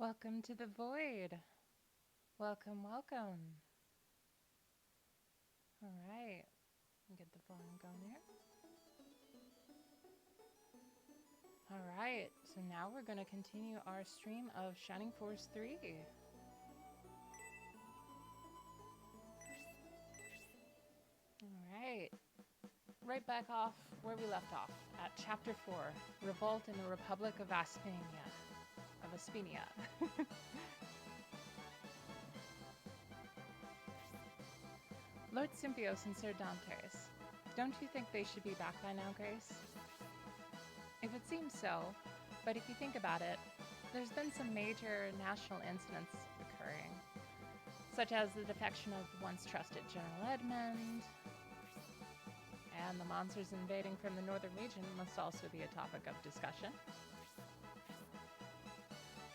Welcome to the void. Welcome, welcome. All right, get the volume going here. All right, so now we're going to continue our stream of Shining Force 3. All right back off where we left off at Chapter 4, Revolt in the Republic of Aspenia. Of Aspenia. Lord Symbios and Sir Dantes, don't you think they should be back by now, Grace? It would seem so, but if you think about it, there's been some major national incidents occurring, such as the defection of the once trusted General Edmund, and the monsters invading from the northern region must also be a topic of discussion.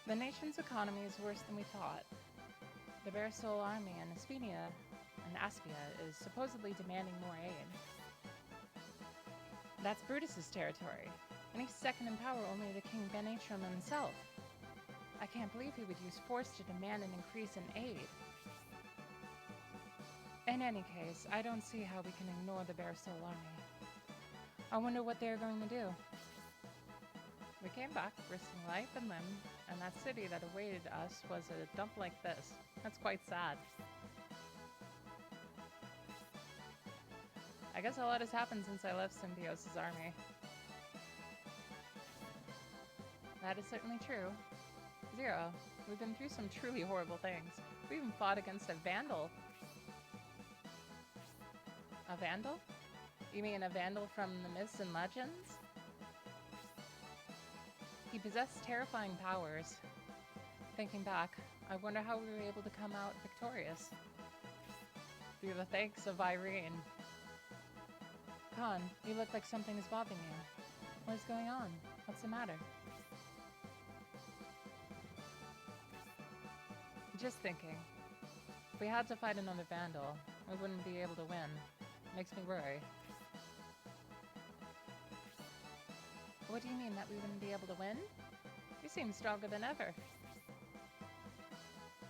The nation's economy is worse than we thought. The Bare Soul army in Aspenia and Aspia is supposedly demanding more aid. That's Brutus's territory, and he's second in power only to King Benatrum himself. I can't believe he would use force to demand an increase in aid. In any case, I don't see how we can ignore the Bare Soul army. I wonder what they're going to do. We came back, risking life and limb, and that city that awaited us was a dump like this. That's quite sad. I guess a lot has happened since I left Symbios' army. That is certainly true. Zero, we've been through some truly horrible things. We even fought against a Vandal. A Vandal? You mean a Vandal from the myths and legends? He possessed terrifying powers. Thinking back, I wonder how we were able to come out victorious. Through the thanks of Irene. Khan, you look like something is bothering you. What is going on? What's the matter? Just thinking. If we had to fight another Vandal, we wouldn't be able to win. Makes me worry. What do you mean that we wouldn't be able to win? You seem stronger than ever.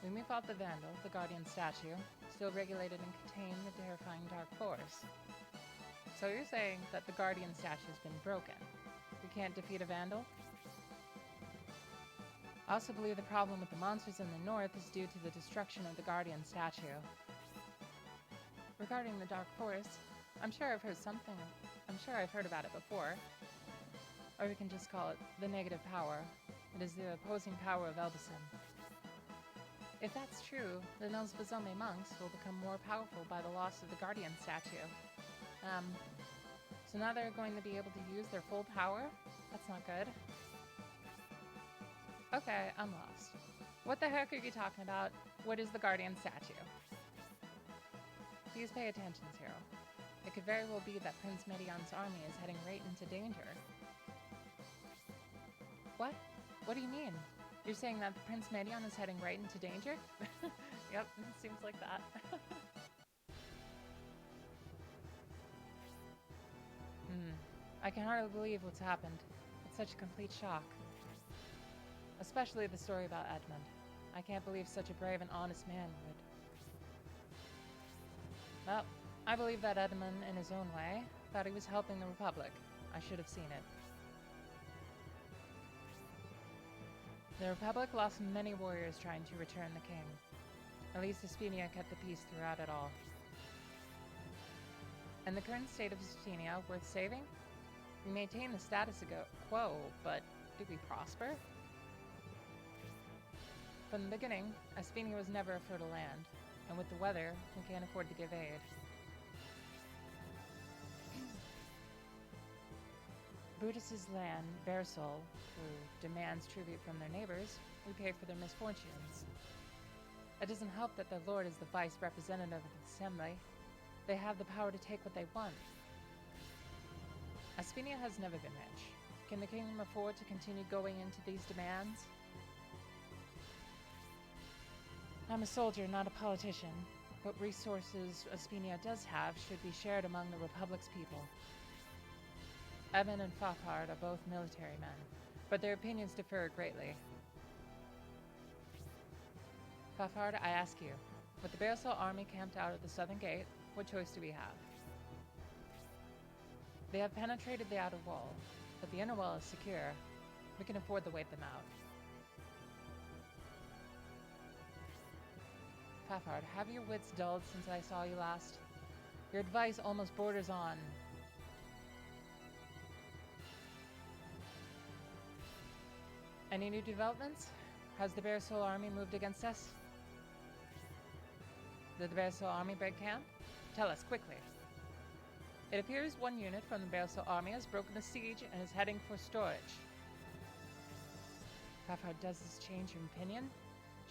When we fought the Vandal, the Guardian statue still regulated and contained the terrifying Dark Force. So you're saying that the Guardian statue has been broken? We can't defeat a Vandal? I also believe the problem with the monsters in the north is due to the destruction of the Guardian statue. Regarding the Dark Force, I'm sure I've heard about it before. Or we can just call it the negative power. It is the opposing power of Elbasan. If that's true, then those Vazome monks will become more powerful by the loss of the Guardian statue. So now they're going to be able to use their full power? That's not good. Okay, I'm lost. What the heck are you talking about? What is the Guardian statue? Please pay attention, Zero. It could very well be that Prince Medion's army is heading right into danger. What? What do you mean? You're saying that Prince Medion is heading right into danger? Yep, it seems like that. I can hardly believe what's happened. It's such a complete shock. Especially the story about Edmund. I can't believe such a brave and honest man would. Well, I believe that Edmund, in his own way, thought he was helping the Republic. I should have seen it. The Republic lost many warriors trying to return the king. At least Aspenia kept the peace throughout it all. And the current state of Aspenia worth saving? We maintain the status quo, but do we prosper? From the beginning, Aspenia was never a fertile land, and with the weather, we can't afford to give aid. Brutus's land, Bare Soul, who demands tribute from their neighbors, we pay for their misfortunes. It doesn't help that their lord is the vice representative of the assembly. They have the power to take what they want. Aspenia has never been rich. Can the kingdom afford to continue going into these demands? I'm a soldier, not a politician. What resources Aspenia does have should be shared among the Republic's people. Evan and Fafard are both military men, but their opinions differ greatly. Fafard, I ask you, with the Bearsall army camped out at the southern gate, what choice do we have? They have penetrated the outer wall, but the inner wall is secure. We can afford to wait them out. Fafard, have your wits dulled since I saw you last? Your advice almost borders on... Any new developments? Has the Bearsall army moved against us? Did the Bearsall army break camp? Tell us, quickly. It appears one unit from the Bearsall army has broken the siege and is heading for storage. Fafard, does this change your opinion?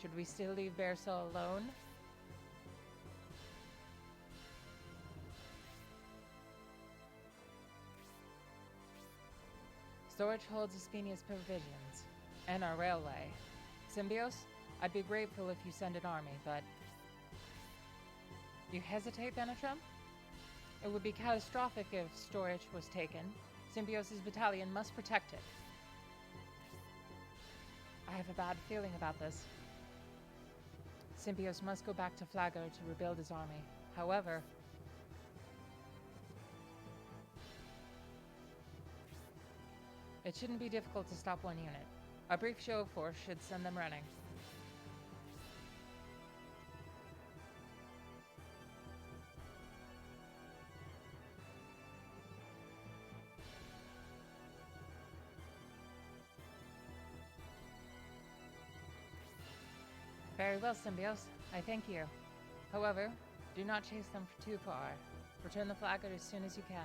Should we still leave Bearsall alone? Storage holds Aspinia's provisions and our railway. Symbios, I'd be grateful if you send an army, but... You hesitate, Benetram? It would be catastrophic if storage was taken. Symbios' battalion must protect it. I have a bad feeling about this. Symbios must go back to Flago to rebuild his army. However... It shouldn't be difficult to stop one unit. A brief show of force should send them running. Very well, Symbios. I thank you. However, do not chase them too far. Return the flaggard as soon as you can.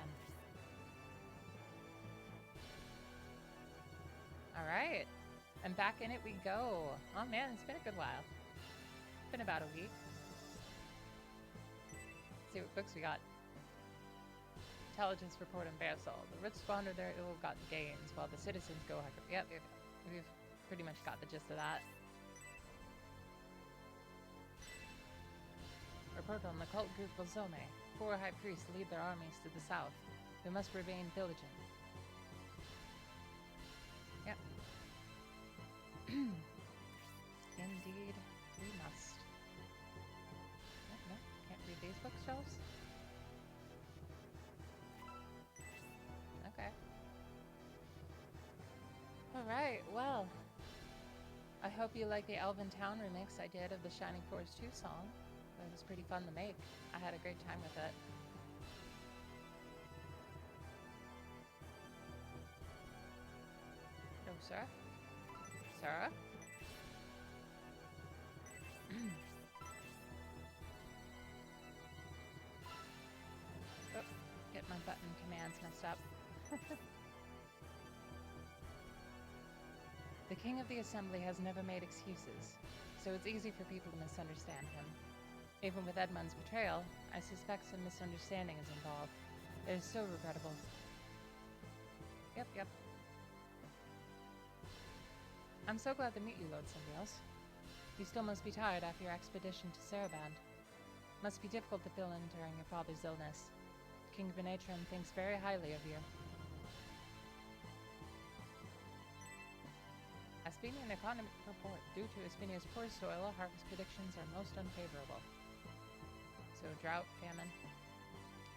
Alright. And back in it we go. Oh man, it's been a good while. It's been about a week. Let's see what books we got. Intelligence report on Bearsall. The rich squander their ill-gotten gains, while the citizens go... Yep, we've pretty much got the gist of that. Report on the cult group Balzome. 4 high priests lead their armies to the south. We must remain diligent. Yep. Indeed, we must. No, can't read these bookshelves. Okay. Alright, well. I hope you like the Elven Town remix I did of the Shining Force 2 song. It was pretty fun to make. I had a great time with it. No, sir? Sir? Oh, get my button commands messed up. The King of the Assembly has never made excuses, so it's easy for people to misunderstand him. Even with Edmund's betrayal, I suspect some misunderstanding is involved. It is so regrettable. Yep. I'm so glad to meet you, Lord Symbios. You still must be tired after your expedition to Saraband. Must be difficult to fill in during your father's illness. King Venatrum thinks very highly of you. Aspinian economic report. Due to Aspinia's poor soil, harvest predictions are most unfavorable. So drought, famine.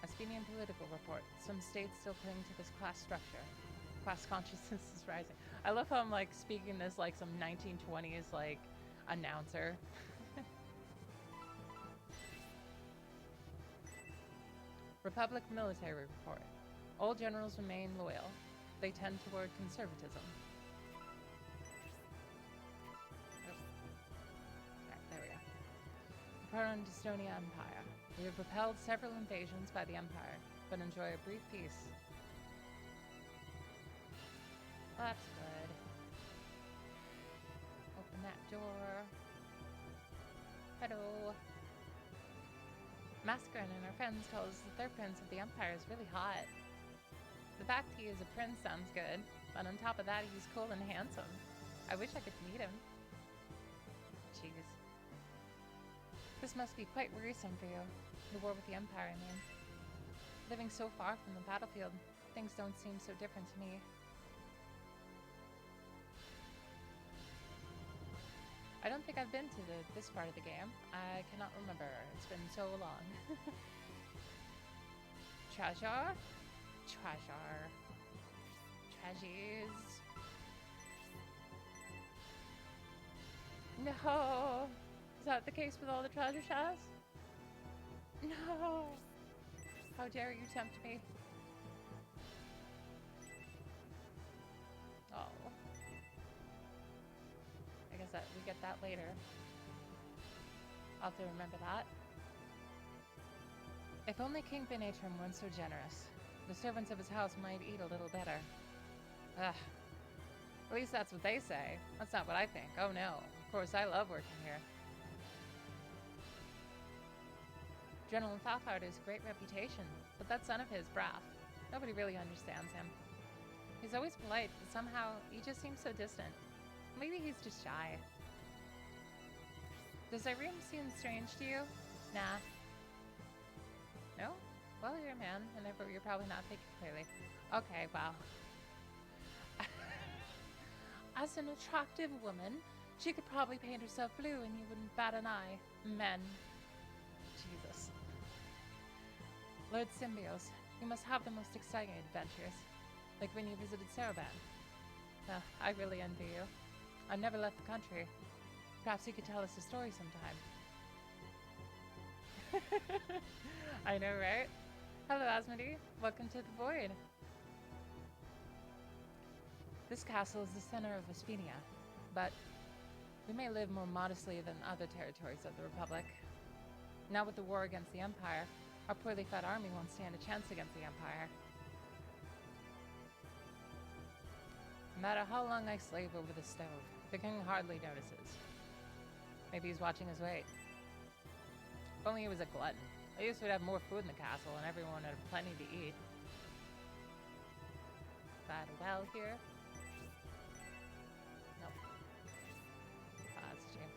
Aspinian political report. Some states still cling to this class structure. Class consciousness is rising. I love how I'm like speaking this like some 1920s like announcer. Republic military report. All generals remain loyal. They tend toward conservatism. There we go. Report on Dystonia Empire. We have repelled several invasions by the Empire, but enjoy a brief peace. That's good. Open that door. Hello. Mascarin and her friends tell us that their prince of the Empire is really hot. The fact he is a prince sounds good, but on top of that he's cool and handsome. I wish I could meet him. Jeez. This must be quite worrisome for you. The war with the Empire, I mean. Living so far from the battlefield, things don't seem so different to me. I don't don't think I've been to this part of the game. I cannot remember. It's been so long. Treasure? Treasure. Treasures. No! Is that the case with all the treasure chests? No! How dare you tempt me? Oh. I guess that we get that later. I'll have to remember that. If only King Benatrum weren't so generous. The servants of his house might eat a little better. Ugh. At least that's what they say. That's not what I think. Oh no. Of course, I love working here. General Falfard has a great reputation, but that son of his, Braff, nobody really understands him. He's always polite, but somehow he just seems so distant. Maybe he's just shy. Does Irene seem strange to you? Nah. No? Well, you're a man, and therefore you're probably not thinking clearly. Okay, wow. As an attractive woman, she could probably paint herself blue and you wouldn't bat an eye. Men. Jesus. Lord Symbios, you must have the most exciting adventures. Like when you visited Saraban. I really envy you. I've never left the country. Perhaps you could tell us a story sometime. I know, right? Hello, Asmodee. Welcome to the Void. This castle is the center of Vespinia, but we may live more modestly than other territories of the Republic. Now with the war against the Empire, our poorly fed army won't stand a chance against the Empire. No matter how long I slave over the stove, the king hardly notices. Maybe he's watching his weight. If only he was a glutton. At least we'd have more food in the castle and everyone would have plenty to eat. Got a well here. Nope. That's a shame.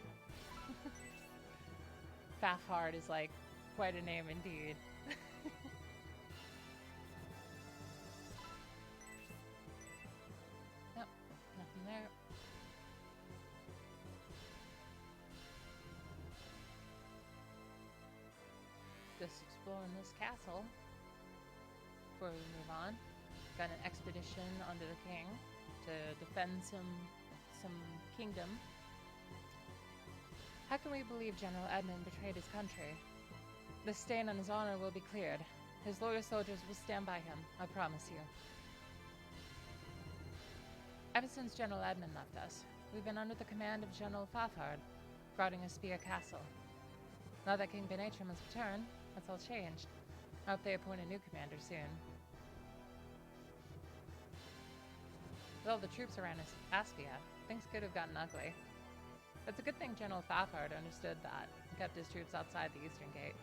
Falfard is like quite a name indeed. Nope, nothing there. Just exploring this castle before we move on. Got an expedition under the king to defend some kingdom. How can we believe General Edmund betrayed his country? The stain on his honor will be cleared. His loyal soldiers will stand by him, I promise you. Ever since General Edmund left us, we've been under the command of General Falfard, guarding Aspia Castle. Now that King Benatrum has returned, that's all changed. I hope they appoint a new commander soon. With all the troops around Aspia, things could have gotten ugly. It's a good thing General Falfard understood that and kept his troops outside the Eastern Gate.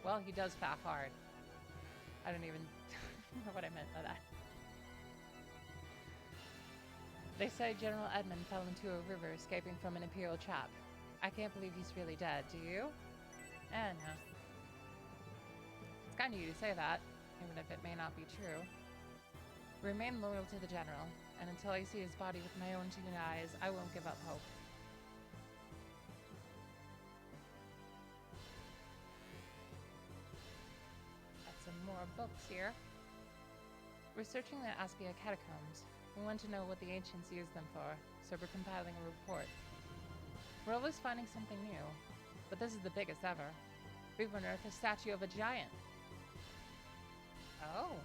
Well, he does faff hard. I don't even know what I meant by that. They say General Edmund fell into a river escaping from an Imperial trap. I can't believe he's really dead, do you? No. It's kind of you to say that, even if it may not be true. Remain loyal to the General, and until I see his body with my own two eyes, I won't give up hope. Got some more books here. We're searching the Aspia catacombs. We want to know what the ancients used them for, so we're compiling a report. We're always finding something new, but this is the biggest ever. We've unearthed a statue of a giant. Oh.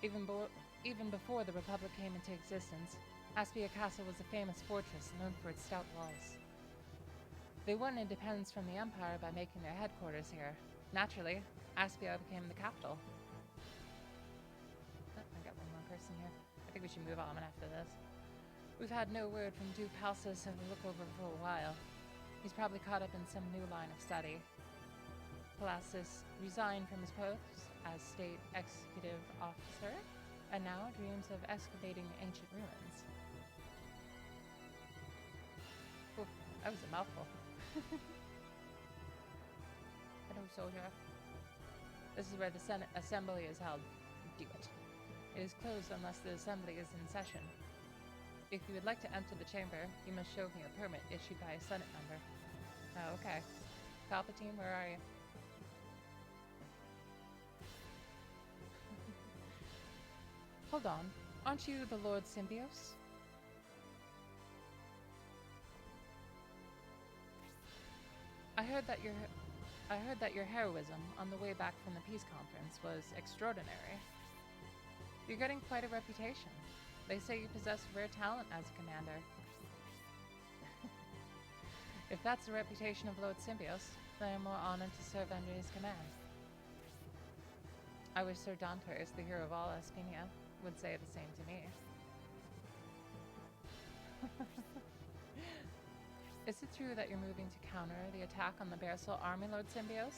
Even before the Republic came into existence, Aspia Castle was a famous fortress known for its stout walls. They won independence from the Empire by making their headquarters here. Naturally, Aspia became the capital. Oh, I got one more person here. I think we should move on after this. We've had no word from Duke Palsus of the Lookover for a while. He's probably caught up in some new line of study. Palsus resigned from his post as state executive officer, and now dreams of excavating ancient ruins. Ooh, that was a mouthful. Hello, soldier. This is where the Senate assembly is held. Do it. It is closed unless the assembly is in session. If you would like to enter the chamber, you must show me a permit issued by a Senate member. Oh, okay. Palpatine, where are you? Hold on. Aren't you the Lord Symbios? I heard that your heroism on the way back from the peace conference was extraordinary. You're getting quite a reputation. They say you possess rare talent as a commander. If that's the reputation of Lord Symbios, then I am more honored to serve under his command. I wish Sir Danteris, the hero of all Espinia, would say the same to me. Is it true that you're moving to counter the attack on the Bearsol army, Lord Symbios?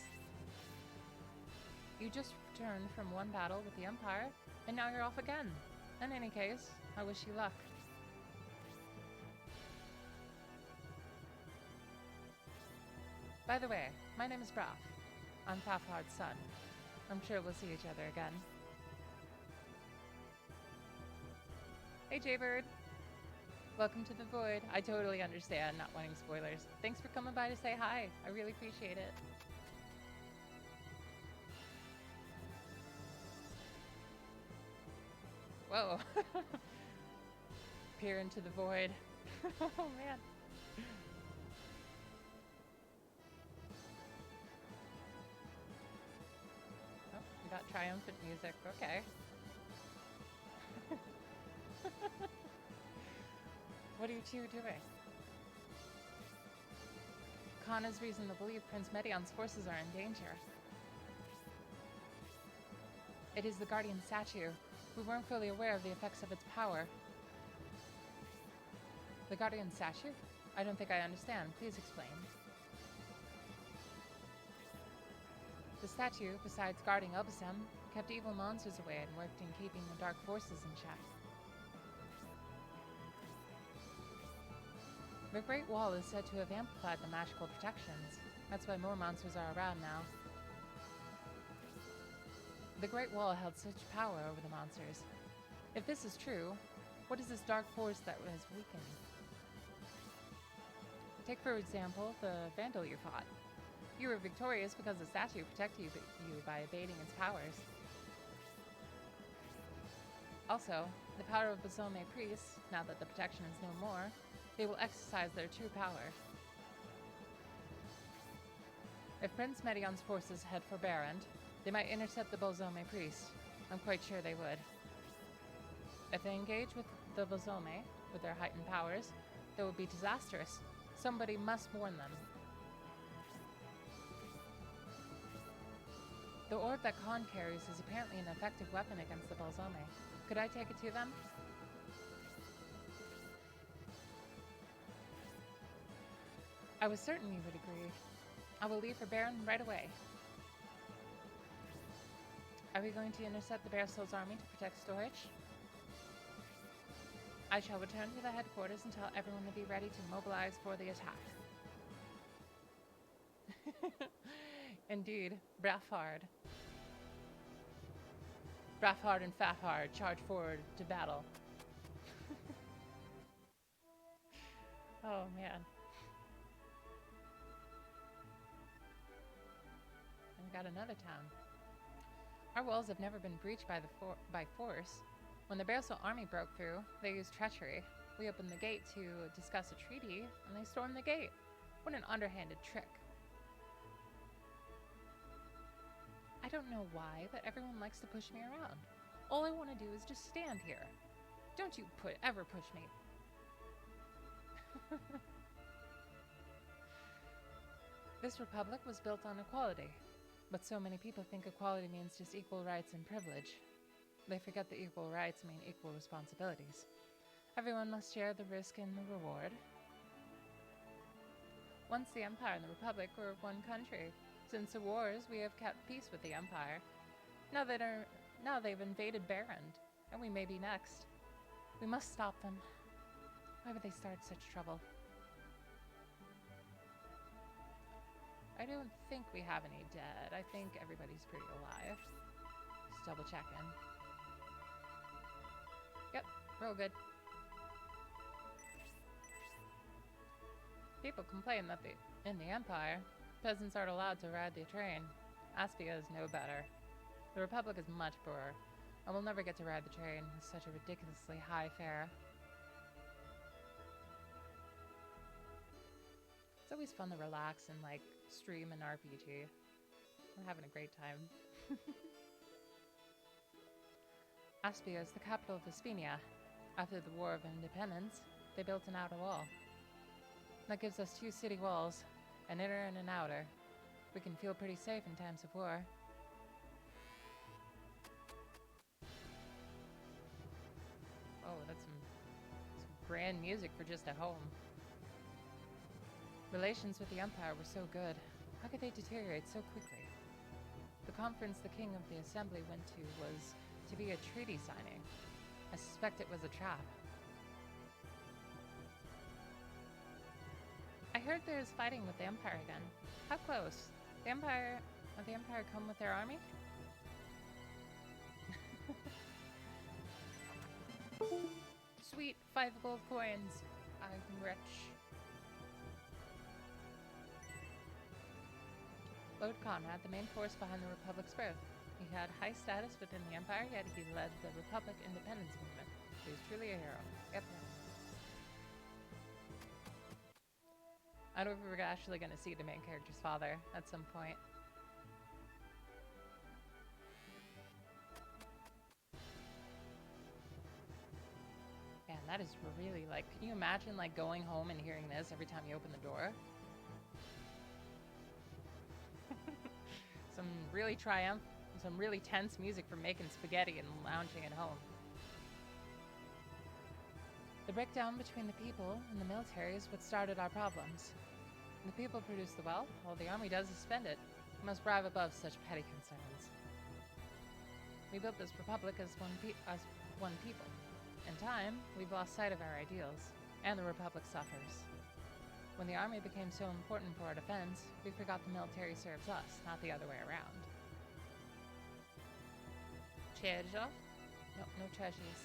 You just returned from one battle with the Empire, and now you're off again. In any case, I wish you luck. By the way, my name is Braff. I'm Fafard's son. I'm sure we'll see each other again. Hey, Jaybird. Welcome to the Void. I totally understand not wanting spoilers. Thanks for coming by to say hi. I really appreciate it. Whoa. Peer into the void. Oh, man. Oh, we got triumphant music. Okay. What are you two doing? Khan has reason to believe Prince Medion's forces are in danger. It is the Guardian statue. We weren't fully aware of the effects of its power. The Guardian statue? I don't think I understand. Please explain. The statue, besides guarding Obisem, kept evil monsters away and worked in keeping the dark forces in check. The Great Wall is said to have amplified the magical protections. That's why more monsters are around now. The Great Wall held such power over the monsters. If this is true, what is this dark force that was weakened? Take, for example, the Vandal you fought. You were victorious because the statue protected you by abating its powers. Also, the power of Bosome priests, now that the protection is no more, they will exercise their true power. If Prince Medion's forces head for Barrand, they might intercept the Bosome priest. I'm quite sure they would. If they engage with the Bosome, with their heightened powers, that would be disastrous. Somebody must warn them. The orb that Khan carries is apparently an effective weapon against the Bosome. Could I take it to them? I was certain you would agree. I will leave for Baron right away. Are we going to intercept the Bearsol's army to protect storage? I shall return to the headquarters and tell everyone to be ready to mobilize for the attack. Indeed, Braffhard. Braffhard and Fafhard charge forward to battle. Oh, man. And we got another town. Our walls have never been breached by force. When the Bearsol army broke through, they used treachery. We opened the gate to discuss a treaty, and they stormed the gate. What an underhanded trick. I don't know why, but everyone likes to push me around. All I want to do is just stand here. Don't you ever push me. This republic was built on equality, but so many people think equality means just equal rights and privilege. They forget that equal rights mean equal responsibilities. Everyone must share the risk and the reward. Once the Empire and the Republic were one country. Since the wars, we have kept peace with the Empire. Now they've invaded Barrand, and we may be next. We must stop them. Why would they start such trouble? I don't think we have any dead. I think everybody's pretty alive. Just double checking. Yep, we're all good. People complain that in the Empire, peasants aren't allowed to ride the train. Aspia is no better. The Republic is much poorer, and will never get to ride the train with such a ridiculously high fare. It's always fun to relax and, like, stream an RPG. We're having a great time. Aspia is the capital of Vespinia. After the War of Independence, they built an outer wall. That gives us 2 city walls, an inner and an outer. We can feel pretty safe in times of war. Oh, that's some grand music for just a home. Relations with the Empire were so good. How could they deteriorate so quickly? The conference the King of the Assembly went to was to be a treaty signing. I suspect it was a trap. I heard there's fighting with the Empire again. How close? The Empire come with their army? Sweet, 5 gold coins. I'm rich. Lord Conrad, the main force behind the Republic's birth. He had high status within the Empire, yet he led the Republic independence movement. He was truly a hero. Yep. I don't know if we're actually going to see the main character's father at some point. Man, that is really, like, can you imagine, like, going home and hearing this every time you open the door? Some really tense music for making spaghetti and lounging at home. The breakdown between the people and the military is what started our problems. The people produce the wealth, all the army does is spend it. We must rise above such petty concerns. We built this republic as one people. In time, we've lost sight of our ideals, and the republic suffers. When the army became so important for our defense, we forgot the military serves us, not the other way around. Treasure? Nope, no treasures.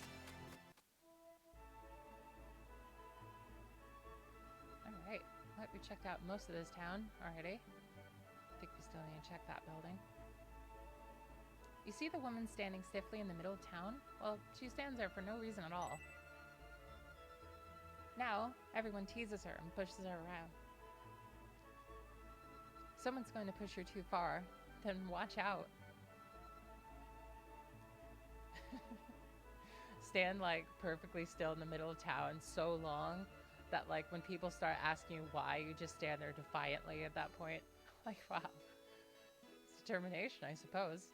Alright, well, we checked out most of this town already. I think we still need to check that building. You see the woman standing stiffly in the middle of town? Well, she stands there for no reason at all. Now, everyone teases her and pushes her around. Someone's going to push her too far, then watch out. Stand, like, perfectly still in the middle of town so long that, like, when people start asking you why, you just stand there defiantly at that point. Like, wow. It's determination, I suppose.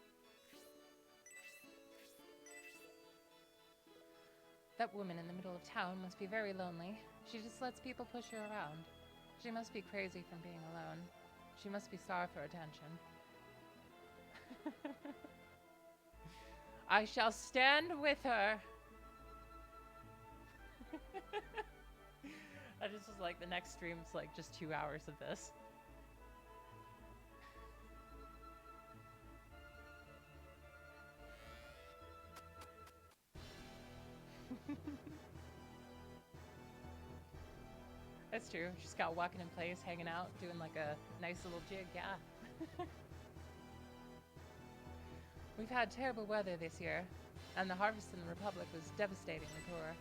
That woman in the middle of town must be very lonely. She just lets people push her around. She must be crazy from being alone. She must be starved for attention. I shall stand with her. I just was like, the next stream's like just 2 hours of this. That's true. She's got walking in place, hanging out, doing like a nice little jig, yeah. We've had terrible weather this year, and the harvest in the Republic was devastatingly poor.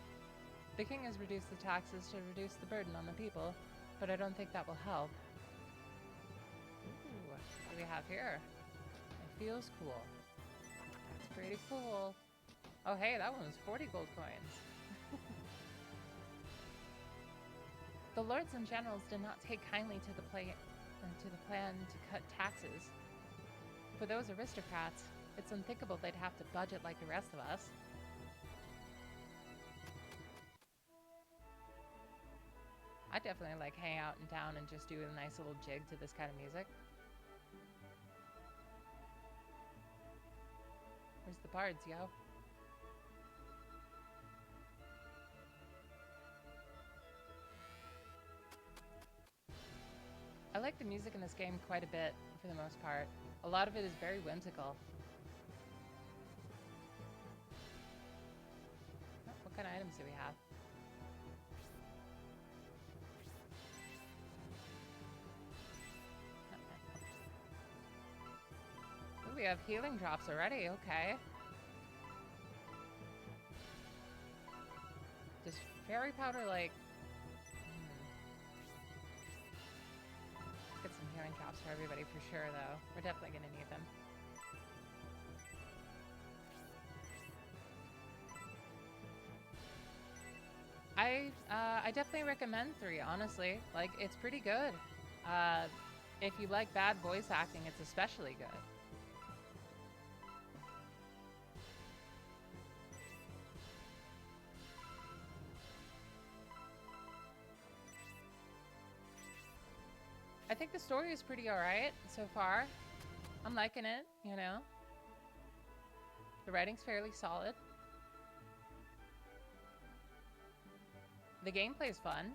The king has reduced the taxes to reduce the burden on the people, but I don't think that will help. Ooh, what do we have here? It feels cool. That's pretty cool. Oh hey, that one was 40 gold coins. The lords and generals did not take kindly to the plan to cut taxes. For those aristocrats, it's unthinkable they'd have to budget like the rest of us. I definitely like hang out in town and just do a nice little jig to this kind of music. Where's the bards, yo? I like the music in this game quite a bit, for the most part. A lot of it is very whimsical. Oh, what kind of items do we have? we have healing drops already. Okay. Does fairy powder, like... Let's get some healing drops for everybody for sure, though. We're definitely going to need them. I definitely recommend 3, honestly. Like, it's pretty good. If you like bad voice acting, it's especially good. I think the story is pretty alright so far. I'm liking it, you know? The writing's fairly solid. The gameplay's fun.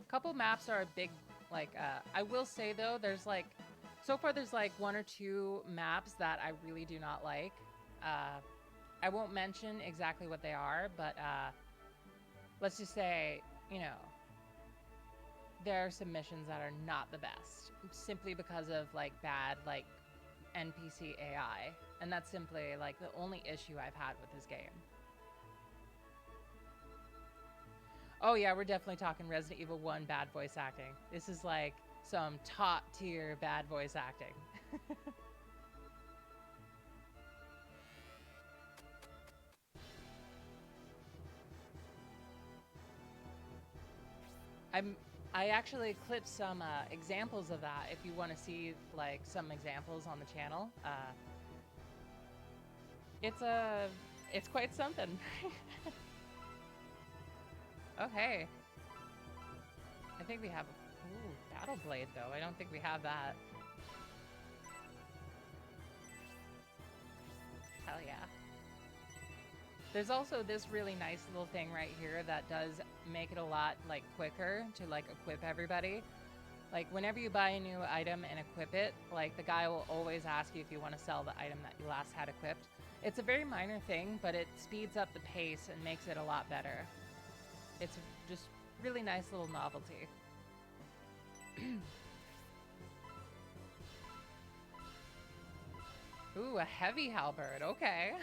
A couple maps are a big, like, I will say though, there's like, so far there's like 1 or 2 maps that I really do not like. I won't mention exactly what they are, but let's just say, you know, there are some missions that are not the best, simply because of like bad, like, NPC AI. And that's simply like the only issue I've had with this game. Oh yeah, we're definitely talking Resident Evil 1 bad voice acting. This is like some top tier bad voice acting. I actually clipped some examples of that if you want to see like some examples on the channel. It's quite something. Oh hey. I think we have a Battle Blade though. I don't think we have that. Hell yeah. There's also this really nice little thing right here that does make it a lot like quicker to like equip everybody. Like whenever you buy a new item and equip it, like the guy will always ask you if you want to sell the item that you last had equipped. It's a very minor thing, but it speeds up the pace and makes it a lot better. It's just really nice little novelty. Ooh, a heavy halberd, okay.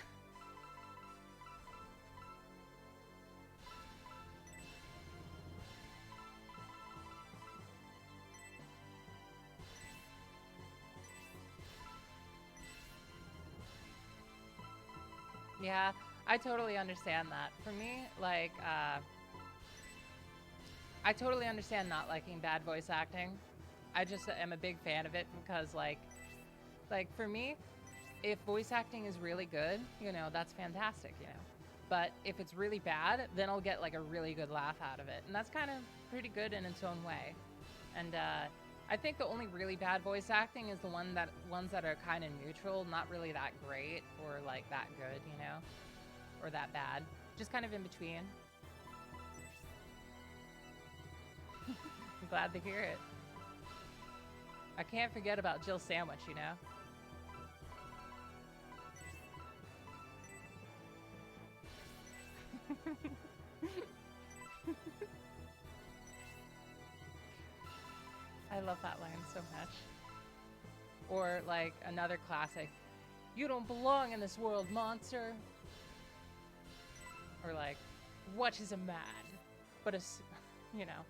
Yeah, I totally understand that. For me, like, I totally understand not liking bad voice acting. I just am a big fan of it because, like for me, if voice acting is really good, you know, that's fantastic, you know. But if it's really bad, then I'll get like a really good laugh out of it. And that's kind of pretty good in its own way. And I think the only really bad voice acting is the ones that are kind of neutral, not really that great or like that good, you know, or that bad. Just kind of in between. I'm glad to hear it. I can't forget about Jill Sandwich, you know. I love that line so much. Or like another classic, "You don't belong in this world, monster." Or like, "What is a man but a, you know."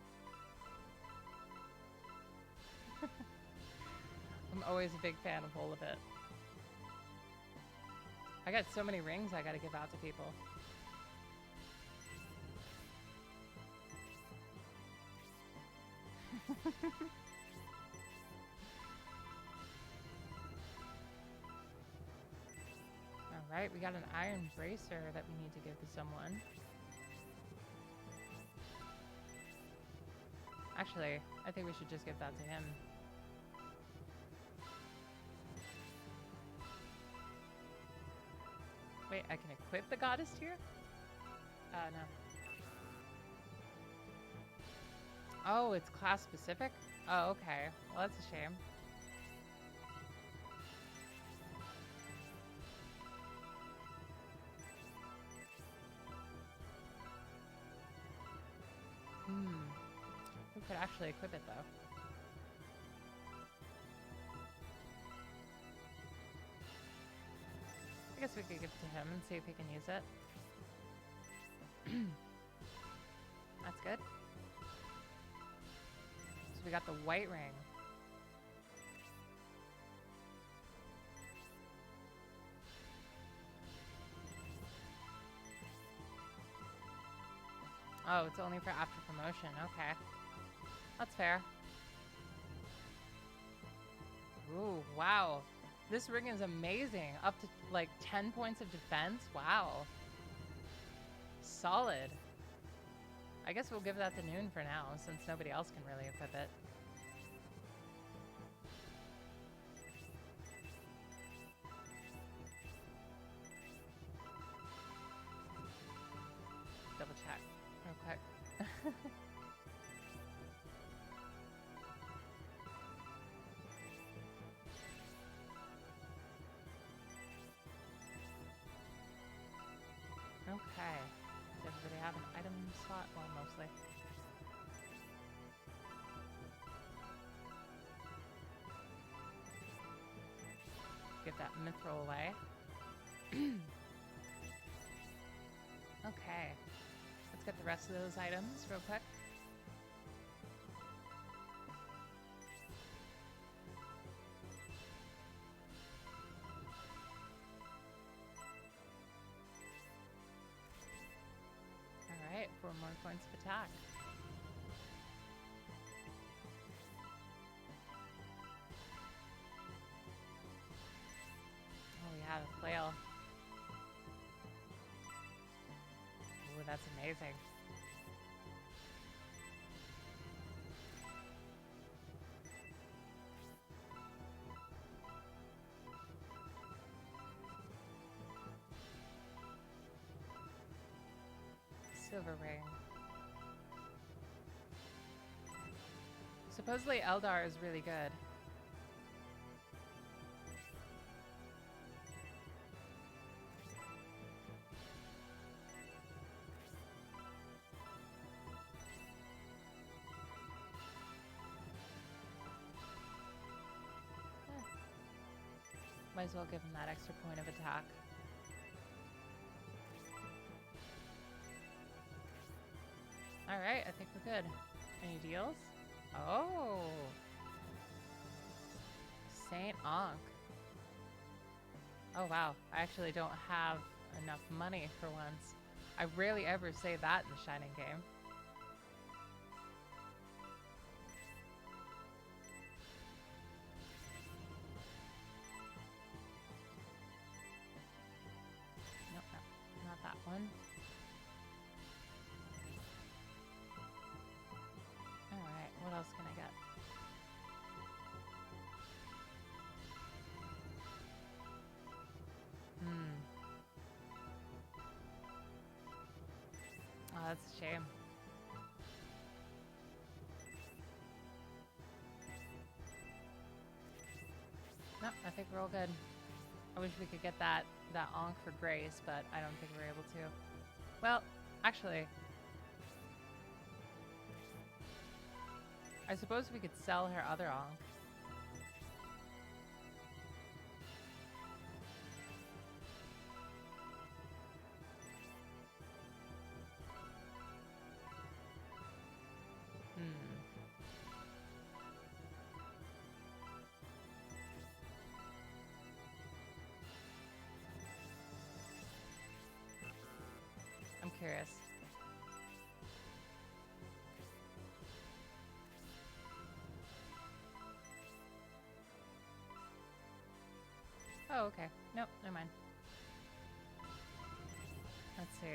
I'm always a big fan of all of it. I got so many rings I gotta give out to people. Alright, we got an iron bracer that we need to give to someone. Actually, I think we should just give that to him. Wait, I can equip the goddess tier? No. Oh, it's class specific? Oh, okay. Well, that's a shame. We could actually equip it, though. guess we could give it to him and see if he can use it. That's good. So we got the white ring. Oh, it's only for after promotion. Okay. That's fair. Ooh, wow. This ring is amazing. Up to like 10 points of defense. Wow. Solid. I guess we'll give that to Noon for now, since nobody else can really equip it. Double check real quick. Okay. Does everybody have an item slot? Well, mostly. Get that mithril away. Okay. Let's get the rest of those items real quick. Alright, 4 more points of attack. Oh, we have a flail. Ooh, that's amazing. Silver ring. Supposedly Eldar is really good. Might as well give him that extra point of attack. Alright, I think we're good. Any deals? Oh! Saint Ankh. Oh wow, I actually don't have enough money for once. I rarely ever say that in the Shining game. Nope, no, not that one. Alright, what else can I get? Oh, that's a shame. Nope, I think we're all good. I wish we could get that Ankh for Grace, but I don't think we're able to. Well, actually, I suppose we could sell her other Ankh. I'm curious. Oh, okay. Nope, never mind. Let's see.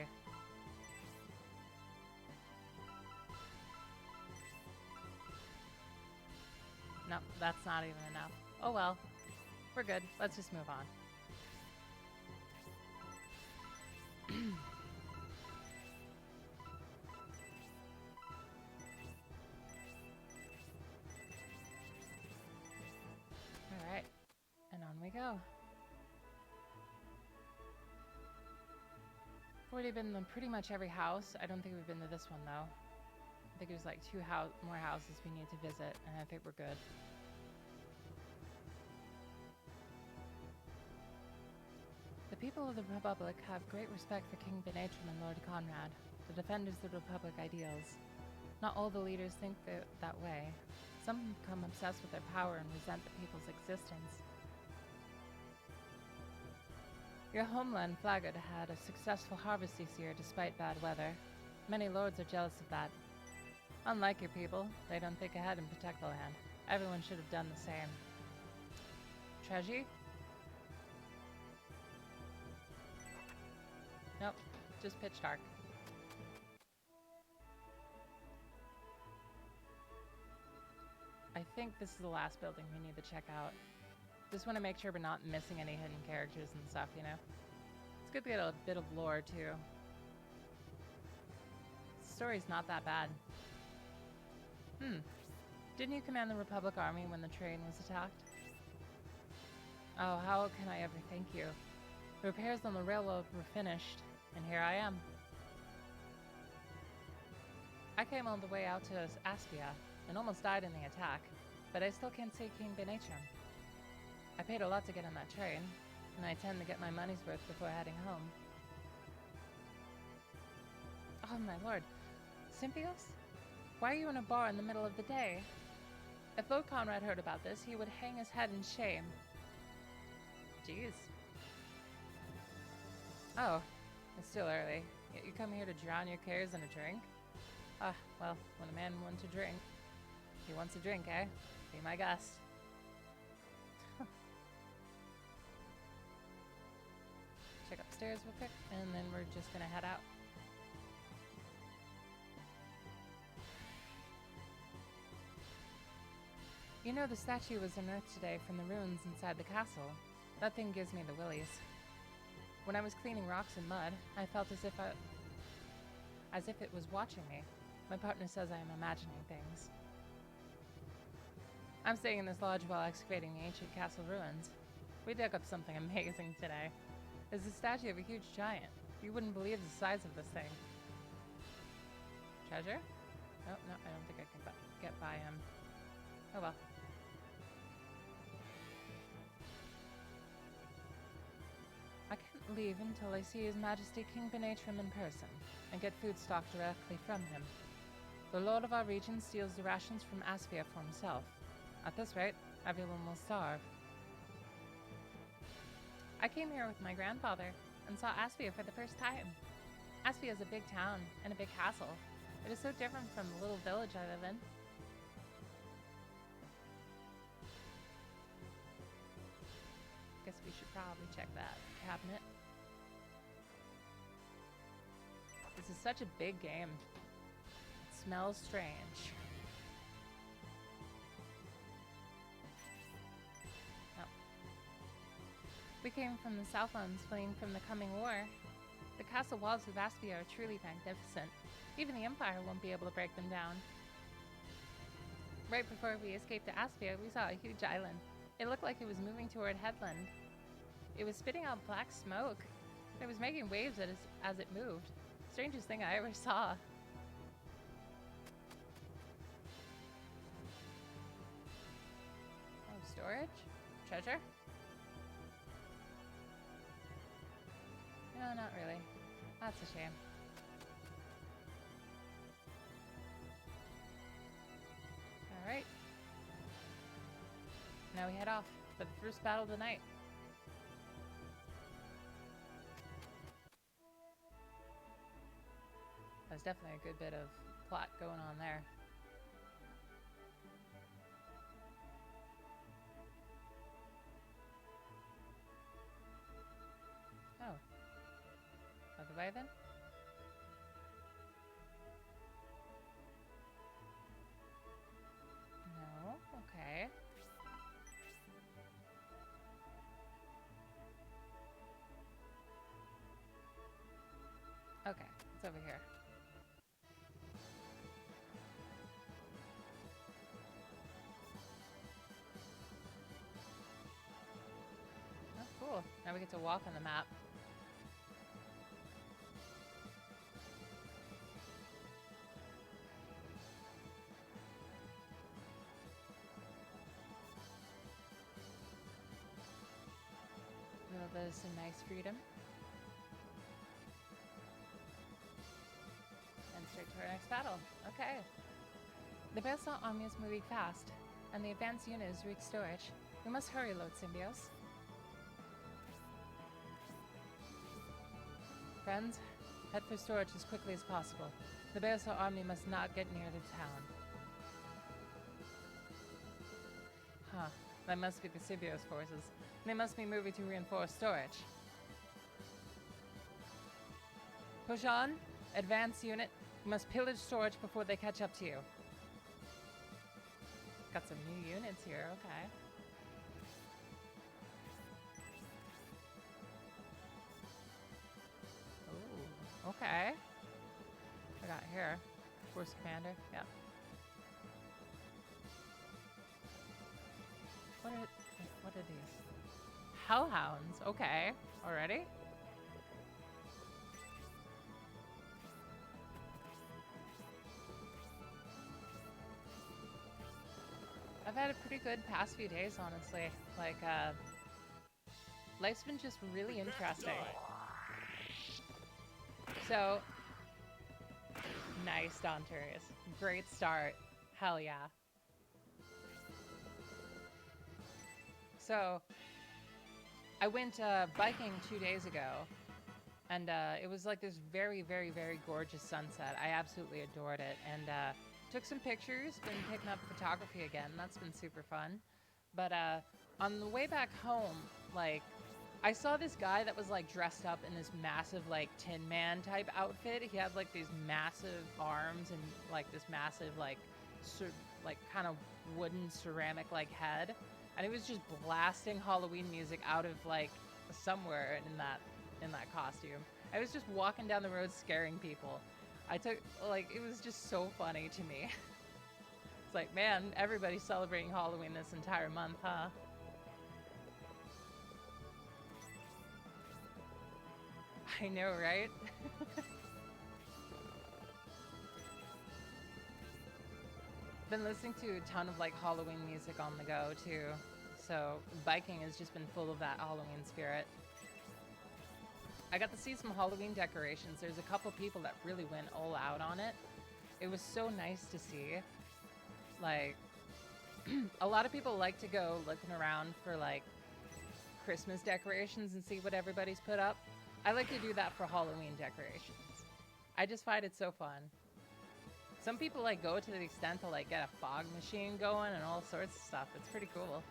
Nope, that's not even enough. Oh well. We're good. Let's just move on. Alright. And on we go. We've already been to pretty much every house. I don't think we've been to this one though. I think there's like 2 more houses we need to visit, and I think we're good. The The people of the Republic have great respect for King Benatram and Lord Conrad, the defenders of the Republic ideals. Not all the leaders think that way. Some become obsessed with their power and resent the people's existence. Your homeland, Flagard, had a successful harvest this year despite bad weather. Many lords are jealous of that. Unlike your people, they don't think ahead and protect the land. Everyone should have done the same. Treji? Nope, just pitch dark. I think this is the last building we need to check out. Just want to make sure we're not missing any hidden characters and stuff, you know? It's good to get a bit of lore, too. The story's not that bad. Didn't you command the Republic Army when the train was attacked? Oh, how can I ever thank you? The repairs on the railroad were finished, and here I am. I came all the way out to Aspia, and almost died in the attack, but I still can't see King Benatram. I paid a lot to get on that train, and I tend to get my money's worth before heading home. Oh my lord. Symphios? Why are you in a bar in the middle of the day? If Lord Conrad heard about this, he would hang his head in shame. Jeez. Oh, it's still early. Yet you come here to drown your cares in a drink? Ah, well, when a man wants a drink, he wants a drink, eh? Be my guest. Check upstairs real quick, and then we're just gonna head out. You know, the statue was unearthed today from the ruins inside the castle. That thing gives me the willies. When I was cleaning rocks and mud, I felt as if it was watching me. My partner says I am imagining things. I'm staying in this lodge while excavating the ancient castle ruins. We dug up something amazing today. It's a statue of a huge giant. You wouldn't believe the size of this thing. Treasure? Oh, no, I don't think I can get by him. Oh well. I can't leave until I see His Majesty King Benatram in person, and get food stock directly from him. The lord of our region steals the rations from Aspia for himself. At this rate, everyone will starve. I came here with my grandfather, and saw Aspia for the first time. Aspia is a big town, and a big castle. It is so different from the little village I live in. Guess we should probably check that cabinet. This is such a big game. It smells strange. Oh. We came from the Southlands fleeing from the coming war. The castle walls of Aspia are truly magnificent. Even the Empire won't be able to break them down. Right before we escaped to Aspia, we saw a huge island. It looked like it was moving toward headland. It was spitting out black smoke. It was making waves as it moved. Strangest thing I ever saw. Oh, storage? Treasure? No, not really. That's a shame. Alright. Now we head off for the first battle of the night. There's definitely a good bit of plot going on there. Oh. Other way then? No? Okay. Okay, it's over here. Oh, cool. Now we get to walk on the map. Well, there's some nice freedom. Next battle. Okay. The Basalt Omni is moving fast, and the advanced unit has reached storage. We must hurry, Lord Symbios. Friends, head for storage as quickly as possible. The Basalt Omni must not get near the town. Huh. That must be the Symbios forces. They must be moving to reinforce storage. Push on. Advance unit. You must pillage storage before they catch up to you. Got some new units here, okay. Ooh, okay. I got here. Force commander, yep. What are these? Hellhounds, okay. Already? I've had a pretty good past few days, honestly. Like, life's been just really interesting. So, nice, Dawnterius. Great start. Hell yeah. So, I went biking 2 days ago, and it was like this very, very, very gorgeous sunset. I absolutely adored it, and took some pictures, been picking up photography again. That's been super fun. But on the way back home, like, I saw this guy that was like dressed up in this massive like Tin Man type outfit. He had like these massive arms and like this massive like kind of wooden ceramic like head, and he was just blasting Halloween music out of like somewhere in that costume. I was just walking down the road scaring people. It was just so funny to me. It's like, man, everybody's celebrating Halloween this entire month, huh? I know, right? Been listening to a ton of like Halloween music on the go too. So biking has just been full of that Halloween spirit. I got to see some Halloween decorations. There's a couple people that really went all out on it. It was so nice to see. Like, a lot of people like to go looking around for like Christmas decorations and see what everybody's put up. I like to do that for Halloween decorations. I just find it so fun. Some people like go to the extent to like get a fog machine going and all sorts of stuff. It's pretty cool.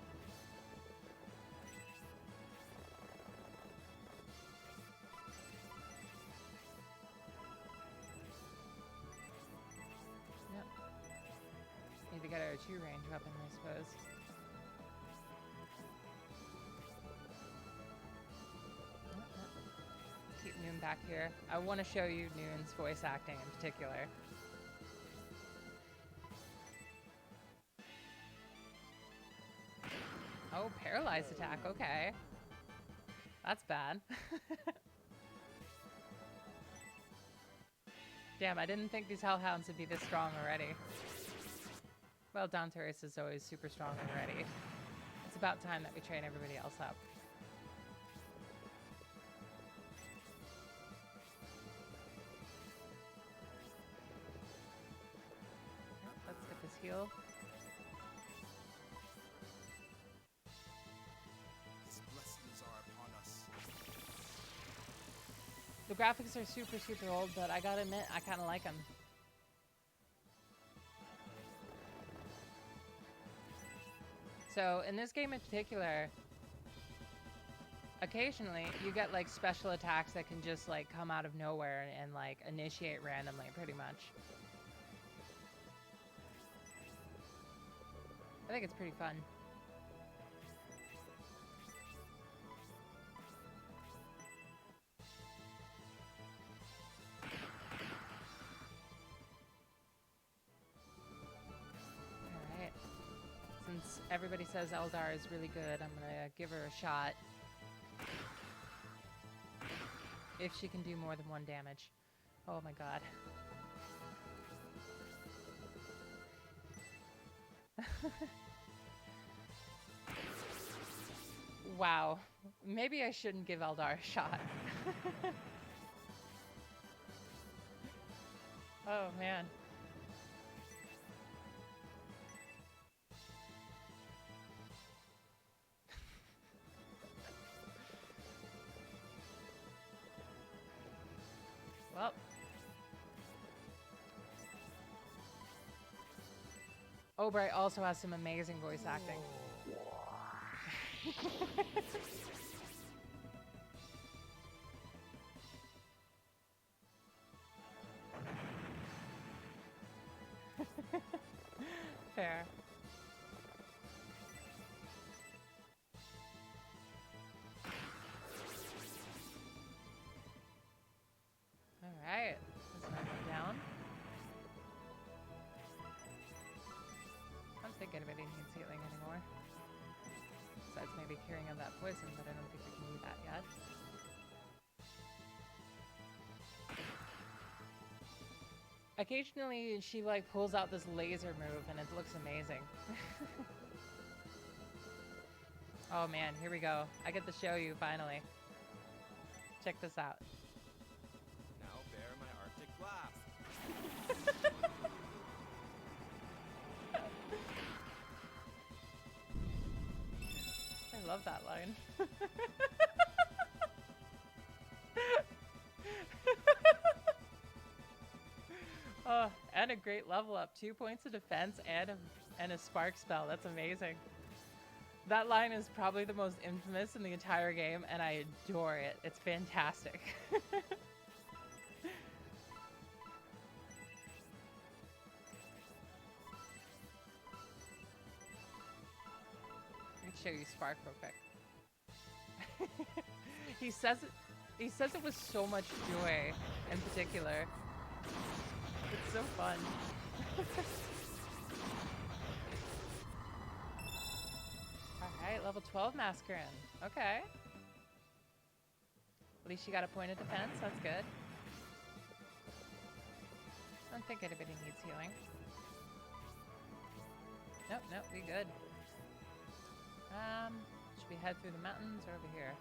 Yep. Need to get our 2-range weapon, I suppose. Keep Noon back here. I want to show you Noon's voice acting in particular. Oh, paralyzed attack. Okay. That's bad. Damn, I didn't think these Hellhounds would be this strong already. Well, Dawnterius is always super strong already. It's about time that we train everybody else up. Let's get this heal. His blessings are upon us. The graphics are super, super old, but I gotta admit, I kind of like them. So, in this game in particular, occasionally you get like special attacks that can just like come out of nowhere and like initiate randomly, pretty much. I think it's pretty fun. Alright. Since everybody says Eldar is really good, I'm gonna give her a shot. If she can do more than 1 damage. Oh my god. Wow. Maybe I shouldn't give Eldar a shot. Oh, man. Well. Obright also has some amazing voice acting. Fair. Alright. Let's knock him down. I don't think anybody needs healing anymore. Besides maybe curing of that poison, but I don't think we can do that yet. Occasionally, she like pulls out this laser move and it looks amazing. Oh man, here we go. I get to show you finally. Check this out. Now bear my Arctic blast. I love that line. Oh, and a great level up. 2 points of defense and a spark spell. That's amazing. That line is probably the most infamous in the entire game, and I adore it. It's fantastic. Let me show you Spark real quick. He says it with so much joy in particular. It's so fun. Alright, level 12 Mascarin. Okay. At least you got a point of defense. That's good. I don't think anybody needs healing. Nope, nope, we good. Should we head through the mountains or over here?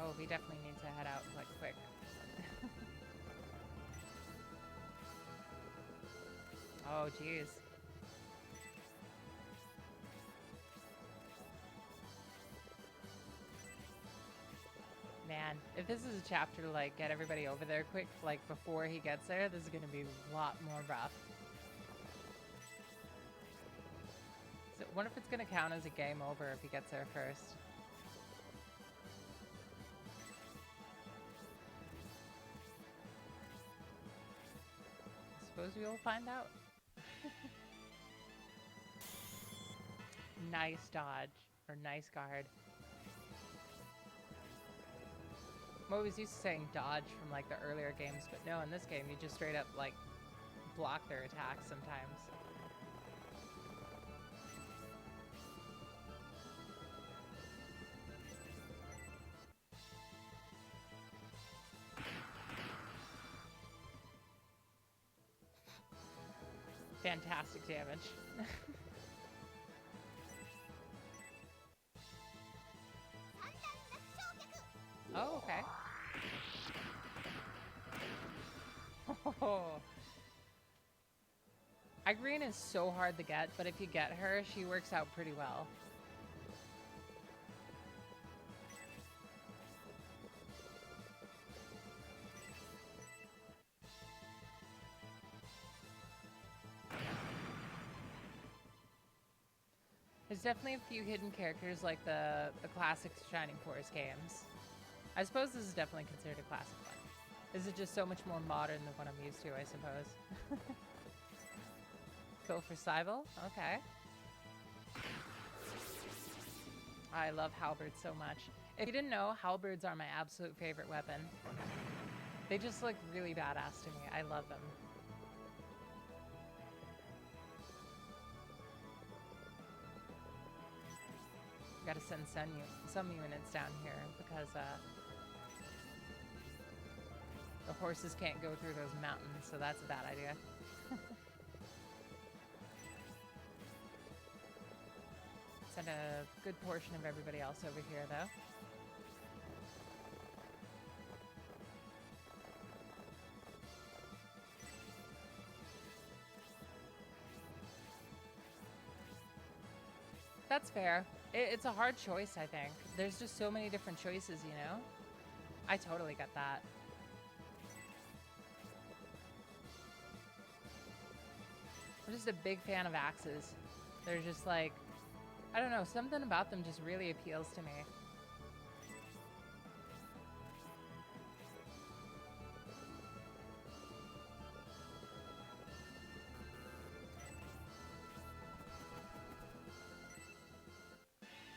Oh, we definitely need to head out, like, quick. Oh, jeez. Man, if this is a chapter to, like, get everybody over there quick, like, before he gets there, this is gonna be a lot more rough. So, I wonder if it's gonna count as a game over if he gets there first. I suppose we will find out. Nice dodge, or nice guard. I'm always used to saying dodge from like the earlier games, but no, in this game you just straight up like block their attacks sometimes. Fantastic damage. Oh, okay. Oh. Irene is so hard to get, but if you get her, she works out pretty well. There's definitely a few hidden characters like the classic Shining Force games. I suppose this is definitely considered a classic one. This is just so much more modern than what I'm used to, I suppose. Go for Cybele? Okay. I love halberds so much. If you didn't know, halberds are my absolute favorite weapon. They just look really badass to me. I love them. Gotta send some units down here because the horses can't go through those mountains, so that's a bad idea. Send a good portion of everybody else over here, though. That's fair. It's a hard choice, I think. There's just so many different choices, you know? I totally get that. I'm just a big fan of axes. They're just like, I don't know, something about them just really appeals to me.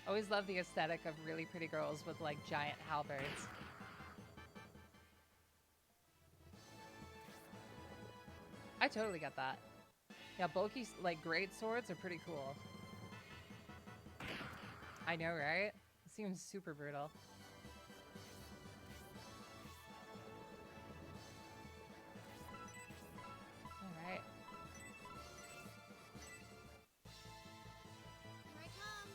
Always love the aesthetic of really pretty girls with like giant halberds. I totally get that. Yeah, bulky, like great swords are pretty cool. I know, right? It seems super brutal. All right. Here I come.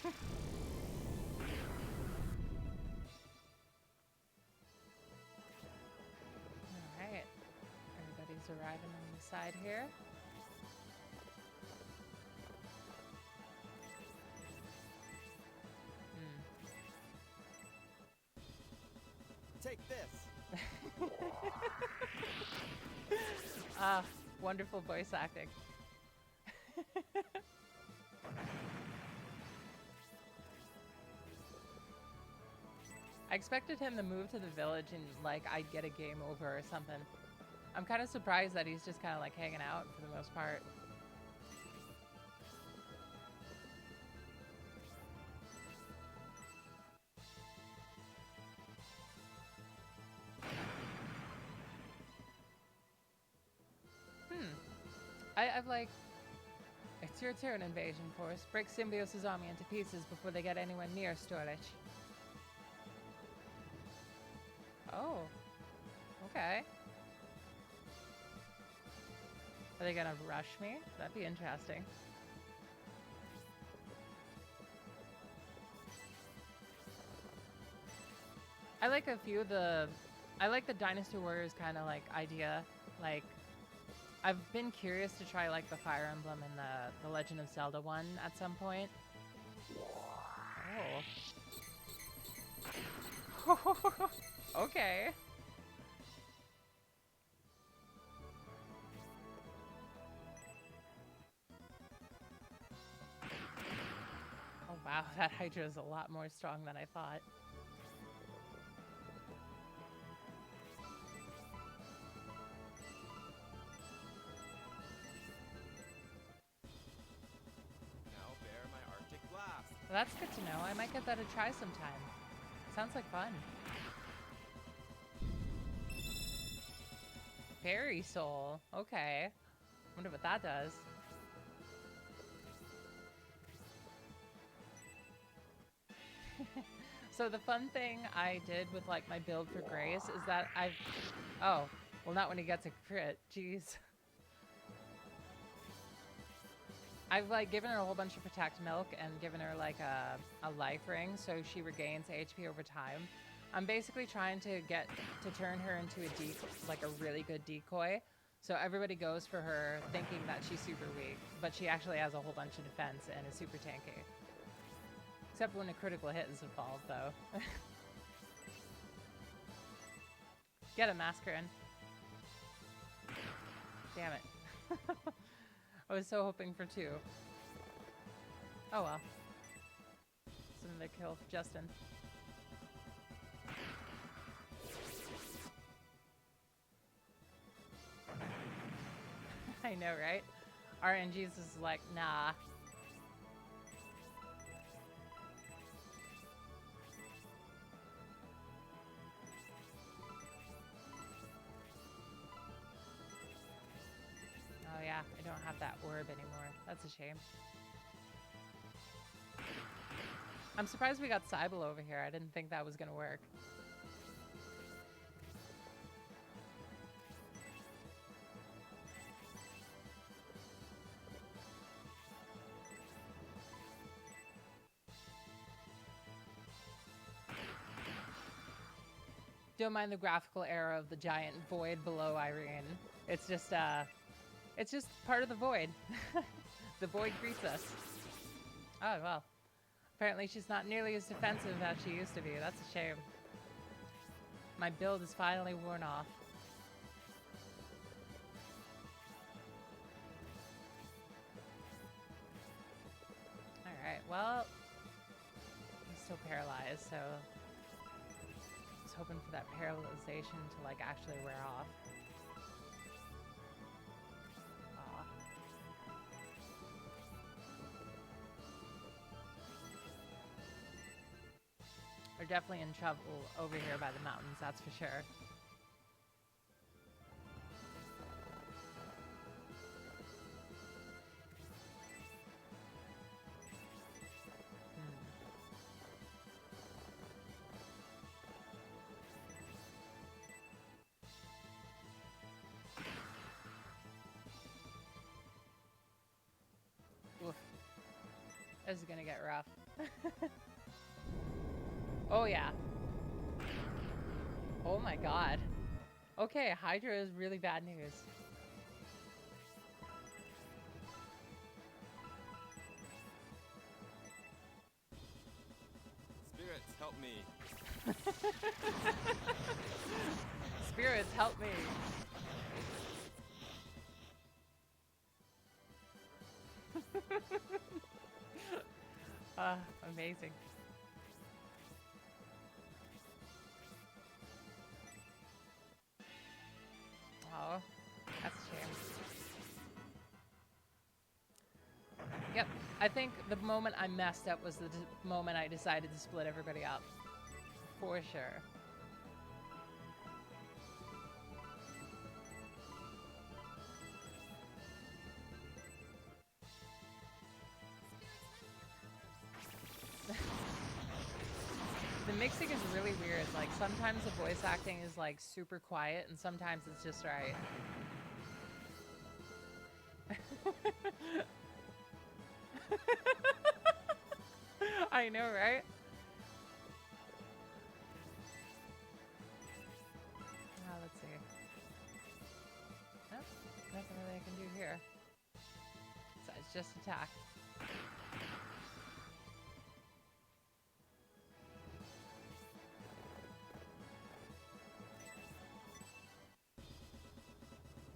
All right. Everybody's arriving on the side here. Take this. Ah, wonderful voice acting. I expected him to move to the village and like I'd get a game over or something. I'm kind of surprised that he's just kind of like hanging out for the most part. I've like, it's your turn, Invasion Force. Break Symbios' army into pieces before they get anywhere near storage. Oh, okay. Are they gonna rush me? That'd be interesting. I like a few of the, I like the Dynasty Warriors kind of like idea. Like, I've been curious to try like the Fire Emblem and the Legend of Zelda one at some point. Oh. Okay. Oh wow, that Hydra is a lot more strong than I thought. Now bear my Arctic blast. Well, that's good to know. I might get that a try sometime. Sounds like fun. Fairy Soul. Okay. Wonder what that does. So the fun thing I did with like my build for Grace is that I've... Oh, well not when he gets a crit. Jeez. I've like given her a whole bunch of Protect Milk and given her like a life ring so she regains HP over time. I'm basically trying to get to turn her into a really good decoy. So everybody goes for her thinking that she's super weak, but she actually has a whole bunch of defense and is super tanky. Except when a critical hit is involved, though. Get him, Mascarin. Damn it. I was so hoping for 2. Oh well. It's another kill for Justin. I know, right? RNG's is like, nah. Oh yeah, I don't have that orb anymore. That's a shame. I'm surprised we got Cybele over here. I didn't think that was gonna work. Don't mind the graphical error of the giant void below Irene. It's just part of the void. The void greets us. Oh, well. Apparently she's not nearly as defensive as she used to be. That's a shame. My build is finally worn off. Alright, well... he's still paralyzed, so... I was hoping for that paralyzation to, like, actually wear off. Aw. We're definitely in trouble over here by the mountains, that's for sure. Oof. This is gonna get rough. Oh yeah. Oh my god. Okay, Hydra is really bad news. Spirits, help me. Spirits, help me. Amazing. Oh, that's a shame. Yep, I think the moment I messed up was the moment I decided to split everybody up. For sure. The mixing is really weird. Like, sometimes the voice acting is, like, super quiet, and sometimes it's just right. I know, right? Let's see. Nope, nothing really I can do here. Besides just attack.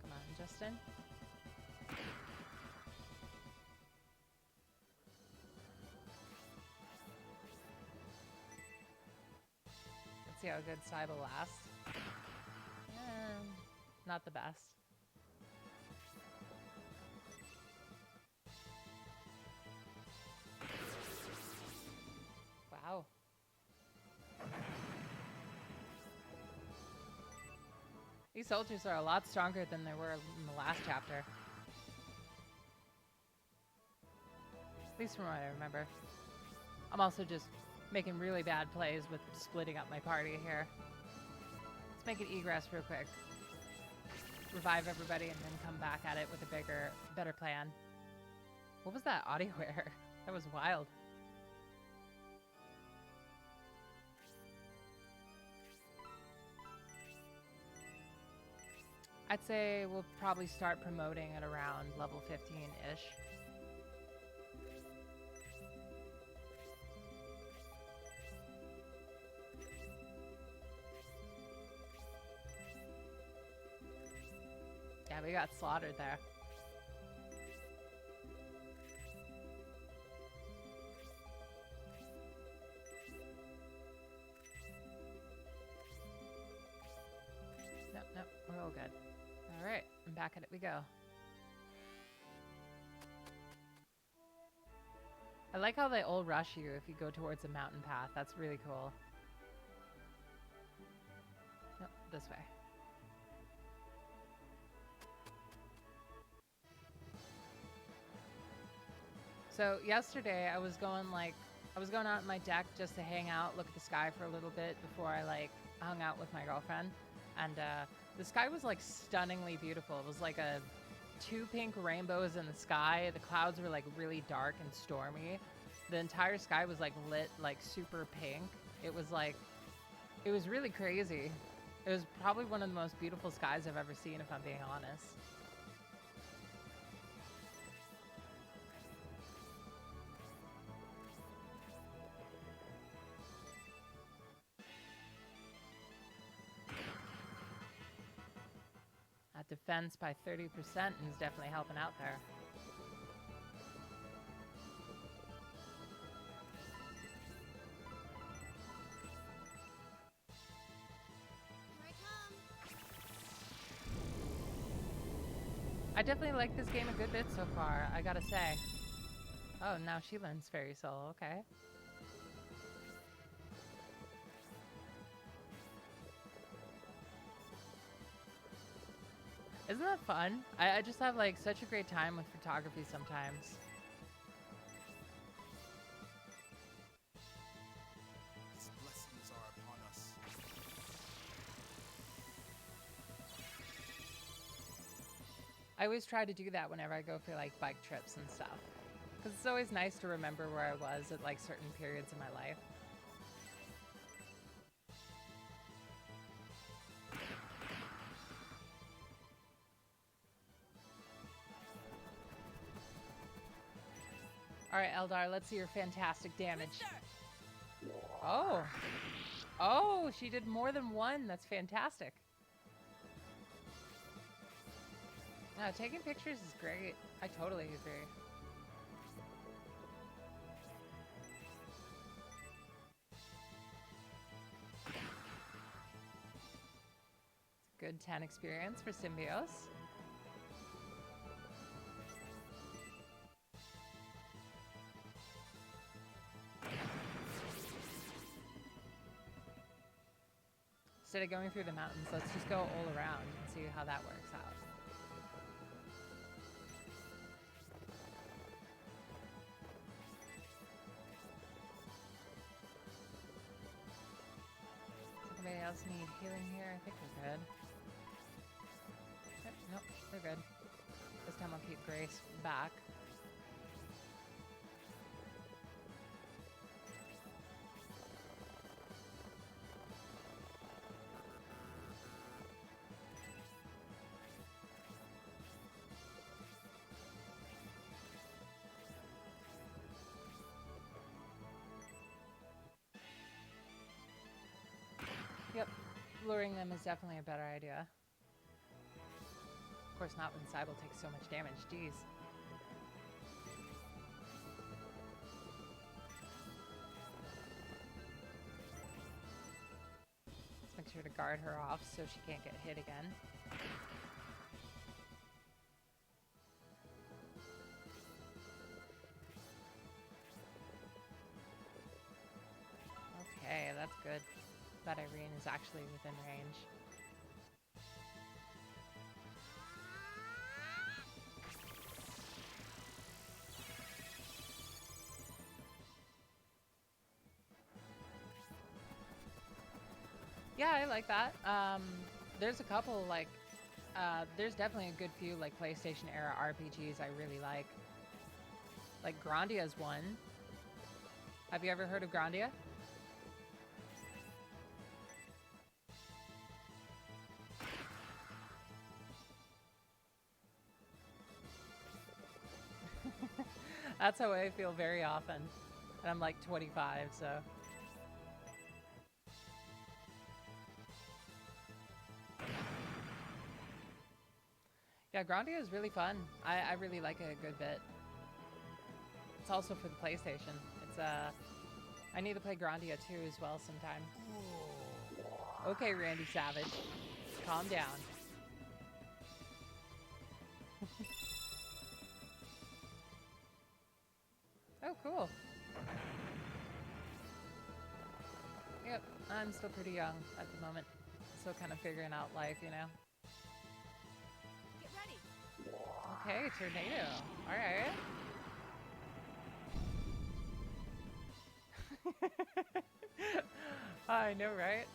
Come on, Justin. Let's see how good Cybele lasts. Not the best. Wow. These soldiers are a lot stronger than they were in the last chapter. At least from what I remember. I'm also just making really bad plays with splitting up my party here. Let's make an egress real quick. Revive everybody and then come back at it with a better plan. What was that audio error? That was wild. I'd say we'll probably start promoting at around level 15-ish. Yeah, we got slaughtered there. Nope, we're all good. Alright, and back at it we go. I like how they all rush you if you go towards a mountain path. That's really cool. Nope, this way. So yesterday I was going out in my deck just to hang out, look at the sky for a little bit before I like hung out with my girlfriend. And the sky was like stunningly beautiful. It was like two pink rainbows in the sky. The clouds were like really dark and stormy. The entire sky was like lit like super pink. It was really crazy. It was probably one of the most beautiful skies I've ever seen, if I'm being honest. defense by 30% and is definitely helping out there. Here I come. I definitely like this game a good bit so far, I gotta say. Oh, now she learns Fairy Soul, okay. Isn't that fun? I just have like such a great time with photography sometimes. His blessings are upon us. I always try to do that whenever I go for like bike trips and stuff. Because it's always nice to remember where I was at like certain periods in my life. Alright, Eldar, let's see your fantastic damage. Oh! Oh, she did more than one. That's fantastic. No, taking pictures is great. I totally agree. It's a good 10 experience for Symbios. Instead of going through the mountains, let's just go all around and see how that works out. Does anybody else need healing here? I think we're good. Yep, nope, we're good. This time I'll keep Grace back. Yep, luring them is definitely a better idea. Of course not when Cybele takes so much damage, jeez. Let's make sure to guard her off so she can't get hit again. Okay, that's good. That Irene is actually within range. Yeah, I like that. There's a couple like, there's definitely a good few like PlayStation era RPGs I really like. Like Grandia's one. Have you ever heard of Grandia? That's how I feel very often. And I'm like 25, so. Yeah, Grandia is really fun. I really like it a good bit. It's also for the PlayStation. It's I need to play Grandia 2 as well sometime. Okay, Randy Savage. Calm down. Oh, cool. Yep, I'm still pretty young at the moment. Still kind of figuring out life, you know? Get ready. Okay, tornado. Alright. I know, right?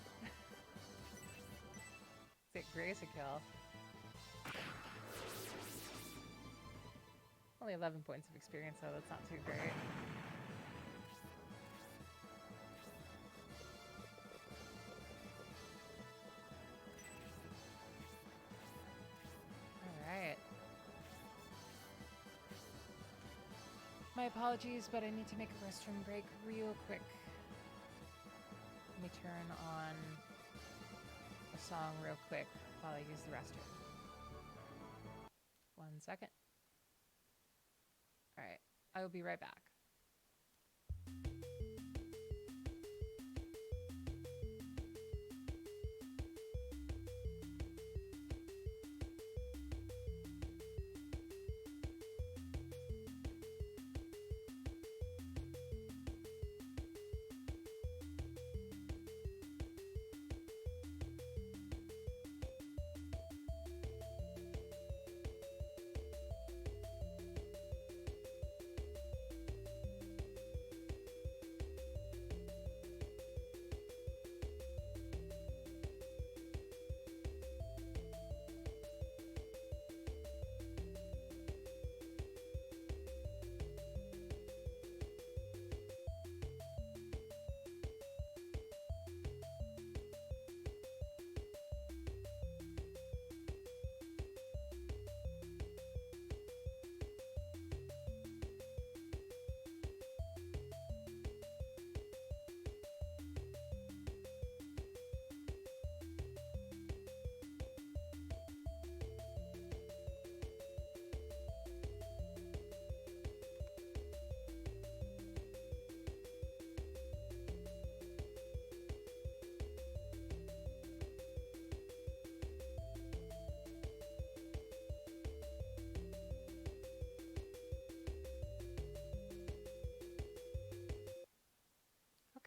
Let's get Grace a kill. Only 11 points of experience, though. That's not too great. Alright. My apologies, but I need to make a restroom break real quick. Let me turn on a song real quick while I use the restroom. 1 second. All right, I will be right back.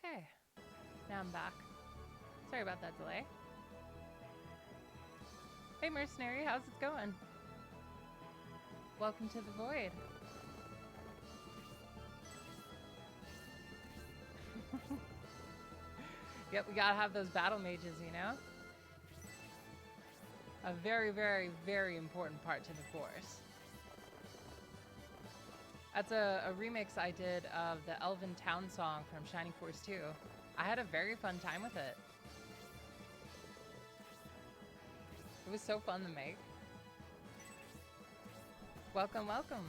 Okay, now I'm back. Sorry about that delay. Hey Mercenary, how's it going? Welcome to the Void. Yep, we gotta have those battle mages, you know? A very, very, very important part to the Force. That's a remix I did of the Elven Town song from Shining Force 2. I had a very fun time with it. It was so fun to make. Welcome, welcome.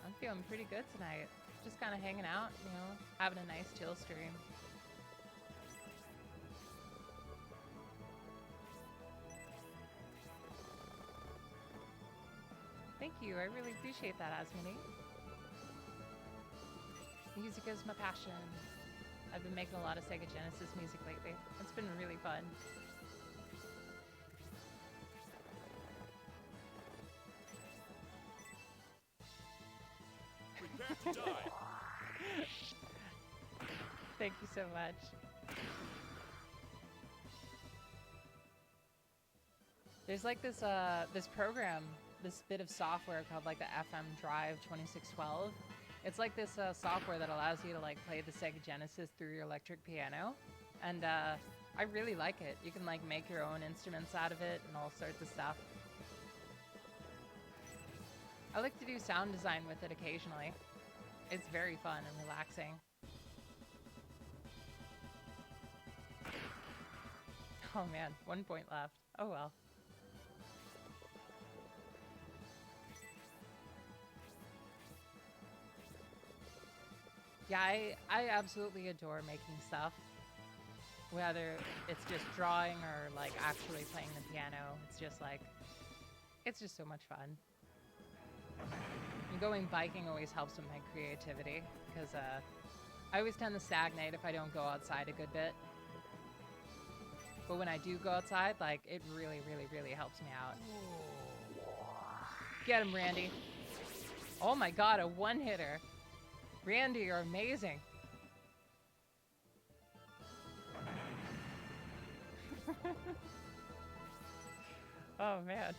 I'm feeling pretty good tonight. Just kind of hanging out, you know, having a nice chill stream. Thank you, I really appreciate that, Asmini. Music is my passion. I've been making a lot of Sega Genesis music lately. It's been really fun. Prepare to die. Thank you so much. There's like this this program, this bit of software called like the FM Drive 2612. It's like this software that allows you to like play the Sega Genesis through your electric piano, and I really like it. You can like make your own instruments out of it and all sorts of stuff. I like to do sound design with it occasionally. It's very fun and relaxing. Oh man, 1 point left. Oh well. Yeah, I absolutely adore making stuff. Whether it's just drawing or like actually playing the piano, it's just so much fun. And going biking always helps with my creativity because I always tend to stagnate if I don't go outside a good bit. But when I do go outside, like it really, really, really helps me out. Get him, Randy. Oh my god, a one-hitter. Randy, you're amazing. Oh man.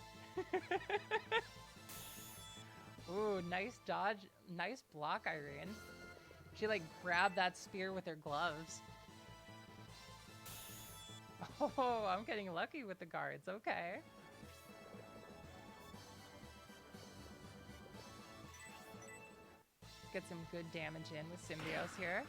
Ooh, nice dodge. Nice block, Irene. She like grabbed that spear with her gloves. Oh, I'm getting lucky with the guards. Okay. Get some good damage in with Symbios here.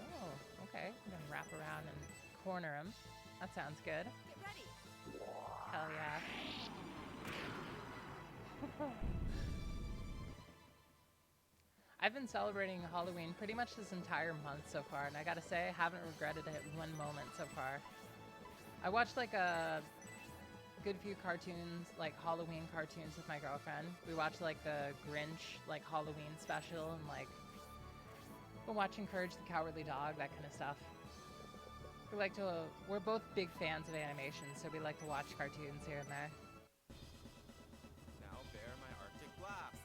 Oh, okay. I'm gonna wrap around and corner him. That sounds good. Get ready. Hell yeah. I've been celebrating Halloween pretty much this entire month so far, and I gotta say, I haven't regretted it one moment so far. I watched like a good few cartoons, like Halloween cartoons with my girlfriend. We watched like the Grinch, like Halloween special, and like we're watching Courage the Cowardly Dog, that kind of stuff. We're both big fans of animation, so we like to watch cartoons here and there. Now bear my Arctic blast.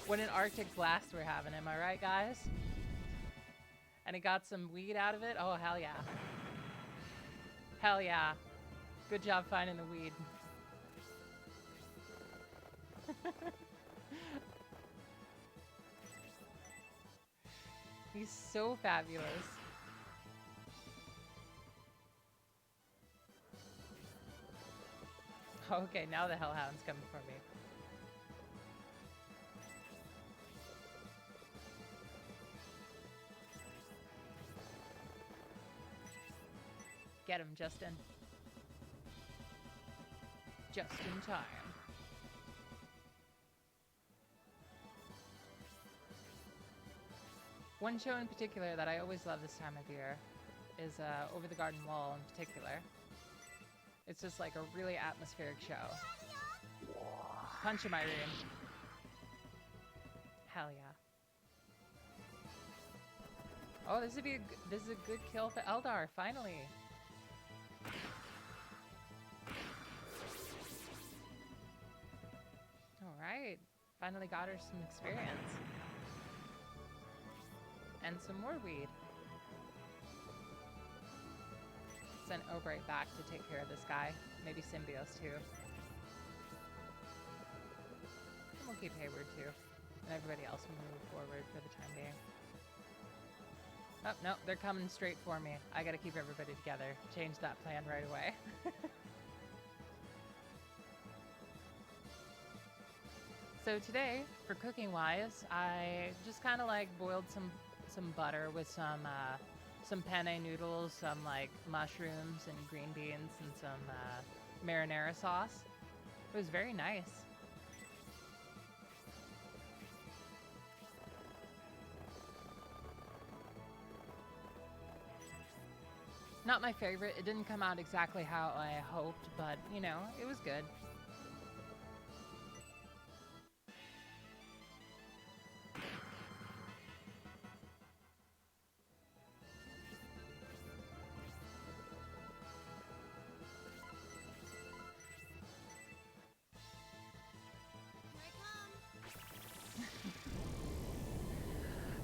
What an Arctic blast we're having, am I right, guys? And he got some weed out of it? Oh, hell yeah. Hell yeah. Good job finding the weed. He's so fabulous. Okay, now the Hellhound's coming for me. Get him, Justin. Just in time. One show in particular that I always love this time of year is Over the Garden Wall in particular. It's just like a really atmospheric show. Punch him, Irene. Hell yeah. Oh, this is a good kill for Eldar, finally. All right, finally got her some experience. And some more weed. Send Obright back to take care of this guy. Maybe Symbios too. And we'll keep Hayward too. And everybody else will move forward for the time being. Oh, no, they're coming straight for me. I gotta keep everybody together. Change that plan right away. So today, for cooking wise, I just kind of like boiled some butter with some penne noodles, some like mushrooms and green beans, and some marinara sauce. It was very nice. Not my favorite. It didn't come out exactly how I hoped, but you know, it was good.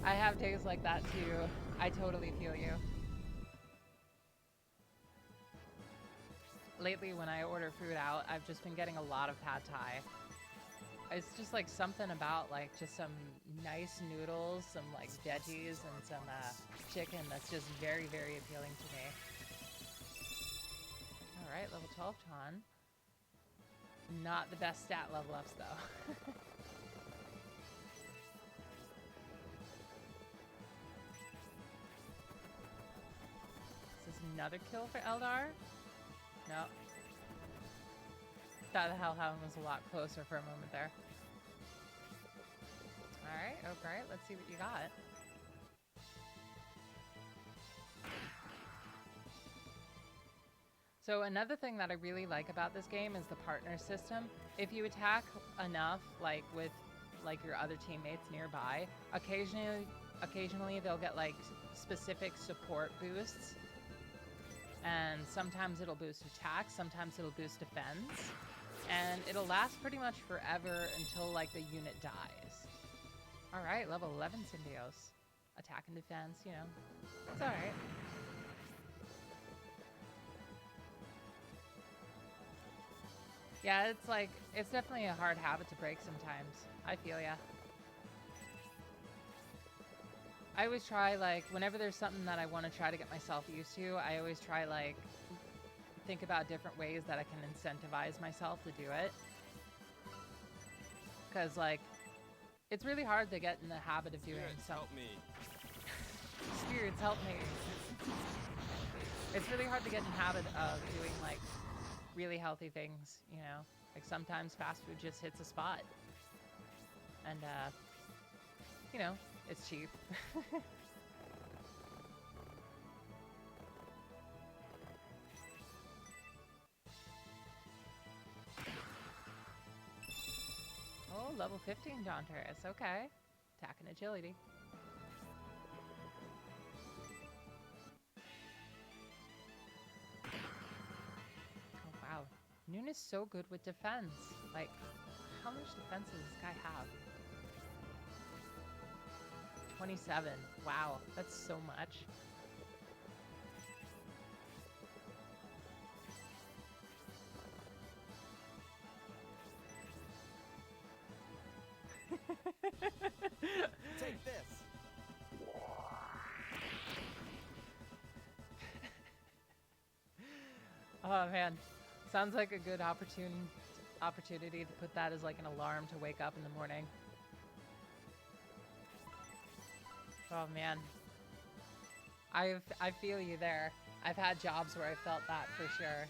I have days like that too. I totally feel you. Lately when I order food out, I've just been getting a lot of pad thai. It's just like something about like just some nice noodles, some like veggies, and some chicken that's just very, very appealing to me. Alright, level 12 Ton. Not the best stat level ups though. Another kill for Eldar? No. Thought the Hellhound was a lot closer for a moment there. Alright, oh great, let's see what you got. So another thing that I really like about this game is the partner system. If you attack enough, like with like your other teammates nearby, occasionally they'll get like specific support boosts. And sometimes it'll boost attack, sometimes it'll boost defense, and it'll last pretty much forever until like the unit dies. Alright, level 11 Symbios. Attack and defense, you know, it's alright. Yeah, it's like, it's definitely a hard habit to break sometimes. I feel ya. I always try, like, whenever there's something that I want to try to get myself used to, I always try, like, think about different ways that I can incentivize myself to do it. Because, like, it's really hard to get in the habit of doing something. Help me. Spirits, help me. It's really hard to get in the habit of doing, like, really healthy things, you know? Like sometimes fast food just hits a spot. And, you know, it's cheap. Oh, level 15 Dawnterus. Okay. Attack and agility. Oh, wow. Noon is so good with defense. Like, how much defense does this guy have? 27. Wow, that's so much. Take this. Oh man, sounds like a good opportunity to put that as like an alarm to wake up in the morning. Oh man, I feel you there. I've had jobs where I felt that for sure.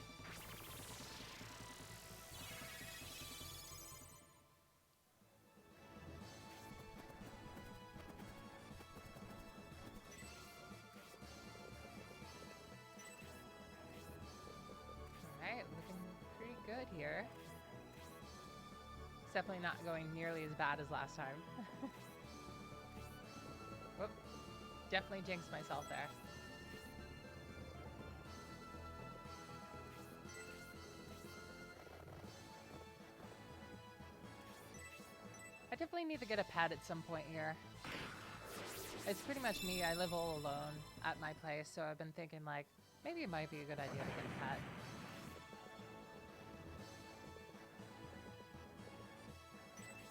Alright, looking pretty good here. It's definitely not going nearly as bad as last time. Whoop. Definitely jinxed myself there. I definitely need to get a pet at some point here. It's pretty much me. I live all alone at my place, so I've been thinking like, maybe it might be a good idea to get a pet.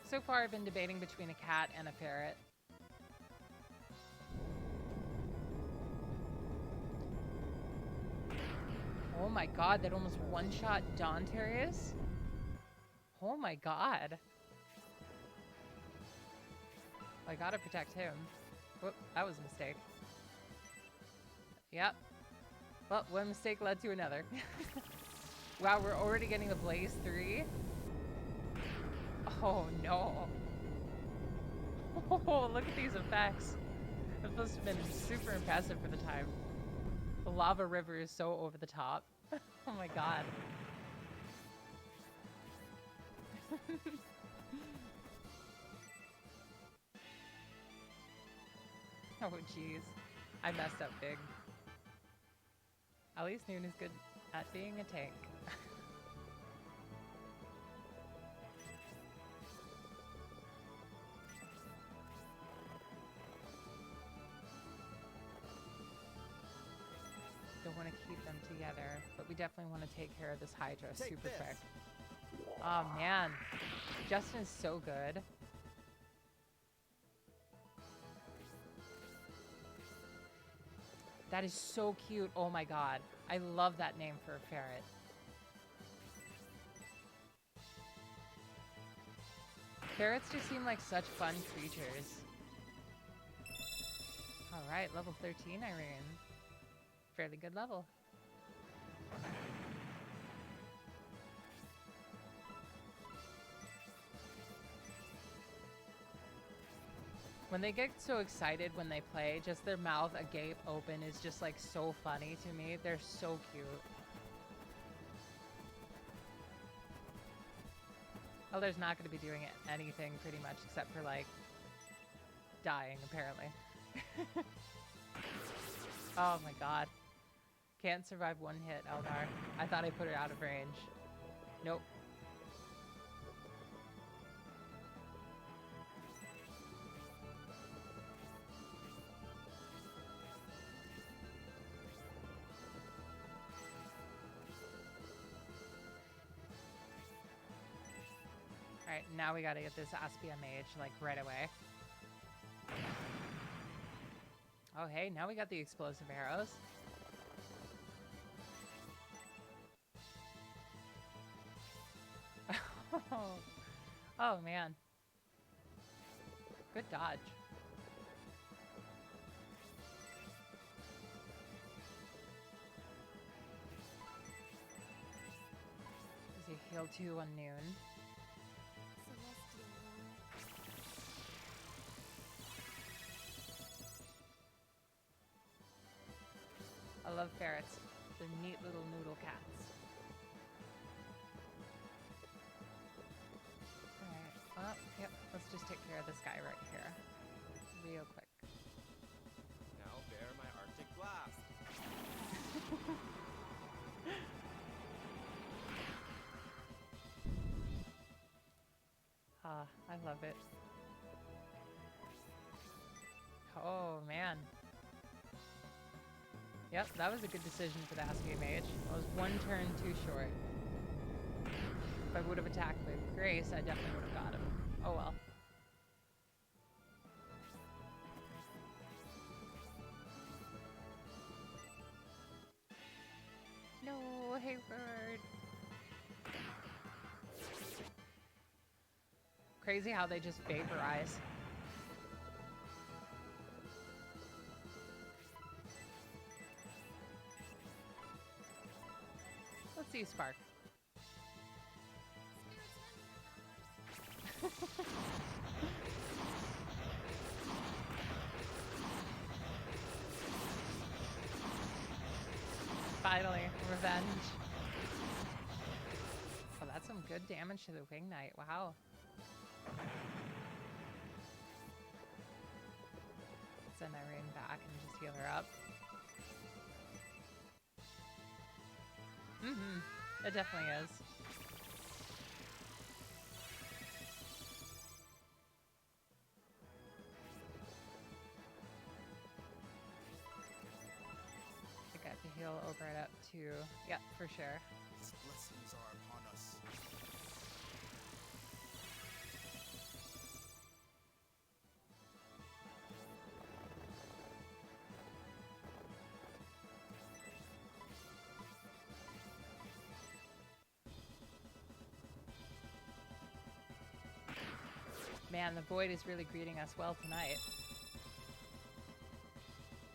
So far, I've been debating between a cat and a ferret. Oh my god, that almost one-shot Dawnterus? Oh my god. I gotta protect him. Whoop, that was a mistake. Yep. Well, one mistake led to another. Wow, we're already getting the Blaze 3? Oh no. Oh, look at these effects. That must have been super impressive for the time. The lava river is so over the top. Oh my god. Oh jeez. I messed up big. At least Noon is good at being a tank. Don't want to keep them together, but we definitely want to take care of this Hydra super quick. Oh man, Justin is so good. That is so cute. Oh my god. I love that name for a ferret. Ferrets just seem like such fun creatures. Alright, level 13 Irene. Fairly good level. When they get so excited when they play, just their mouth agape open is just like so funny to me. They're so cute. Oh, there's not going to be doing anything pretty much except for like dying apparently. Oh my god. Can't survive one hit, Eldar. I thought I put her out of range. Nope. Alright, now we gotta get this Aspia Mage, like, right away. Oh, hey, now we got the explosive arrows. Oh, man. Good dodge. Is he heal 2 on noon. Celestial Lord. I love ferrets. They're neat little noodle cats. Alright, well, yep, let's just take care of this guy right here. Real quick. Now bear my Arctic blast. Ah, I love it. Oh, man. Yep, that was a good decision for the Askate Mage. I was 1 turn too short. If I would have attacked with Grace, I definitely would have got him. Oh well. No, Hayward. Crazy how they just vaporize. Let's see Spark. Spirits members. Finally, revenge. Oh, that's some good damage to the Wing Knight. Wow. Send Irene back and just heal her up. Mm-hmm. It definitely is. I got to heal Oberyn up too. Yep, for sure. His blessings are upon us. Man, the Void is really greeting us well tonight.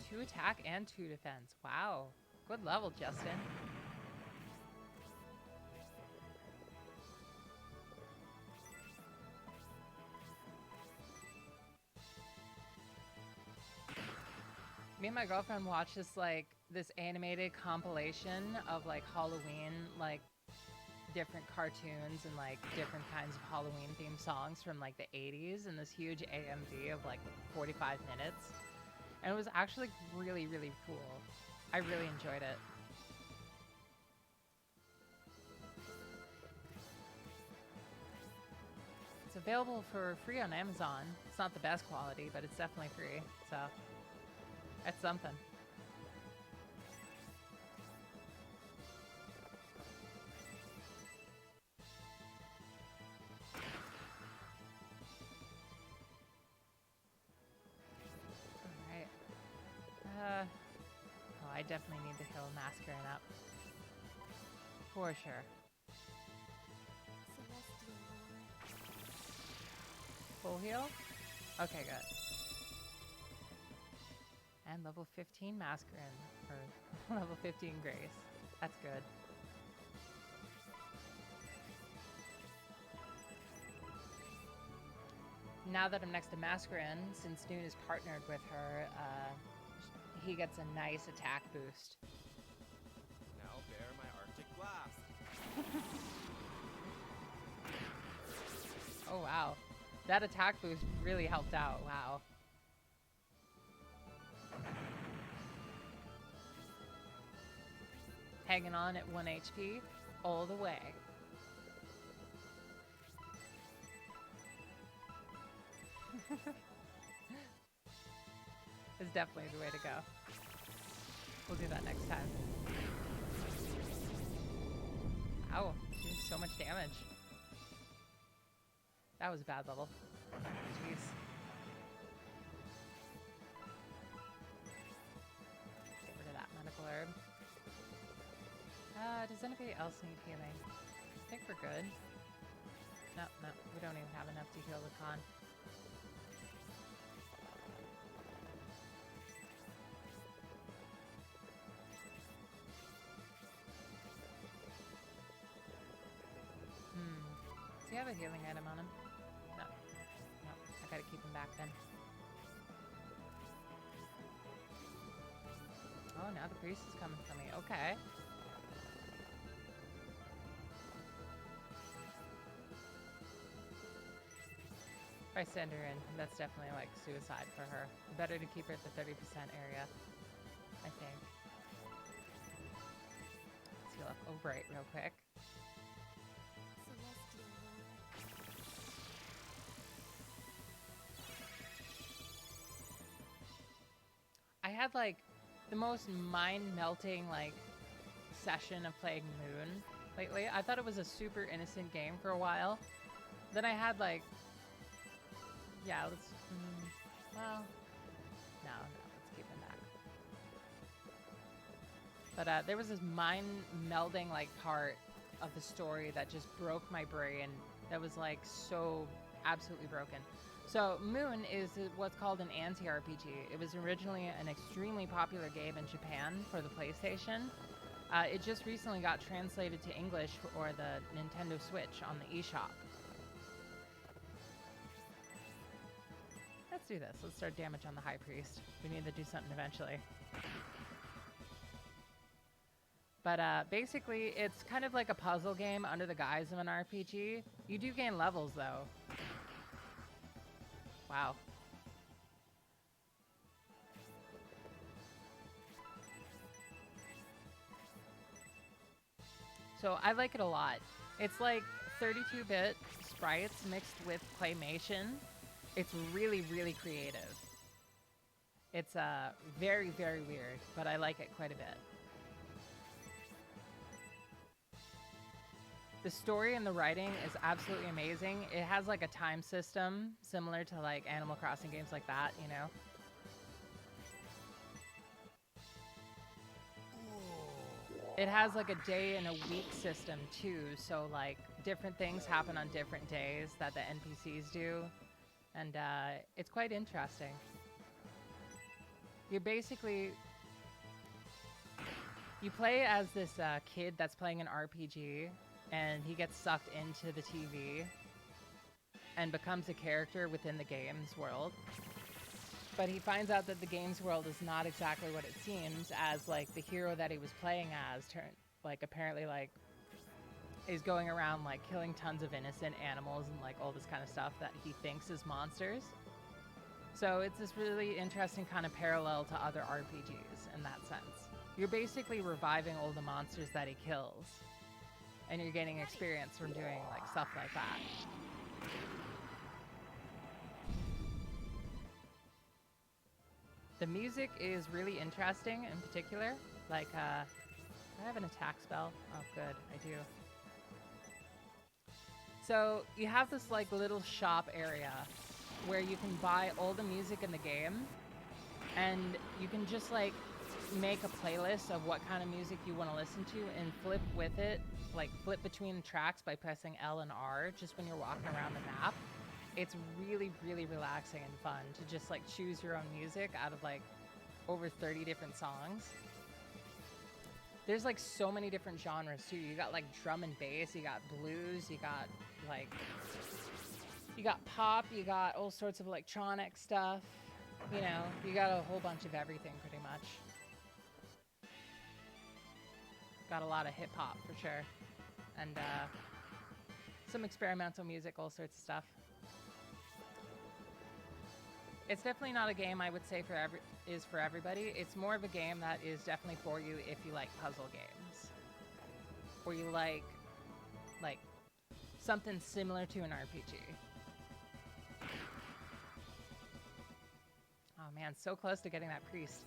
2 attack and 2 defense. Wow. Good level, Justin. Me and my girlfriend watched this animated compilation of like Halloween, like different cartoons and like different kinds of Halloween themed songs from like the 80s in this huge AMV of like 45 minutes. And it was actually really, really cool. I really enjoyed it. It's available for free on Amazon. It's not the best quality, but it's definitely free. So that's something. Oh, I definitely need to heal Masquerade up. For sure. Celestial Lord. Full heal? Okay, good. And level 15 Masquerade. Or level 15 Grace. That's good. Now that I'm next to Masquerade, since Noon is partnered with her, he gets a nice attack boost. Now bear my Arctic blast. Oh wow. That attack boost really helped out. Wow. Hanging on at 1 HP all the way. Is definitely the way to go. We'll do that next time. Ow, doing so much damage. That was a bad level. Jeez. Get rid of that medical herb. Does anybody else need healing? I think we're good. No, we don't even have enough to heal the con. have a healing item on him? No. No. I gotta keep him back then. Oh, now the priest is coming for me. Okay. If I send her in, that's definitely like suicide for her. Better to keep her at the 30% area, I think. Let's heal up Obright real quick. Celestial Lord. I had like the most mind-melting like session of playing Moon lately. I thought it was a super innocent game for a while. Then I had like, yeah, let's, well, no, let's keep him back. But there was this mind-melding like part of the story that just broke my brain. That was like so absolutely broken. So Moon is what's called an anti-RPG. It was originally an extremely popular game in Japan for the PlayStation. It just recently got translated to English for the Nintendo Switch on the eShop. Let's do this. Let's start damage on the High Priest. We need to do something eventually. But basically, it's kind of like a puzzle game under the guise of an RPG. You do gain levels, though. Wow. So I like it a lot. It's like 32-bit sprites mixed with claymation. It's really, really creative. It's very, very weird, but I like it quite a bit. The story and the writing is absolutely amazing. It has like a time system similar to like Animal Crossing games like that, you know? It has like a day and a week system too, so like different things happen on different days that the NPCs do, and it's quite interesting. You basically, you play as this kid that's playing an RPG, and he gets sucked into the TV and becomes a character within the game's world. But he finds out that the game's world is not exactly what it seems, as like the hero that he was playing as apparently like is going around like killing tons of innocent animals and like all this kind of stuff that he thinks is monsters. So it's this really interesting kind of parallel to other RPGs in that sense. You're basically reviving all the monsters that he kills, and you're getting experience from doing like stuff like that. The music is really interesting in particular. Like, I have an attack spell. Oh, good, I do. So you have this like little shop area where you can buy all the music in the game, and you can just like make a playlist of what kind of music you want to listen to and flip with it, like flip between tracks by pressing L and R just when you're walking around the map. It's really, really relaxing and fun to just like choose your own music out of like over 30 different songs. There's like so many different genres too. You got like drum and bass, you got blues, you got like, you got pop, you got all sorts of electronic stuff. You know, you got a whole bunch of everything pretty much. Got a lot of hip hop for sure. And some experimental music, all sorts of stuff. It's definitely not a game I would say is for everybody. It's more of a game that is definitely for you if you like puzzle games, or you like something similar to an RPG. Oh man, so close to getting that priest.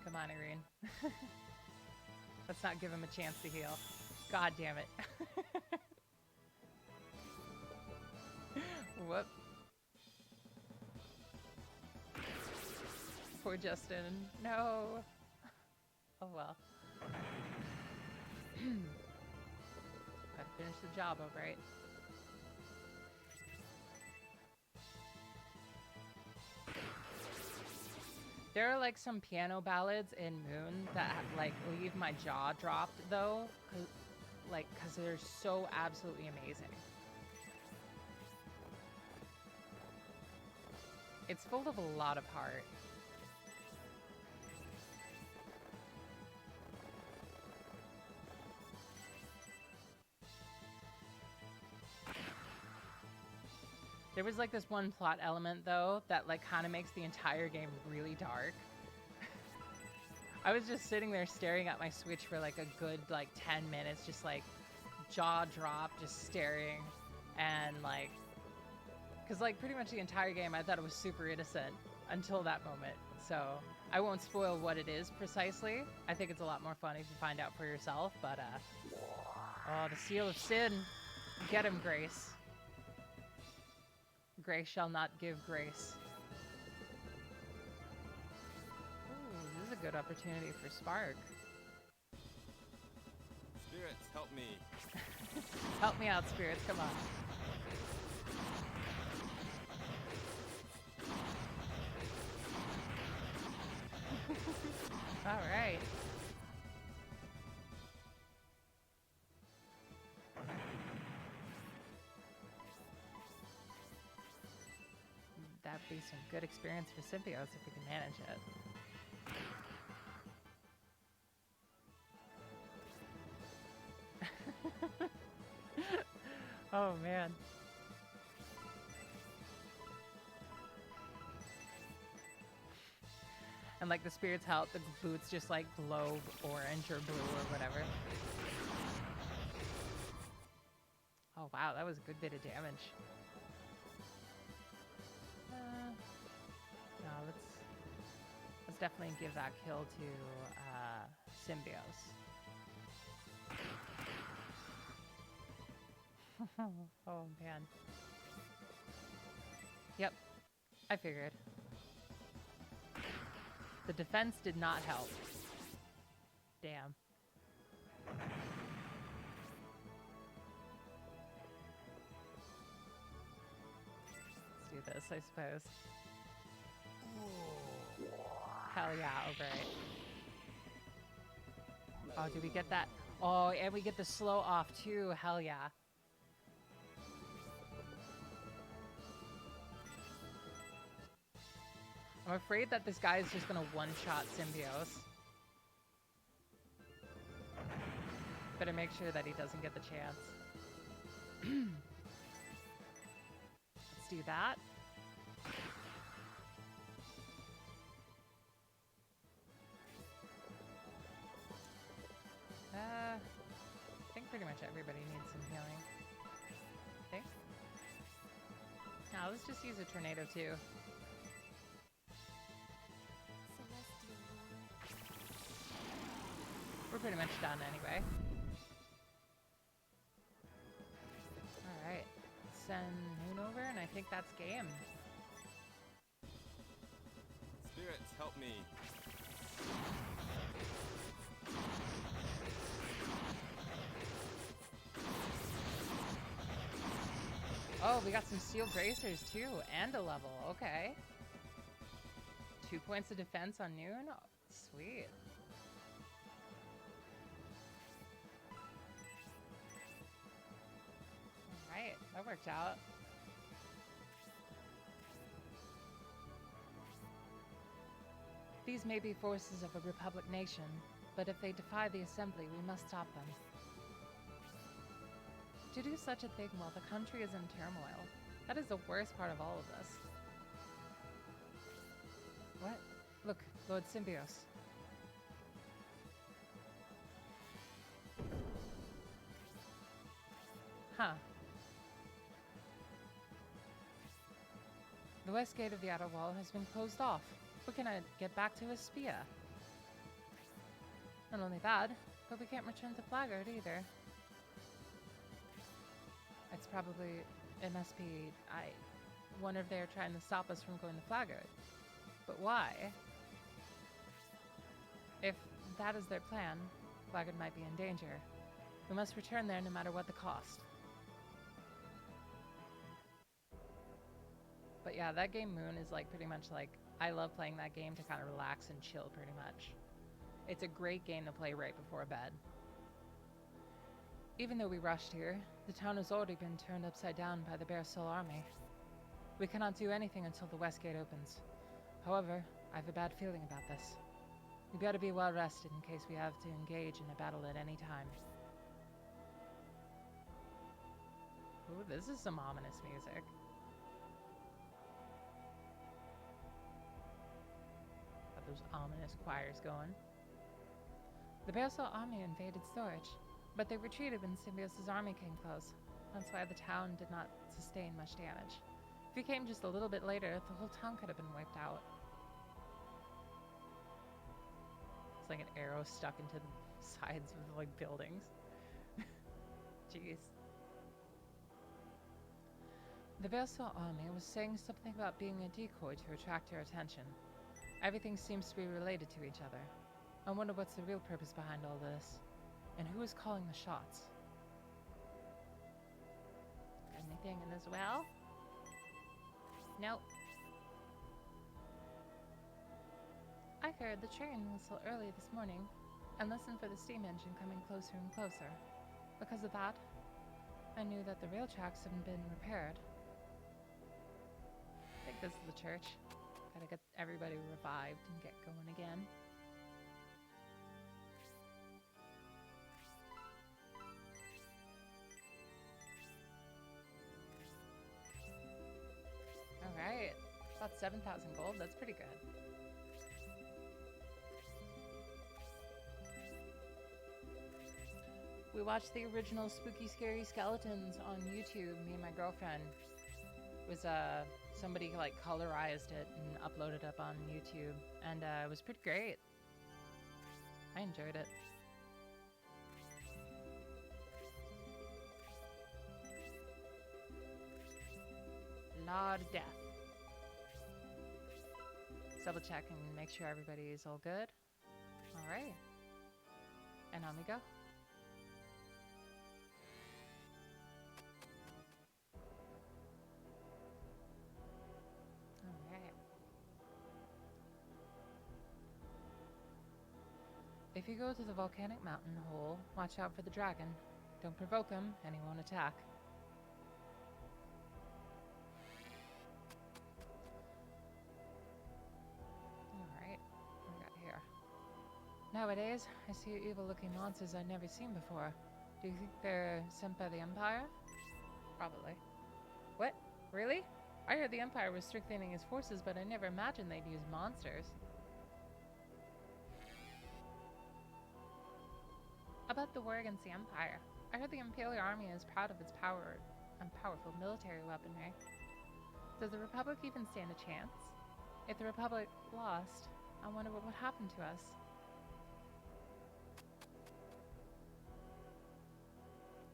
Come on, Irene. Let's not give him a chance to heal. God damn it. Whoop. Poor Justin. No. Oh well. Gotta finish the job up, right? There are like some piano ballads in Moon that like leave my jaw dropped though, like, because they're so absolutely amazing. It's full of a lot of heart. There was like this one plot element though that like kind of makes the entire game really dark. I was just sitting there staring at my Switch for like a good like 10 minutes, just like jaw dropped, just staring, and like, cause like pretty much the entire game I thought it was super innocent until that moment. So I won't spoil what it is precisely. I think it's a lot more fun if you find out for yourself, but oh, the Seal of Sin. Get him, Grace. Grace shall not give grace. Ooh, this is a good opportunity for Spark. Spirits, help me. Help me out, spirits, come on. All right. That'd be some good experience for Symbios if we can manage it. Oh man. And like the spirits help, the boots just like glow orange or blue or whatever. Oh wow, that was a good bit of damage. No, let's definitely give that kill to Symbios. Oh man. Yep, I figured. The defense did not help. Damn. Let's do this, I suppose. Hell yeah, alright. Oh, did we get that? Oh, and we get the slow off too. Hell yeah. I'm afraid that this guy is just gonna one-shot Symbios. Better make sure that he doesn't get the chance. Let's do that. I think pretty much everybody needs some healing. Okay. Now let's just use a tornado too. We're pretty much done anyway. Alright. Send Moon over, and I think that's game. Spirits, help me. Oh, we got some steel bracers too, and a level. Okay. 2 points of defense on Noon. Oh, sweet. Alright, that worked out. These may be forces of a Republic nation, but if they defy the Assembly, we must stop them. To do such a thing while the country is in turmoil, that is the worst part of all of this. What? Look, Lord Symbios. Huh. The west gate of the outer wall has been closed off. We cannot get back to Espia. Not only that, but we can't return to Flaggard either. It's probably, it must be, wonder if they're trying to stop us from going to Flaggard. But why? If that is their plan, Flaggard might be in danger. We must return there no matter what the cost. But yeah, that game Moon is like pretty much like, I love playing that game to kind of relax and chill pretty much. It's a great game to play right before bed. Even though we rushed here, the town has already been turned upside down by the Bear Soul army. We cannot do anything until the west gate opens. However, I have a bad feeling about this. We better be well rested in case we have to engage in a battle at any time. Ooh, this is some ominous music. Got those ominous choirs going. The Bear Soul army invaded Storage, but they retreated when Symbios' army came close. That's why the town did not sustain much damage. If he came just a little bit later, the whole town could have been wiped out. It's like an arrow stuck into the sides of like buildings. Jeez. The Bear Soul army was saying something about being a decoy to attract your attention. Everything seems to be related to each other. I wonder what's the real purpose behind all this, and who is calling the shots. Anything in this well? Nope. I heard the train whistle early this morning and listened for the steam engine coming closer and closer. Because of that, I knew that the rail tracks hadn't been repaired. I think this is the church. Gotta get everybody revived and get going again. Alright, about 7,000 gold, that's pretty good. We watched the original Spooky Scary Skeletons on YouTube, me and my girlfriend. It was, somebody like colorized it and uploaded it up on YouTube, and it was pretty great. I enjoyed it. Lord Death. Let's double check and make sure everybody is all good. Alright. And on we go. Alright. If you go to the volcanic mountain hole, watch out for the dragon. Don't provoke him, and he won't attack. Nowadays, I see evil-looking monsters I've never seen before. Do you think they're sent by the Empire? Probably. What? Really? I heard the Empire was strengthening its forces, but I never imagined they'd use monsters. About the war against the Empire. I heard the Imperial Army is proud of its power and powerful military weaponry. Does the Republic even stand a chance? If the Republic lost, I wonder what would happen to us.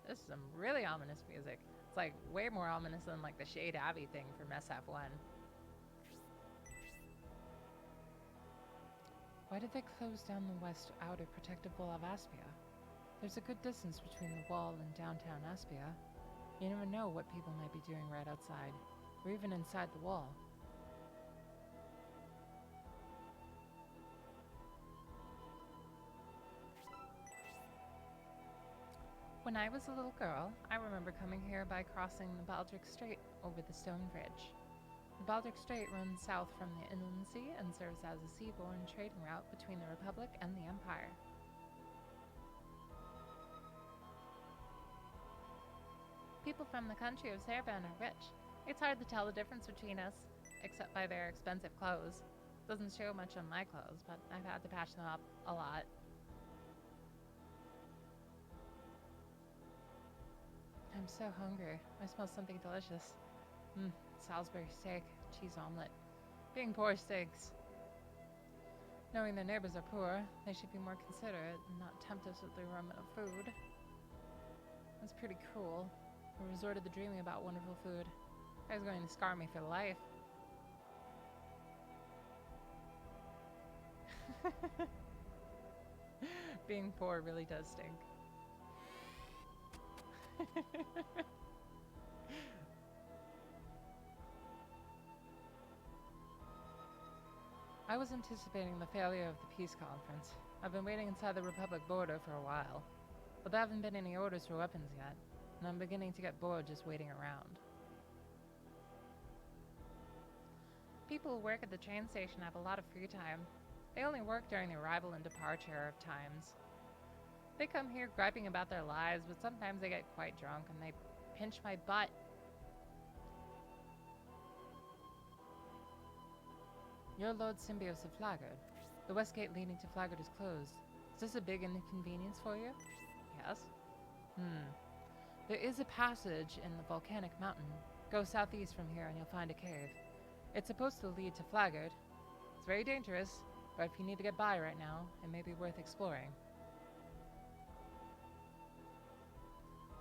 This is some really ominous music. It's like way more ominous than like the Shade Abbey thing from SF1. Why did they close down the west outer protective wall of Aspia? There's a good distance between the wall and downtown Aspia. You never know what people might be doing right outside, or even inside the wall. When I was a little girl, I remember coming here by crossing the Baldric Strait over the stone bridge. The Baldric Strait runs south from the Inland Sea and serves as a seaborne trading route between the Republic and the Empire. People from the country of Serban are rich. It's hard to tell the difference between us, except by their expensive clothes. Doesn't show much on my clothes, but I've had to patch them up a lot. I'm so hungry. I smell something delicious. Salisbury steak, cheese omelet. Being poor stinks. Knowing their neighbors are poor, they should be more considerate and not tempt us with their remnant of food. That's pretty cruel. I resorted to dreaming about wonderful food. That was going to scar me for life. Being poor really does stink. I was anticipating the failure of the peace conference. I've been waiting inside the Republic border for a while. but there haven't been any orders for weapons yet, and I'm beginning to get bored just waiting around. People who work at the train station have a lot of free time. They only work during the arrival and departure of times. They come here griping about their lives, but sometimes they get quite drunk and they pinch my butt. You're Lord Symbios of Flaggard. The west gate leading to Flaggard is closed. Is this a big inconvenience for you? Yes. There is a passage in the volcanic mountain. Go southeast from here and you'll find a cave. It's supposed to lead to Flaggard. It's very dangerous, but if you need to get by right now, it may be worth exploring.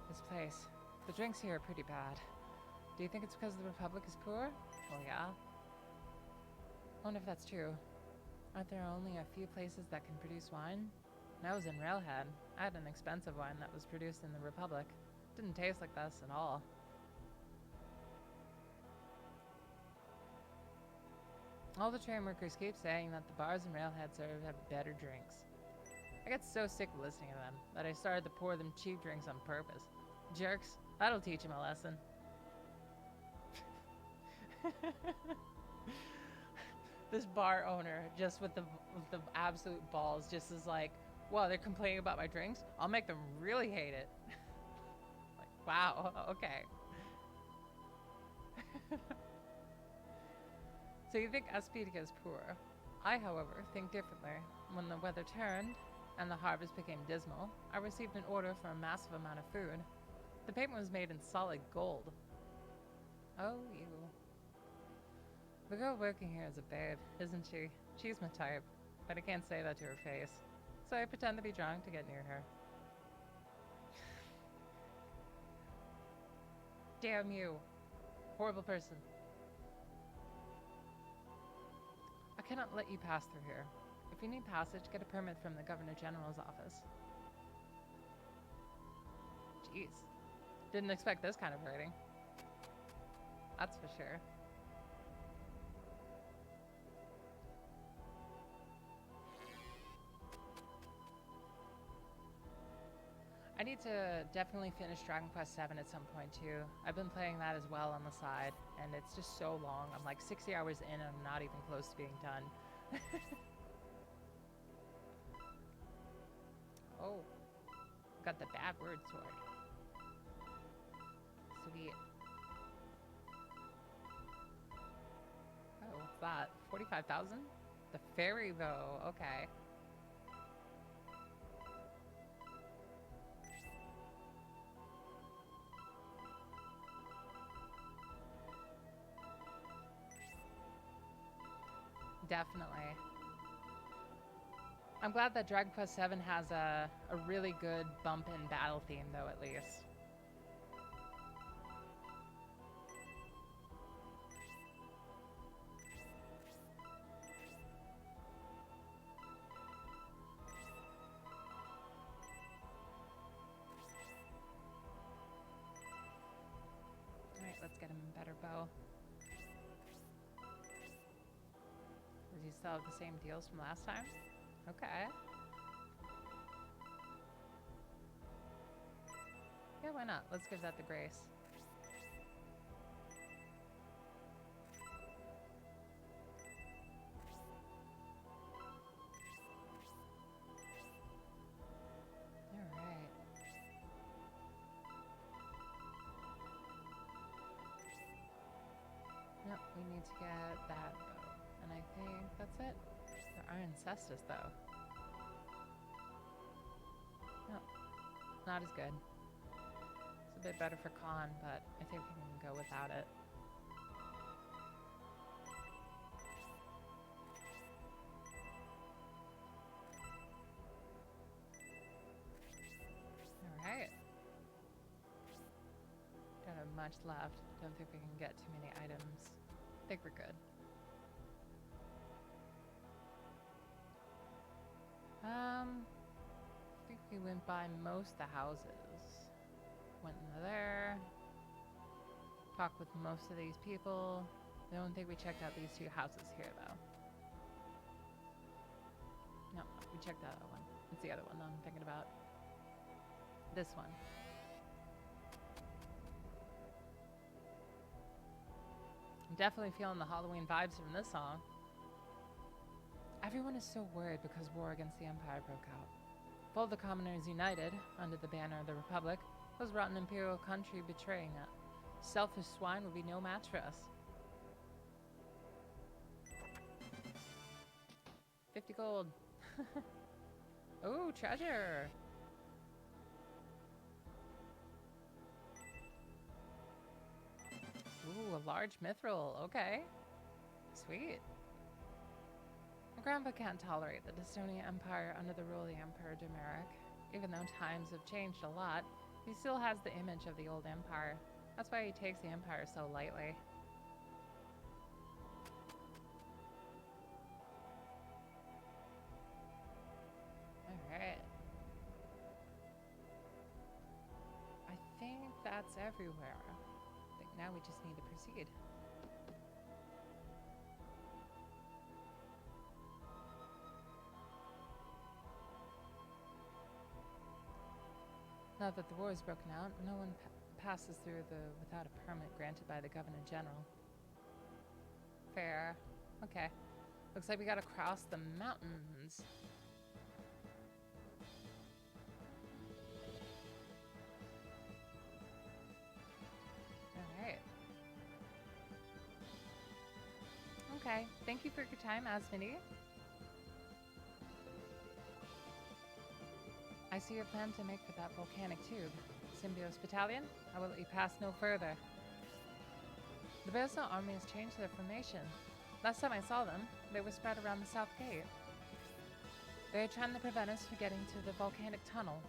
This place. The drinks here are pretty bad. Do you think it's because the Republic is poor? Well, yeah. I wonder if that's true. Aren't there only a few places that can produce wine? When I was in Railhead, I had an expensive wine that was produced in the Republic. Didn't taste like this at all. All the train workers keep saying that the bars in Railhead have better drinks. I get so sick of listening to them that I started to pour them cheap drinks on purpose. Jerks, that'll teach them a lesson. This bar owner, just with the absolute balls, just is like, well, they're complaining about my drinks? I'll make them really hate it. Like, wow, okay. So you think Aspedia is poor. I, however, think differently. When the weather turned and the harvest became dismal, I received an order for a massive amount of food. The payment was made in solid gold. Oh, you. The girl working here is a babe, isn't she? She's my type, but I can't say that to her face. So I pretend to be drunk to get near her. Damn you. Horrible person. I cannot let you pass through here. If you need passage, get a permit from the Governor General's office. Jeez. Didn't expect this kind of rating. That's for sure. I need to definitely finish Dragon Quest VII at some point too. I've been playing that as well on the side, and it's just so long. I'm like 60 hours in and I'm not even close to being done. Oh, got the bad word sword. Sweet. Oh, what's that? 45,000? The fairy bow, okay. Definitely. I'm glad that Dragon Quest VII has a really good bump in battle theme, though, at least. Alright, let's get him a better bow. Does he still have the same deals from last time? Okay. Yeah, why not? Let's give that the grace. Alright. Yep, we need to get that bow. And I think that's it. For Iron Cestus, though. No, not as good. It's a bit better for Khan, but I think we can go without it. Alright. Don't have much left. Don't think we can get too many items. I think we're good. I think we went by most of the houses. Went into there. Talked with most of these people. I don't think we checked out these two houses here, though. No, we checked out that one. It's the other one that I'm thinking about. This one. I'm definitely feeling the Halloween vibes from this song. Everyone is so worried because war against the Empire broke out. If all the commoners united under the banner of the Republic, those rotten imperial country betraying it. Selfish swine would be no match for us. 50 gold. Oh, treasure. Ooh, a large mithril. Okay. Sweet. My grandpa can't tolerate the Dystonia Empire under the rule of the Emperor Demeric. Even though times have changed a lot, he still has the image of the old empire. That's why he takes the empire so lightly. Alright. I think that's everywhere. I think now we just need to proceed. Now that the war is broken out, no one passes through without a permit granted by the Governor General. Fair. Okay. Looks like we gotta cross the mountains. Alright. Okay. Thank you for your time, Asmodee. I see a plan to make for that volcanic tube. Symbios Battalion, I will let you pass no further. The Bearsall army has changed their formation. Last time I saw them, they were spread around the south gate. They are trying to prevent us from getting to the volcanic tunnel.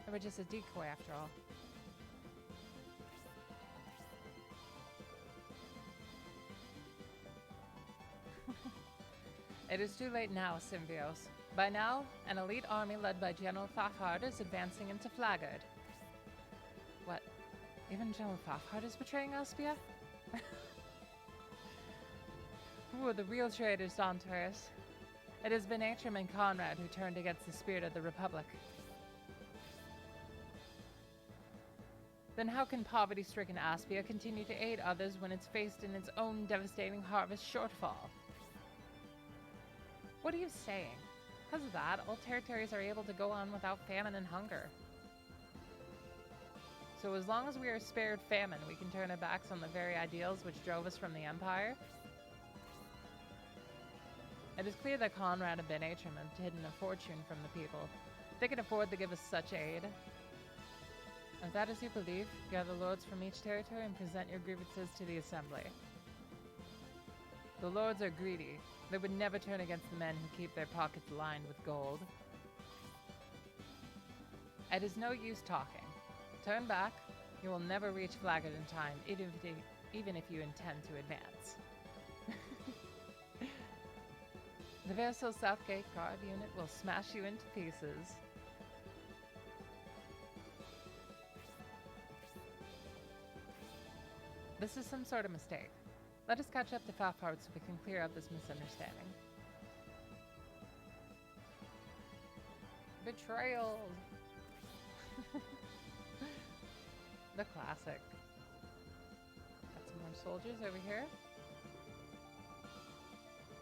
They were just a decoy after all. It is too late now, Symbios. By now, an elite army led by General Fafard is advancing into Flagard. What? Even General Fafard is betraying Aspia? Who are the real traitors, Dontaris? It has been Atrim and Conrad who turned against the spirit of the Republic. Then how can poverty-stricken Aspia continue to aid others when it's faced in its own devastating harvest shortfall? What are you saying? Because of that, all territories are able to go on without famine and hunger. So as long as we are spared famine, we can turn our backs on the very ideals which drove us from the Empire? It is clear that Conrad and Ben Atrim have hidden a fortune from the people. They can afford to give us such aid. If that is you believe, gather lords from each territory and present your grievances to the Assembly. The lords are greedy. They would never turn against the men who keep their pockets lined with gold. It is no use talking. Turn back. You will never reach Flagard in time, even if you intend to advance. The Bearsall Southgate Guard unit will smash you into pieces. This is some sort of mistake. Let us catch up to Fafard so we can clear up this misunderstanding. Betrayal! The classic. Got some more soldiers over here.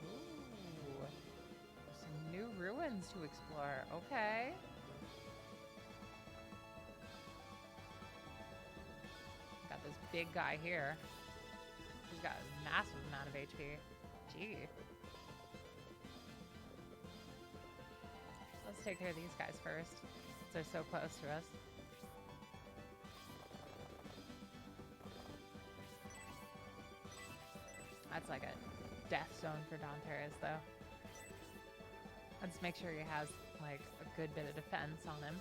Ooh. Some new ruins to explore. Okay. Got this big guy here. He's got a massive amount of HP. Gee. Let's take care of these guys first, since they're so close to us. That's like a death zone for Dontaris, though. Let's make sure he has, like, a good bit of defense on him.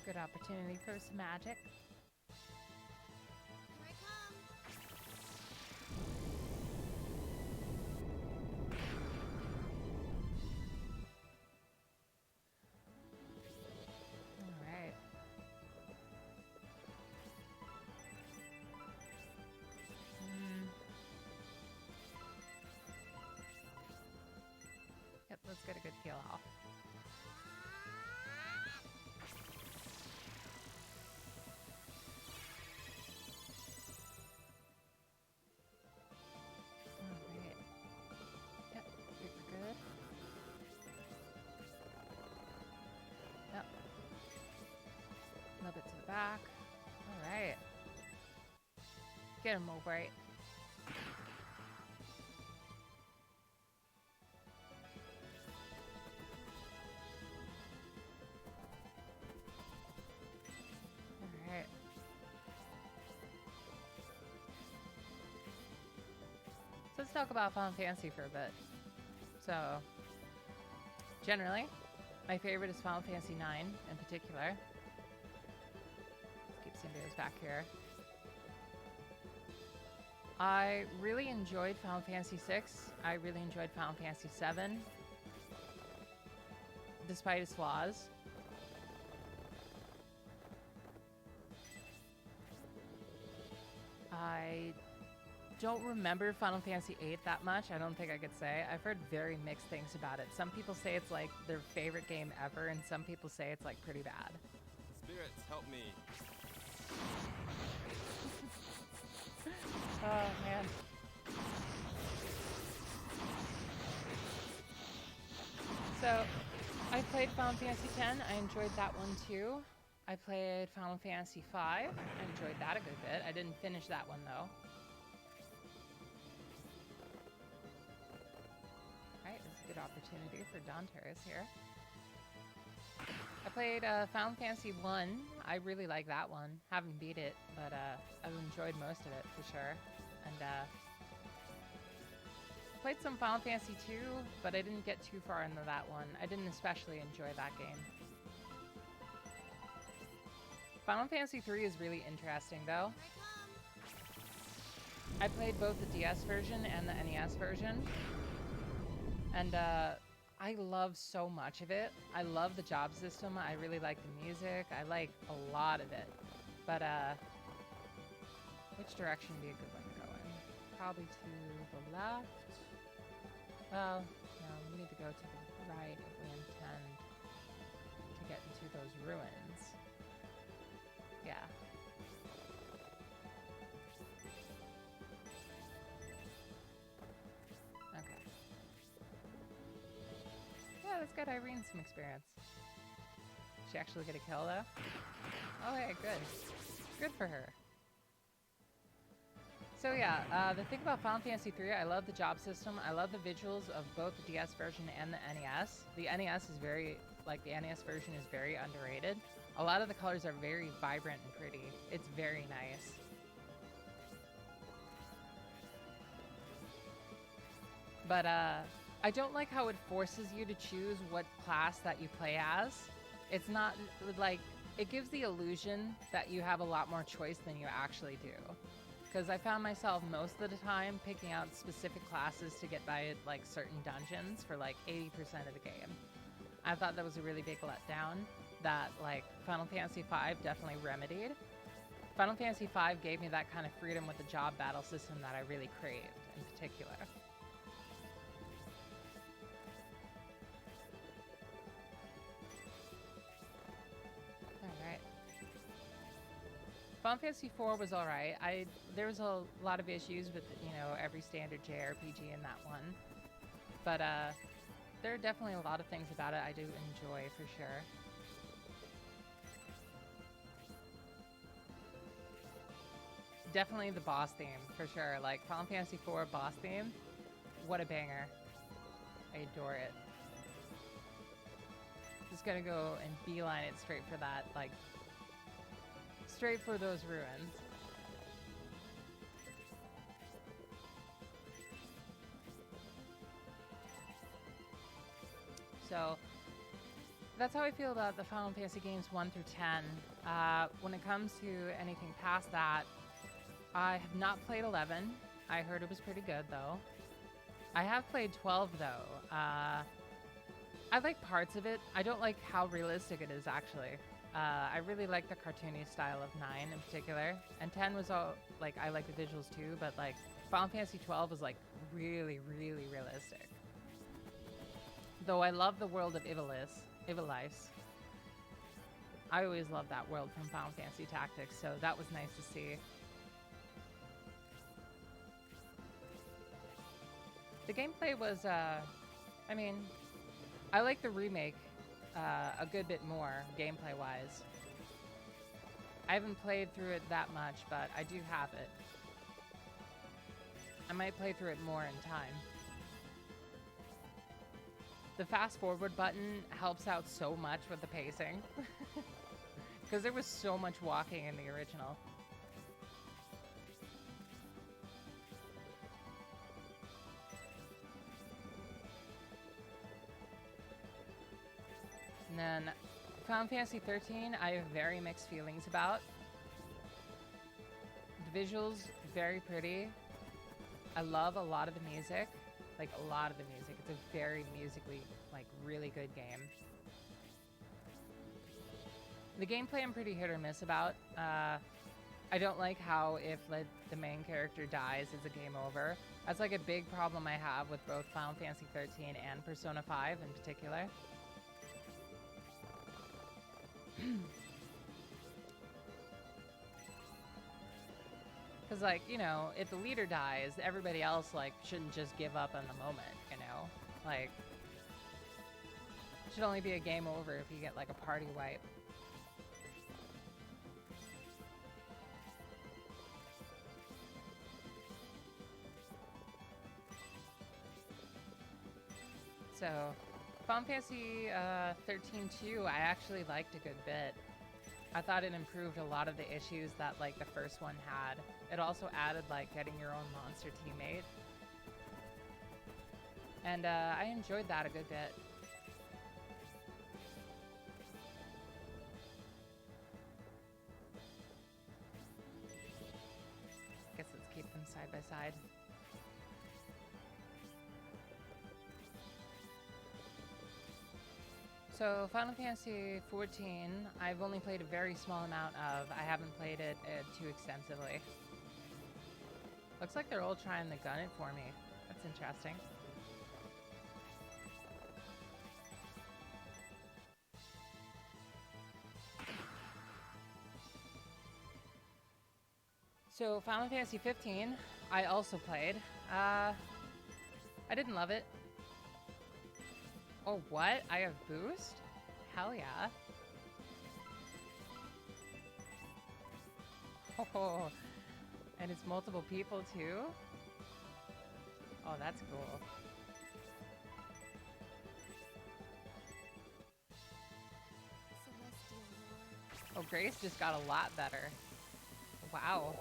Good opportunity for some magic. Here I come. Alright. get a good heal off. Alright. Yep, we're good. Yep. A little bit to the back. Alright. Get him, Mowbray. Alright. So let's talk about Final Fantasy for a bit. So, generally, my favorite is Final Fantasy IX in particular. Let's keep Symbio's back here. I really enjoyed Final Fantasy VI. I really enjoyed Final Fantasy VII, despite its flaws. I don't remember Final Fantasy VIII that much. I don't think I could say. I've heard very mixed things about it. Some people say it's like their favorite game ever, and some people say it's like pretty bad. Spirits, help me. Oh, man. So, I played Final Fantasy X. I enjoyed that one too. I played Final Fantasy V. I enjoyed that a good bit. I didn't finish that one though. Alright, this is a good opportunity for Dawnterus here. I played Final Fantasy 1. I really like that one. Haven't beat it, but I've enjoyed most of it for sure. And played some Final Fantasy 2, but I didn't get too far into that one. I didn't especially enjoy that game. Final Fantasy 3 is really interesting though. I played both the DS version and the NES version. And I love so much of it. I love the job system. I really like the music. I like a lot of it. But which direction would be a good one to go in? Probably to the left. Well, no, we need to go to the right if we intend to get into those ruins. Yeah. Okay. Yeah, let's get Irene some experience. Did she actually get a kill though? Oh, hey, good. Good for her. So yeah, the thing about Final Fantasy 3, I love the job system. I love the visuals of both the DS version and the NES. The NES is very, like the NES version is very underrated. A lot of the colors are very vibrant and pretty. It's very nice. But I don't like how it forces you to choose what class that you play as. It's not like, it gives the illusion that you have a lot more choice than you actually do. Because I found myself most of the time picking out specific classes to get by like certain dungeons for like 80% of the game. I thought that was a really big letdown that like Final Fantasy V definitely remedied. Final Fantasy V gave me that kind of freedom with the job battle system that I really craved in particular. Alright. Final Fantasy IV was alright. There was a lot of issues with, you know, every standard JRPG in that one. But there are definitely a lot of things about it I do enjoy for sure. Definitely the boss theme, for sure. Like, Final Fantasy IV boss theme, what a banger. I adore it. Just gonna go and beeline it straight for that, like, straight for those ruins. So, that's how I feel about the Final Fantasy games 1 through 10. When it comes to anything past that, I have not played 11. I heard it was pretty good, though. I have played 12, though. I like parts of it. I don't like how realistic it is, actually. I really like the cartoony style of 9 in particular. And 10 was all, like, I like the visuals too, but, like, Final Fantasy 12 was, like, really, really realistic. Though I love the world of Ivalice. I always loved that world from Final Fantasy Tactics, so that was nice to see. The gameplay was, I mean, I like the remake a good bit more, gameplay-wise. I haven't played through it that much, but I do have it. I might play through it more in time. The fast forward button helps out so much with the pacing. Because there was so much walking in the original. And then Final Fantasy 13, I have very mixed feelings about. The visuals, very pretty. I love a lot of the music. Like, a lot of the music. It's a very musically, like, really good game. The gameplay I'm pretty hit or miss about. I don't like how if the main character dies, it's a game over. That's like a big problem I have with both Final Fantasy 13 and Persona 5 in particular. Because, like, you know, if the leader dies, everybody else, like, shouldn't just give up on the moment, you know? Like, it should only be a game over if you get, like, a party wipe. So, Final Fantasy 13-2, I actually liked a good bit. I thought it improved a lot of the issues that, like, the first one had. It also added, like, getting your own monster teammate. And I enjoyed that a good bit. Guess let's keep them side by side. So, Final Fantasy XIV, I've only played a very small amount of. I haven't played it too extensively. Looks like they're all trying to gun it for me. That's interesting. So, Final Fantasy 15, I also played. I didn't love it. Oh, what? I have boost? Hell yeah. Oh, and it's multiple people too? Oh, that's cool. Oh, Grace just got a lot better. Wow.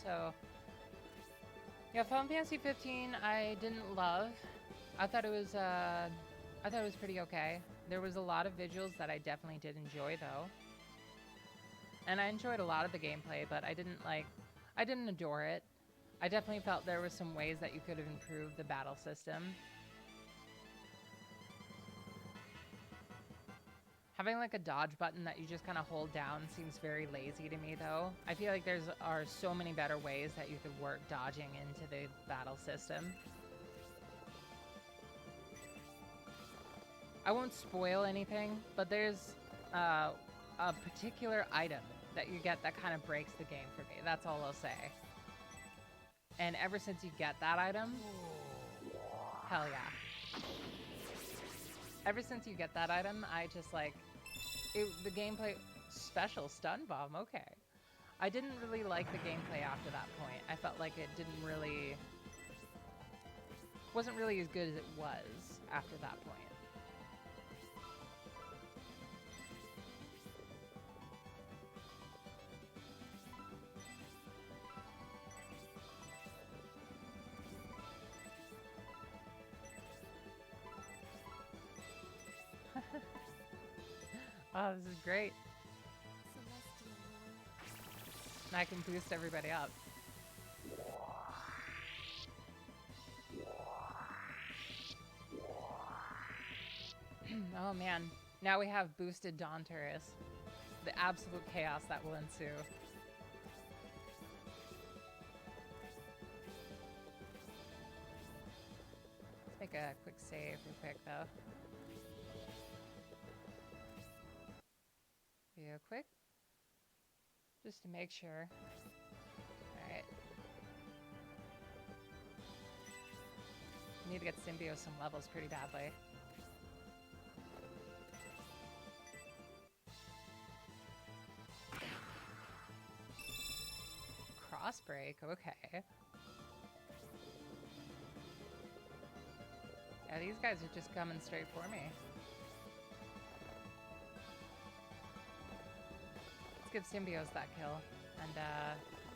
So, yeah, Final Fantasy 15 I didn't love. I thought it was pretty okay. There was a lot of visuals that I definitely did enjoy though. And I enjoyed a lot of the gameplay, but I didn't adore it. I definitely felt there were some ways that you could have improved the battle system. Having like a dodge button that you just kind of hold down seems very lazy to me though. I feel like there are so many better ways that you could work dodging into the battle system. I won't spoil anything, but there's a particular item that you get that kind of breaks the game for me. That's all I'll say. And ever since you get that item, hell yeah. Ever since you get that item, I just like, the gameplay, special stun bomb, okay. I didn't really like the gameplay after that point. I felt like it wasn't really as good as it was after that point. Oh, this is great. And I can boost everybody up. Oh man, Now we have boosted Dawnterus. The absolute chaos that will ensue. Let's make a quick save real quick though. Real quick. Just to make sure. Alright. Need to get Symbio some levels pretty badly. Crossbreak, okay. Yeah, these guys are just coming straight for me. Let's give Symbios that kill, and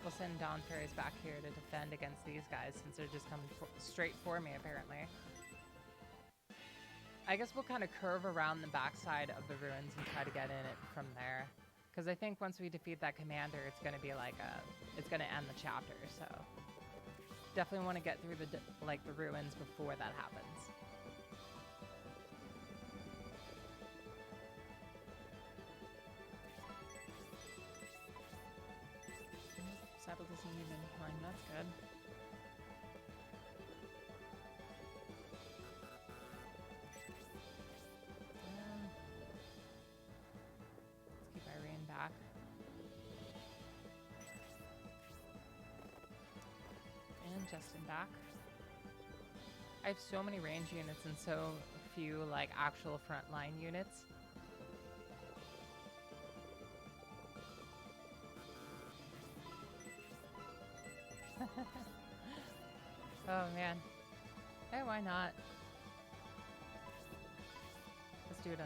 we'll send Dawnterus back here to defend against these guys since they're just coming straight for me, apparently. I guess we'll kind of curve around the backside of the ruins and try to get in it from there. Because I think once we defeat that commander, it's going to be like it's going to end the chapter, so... Definitely want to get through the ruins before that happens. Saddle doesn't need any climb, that's good. Let's keep Irene back. And Justin back. I have so many range units and so few like actual frontline units. Oh man. Hey, why not? Let's do it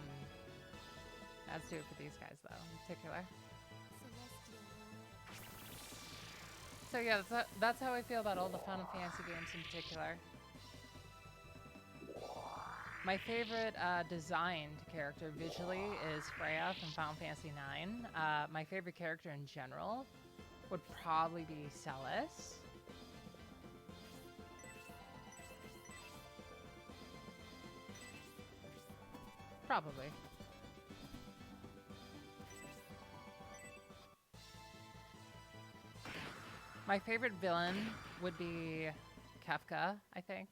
let's do it for these guys though, in particular. So yeah, that's how I feel about all the Final Fantasy games in particular. My favorite designed character visually is Freya from Final Fantasy IX. My favorite character in general would probably be Celes. Probably. My favorite villain would be Kefka, I think.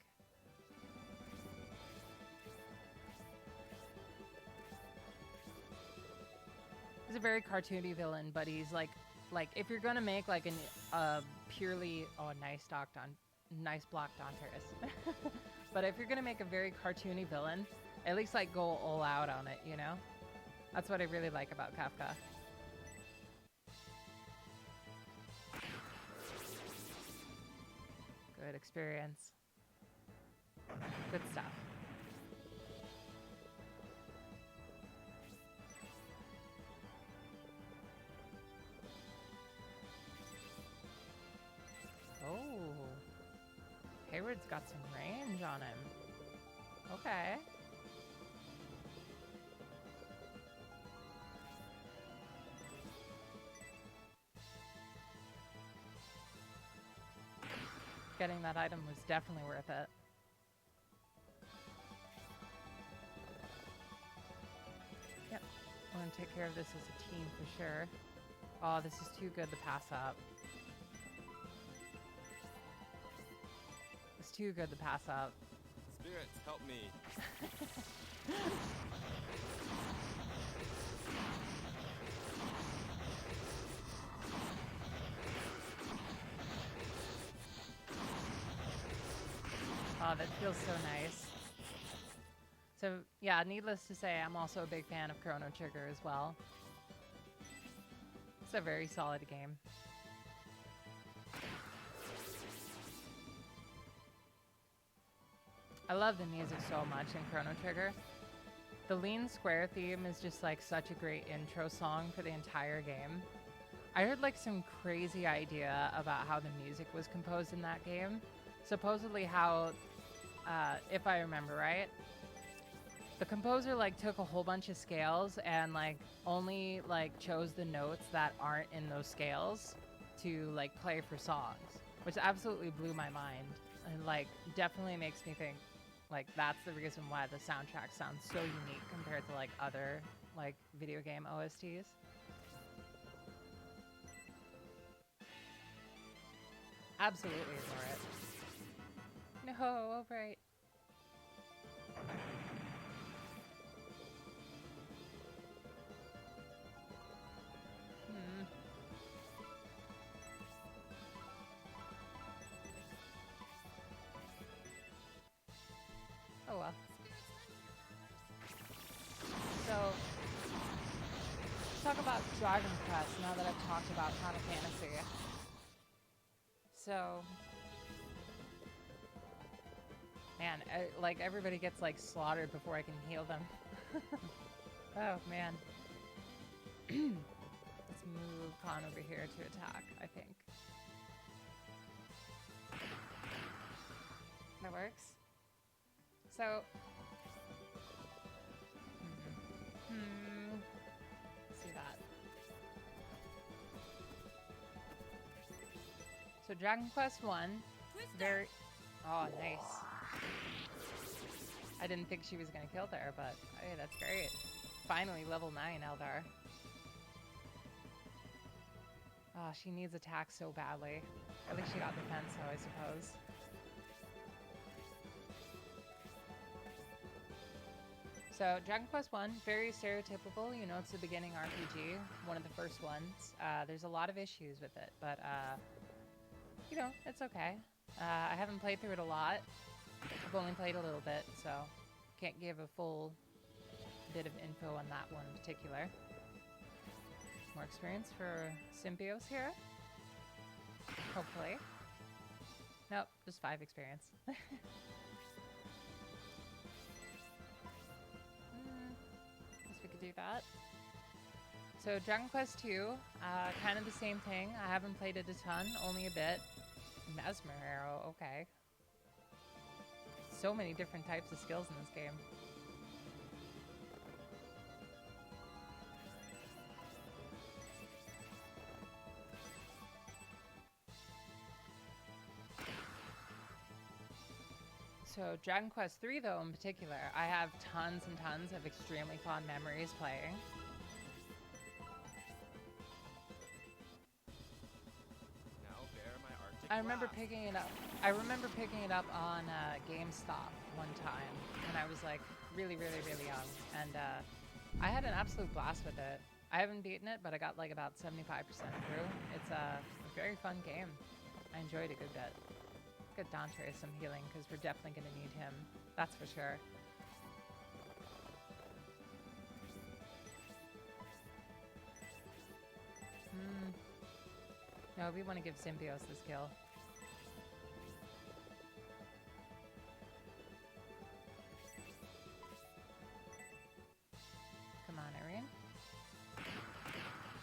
He's a very cartoony villain, but he's like if you're gonna make like a purely nice block Dawnterus. But if you're gonna make a very cartoony villain, at least like go all out on it, you know? That's what I really like about Kefka. Good experience. Good stuff. Oh. Hayward's got some range on him. Okay. Getting that item was definitely worth it. Yep, I'm gonna take care of this as a team for sure. Oh, this is too good to pass up. It's too good to pass up. Spirits, help me. Oh, that feels so nice. So, yeah, needless to say, I'm also a big fan of Chrono Trigger as well. It's a very solid game. I love the music so much in Chrono Trigger. The Lean Square theme is just like such a great intro song for the entire game. I heard like some crazy idea about how the music was composed in that game. Supposedly how, if I remember right, the composer like took a whole bunch of scales and like only like chose the notes that aren't in those scales to like play for songs, which absolutely blew my mind and like definitely makes me think Like, that's the reason why the soundtrack sounds so unique compared to, like, other, like, video game OSTs. Absolutely ignore it. No, right. Hmm. Oh well. So, let's talk about Dragon Quest now that I've talked about Final Fantasy. So, man, like everybody gets like slaughtered before I can heal them. Oh man. Let's move Khan over here to attack, I think. That works. So, let's see that. So Dragon Quest 1, very, oh nice. I didn't think she was gonna kill there, but hey, that's great. Finally level 9 Eldar. Oh, she needs attack so badly. At least she got defense though, I suppose. So, Dragon Quest 1, very stereotypical, you know, it's the beginning RPG, one of the first ones. There's a lot of issues with it, but, you know, it's okay. I haven't played through it a lot. I've only played a little bit, so can't give a full bit of info on that one in particular. More experience for Symbios here. Hopefully. Nope, just 5 experience. Guess we could do that. So Dragon Quest 2, kind of the same thing. I haven't played it a ton, only a bit. Mesmer Arrow, okay. So many different types of skills in this game. So Dragon Quest 3, though, in particular, I have tons and tons of extremely fond memories playing. Now bear my Arctic I remember blast. picking it up. I remember picking it up on GameStop one time when I was like really young, and I had an absolute blast with it. I haven't beaten it, but I got like about 75% through. It's a very fun game. I enjoyed it a good bit. Let's get Dante some healing because we're definitely going to need him. That's for sure. No, we want to give Symbios this kill. Come on, Irene.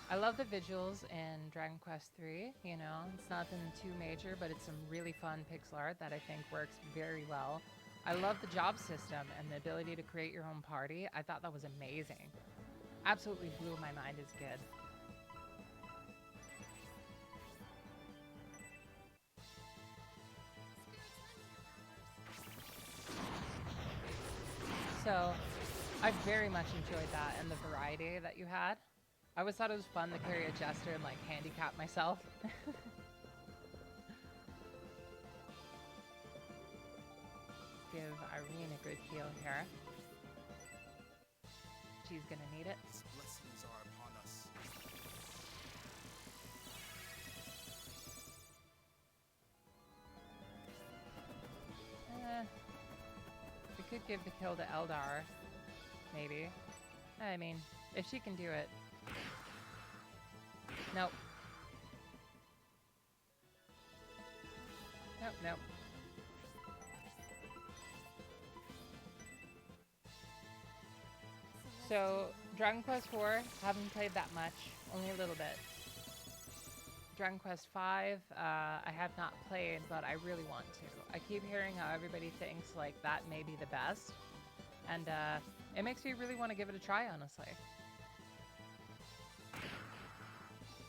I love the visuals in Dragon Quest 3, you know, it's nothing too major, but it's some really fun pixel art that I think works very well. I love the job system and the ability to create your own party. I thought that was amazing. Absolutely blew my mind as a kid. So, I very much enjoyed that and the variety that you had. I always thought it was fun to carry a jester and like handicap myself. Give Irene a good heal here. She's gonna need it. His blessings are upon us. We could give the kill to Eldar, maybe. I mean, if she can do it. Nope. Nope. So, Dragon Quest 4, haven't played that much, only a little bit. Dragon Quest 5, I have not played, but I really want to. I keep hearing how everybody thinks like that may be the best, and it makes me really want to give it a try, honestly.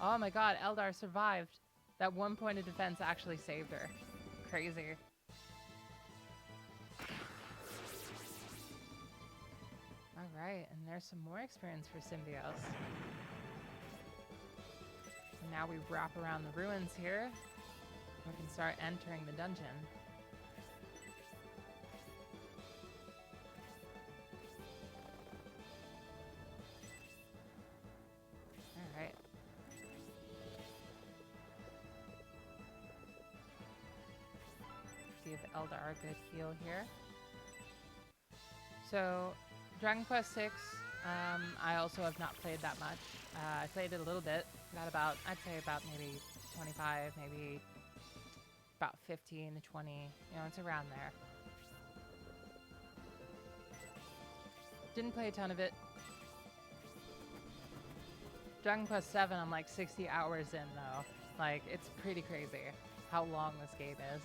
Oh my god, Eldar survived. That one point of defense actually saved her. Crazy. Alright, and there's some more experience for Symbios. And now we wrap around the ruins here. We can start entering the dungeon. Alright. See if Eldar could heal here. So, Dragon Quest VI, I also have not played that much. I played it a little bit. Got about, I'd say about maybe 25, maybe about 15 to 20. You know, it's around there. Didn't play a ton of it. Dragon Quest VII, I'm like 60 hours in though. Like, it's pretty crazy how long this game is.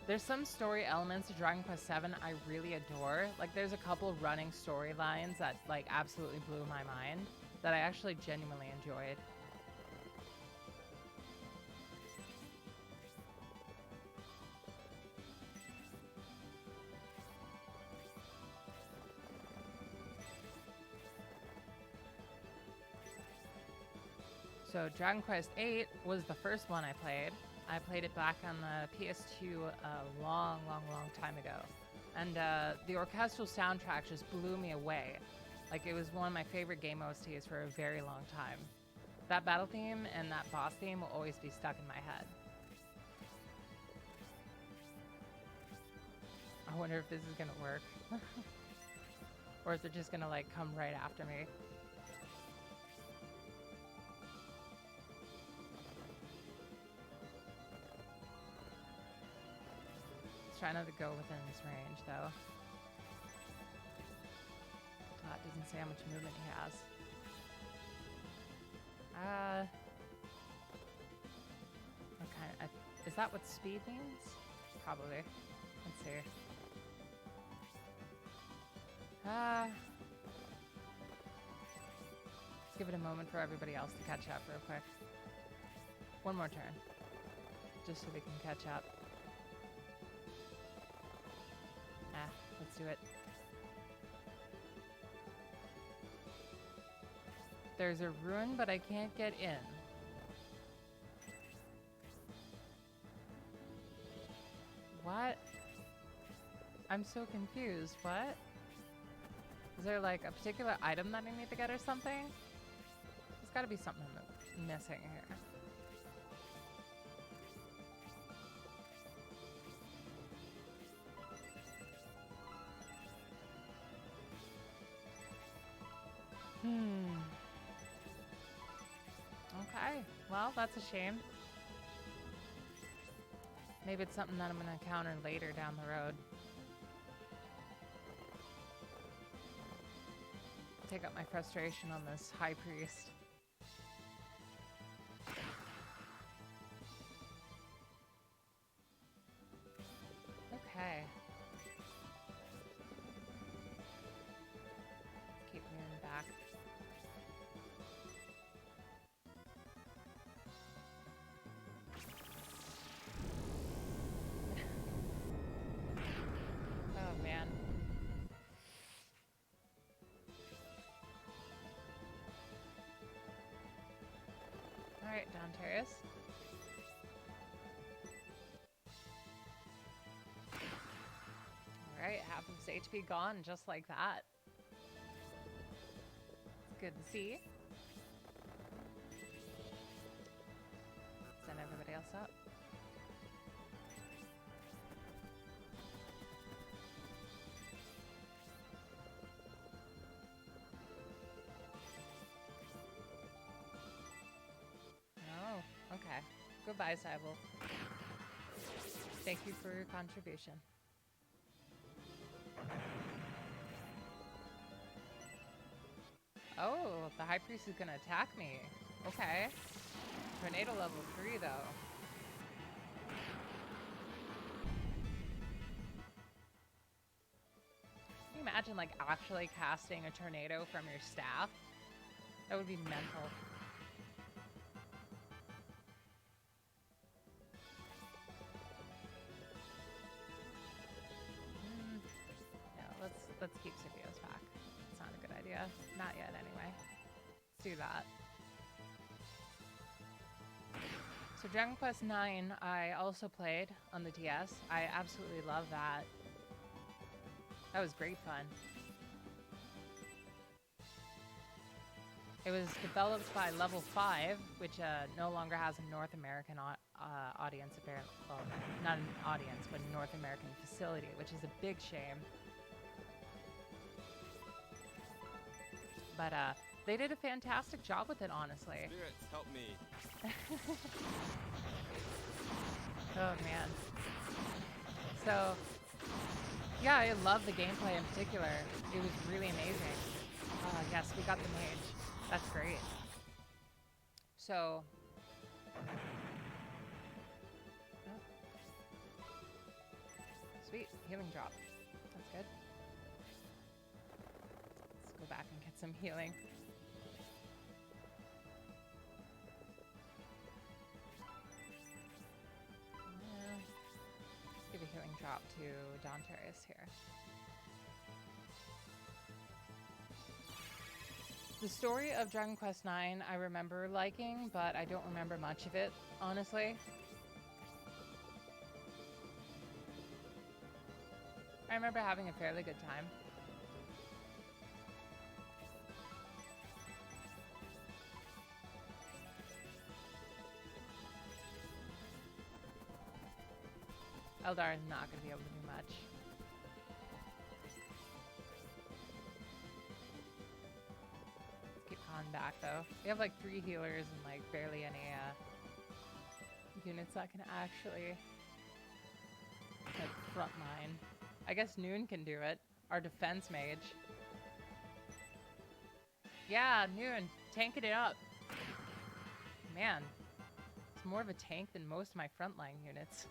There's some story elements to Dragon Quest VII I really adore. Like, there's a couple running storylines that, like, absolutely blew my mind that I actually genuinely enjoyed. So, Dragon Quest VIII was the first one I played. I played it back on the PS2 a long time ago. And the orchestral soundtrack just blew me away. Like, it was one of my favorite game OSTs for a very long time. That battle theme and that boss theme will always be stuck in my head. I wonder if this is gonna work. Or is it just gonna, like, come right after me? Try not to go within his range, though. It doesn't say how much movement he has. Okay, is that what speed means? Probably. Let's see. Let's give it a moment for everybody else to catch up real quick. One more turn. Just so we can catch up. Let's do it. There's a ruin, but I can't get in. What? I'm so confused. What? Is there like a particular item that I need to get or something? There's gotta be something missing here. Okay, well, that's a shame. Maybe it's something that I'm gonna encounter later down the road. Take up my frustration on this high priest. Okay. Keep moving back. Oh man. Alright, Dawnterius. Alright, half of his HP gone just like that. It's good to see. Send everybody else up. Oh, okay. Goodbye, Cybele. Thank you for your contribution. Oh, the High Priest is gonna attack me. Okay. Tornado level 3, though. Can you imagine, like, actually casting a tornado from your staff? That would be mental. No, let's keep Symbios back. idea. Not yet, anyway. Let's do that. So Dragon Quest IX, I also played on the DS. I absolutely love that. That was great fun. It was developed by Level 5, which no longer has a North American audience, apparently. Well, not an audience, but a North American facility, which is a big shame. But they did a fantastic job with it, honestly. Spirits, help me. Oh, man. So, yeah, I love the gameplay in particular. It was really amazing. Yes, we got the mage. That's great. So, sweet, healing drop. That's good. Let's go back and get some healing. Give a healing drop to Dawnterius here. The story of Dragon Quest IX I remember liking, but I don't remember much of it, honestly. I remember having a fairly good time. Eldar is not going to be able to do much. Let's keep Khan back, though. We have like 3 healers and like barely any units that can actually like frontline. I guess Noon can do it. Our defense mage. Yeah, Noon, tanking it up. Man, it's more of a tank than most of my frontline units.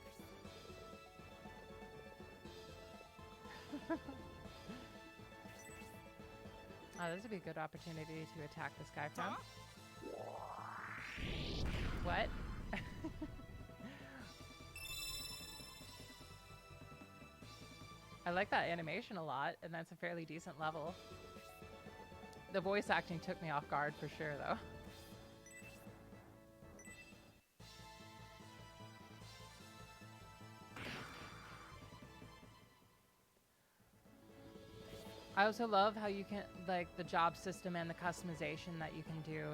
Oh, this would be a good opportunity to attack this guy from. What? I like that animation a lot, and that's a fairly decent level. The voice acting took me off guard for sure, though. I also love how you can, like, the job system and the customization that you can do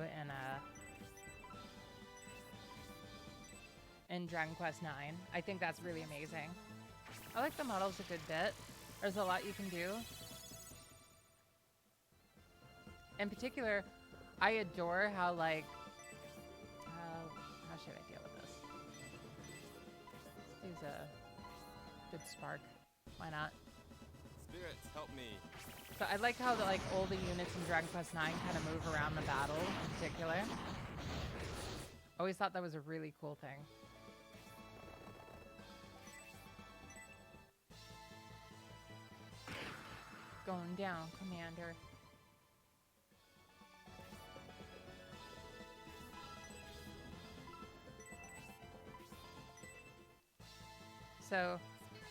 in Dragon Quest IX. I think that's really amazing. I like the models a good bit. There's a lot you can do. In particular, I adore how, like, how should I deal with this? Let's use a good spark. Why not? Spirits, help me. So I like how like all the units in Dragon Quest IX kind of move around the battle in particular. Always thought that was a really cool thing. Going down, Commander. So,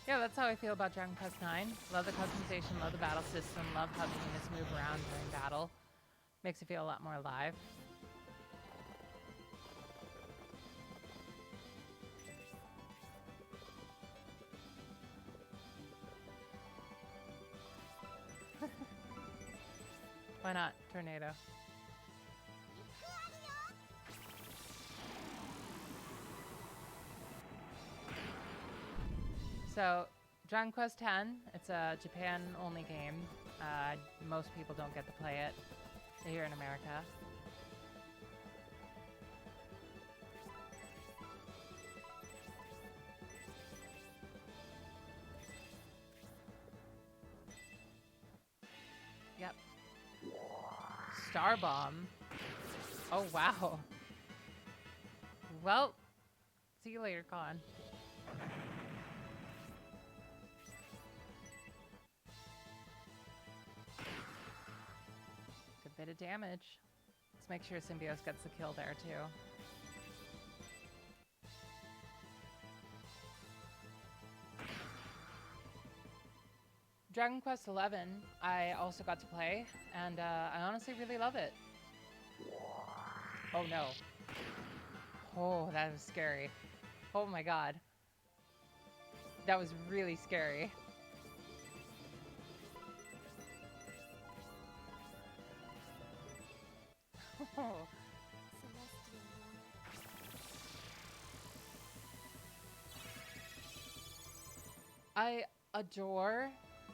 yeah, that's how I feel about Dragon Quest IX. Love the customization, love the battle system, love how the units move around during battle. Makes it feel a lot more alive. Why not? Tornado. So, Dragon Quest X, it's a Japan-only game. Most people don't get to play it here in America. Yep. Star Bomb. Oh, wow. Well, see you later, Khan. Bit of damage. Let's make sure Symbios gets the kill there too. Dragon Quest XI, I also got to play, and I honestly really love it. Oh no. Oh, that was scary. Oh my god. That was really scary. I adore,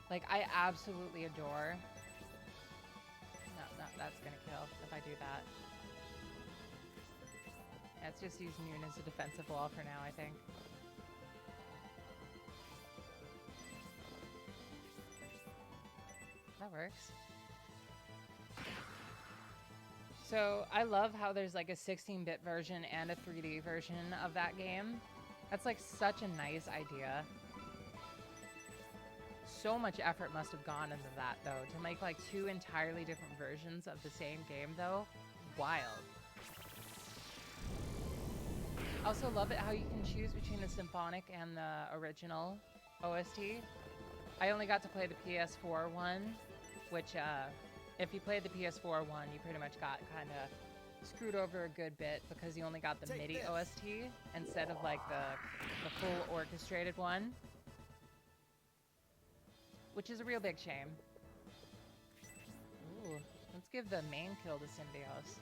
like, I absolutely adore. No, that's gonna kill if I do that. Let's just use Noon as a defensive wall for now, I think. That works. So I love how there's like a 16-bit version and a 3D version of that game. That's like such a nice idea. So much effort must have gone into that though, to make like two entirely different versions of the same game though. Wild. I also love it how you can choose between the symphonic and the original OST. I only got to play the PS4 one, which if you played the PS4 one, you pretty much got kind of screwed over a good bit because you only got the MIDI OST instead of like the full orchestrated one, which is a real big shame. Ooh, let's give the main kill to Symbios.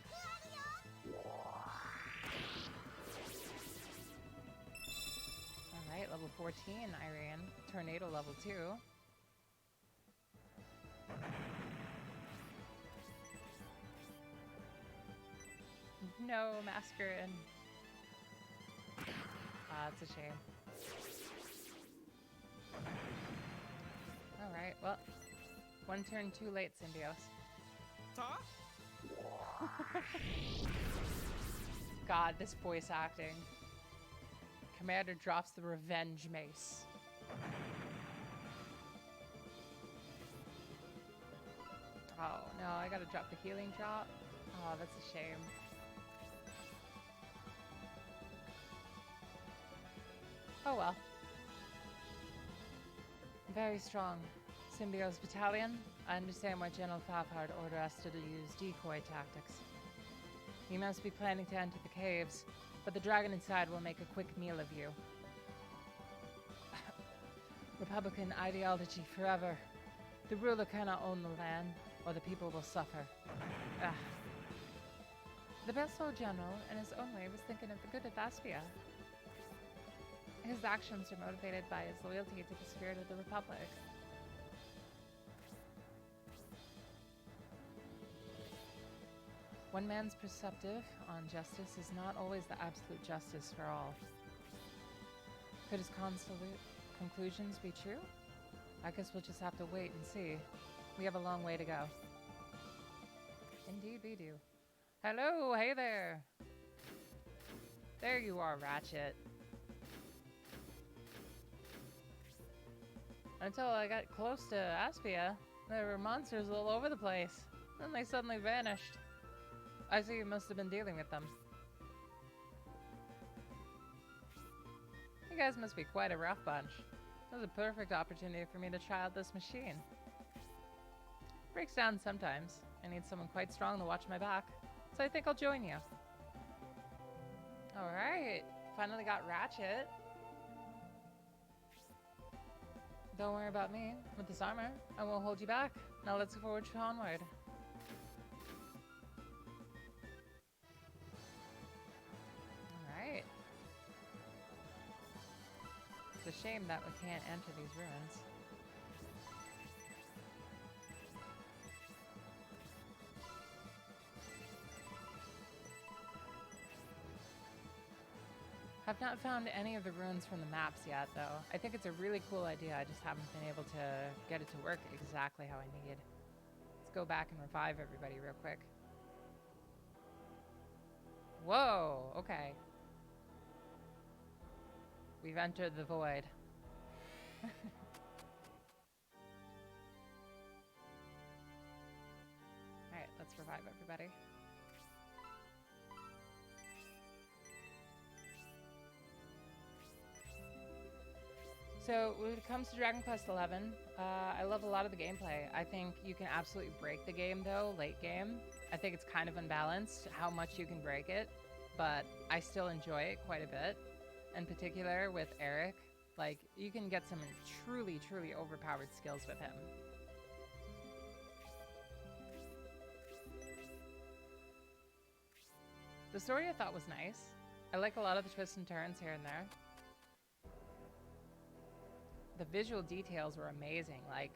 Alright, level 14, Irene. Tornado level 2. No, Masquerade. Ah, it's a shame. Alright, well, one turn too late, Symbios. Ta? God, this voice acting. Commander drops the revenge mace. Oh no, I gotta drop the healing drop. Oh, that's a shame. Oh well. Very strong. Symbios Battalion, I understand why General Fafard ordered us to use decoy tactics. You must be planning to enter the caves, but the dragon inside will make a quick meal of you. Republican ideology forever. The ruler cannot own the land, or the people will suffer. Ah. The best old general, in his own way, was thinking of the good of Aspia. His actions are motivated by his loyalty to the spirit of the Republic. One man's perspective on justice is not always the absolute justice for all. Could his conclusions be true? I guess we'll just have to wait and see. We have a long way to go. Indeed we do. Hello, hey there! There you are, Ratchet. Until I got close to Aspia, there were monsters all over the place. Then they suddenly vanished. I see you must have been dealing with them. You guys must be quite a rough bunch. This is a perfect opportunity for me to try out this machine. Breaks down sometimes. I need someone quite strong to watch my back, so I think I'll join you. Alright, finally got Ratchet. Don't worry about me. With this armor, I won't hold you back. Now let's forge onward. Alright. It's a shame that we can't enter these ruins. I've not found any of the ruins from the maps yet, though. I think it's a really cool idea. I just haven't been able to get it to work exactly how I need. Let's go back and revive everybody real quick. Whoa, okay. We've entered the void. Alright, let's revive everybody. So when it comes to Dragon Quest XI, I love a lot of the gameplay. I think you can absolutely break the game though, late game. I think it's kind of unbalanced how much you can break it, but I still enjoy it quite a bit. In particular with Eric, like you can get some truly, truly overpowered skills with him. The story I thought was nice. I like a lot of the twists and turns here and there. The visual details were amazing. Like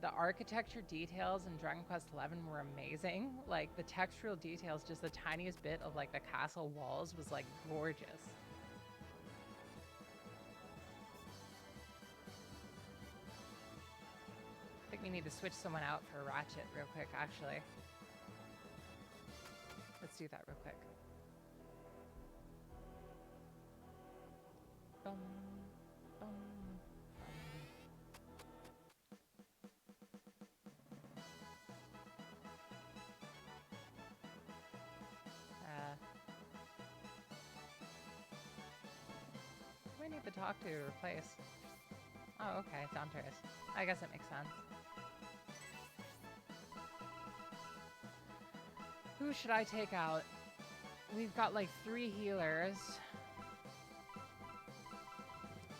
the architecture details in Dragon Quest XI were amazing. Like the textural details, just the tiniest bit of like the castle walls was like gorgeous. I think we need to switch someone out for Ratchet real quick, actually. Let's do that real quick. Bum, bum, bum. Who do I need to talk to replace? Oh, okay, Danteris. I guess it makes sense. Who should I take out? We've got like 3 healers.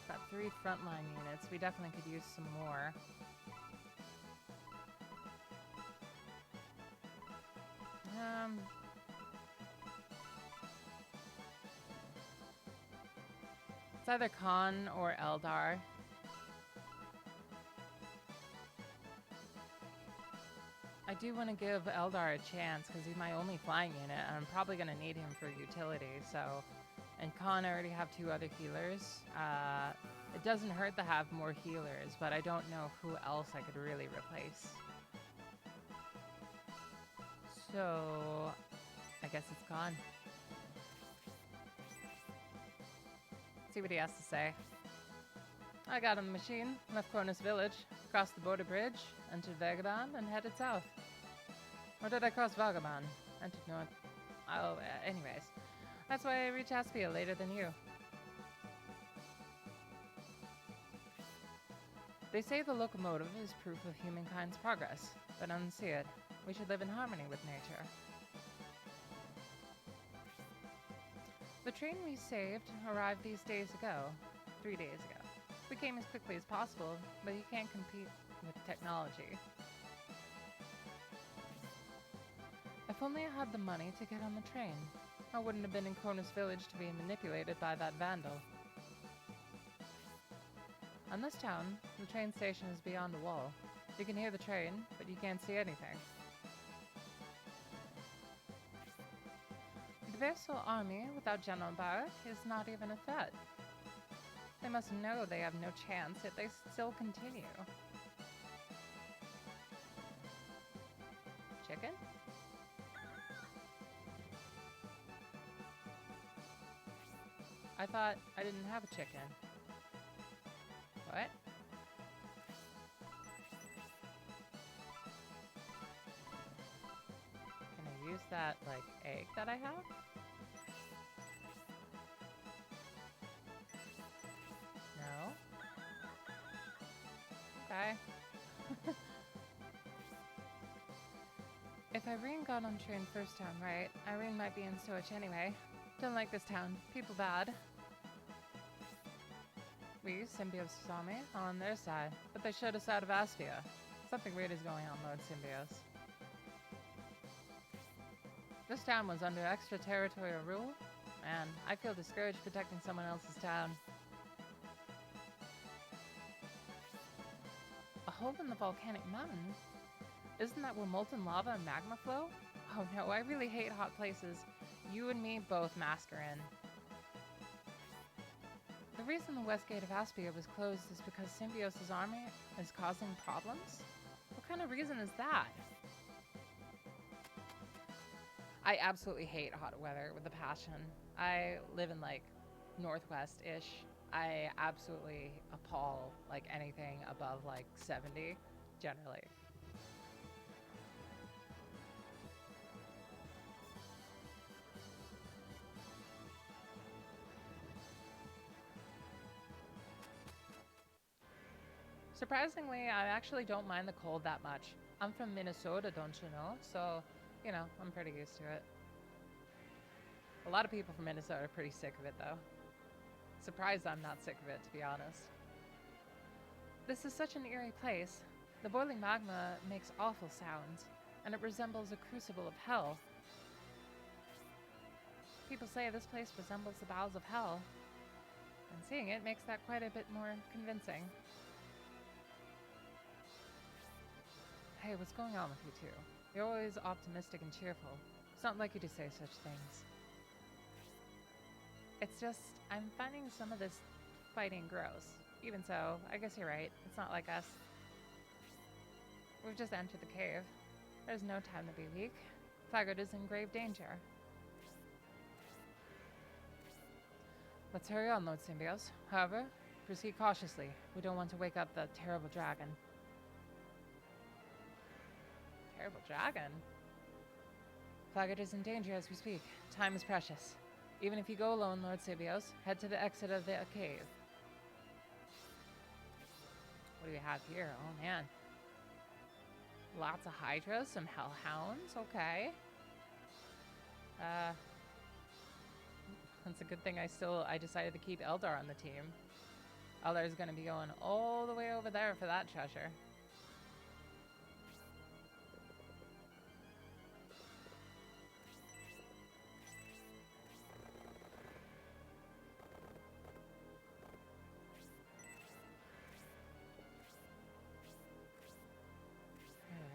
Got 3 frontline units. We definitely could use some more. It's either Khan or Eldar. I do want to give Eldar a chance because he's my only flying unit and I'm probably going to need him for utility, so... And Khan, I already have 2 other healers. It doesn't hurt to have more healers, but I don't know who else I could really replace. So... I guess it's Khan. See what he has to say. I got on the machine, left Cronus Village, crossed the border bridge, entered Vagabond, and headed south. Or did I cross Vagabond? Entered north. Oh, anyways. That's why I reached Aspia later than you. They say the locomotive is proof of humankind's progress, but I don't see it. We should live in harmony with nature. The train we saved arrived these days ago. 3 days ago. We came as quickly as possible, but you can't compete with technology. If only I had the money to get on the train, I wouldn't have been in Cronus Village to be manipulated by that vandal. On this town, the train station is beyond a wall. You can hear the train, but you can't see anything. The Versal army without General Barak is not even a threat. They must know they have no chance, yet they still continue. Chicken? I thought I didn't have a chicken. What? Can I use that, like, egg that I have? No? Okay. If Irene got on train first time right, Irene might be in Soch anyway. Don't like this town. People bad. We, Symbios' army, are on their side, but they showed us out of Aspia. Something weird is going on, Lord Symbios. This town was under extraterritorial rule, and I feel discouraged protecting someone else's town. A hole in the volcanic mountain? Isn't that where molten lava and magma flow? Oh no, I really hate hot places. You and me both, Mascarin. The reason the west gate of Aspia was closed is because Symbios' army is causing problems? What kind of reason is that? I absolutely hate hot weather with a passion. I live in, like, northwest-ish. I absolutely appall, like, anything above, like, 70, generally. Surprisingly, I actually don't mind the cold that much. I'm from Minnesota, don't you know? So, you know, I'm pretty used to it. A lot of people from Minnesota are pretty sick of it, though. Surprised I'm not sick of it, to be honest. This is such an eerie place. The boiling magma makes awful sounds, and it resembles a crucible of hell. People say this place resembles the bowels of hell, and seeing it makes that quite a bit more convincing. Hey, what's going on with you two? You're always optimistic and cheerful. It's not like you to say such things. It's just, I'm finding some of this fighting gross. Even so, I guess you're right. It's not like us. We've just entered the cave. There's no time to be weak. Flaggard is in grave danger. Let's hurry on, Lord Symbios. However, proceed cautiously. We don't want to wake up the terrible dragon. Terrible dragon? Flaggard is in danger as we speak. Time is precious. Even if you go alone, Lord Symbios, head to the exit of the cave. What do we have here? Oh man. Lots of hydras, some hellhounds, okay. It's a good thing I decided to keep Eldar on the team. Eldar's gonna be going all the way over there for that treasure.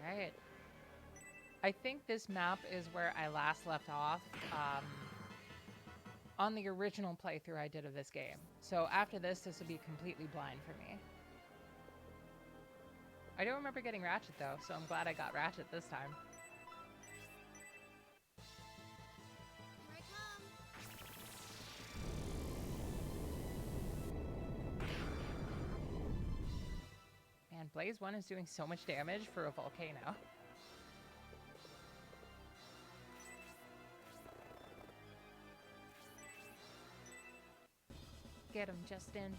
Alright. I think this map is where I last left off. On the original playthrough I did of this game. So after this will be completely blind for me. I don't remember getting Ratchet though, so I'm glad I got Ratchet this time. Here I come. Man, Blaze 1 is doing so much damage for a volcano. Get him, Justin.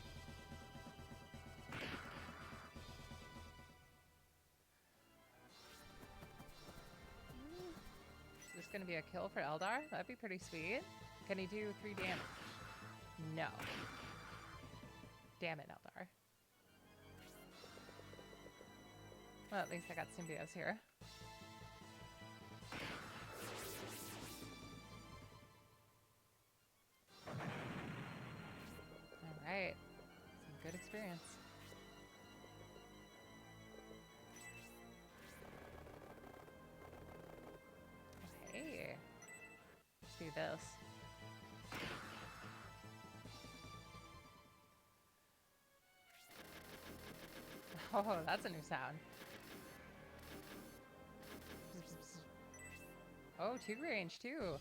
Is this gonna be a kill for Eldar? That'd be pretty sweet. Can he do 3 damage? No. Damn it, Eldar. Well, at least I got Symbios here. Alright. Some good experience. Hey. Let's do this. Oh, that's a new sound. Oh, 2 range too.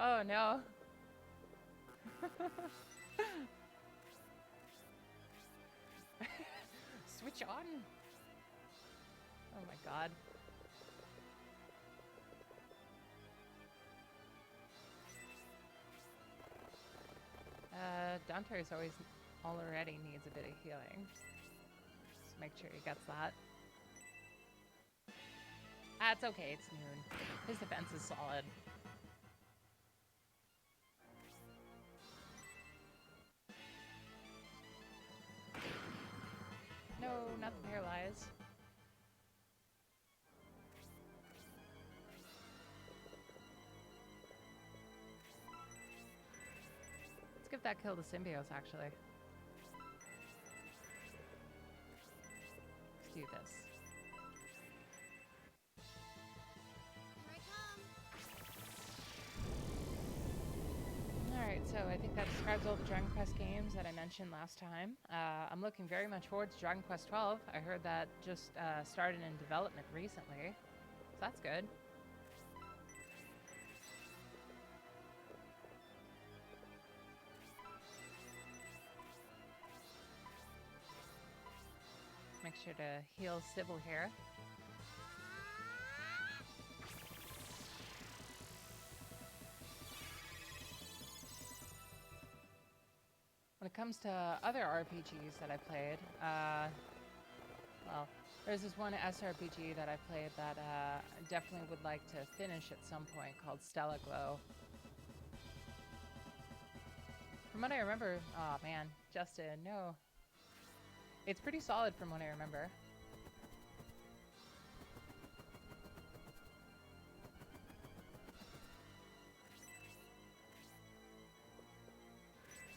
Oh no. Switch on. Oh my god. Dante's already needs a bit of healing. Just make sure he gets that. Ah, it's okay, it's noon. His defense is solid. No, not the paralyze. Let's give that kill to Symbios, actually. Let's do this. Here I come. Alright, so I think that describes all the Dragon Quest games that I mentioned last time. I'm looking very much forward to Dragon Quest 12. I heard that just started in development recently, so that's good. Make sure to heal Sybil here. comes to other RPGs that I played, well, there's this one SRPG that I played that I definitely would like to finish at some point called Stella Glow. From what I remember, oh man, Justin, no. It's pretty solid from what I remember.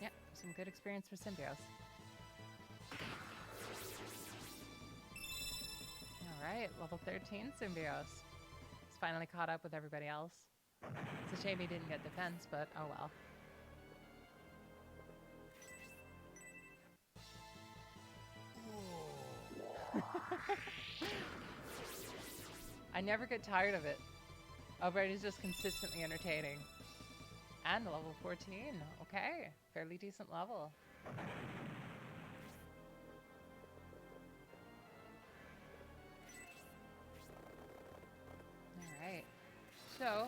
Yeah, some good experience for Symbios. Alright, level 13 Symbios. He's finally caught up with everybody else. It's a shame he didn't get defense, but oh well. I never get tired of it. Albright is just consistently entertaining. And level 14. Okay, fairly decent level. Alright, so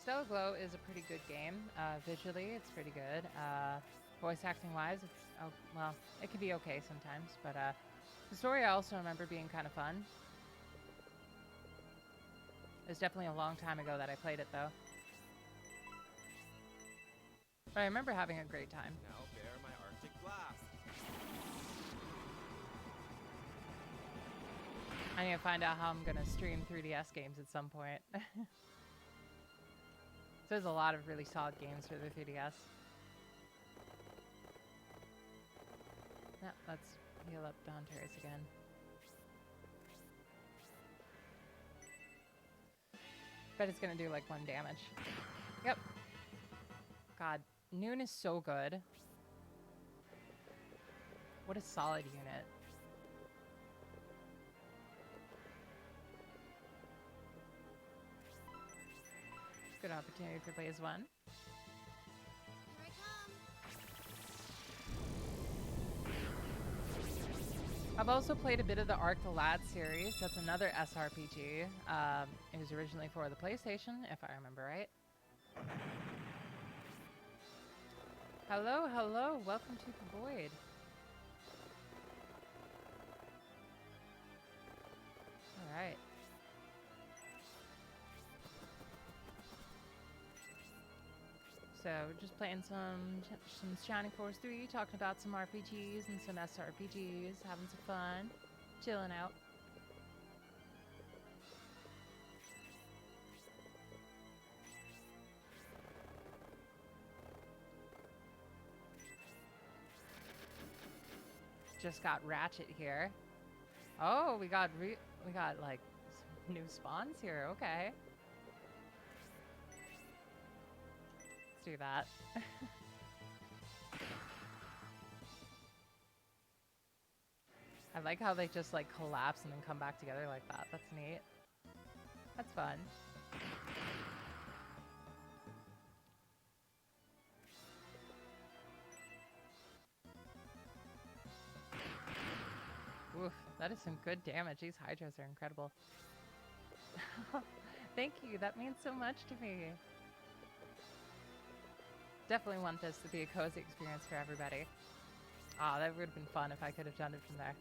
Stella Glow is a pretty good game. Visually, it's pretty good. Voice acting wise, it's, oh, well, it can be okay sometimes, but the story I also remember being kind of fun. It was definitely a long time ago that I played it though. But I remember having a great time. Now bear my Arctic blast. I need to find out how I'm gonna stream 3DS games at some point. There's a lot of really solid games for the 3DS. Yeah, let's heal up Dawntears again. Bet it's gonna do like 1 damage. Yep. God, Noon is so good. What a solid unit. Good opportunity for Blaze 1. Here I come. I've also played a bit of the Arc the Lad series. That's another SRPG. It was originally for the PlayStation, if I remember right. Hello, hello. Welcome to the Void. All right. So we're just playing some Shining Force 3, talking about some RPGs and some SRPGs, having some fun, chilling out. Just got Ratchet here. Oh, we got like some new spawns here. Okay. Do that. I like how they just like collapse and then come back together like that. That's neat. That's fun. Oof, that is some good damage. These Hydras are incredible. Thank you. That means so much to me. Definitely want this to be a cozy experience for everybody. Ah, that would have been fun if I could have done it from there.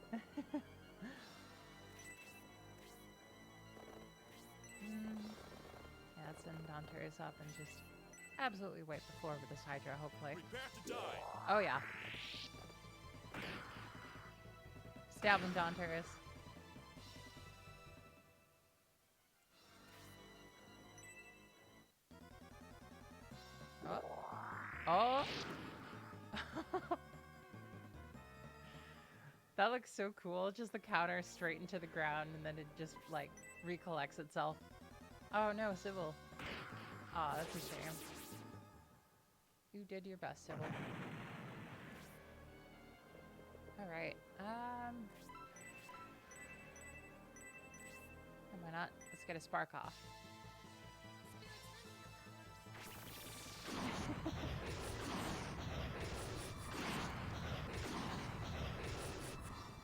Yeah, let's send Dawntears up and just absolutely wipe the floor with this Hydra, hopefully. Prepare to die. Oh yeah. Stab him, Dawntears. Oh. Oh! That looks so cool. Just the counter straight into the ground and then it just like recollects itself. Oh no, Sybil. Aw, that's a shame. You did your best, Sybil. Alright, why not? Let's get a spark off.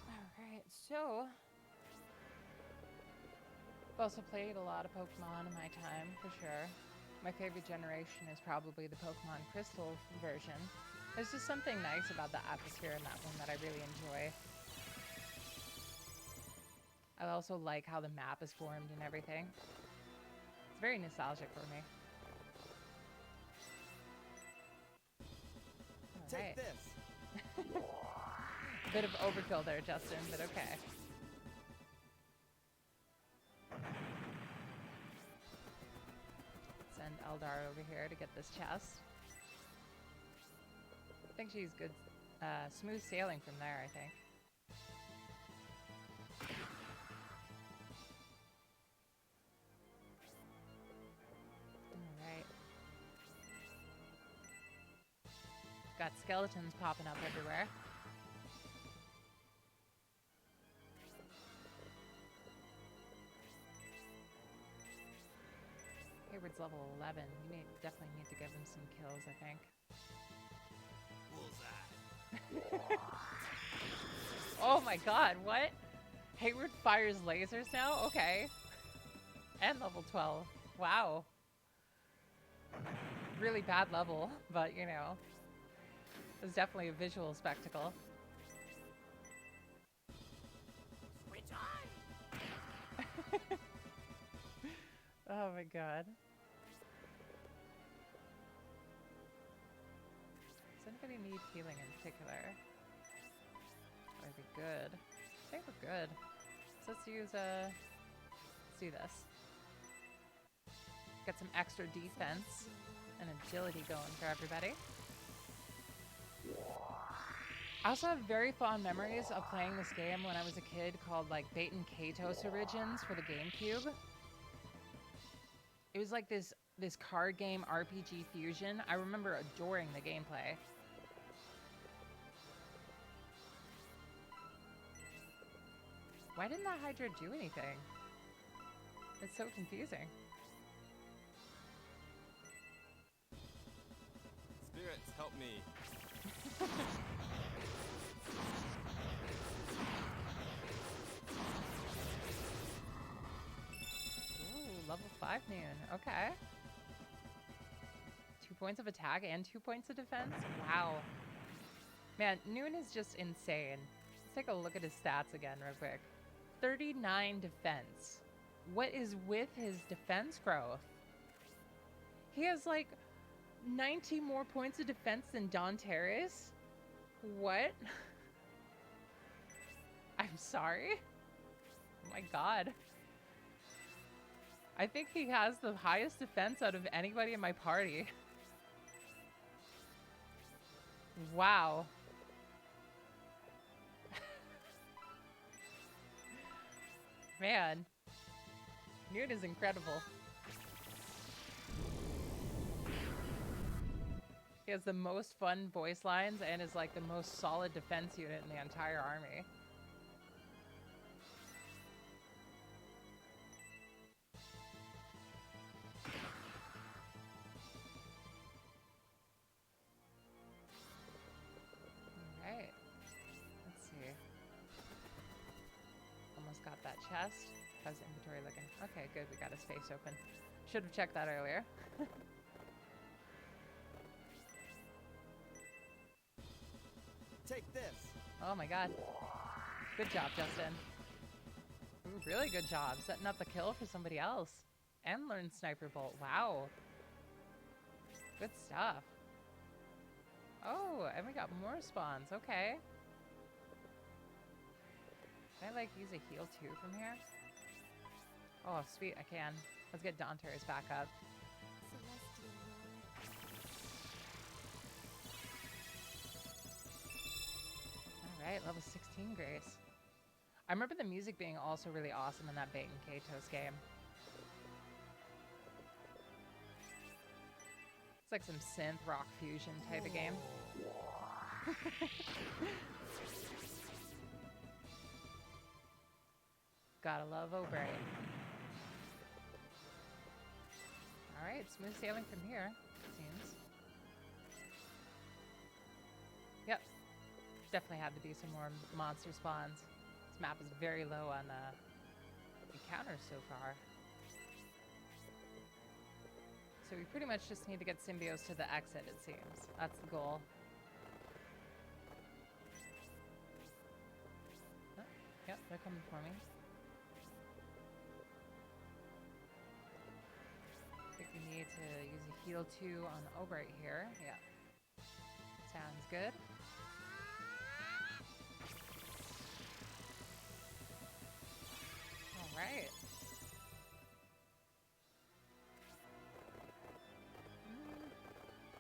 Alright, so I've also played a lot of Pokemon in my time, for sure. My favorite generation is probably the Pokemon Crystal version. There's just something nice about the atmosphere in that one that I really enjoy. I also like how the map is formed and everything. It's very nostalgic for me. All right. Take this. Bit of overkill there, Justin, but okay. Send Eldar over here to get this chest. I think she's good. Smooth sailing from there, I think. Alright. Got skeletons popping up everywhere. Hayward's level 11. You definitely need to give him some kills, I think. Bullseye. Oh my god, what? Hayward fires lasers now? Okay. And level 12. Wow. Really bad level, but you know. It was definitely a visual spectacle. Switch on. Oh my god. Does anybody need healing in particular? Are we good? I think we're good. So let's use let's do this. Get some extra defense and agility going for everybody. I also have very fond memories of playing this game when I was a kid called like Baten Kaitos Origins for the GameCube. It was like this card game RPG fusion. I remember adoring the gameplay. Why didn't that Hydra do anything? It's so confusing. Spirits, help me. Ooh, level 5 Noon. Okay. 2 points of attack and 2 points of defense? Wow. Man, Noon is just insane. Let's take a look at his stats again real quick. 39 defense. What is with his defense growth? He has like 90 more points of defense than Dontaris? What? I'm sorry? Oh my god. I think he has the highest defense out of anybody in my party. Wow. Man. Noon is incredible. He has the most fun voice lines and is like the most solid defense unit in the entire army. Alright. Let's see. Almost got that chest. How's inventory looking? Okay, good. We got a space open. Should have checked that earlier. Take this. Oh my god. Good job, Justin. Ooh, really good job. Setting up the kill for somebody else. And learn Sniper Bolt. Wow. Good stuff. Oh, and we got more spawns. Okay. Can I, like, use a heal too from here? Oh, sweet. I can. Let's get Dontaris back up. Celestial Lord. Alright, level 16 Grace. I remember the music being also really awesome in that Baten Kaitos game. It's like some synth rock fusion type of game. Gotta love O'Brien. Alright, smooth sailing from here, it seems. Yep. Definitely had to be some more monster spawns. This map is very low on encounters so far. So we pretty much just need to get Symbios to the exit, it seems. That's the goal. Oh, yep, they're coming for me. I think we need to use a heal 2 on Obright here. Yeah. Sounds good. Alright.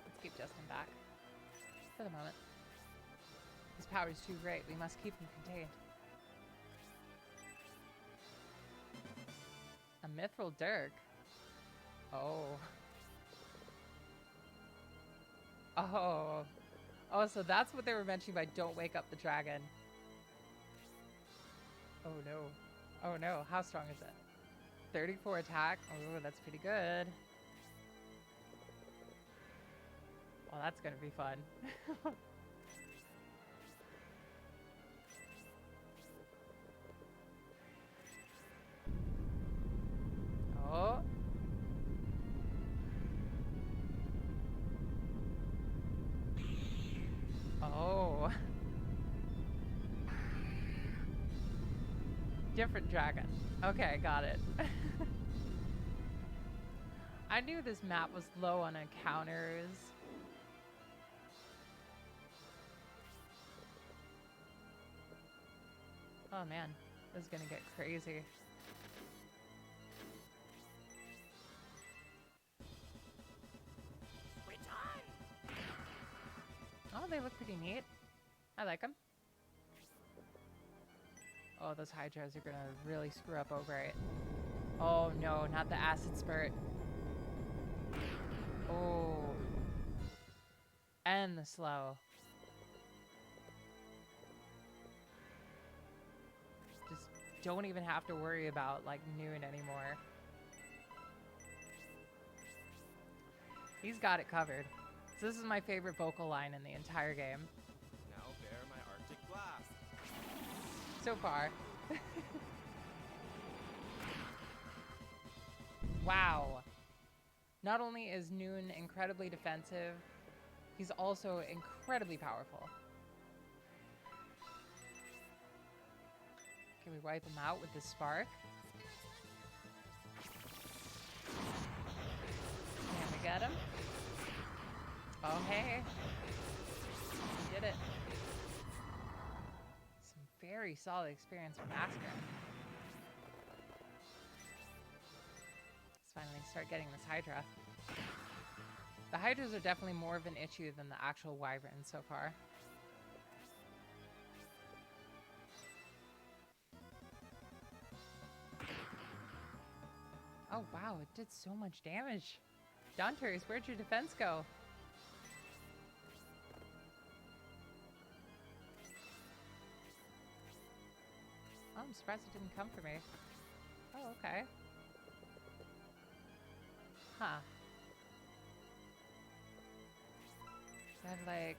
Let's keep Justin back. For the moment. His power's too great. We must keep him contained. A Mithril Dirk? Oh. Oh. Oh, so that's what they were mentioning by don't wake up the dragon. Oh no. Oh no, how strong is it? 34 attack? Oh, that's pretty good. Well, that's gonna be fun. Oh. Oh. Different dragon. Okay, got it. I knew this map was low on encounters. Oh man, this is gonna get crazy. Switch on! Oh, they look pretty neat. I like them. Oh, those Hydras are gonna really screw up Obright. Oh no, not the acid spurt. Oh. And the slow. Just don't even have to worry about like noon anymore. He's got it covered. So this is my favorite vocal line in the entire game. Now bear my Arctic blast. So far. Wow. Not only is Noon incredibly defensive, he's also incredibly powerful. Can we wipe him out with this spark? Can we get him? Oh, hey. We did it. Some very solid experience from Asker. Let's finally start getting this Hydra. The Hydras are definitely more of an issue than the actual Wyverns so far. Oh wow, it did so much damage. Dawnterius, where'd your defense go? Oh, I'm surprised it didn't come for me. Oh, okay. Huh. I have like...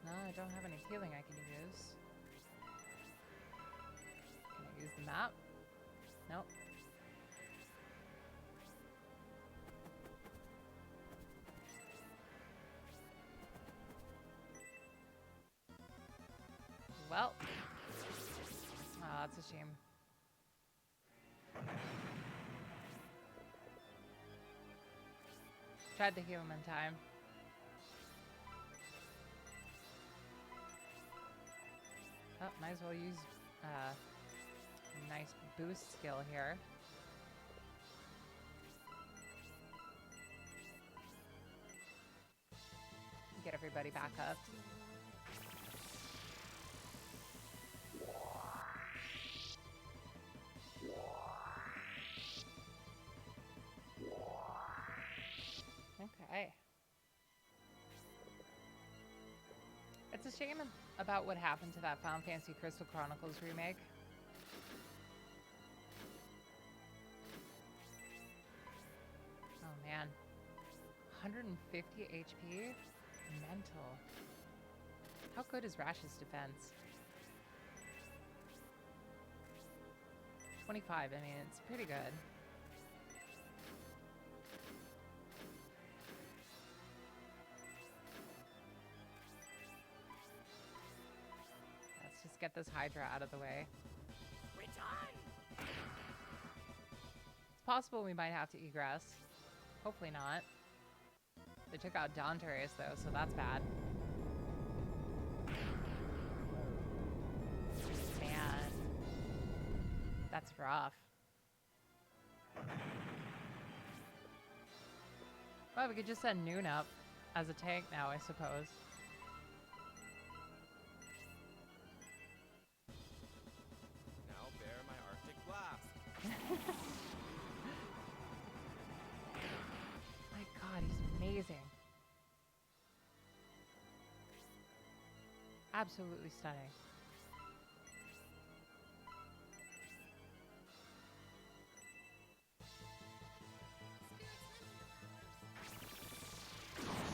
No, I don't have any healing I can use. Can I use the map? Nope. Well. Oh, that's a shame. Tried to heal him in time. Oh, might as well use a nice boost skill here. Get everybody back up. Okay. It's a shame about what happened to that Final Fantasy Crystal Chronicles remake. Oh man. 150 HP? Mental. How good is Rash's defense? 25, I mean, it's pretty good. get this Hydra out of the way. Switch on! It's possible we might have to egress. Hopefully not. They took out Danteres though, so that's bad. Man. That's rough. Well, we could just send Noon up as a tank now, I suppose. Now bear my Arctic blast. My god, he's amazing. Absolutely stunning.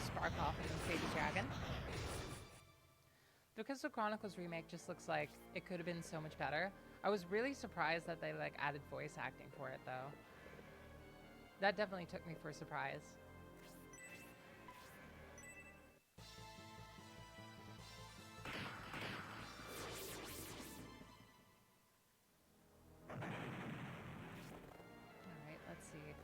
Spark off and then Baby Dragon. The Crystal Chronicles remake just looks like it could have been so much better. I was really surprised that they like added voice acting for it though. That definitely took me for a surprise. Alright, let's see.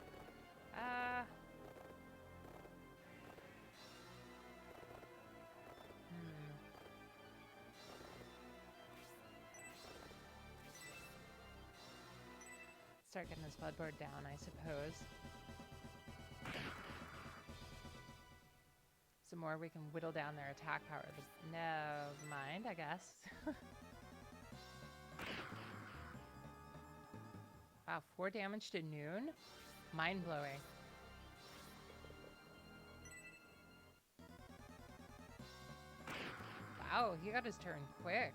Start getting this Bloodboard down, I suppose. Some more we can whittle down their attack power. Never mind, I guess. Wow, 4 damage to Noon? Mind-blowing. Wow, he got his turn quick.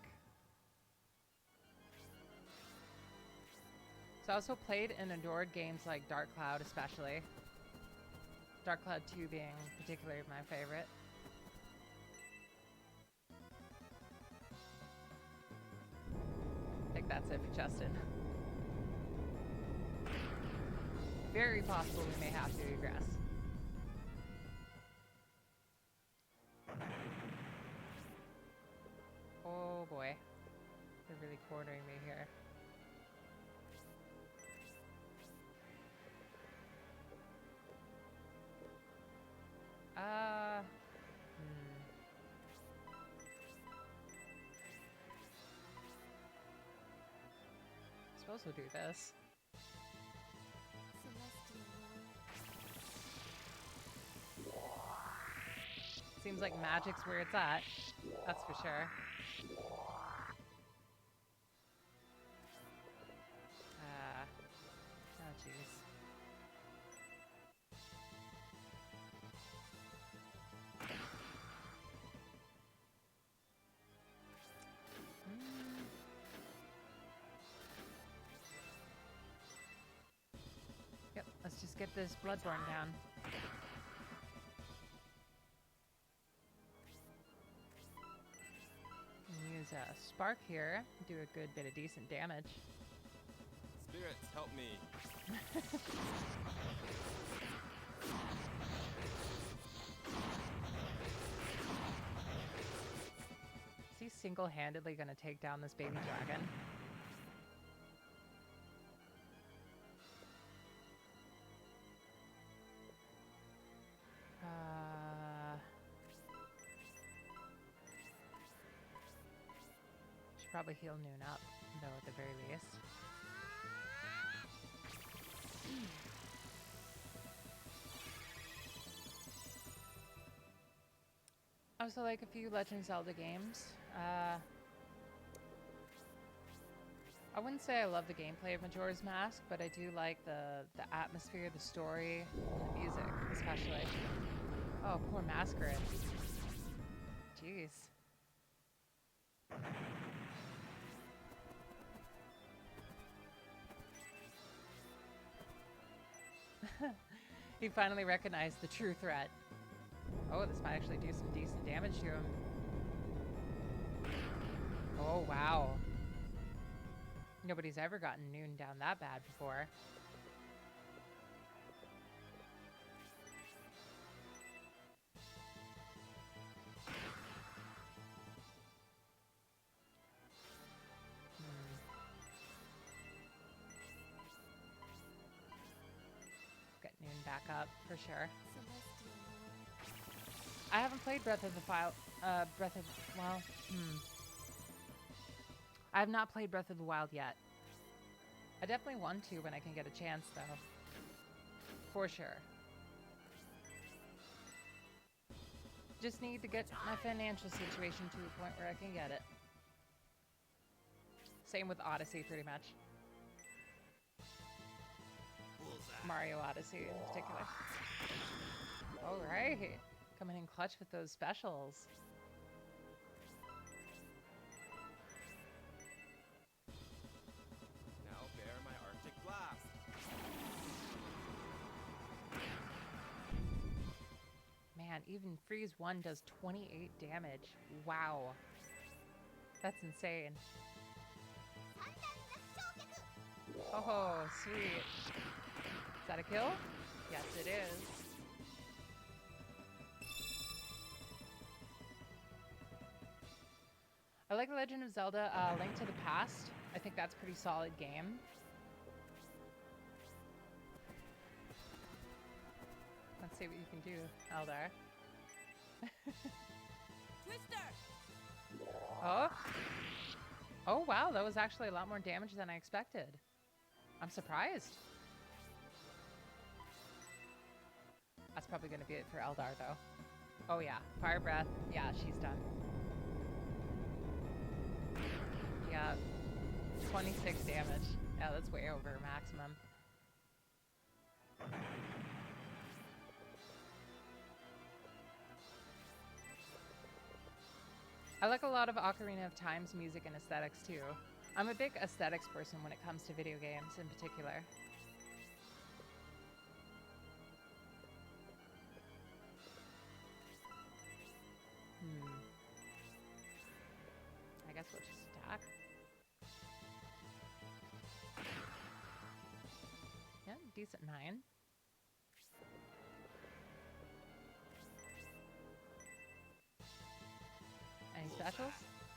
So I also played and adored games like Dark Cloud especially. Dark Cloud 2 being particularly my favorite. I think that's it for Justin. Very possible we may have to regress. Oh boy. They're really cornering me here. Suppose we'll do this. Celestial Lord. Seems like magic's where it's at. That's for sure. Oh jeez. Yep, let's just get this Bloodborne down. Use a Spark here, do a good bit of decent damage. Spirits, help me. Is he single-handedly gonna take down this baby dragon? Should probably heal Noon up, though, at the very least. I also like a few Legend of Zelda games. I wouldn't say I love the gameplay of Majora's Mask, but I do like the atmosphere, the story, and the music, especially. Oh, poor Masquerade. Jeez. He finally recognized the true threat. Oh, this might actually do some decent damage to him. Oh, wow. Nobody's ever gotten Noon down that bad before. for sure. Celestial Lord. I haven't played Breath of the Wild. I have not played Breath of the Wild yet. I definitely want to when I can get a chance, though. For sure. Just need to get my financial situation to a point where I can get it. Same with Odyssey, pretty much. Bullseye. Mario Odyssey in particular. All right. Coming in clutch with those specials. Now bear my Arctic blast. Man, even Freeze 1 does 28 damage. Wow. That's insane. Oh, sweet. Is that a kill? Yes, it is. I like The Legend of Zelda Link to the Past. I think that's a pretty solid game. Let's see what you can do, Eldar. Twister! Oh. Oh, wow. That was actually a lot more damage than I expected. I'm surprised. That's probably going to be it for Eldar, though. Oh, yeah. Fire Breath. Yeah, she's done. Yeah. 26 damage. Yeah, that's way over maximum. I like a lot of Ocarina of Time's music and aesthetics too. I'm a big aesthetics person when it comes to video games in particular. I guess we'll just attack. Yeah, decent 9. Any specials?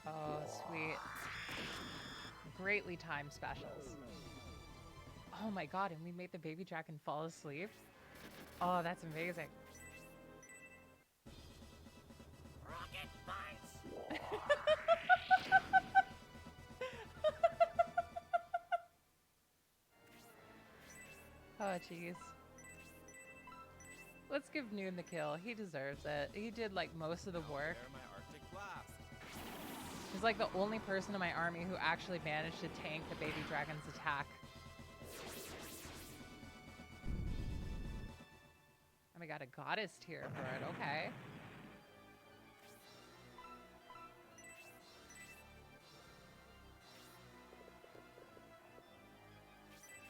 Oh, sweet. Greatly timed specials. Oh my god, and we made the baby dragon fall asleep? Oh, that's amazing. Rocket punch! Oh, jeez. Let's give Noon the kill. He deserves it. He did, like, most of the work. Bear my Arctic blast. He's like the only person in my army who actually managed to tank the baby dragon's attack. And we got a goddess tier for it, okay.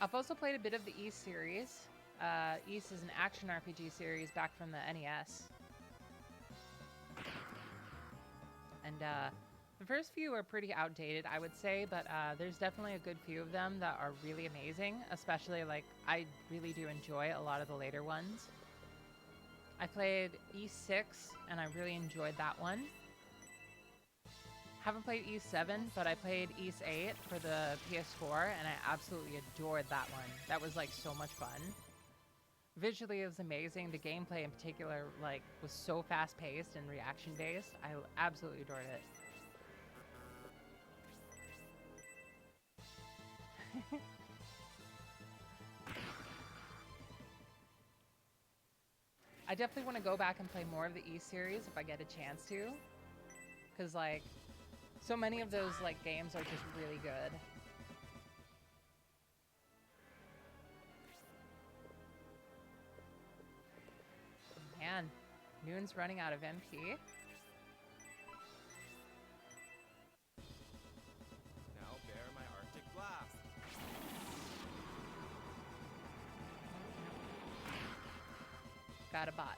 I've also played a bit of the East series. East is an action RPG series back from the NES. And the first few are pretty outdated, I would say, but there's definitely a good few of them that are really amazing, especially, like, I really do enjoy a lot of the later ones. I played East 6, and I really enjoyed that one. Haven't played East 7, but I played East 8 for the PS4, and I absolutely adored that one. That was, like, so much fun. Visually, it was amazing. The gameplay in particular, like, was so fast-paced and reaction-based. I absolutely adored it. I definitely want to go back and play more of the East series if I get a chance to. Because, like, so many of those, like, games are just really good. Man, Noon's running out of MP. Now bear my Arctic blast. Got a bot.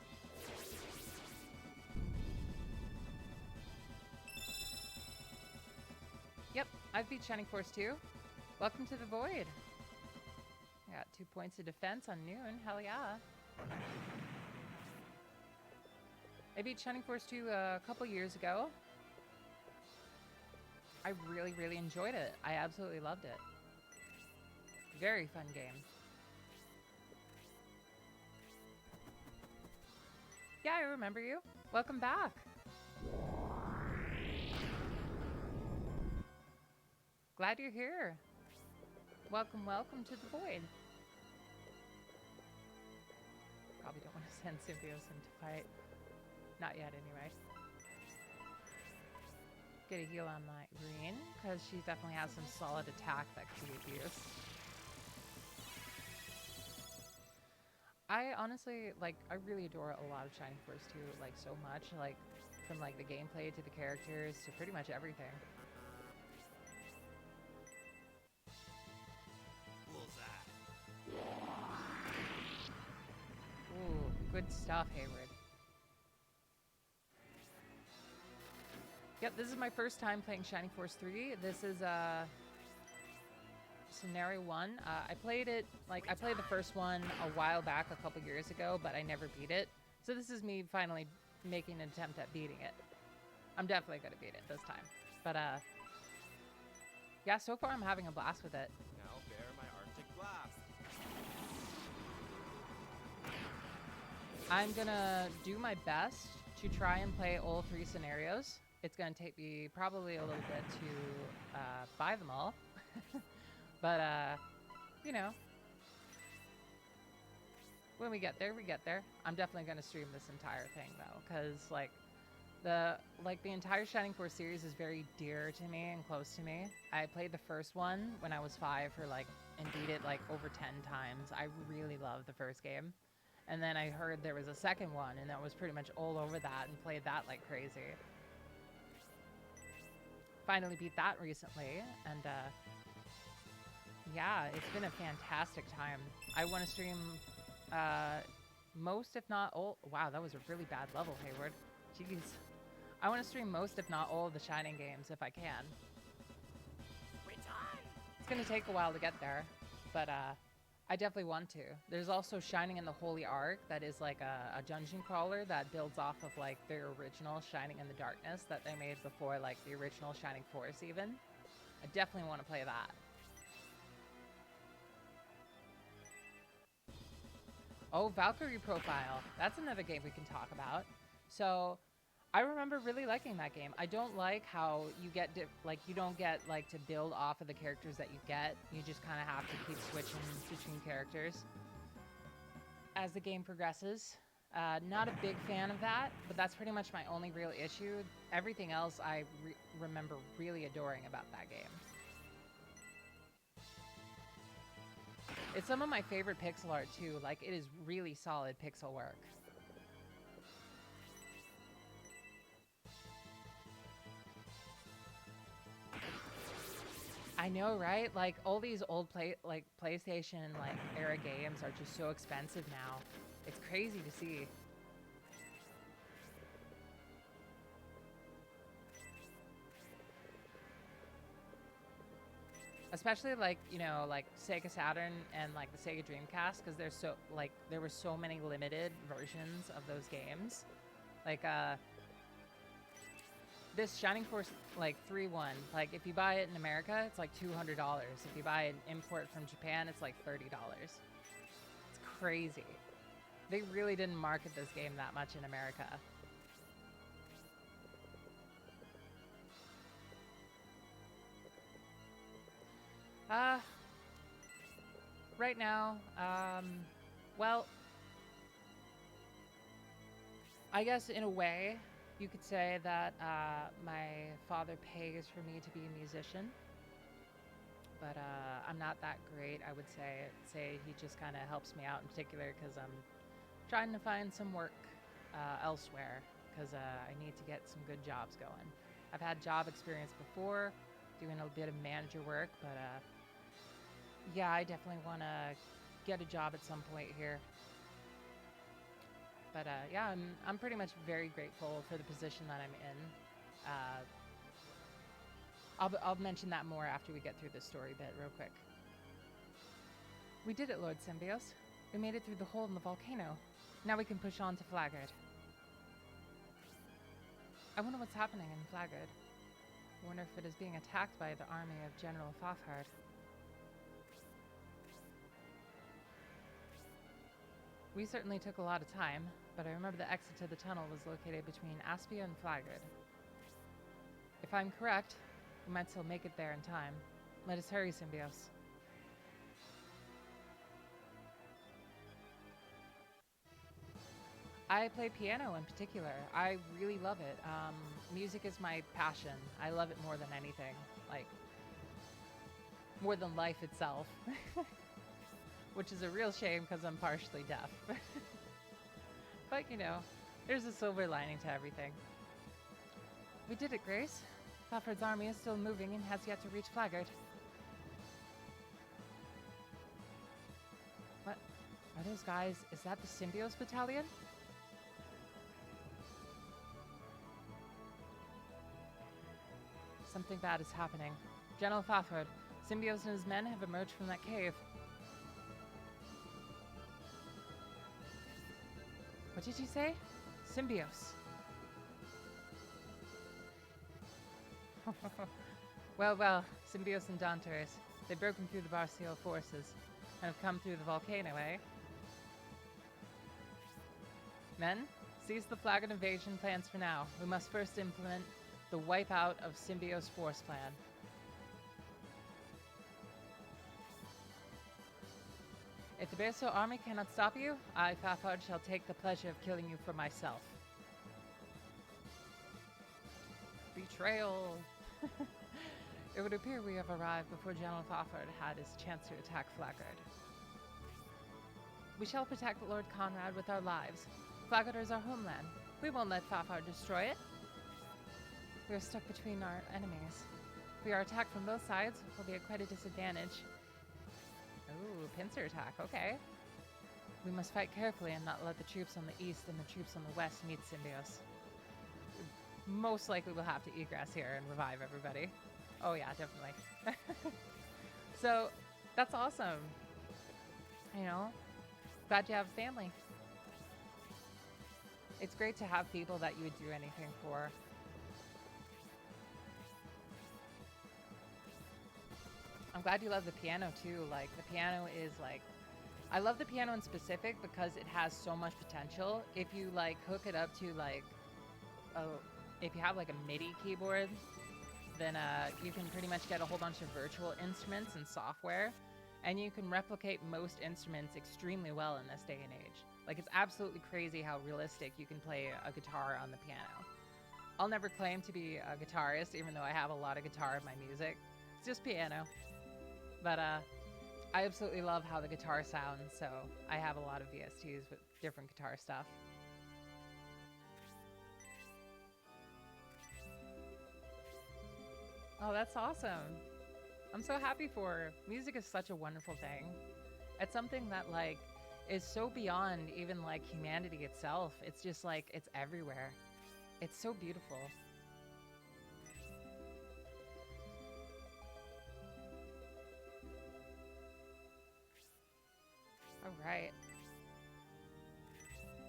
Yep, I've beat Shining Force 2. Welcome to the Void. I got 2 points of defense on Noon. Hell yeah. I beat Shining Force 2 a couple years ago. I really, really enjoyed it. I absolutely loved it. Very fun game. Yeah, I remember you. Welcome back. Glad you're here. Welcome, welcome to the void. Probably don't want to send Symbios into fight. Not yet, anyway. Get a heal on my Green, because she definitely has some solid attack that could be used. I honestly, like, I really adore a lot of Shining Force 2, like, so much. Like, from, like, the gameplay to the characters to pretty much everything. Bullseye. Ooh, good stuff, Hayward. Yep, this is my first time playing Shining Force 3. This is Scenario 1. I played it, like, I played the first one a while back, a couple years ago, but I never beat it. So this is me finally making an attempt at beating it. I'm definitely going to beat it this time. But, yeah, so far I'm having a blast with it. Now bear my Arctic blast. I'm gonna do my best to try and play all 3 scenarios. It's gonna take me probably a little bit to buy them all. But, you know, when we get there, we get there. I'm definitely gonna stream this entire thing though, because like the entire Shining Force series is very dear to me and close to me. I played the first one when I was 5 for like and beat it like over 10 times. I really loved the first game. And then I heard there was a second one, and that was pretty much all over that and played that like crazy. Finally beat that recently, and yeah, it's been a fantastic time. I want to stream most, if not all. Wow, that was a really bad level, Hayward. Jeez. I want to stream most, if not all, of the Shining games if I can. It's going to take a while to get there, but I definitely want to. There's also Shining in the Holy Ark that is like a dungeon crawler that builds off of like their original Shining in the Darkness that they made before like the original Shining Force even. I definitely want to play that. Oh, Valkyrie Profile. That's another game we can talk about. So I remember really liking that game. I don't like how you get, you don't get, like, to build off of the characters that you get. You just kind of have to keep switching between characters as the game progresses. Not a big fan of that, but that's pretty much my only real issue. Everything else I remember really adoring about that game. It's some of my favorite pixel art, too. Like, it is really solid pixel work. I know, right? Like, all these old PlayStation era games are just so expensive now. It's crazy to see. Especially like, you know, like Sega Saturn and like the Sega Dreamcast, because there's so like there were so many limited versions of those games. Like this Shining Force like 3-1, like if you buy it in America, it's like $200. If you buy an import from Japan, it's like $30. It's crazy. They really didn't market this game that much in America. Right now, well, I guess in a way, you could say that my father pays for me to be a musician, but I'm not that great, I would say. He just kind of helps me out in particular because I'm trying to find some work elsewhere because I need to get some good jobs going. I've had job experience before, doing a bit of manager work, but yeah, I definitely want to get a job at some point here. But yeah, I'm pretty much very grateful for the position that I'm in. I'll mention that more after we get through this story bit real quick. We did it, Lord Symbios. We made it through the hole in the volcano. Now we can push on to Flagard. I wonder what's happening in Flagard. I wonder if it is being attacked by the army of General Fafhard. We certainly took a lot of time, but I remember the exit to the tunnel was located between Aspia and Flagard. If I'm correct, we might still make it there in time. Let us hurry, Symbios. I play piano in particular. I really love it. Music is my passion. I love it more than anything. Like, more than life itself. Which is a real shame because I'm partially deaf. But, you know, there's a silver lining to everything. We did it, Grace. Fafard's army is still moving and has yet to reach Flagard. What? Are those guys? Is that the Symbios battalion? Something bad is happening. General Fafard, Symbios and his men have emerged from that cave. What did you say? Symbios. Well, Symbios and Danteres. They've broken through the Barcio forces and have come through the volcano, eh? Men, seize the Flagard invasion plans for now. We must first implement the wipeout of Symbios' force plan. If the Barcio army cannot stop you, I, Fafard, shall take the pleasure of killing you for myself. Betrayal! It would appear we have arrived before General Fafard had his chance to attack Flagard. We shall protect Lord Conrad with our lives. Flagard is our homeland. We won't let Fafard destroy it. We are stuck between our enemies. If we are attacked from both sides, we'll be at quite a disadvantage. Ooh, pincer attack, okay. We must fight carefully and not let the troops on the east and the troops on the west meet Symbios. Most likely we'll have to egress here and revive everybody. Oh yeah, definitely. So, that's awesome. You know, glad you have family. It's great to have people that you would do anything for. I'm glad you love the piano too. Like, the piano is like, I love the piano in specific because it has so much potential. If you like hook it up to like, if you have like a MIDI keyboard, then you can pretty much get a whole bunch of virtual instruments and software, and you can replicate most instruments extremely well in this day and age. Like, it's absolutely crazy how realistic you can play a guitar on the piano. I'll never claim to be a guitarist, even though I have a lot of guitar in my music. It's just piano. But I absolutely love how the guitar sounds, so I have a lot of VSTs with different guitar stuff. Oh, that's awesome. I'm so happy for her. Music is such a wonderful thing. It's something that, like, is so beyond even, like, humanity itself. It's just, like, it's everywhere. It's so beautiful. Alright.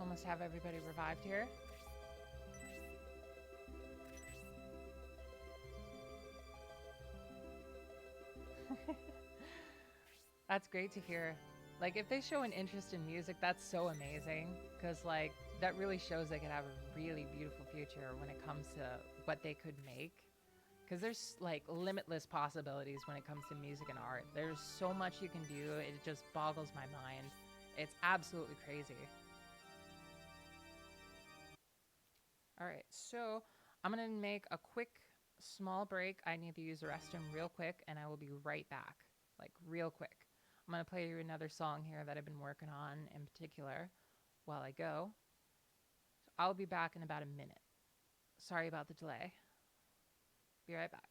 Almost have everybody revived here. That's great to hear. Like, if they show an interest in music, that's so amazing. Because, like, that really shows they could have a really beautiful future when it comes to what they could make. Because there's, like, limitless possibilities when it comes to music and art. There's so much you can do. It just boggles my mind. It's absolutely crazy. Alright, so I'm going to make a quick, small break. I need to use the restroom real quick, and I will be right back. Like, real quick. I'm going to play you another song here that I've been working on in particular while I go. So I'll be back in about a minute. Sorry about the delay. Be right back.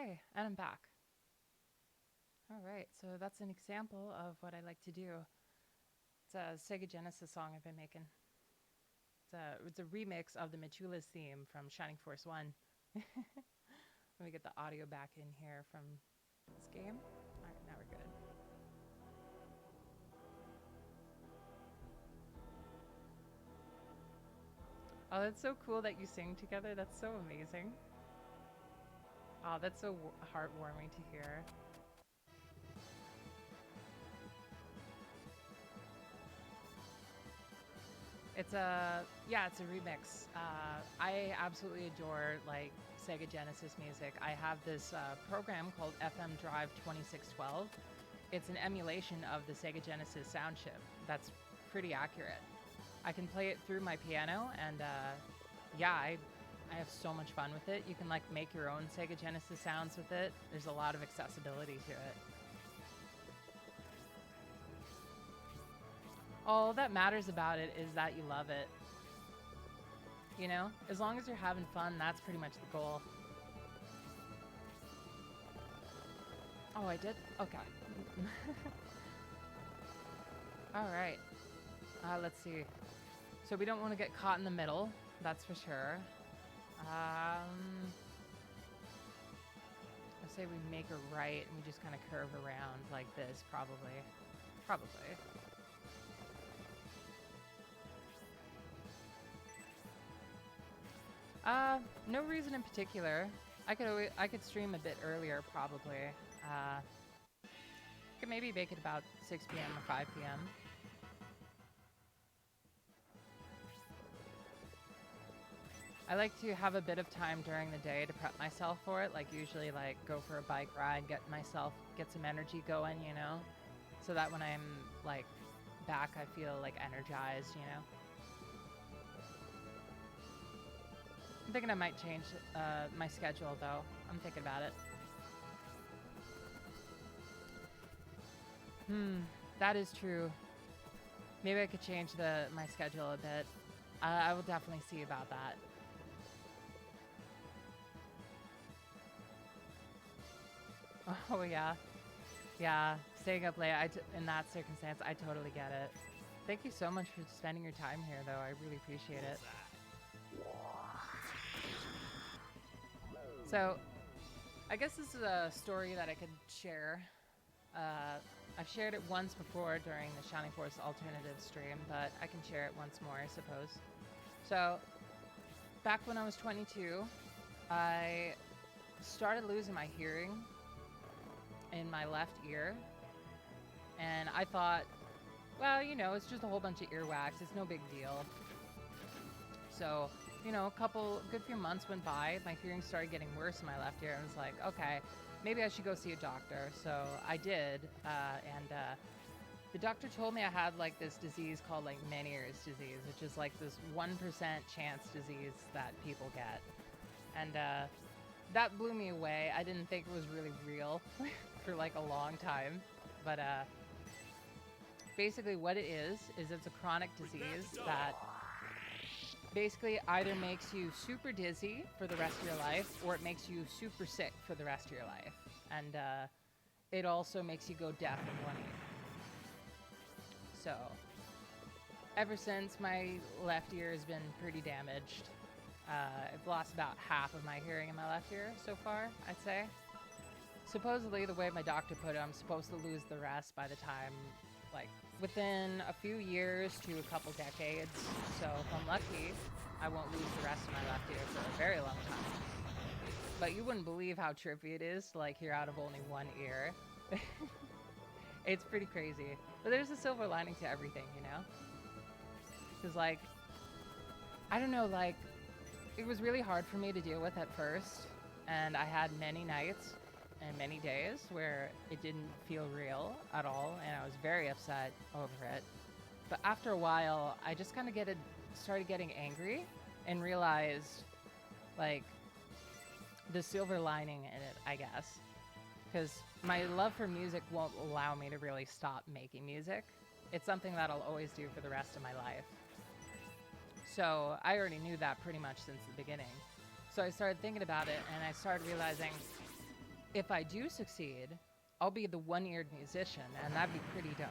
Okay, and I'm back. All right, so that's an example of what I like to do. It's a Sega Genesis song I've been making. It's a remix of the Machula's theme from Shining Force 1. Let me get the audio back in here from this game. All right, now we're good. Oh, that's so cool that you sing together. That's so amazing. Oh, that's so heartwarming to hear. It's a remix. I absolutely adore like Sega Genesis music. I have this program called FM Drive 2612. It's an emulation of the Sega Genesis sound chip. That's pretty accurate. I can play it through my piano, and yeah, I have so much fun with it. You can like make your own Sega Genesis sounds with it. There's a lot of accessibility to it. All that matters about it is that you love it. You know, as long as you're having fun, that's pretty much the goal. Oh, I did? Okay. All right. Let's see. So we don't want to get caught in the middle, that's for sure. I say we make a right and we just kind of curve around like this, probably. Probably. No reason in particular. I could stream a bit earlier, probably. Could maybe make it about 6 p.m. or 5 p.m. I like to have a bit of time during the day to prep myself for it, like usually like go for a bike ride, get some energy going, you know? So that when I'm like back, I feel like energized, you know? I'm thinking I might change my schedule though. I'm thinking about it. That is true. Maybe I could change my schedule a bit. I will definitely see about that. Oh yeah. Yeah, staying up late, in that circumstance, I totally get it. Thank you so much for spending your time here though, I really appreciate it. So, I guess this is a story that I could share. I've shared it once before during the Shining Force Alternative stream, but I can share it once more, I suppose. So, back when I was 22, I started losing my hearing in my left ear. And I thought, well, you know, it's just a whole bunch of earwax. It's no big deal. So, you know, a good few months went by. My hearing started getting worse in my left ear. I was like, okay, maybe I should go see a doctor. So I did. And the doctor told me I had like this disease called like Meniere's disease, which is like this 1% chance disease that people get. And that blew me away. I didn't think it was really real for like a long time. But basically what it is it's a chronic disease that basically either makes you super dizzy for the rest of your life or it makes you super sick for the rest of your life. And it also makes you go deaf in one ear. So ever since, my left ear has been pretty damaged. I've lost about half of my hearing in my left ear so far, I'd say. Supposedly, the way my doctor put it, I'm supposed to lose the rest by the time, like, within a few years to a couple decades. So if I'm lucky, I won't lose the rest of my left ear for a very long time. But you wouldn't believe how trippy it is to, like, hear out of only one ear. It's pretty crazy. But there's a silver lining to everything, you know? Because, like, I don't know, like, it was really hard for me to deal with at first. And I had many nights and many days where it didn't feel real at all, and I was very upset over it. But after a while, I just kind of started getting angry and realized, like, the silver lining in it, I guess. Because my love for music won't allow me to really stop making music. It's something that I'll always do for the rest of my life. So I already knew that pretty much since the beginning. So I started thinking about it, and I started realizing if I do succeed, I'll be the one-eared musician, and that'd be pretty dope.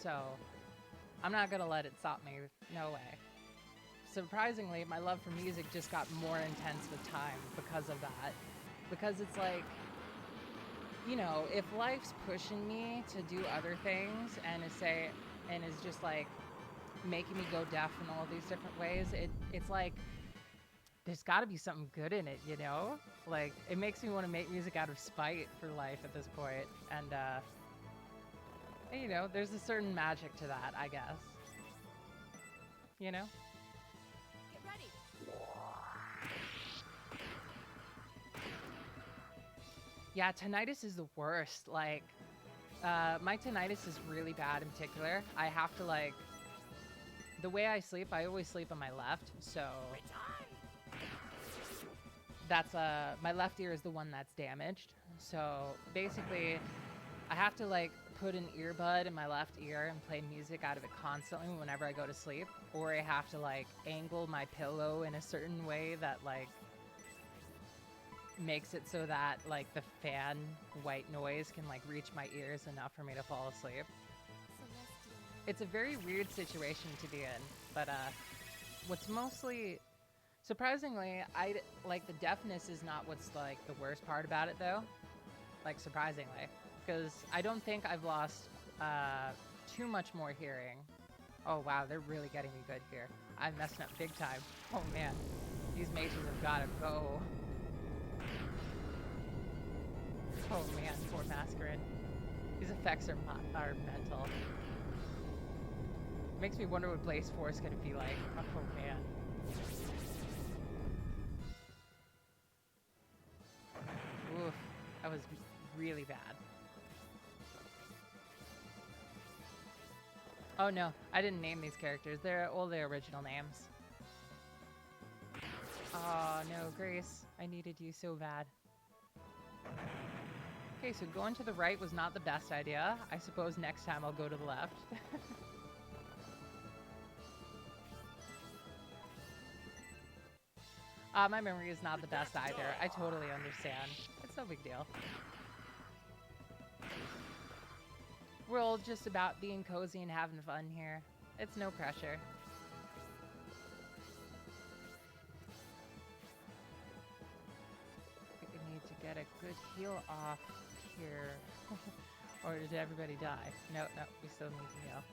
So, I'm not gonna let it stop me. No way. Surprisingly, my love for music just got more intense with time because of that. Because it's like, you know, if life's pushing me to do other things and is just like making me go deaf in all these different ways, it's like there's got to be something good in it, you know? Like, it makes me want to make music out of spite for life at this point. And, you know, there's a certain magic to that, I guess. You know? Get ready. Yeah, tinnitus is the worst. Like, my tinnitus is really bad in particular. I have to, like, the way I sleep, I always sleep on my left, so that's, my left ear is the one that's damaged. So, basically, I have to, like, put an earbud in my left ear and play music out of it constantly whenever I go to sleep, or I have to, like, angle my pillow in a certain way that, like, makes it so that, like, the fan white noise can, like, reach my ears enough for me to fall asleep. Celestial. It's a very weird situation to be in, but what's mostly surprisingly, like, the deafness is not what's, like, the worst part about it, though, like, surprisingly, because I don't think I've lost too much more hearing. Oh wow, they're really getting me good here. I'm messing up big time. Oh man, these mages have gotta go. Oh man, poor Masquerade. These effects are mental. Makes me wonder what Blaze 4 is gonna be like. Oh man. Oof, that was really bad. Oh no, I didn't name these characters. They're all their original names. Oh no, Grace. I needed you so bad. Okay, so going to the right was not the best idea. I suppose next time I'll go to the left. My memory is not the best either. I totally understand. It's no big deal. We're all just about being cozy and having fun here. It's no pressure. We need to get a good heal off here. Or did everybody die? No, we still need to heal.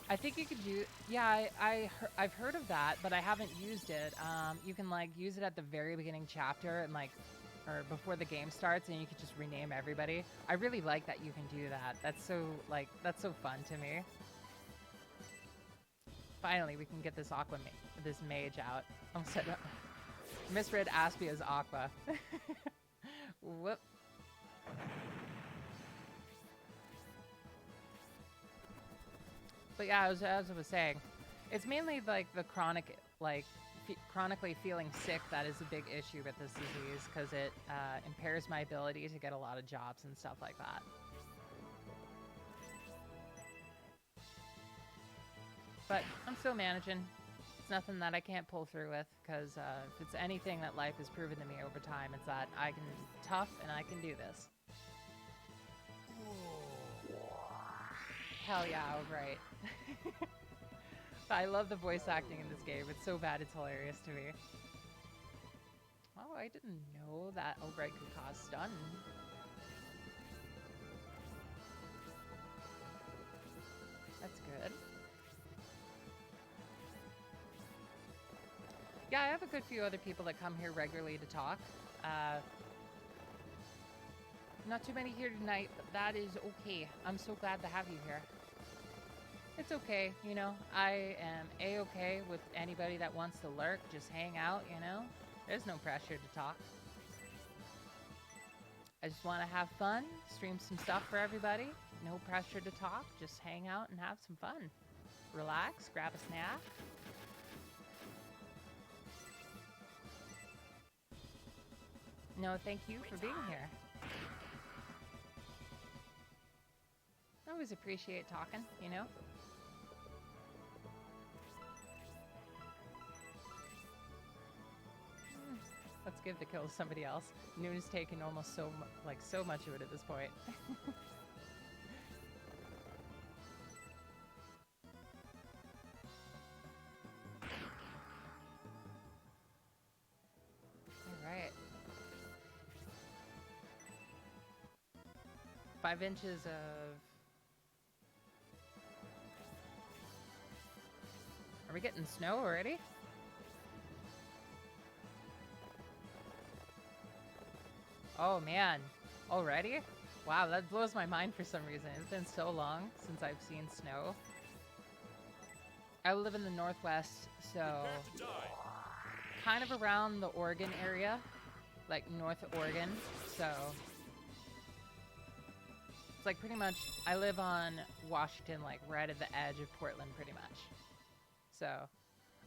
I think you could do, yeah, I've heard of that, but I haven't used it. You can, like, use it at the very beginning chapter and, like, or before the game starts, and you can just rename everybody. I really like that you can do that. That's so, like, that's so fun to me. Finally, we can get this this mage out. I almost said, misread Aspia as Aqua. Whoop. But yeah, as I was saying, it's mainly like the chronic, like chronically feeling sick that is a big issue with this disease, because it impairs my ability to get a lot of jobs and stuff like that. But I'm still managing. It's nothing that I can't pull through with, because if it's anything that life has proven to me over time, it's that I can be tough and I can do this. Hell yeah, right. I love the voice acting in this game. It's so bad, it's hilarious to me. Oh, I didn't know that Albright could cause stun. That's good. Yeah, I have a good few other people that come here regularly to talk. Not too many here tonight, but that is okay. I'm so glad to have you here. It's okay, you know. I am A-okay with anybody that wants to lurk, just hang out, you know. There's no pressure to talk. I just want to have fun, stream some stuff for everybody. No pressure to talk, just hang out and have some fun. Relax, grab a snack. No, thank you for being here. I always appreciate talking, you know? give the kill to somebody else. Noon has taken almost so much of it at this point. All right. 5 inches of... Are we getting snow already? Oh man, already? Wow, that blows my mind for some reason. It's been so long since I've seen snow. I live in the Northwest, so kind of around the Oregon area, like North Oregon, so it's like pretty much, I live on Washington, like right at the edge of Portland pretty much. So,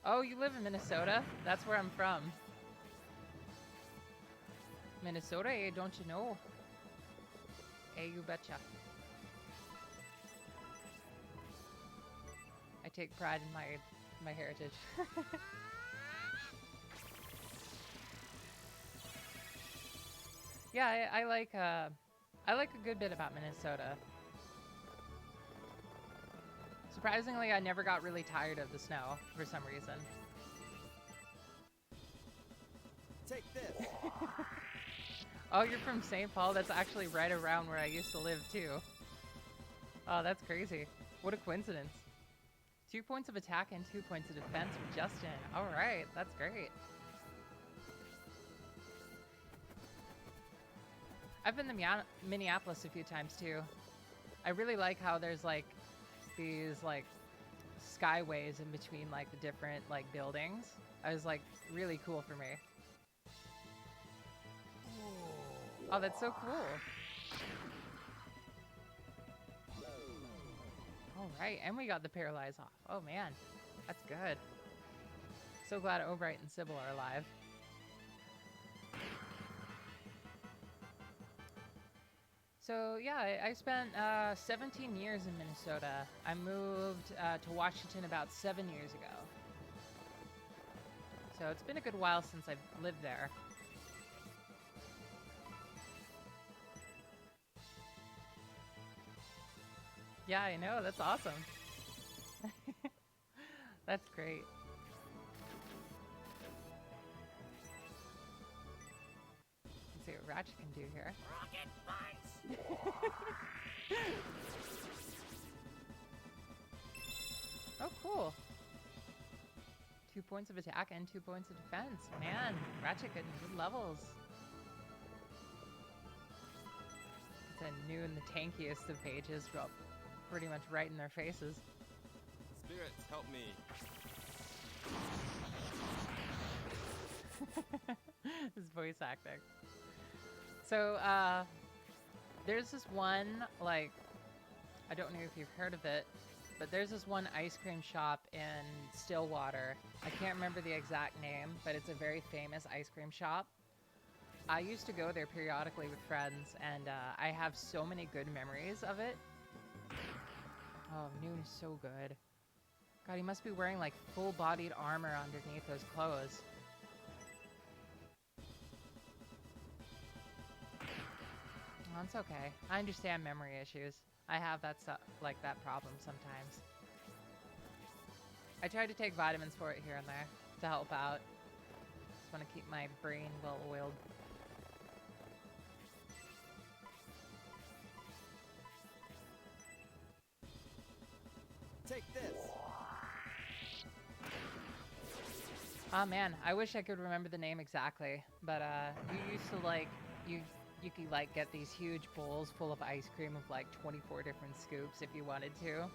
oh, you live in Minnesota? That's where I'm from. Minnesota, eh? Don't you know? Hey, you betcha. I take pride in my heritage. Yeah, I like a good bit about Minnesota. Surprisingly, I never got really tired of the snow for some reason. Take this. Oh, you're from St. Paul? That's actually right around where I used to live, too. Oh, that's crazy. What a coincidence. 2 points of attack and 2 points of defense for Justin. All right, that's great. I've been to Minneapolis a few times, too. I really like how there's, like, these, like, skyways in between, like, the different, like, buildings. It was, like, really cool for me. Oh, that's so cool. All right, and we got the paralyze off. Oh man, that's good. So glad Obright and Sybil are alive. So yeah, I spent 17 years in Minnesota. I moved to Washington about 7 years ago. So it's been a good while since I've lived there. Yeah, I know. That's awesome. That's great. Let's see what Ratchet can do here. Rocket punch! Oh, cool. 2 points of attack and 2 points of defense. Man, Ratchet getting good levels. It's a new and the tankiest of pages, well, pretty much right in their faces. Spirits, help me. His voice acting. So, there's this one, like, I don't know if you've heard of it, but there's this one ice cream shop in Stillwater. I can't remember the exact name, but it's a very famous ice cream shop. I used to go there periodically with friends, and I have so many good memories of it. Oh, Noon is so good. God, he must be wearing like full-bodied armor underneath those clothes. Oh, it's okay. I understand memory issues. I have that like that problem sometimes. I try to take vitamins for it here and there to help out. Just want to keep my brain well-oiled. Take this. Oh man, I wish I could remember the name exactly, but you used to like you could like get these huge bowls full of ice cream of like 24 different scoops if you wanted to.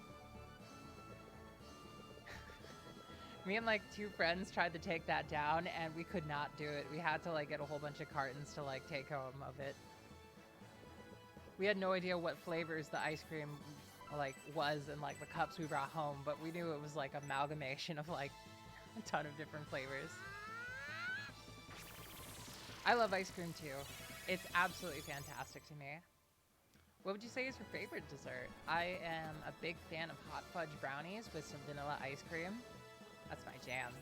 Me and like 2 friends tried to take that down and we could not do it. We had to like get a whole bunch of cartons to like take home of it. We had no idea what flavors the ice cream like was in like the cups we brought home, but we knew it was like amalgamation of like a ton of different flavors. I love ice cream too. It's absolutely fantastic to me. What would you say is your favorite dessert? I am a big fan of hot fudge brownies with some vanilla ice cream. That's my jam.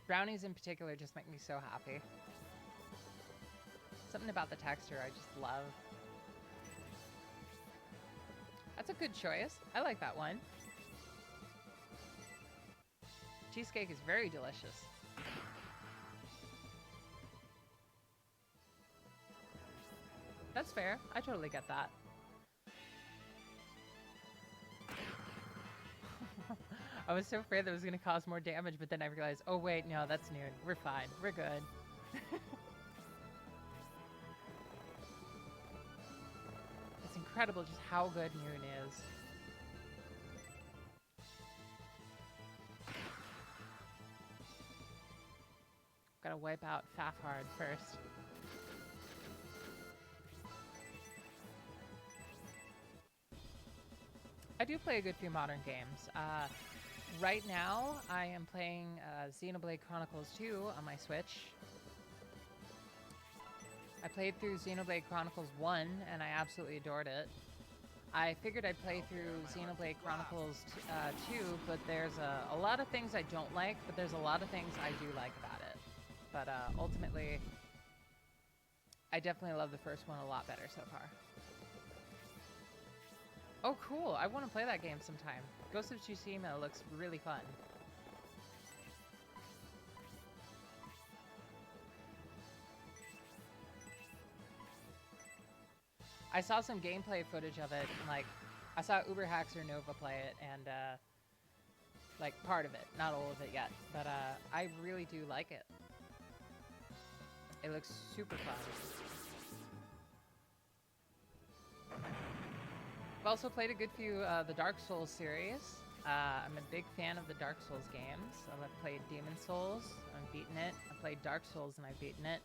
Brownies in particular just make me so happy. Something about the texture I just love. That's a good choice. I like that one. Cheesecake is very delicious. That's fair. I totally get that. I was so afraid that was going to cause more damage, but then I realized, oh wait, no, that's noon. We're fine. We're good. It's incredible just how good noon is. Gotta wipe out Fafhard first. I do play a good few modern games. Right now, I am playing Xenoblade Chronicles 2 on my Switch. I played through Xenoblade Chronicles 1, and I absolutely adored it. I figured I'd play through Xenoblade Chronicles 2, but there's a lot of things I don't like, but there's a lot of things I do like about it. But ultimately, I definitely love the first one a lot better so far. Oh, cool. I want to play that game sometime. Ghost of Tsushima looks really fun. I saw some gameplay footage of it, and, like, I saw Uberhaxer Nova play it, and, like, part of it. Not all of it yet. But, I really do like it. It looks super fun. I've also played a good few the Dark Souls series. I'm a big fan of the Dark Souls games. I've played Demon Souls, I've beaten it. I played Dark Souls and I've beaten it.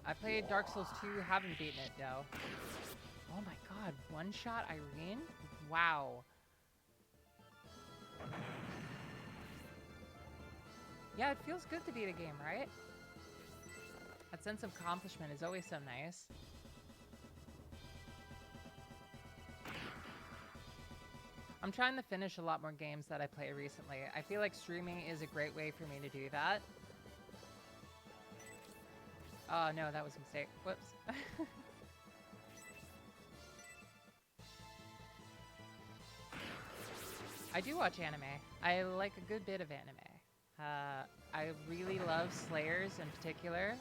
I played Dark Souls 2, haven't beaten it though. Oh my god, one-shot Irene? Wow. Yeah, it feels good to beat a game, right? That sense of accomplishment is always so nice. I'm trying to finish a lot more games that I play recently. I feel like streaming is a great way for me to do that. Oh no, that was a mistake. Whoops. I do watch anime. I like a good bit of anime. I really love Slayers in particular.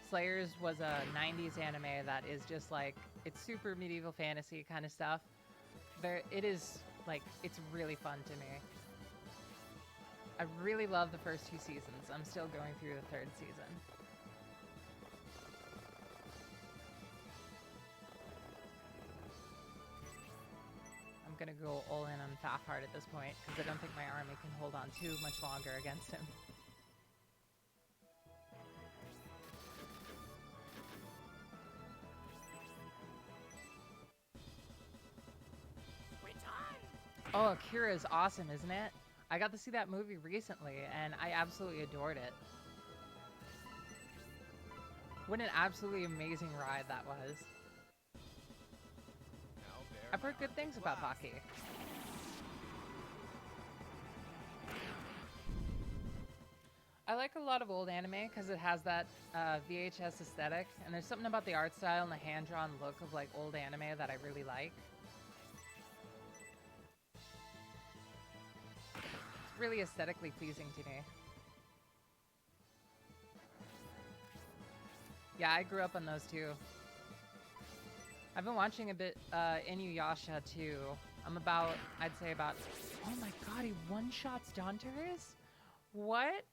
Slayers was a 90s anime that is just like, it's super medieval fantasy kind of stuff. It is, like, it's really fun to me. I really love the first 2 seasons. I'm still going through the 3rd season. I'm gonna go all in on Fafhard at this point, because I don't think my army can hold on too much longer against him. Oh, Akira is awesome, isn't it? I got to see that movie recently, and I absolutely adored it. What an absolutely amazing ride that was. I've heard good things about Baki. I like a lot of old anime because it has that VHS aesthetic, and there's something about the art style and the hand-drawn look of like old anime that I really like. Really aesthetically pleasing to me. Yeah, I grew up on those too. I've been watching a bit Inuyasha too. I'm about, I'd say about, oh my god, he one-shots Danteres? What?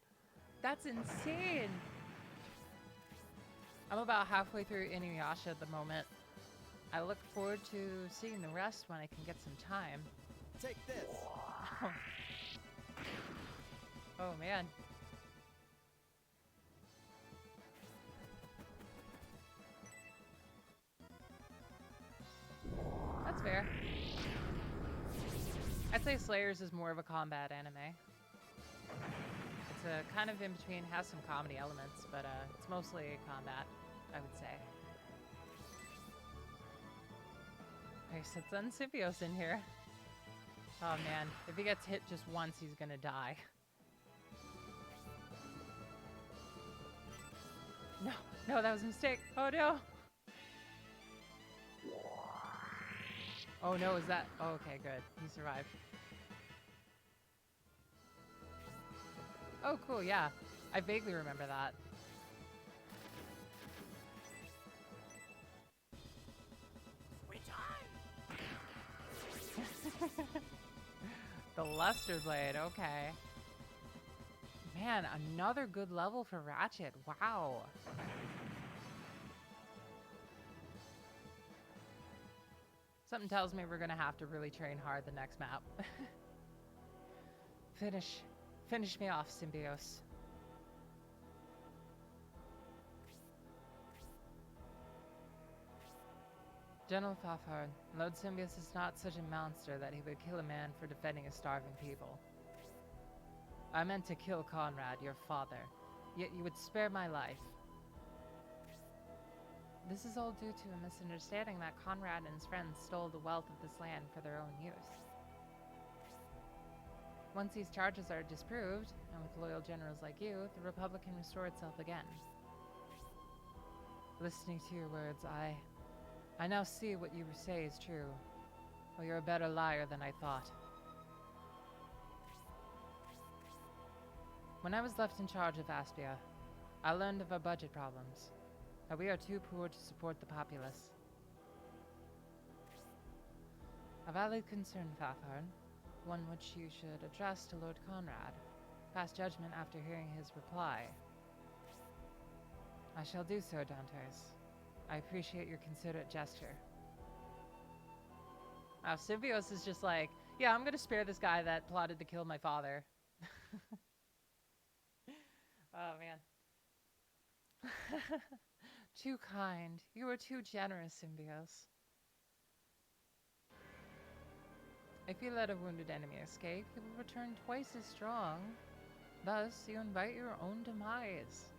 That's insane. I'm about halfway through Inuyasha at the moment. I look forward to seeing the rest when I can get some time. Take this. Oh man. That's fair. I'd say Slayers is more of a combat anime. It's a kind of in between, has some comedy elements, but it's mostly combat, I would say. There's Setsun Siphios in here. Oh man, if he gets hit just once, he's gonna die. No, no, that was a mistake. Oh no. Oh no, is that? Oh, okay, good. He survived. Oh, cool, yeah. I vaguely remember that. The Luster Blade, okay. Man, another good level for Ratchet. Wow. Something tells me we're gonna have to really train hard the next map. Finish me off, Symbios. General Fafard, Lord Symbios is not such a monster that he would kill a man for defending a starving people. I meant to kill Conrad, your father, yet you would spare my life. This is all due to a misunderstanding that Conrad and his friends stole the wealth of this land for their own use. Once these charges are disproved, and with loyal generals like you, the Republic can restore itself again. Listening to your words, I now see what you say is true. Well, you're a better liar than I thought. When I was left in charge of Aspia, I learned of our budget problems, that we are too poor to support the populace. A valid concern, Fafard, one which you should address to Lord Conrad. Pass judgment after hearing his reply. I shall do so, Dantes. I appreciate your considerate gesture. Wow, Symbios is just like, yeah, I'm gonna spare this guy that plotted to kill my father. Oh, man. Too kind. You were too generous, Symbios. If you let a wounded enemy escape, he will return twice as strong. Thus, you invite your own demise.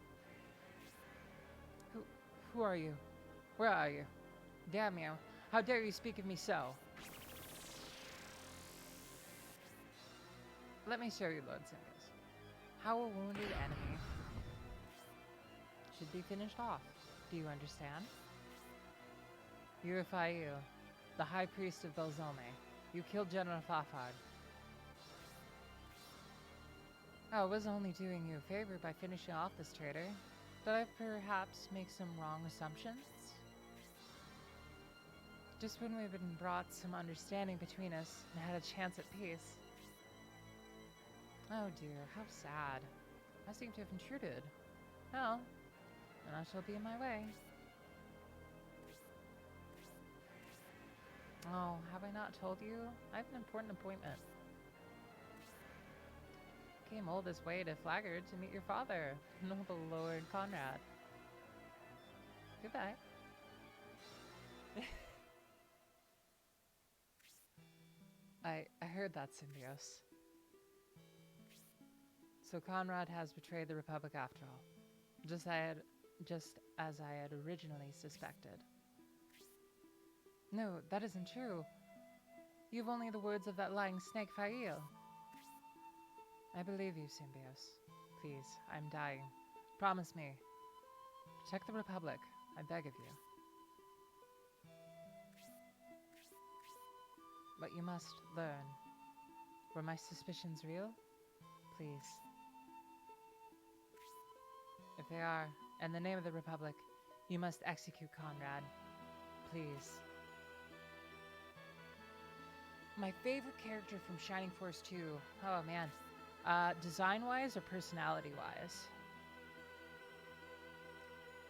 Who are you? Where are you? Damn you. How dare you speak of me so? Let me show you, Lord Symbios, how a wounded enemy should be finished off. Do you understand? Purify you, the High Priest of Belzome. You killed General Fafard. I was only doing you a favor by finishing off this traitor. Did I perhaps make some wrong assumptions? Just when we've been brought some understanding between us and had a chance at peace. Oh dear, how sad. I seem to have intruded. Well, then I shall be in my way. Oh, have I not told you? I have an important appointment. Came all this way to Flaggard to meet your father, noble Lord Conrad. Goodbye. I heard that, Symbios. So Conrad has betrayed the Republic after all, just as I had originally suspected. No, that isn't true. You've only the words of that lying snake, Fail. I believe you, Symbios. Please, I'm dying. Promise me. Protect the Republic, I beg of you. But you must learn. Were my suspicions real? Please. If they are, in the name of the Republic, you must execute Conrad. Please. My favorite character from Shining Force 2. Oh man. Design-wise or personality-wise?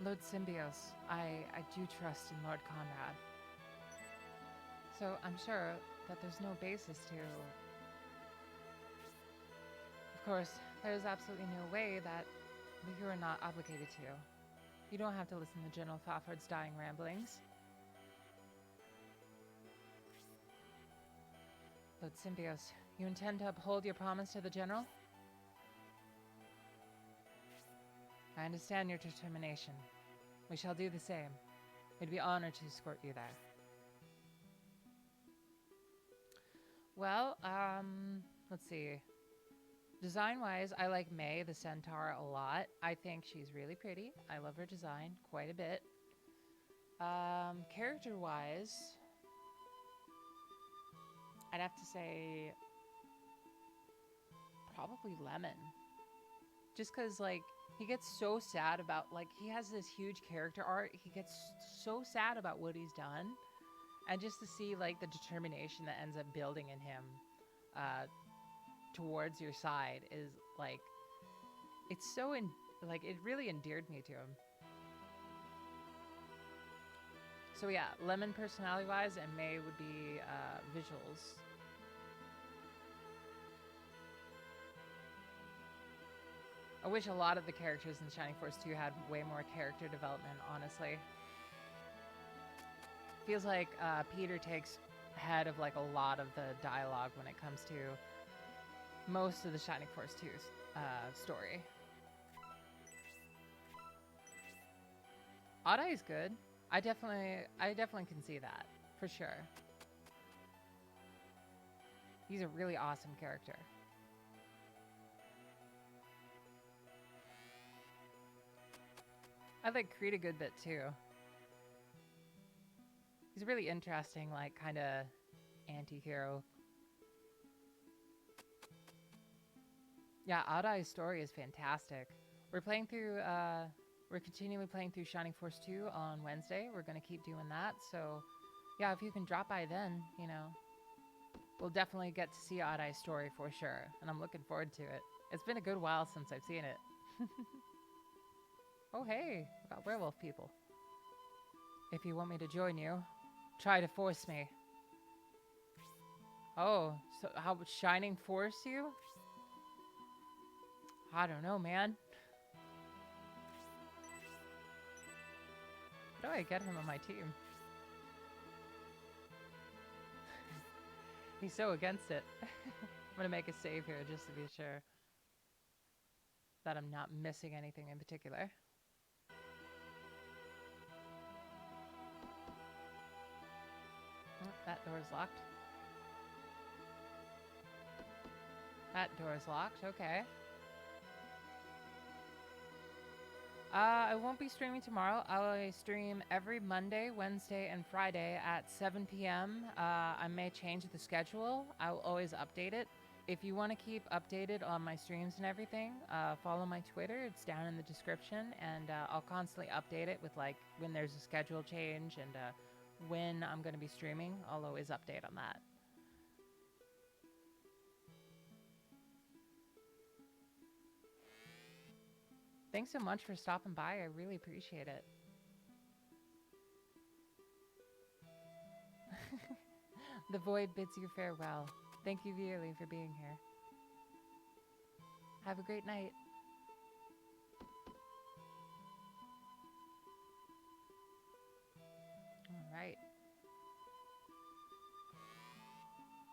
Lord Symbios, I do trust in Lord Conrad. So I'm sure that there's no basis to... Of course, there's absolutely no way that you are not obligated to. You don't have to listen to General Fafard's dying ramblings. Lord Symbios, you intend to uphold your promise to the General? I understand your determination. We shall do the same. It'd be an honor to escort you there. Well, let's see. Design-wise, I like May, the centaur, a lot. I think she's really pretty. I love her design quite a bit. Character-wise, I'd have to say probably Lemon. Just because, like, he gets so sad about, like, he has this huge character art. He gets so sad about what he's done. And just to see, like, the determination that ends up building in him towards your side is, like, it's so, like, it really endeared me to him. So, yeah, Lemon personality-wise, and May would be visuals. I wish a lot of the characters in Shining Force 2 had way more character development, honestly. Feels like Peter takes head of like a lot of the dialogue when it comes to most of the Shining Force 2 story. Odd Eye is good. I definitely can see that for sure. He's a really awesome character. I like Creed a good bit too. He's a really interesting, like, kind of anti-hero. Yeah, Odd Eye's story is fantastic. We're continually playing through Shining Force 2 on Wednesday. We're going to keep doing that. So, yeah, if you can drop by then, you know, we'll definitely get to see Odd Eye's story for sure. And I'm looking forward to it. It's been a good while since I've seen it. Oh, hey, we got werewolf people. If you want me to join you, try to force me. Oh, so how would Shining force you? I don't know, man. How do I get him on my team? He's so against it. I'm gonna make a save here just to be sure that I'm not missing anything in particular. Oh, that door's locked. That door's locked, okay. I won't be streaming tomorrow. I'll stream every Monday, Wednesday, and Friday at 7 p.m. I may change the schedule. I will always update it. If you want to keep updated on my streams and everything, follow my Twitter. It's down in the description, and I'll constantly update it with, like, when there's a schedule change and when I'm going to be streaming. I'll always update on that. Thanks so much for stopping by. I really appreciate it. The void bids you farewell. Thank you, Violi, for being here. Have a great night. All right.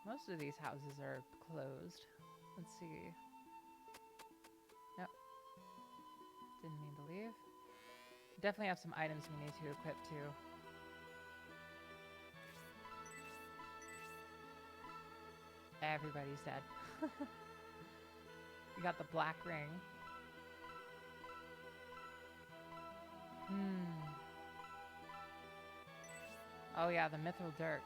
Most of these houses are closed. Let's see. Yep. Didn't mean to leave. Definitely have some items we need to equip too. Everybody's dead. We got the black ring. Oh yeah, the mithril dirk.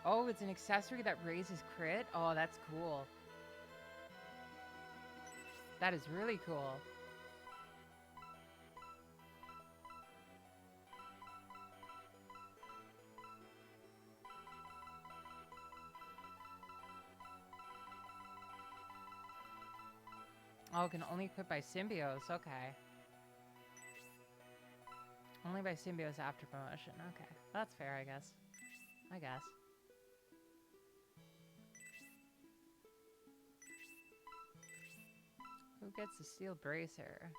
Oh, it's an accessory that raises crit? Oh, that's cool. That is really cool. Oh, can only equip by Symbios. Okay. Only by Symbios after promotion. Okay. That's fair, I guess. Who gets the steel bracer?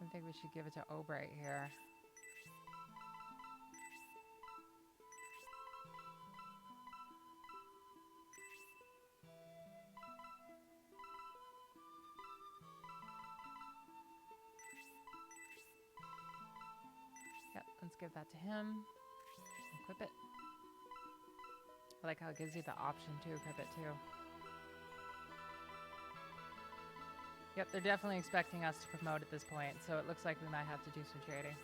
I think we should give it to Obright here. give that to him. Equip it. I like how it gives you the option to equip it too. Yep, they're definitely expecting us to promote at this point, so it looks like we might have to do some trading.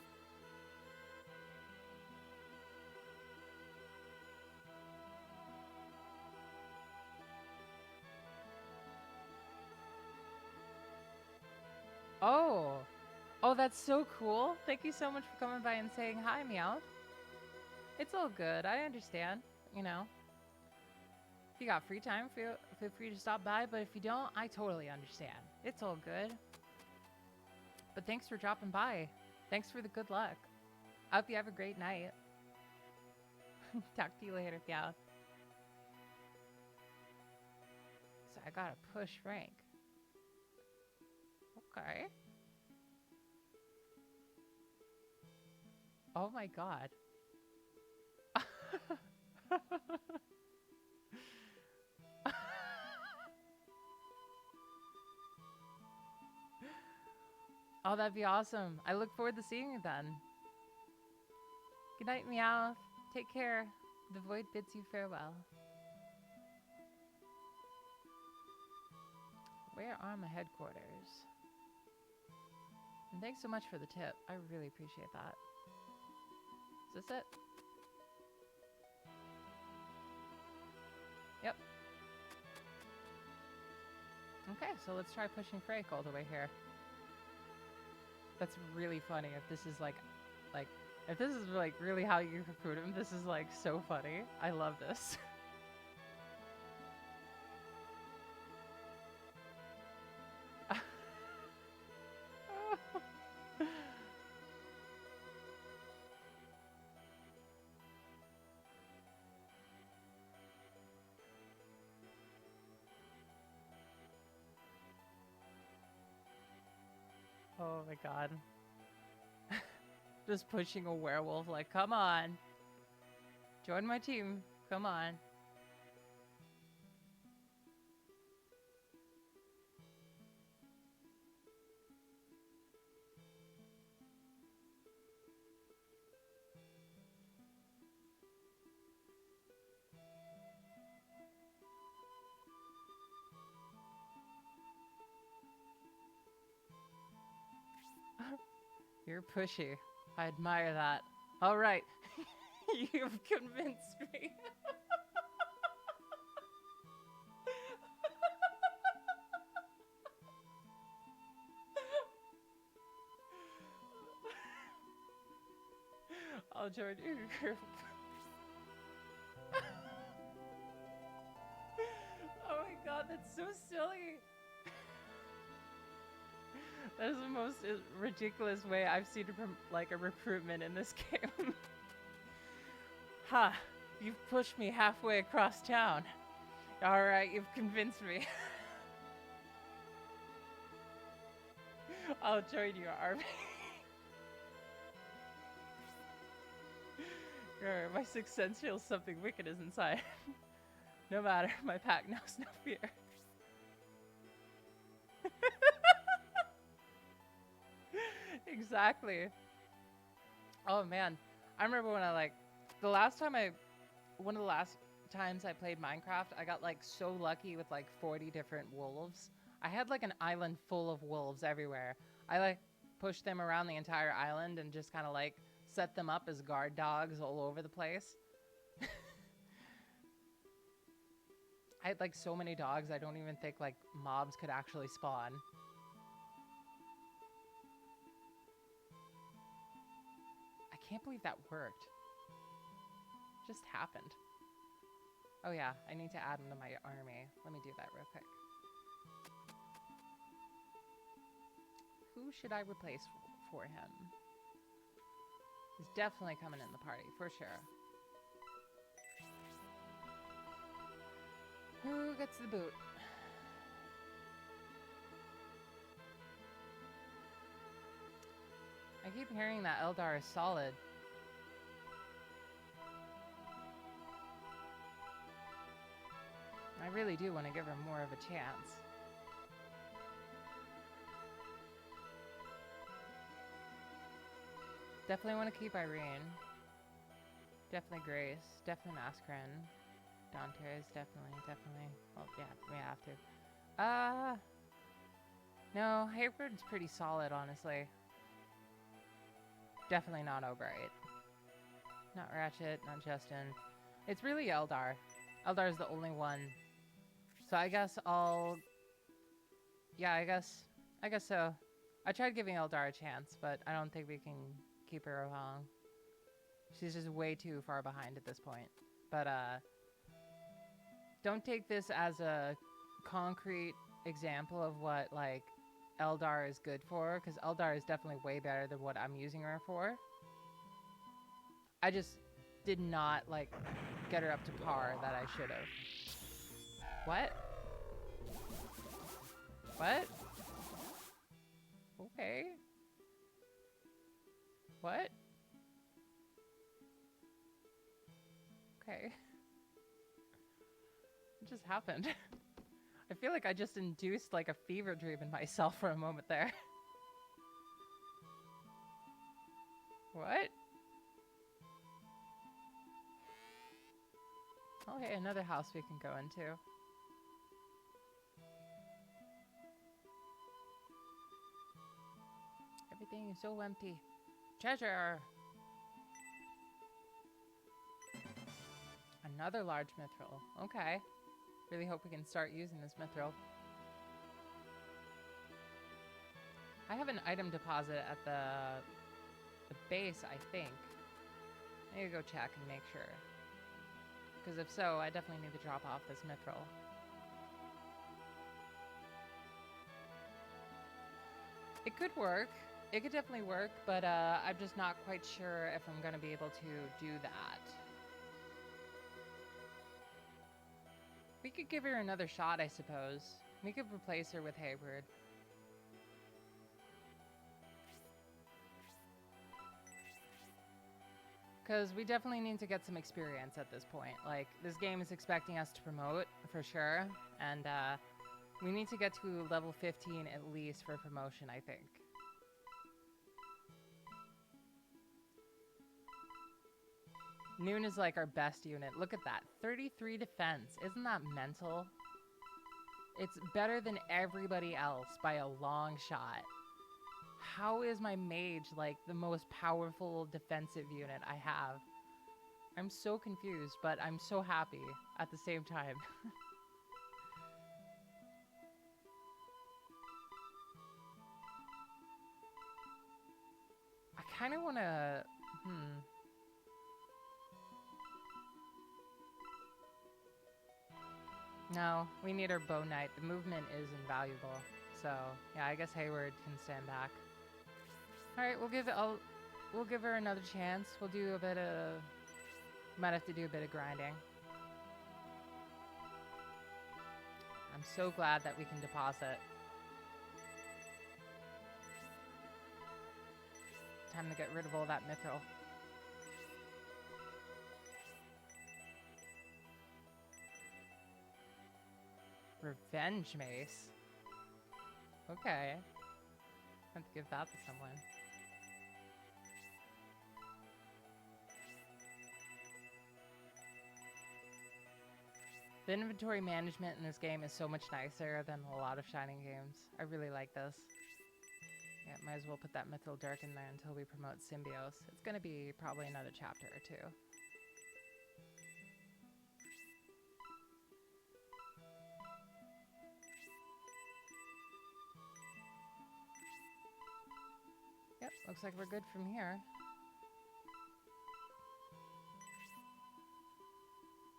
Oh! Oh, that's so cool. Thank you so much for coming by and saying hi, Meowth. It's all good. I understand, you know. If you got free time, feel free to stop by, but if you don't, I totally understand. It's all good. But thanks for dropping by. Thanks for the good luck. I hope you have a great night. Talk to you later, Meowth. So I gotta push rank. Okay. Oh my god. Oh, that'd be awesome. I look forward to seeing you then. Good night, Meowth. Take care. The void bids you farewell. Where are my headquarters? And thanks so much for the tip. I really appreciate that. Is this it? Yep. Okay, so let's try pushing Frank all the way here. That's really funny. If this is like, if this is like really how you recruit him, this is like so funny. I love this. Oh my god. Just pushing a werewolf like, come on. Join my team. Come on. You're pushy. I admire that. All right. You've convinced me. I'll join your group. Oh my god, that's so silly. That is the most ridiculous way I've seen like a recruitment in this game. Ha! You've pushed me halfway across town. Alright, you've convinced me. I'll join your army. My sixth sense feels something wicked is inside. No matter, my pack knows no fear. Exactly. Oh man, I remember when one of the last times I played Minecraft, I got like so lucky with like 40 different wolves. I had like an island full of wolves everywhere. I like pushed them around the entire island and just kind of like set them up as guard dogs all over the place. I had like so many dogs, I don't even think like mobs could actually spawn. I can't believe that worked. Just happened. Oh yeah, I need to add him to my army. Let me do that real quick. Who should I replace for him? He's definitely coming in the party, for sure. Who gets the boot? I keep hearing that Eldar is solid. I really do want to give her more of a chance. Definitely want to keep Irene. Definitely Grace. Definitely Mascarin. Dante's definitely. Well, yeah, we have to. No, Hayward's pretty solid, honestly. Definitely not O'Bright. Not Ratchet, not Justin. It's really Eldar. Eldar's the only one. So I guess I'll... Yeah, I guess so. I tried giving Eldar a chance, but I don't think we can keep her along. She's just way too far behind at this point. But, don't take this as a concrete example of what, like, Eldar is good for, because Eldar is definitely way better than what I'm using her for. I just did not, like, get her up to par that I should have. What? What? Okay. What? Okay. What just happened? I feel like I just induced like a fever dream in myself for a moment there. What? Oh hey, another house we can go into. Everything is so empty. Treasure! Another large mithril. Okay. Really hope we can start using this mithril. I have an item deposit at the base, I think. I need to go check and make sure. Because if so, I definitely need to drop off this mithril. It could work. It could definitely work, but I'm just not quite sure if I'm going to be able to do that. We could give her another shot, I suppose. We could replace her with Hayward. Because we definitely need to get some experience at this point. Like, this game is expecting us to promote, for sure. And we need to get to level 15 at least for promotion, I think. Noon is like our best unit. Look at that. 33 defense. Isn't that mental? It's better than everybody else by a long shot. How is my mage like the most powerful defensive unit I have? I'm so confused, but I'm so happy at the same time. I kind of want to... No, we need our bow knight. The movement is invaluable. So, yeah, I guess Hayward can stand back. Alright, we'll give her another chance. We'll do a bit of... Might have to do a bit of grinding. I'm so glad that we can deposit. Time to get rid of all that mithril. Revenge mace. Okay. I have to give that to someone. The inventory management in this game is so much nicer than a lot of Shining games. I really like this. Yeah, might as well put that Mithril Dirk in there until we promote Symbios. It's gonna be probably another chapter or two. Yep, looks like we're good from here.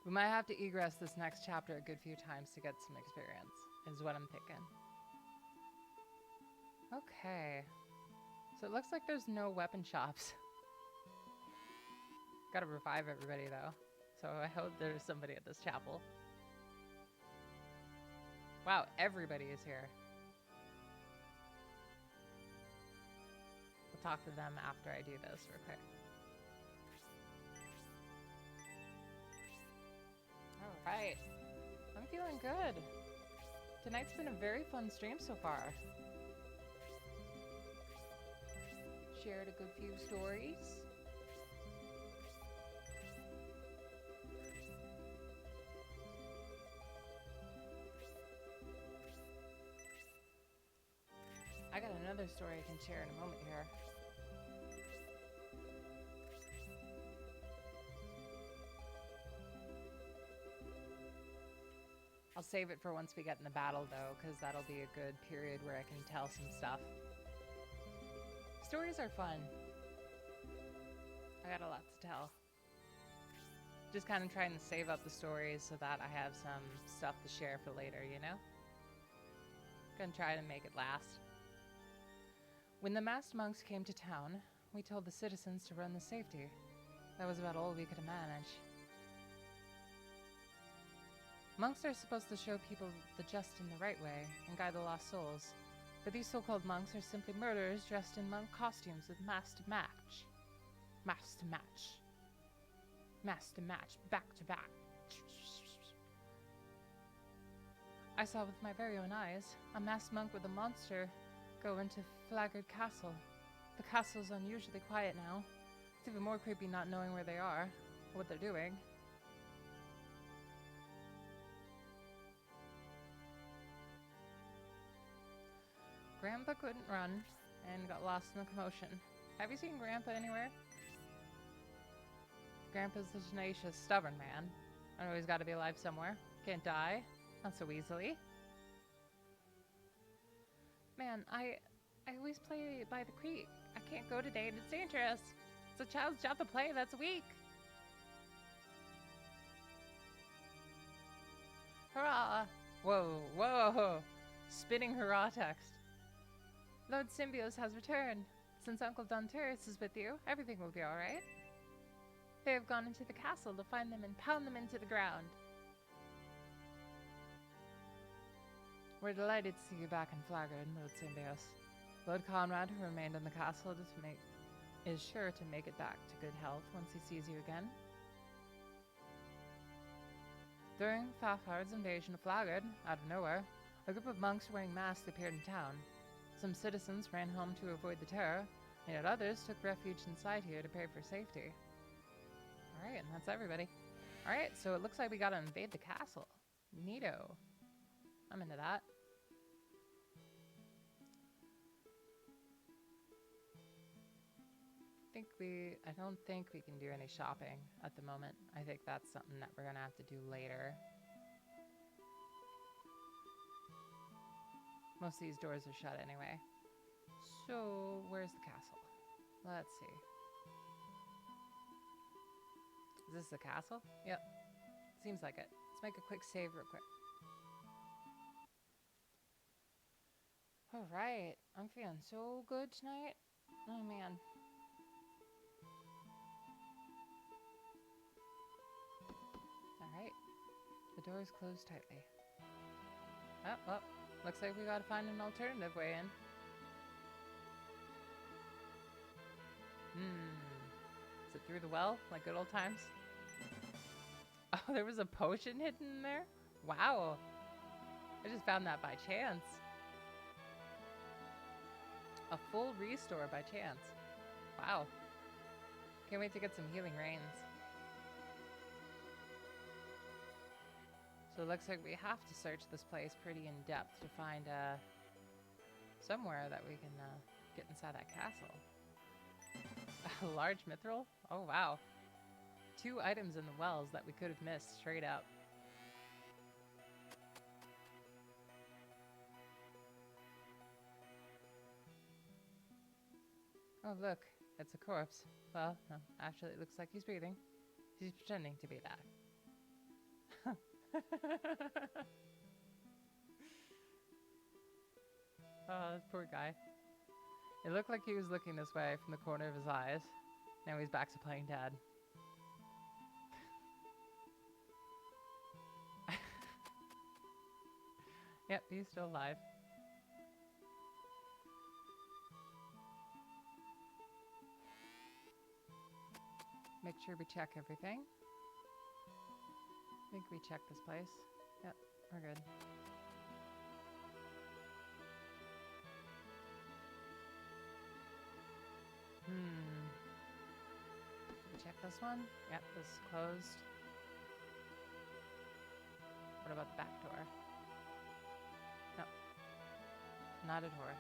We might have to egress this next chapter a good few times to get some experience, is what I'm thinking. Okay. So it looks like there's no weapon shops. Gotta revive everybody though. So I hope there's somebody at this chapel. Wow, everybody is here. We'll talk to them after I do this real quick. Alright. I'm feeling good. Tonight's been a very fun stream so far. shared a good few stories. I got another story I can share in a moment here. I'll save it for once we get in the battle, though, because that'll be a good period where I can tell some stuff. Stories are fun. I got a lot to tell. Just kind of trying to save up the stories so that I have some stuff to share for later, you know? Gonna try to make it last. When the masked monks came to town, we told the citizens to run the safety. That was about all we could manage. Monks are supposed to show people the just and the right way and guide the lost souls, but these so-called monks are simply murderers dressed in monk costumes with masks to match. Masks to match. Masks to match, back to back. I saw with my very own eyes a masked monk with a monster go into Flaggard Castle. The castle's unusually quiet now. It's even more creepy not knowing where they are, or what they're doing. Grandpa couldn't run and got lost in the commotion. Have you seen Grandpa anywhere? Grandpa's a tenacious, stubborn man. I know he's got to be alive somewhere. Can't die. Not so easily. Man, I always play by the creek. I can't go today and it's dangerous. It's a child's job to play. That's weak. Hurrah! Whoa, whoa! Spinning hurrah text. Lord Symbios has returned. Since Uncle Donterus is with you, everything will be alright. They have gone into the castle to find them and pound them into the ground. We're delighted to see you back in Flaggard, Lord Symbios. Lord Conrad, who remained in the castle, is sure to make it back to good health once he sees you again. During Fafard's invasion of Flaggard, out of nowhere, a group of monks wearing masks appeared in town. Some citizens ran home to avoid the terror, and yet others took refuge inside here to pray for safety. Alright, and that's everybody. Alright, so it looks like we gotta invade the castle. Neato. I'm into that. I don't think we can do any shopping at the moment. I think that's something that we're gonna have to do later. Most of these doors are shut anyway. So, where's the castle? Let's see. Is this the castle? Yep. Seems like it. Let's make a quick save real quick. Alright. I'm feeling so good tonight. Oh man. Alright. The door is closed tightly. Oh, well. Looks like we gotta find an alternative way in. Is it through the well, like good old times? Oh, there was a potion hidden in there? Wow. I just found that by chance. A full restore by chance. Wow. Can't wait to get some healing rains. So it looks like we have to search this place pretty in depth to find somewhere that we can get inside that castle. A large mithril? Oh wow. 2 items in the wells that we could have missed straight up. Oh look, it's a corpse. Well, no, actually it looks like he's breathing. He's pretending to be that. Oh, this poor guy. It looked like he was looking this way from the corner of his eyes. Now he's back to playing dad. Yep, he's still alive. Make sure we check everything. I think we checked this place. Yep, we're good. this one? Yep, this is closed. What about the back door? No. Not a door.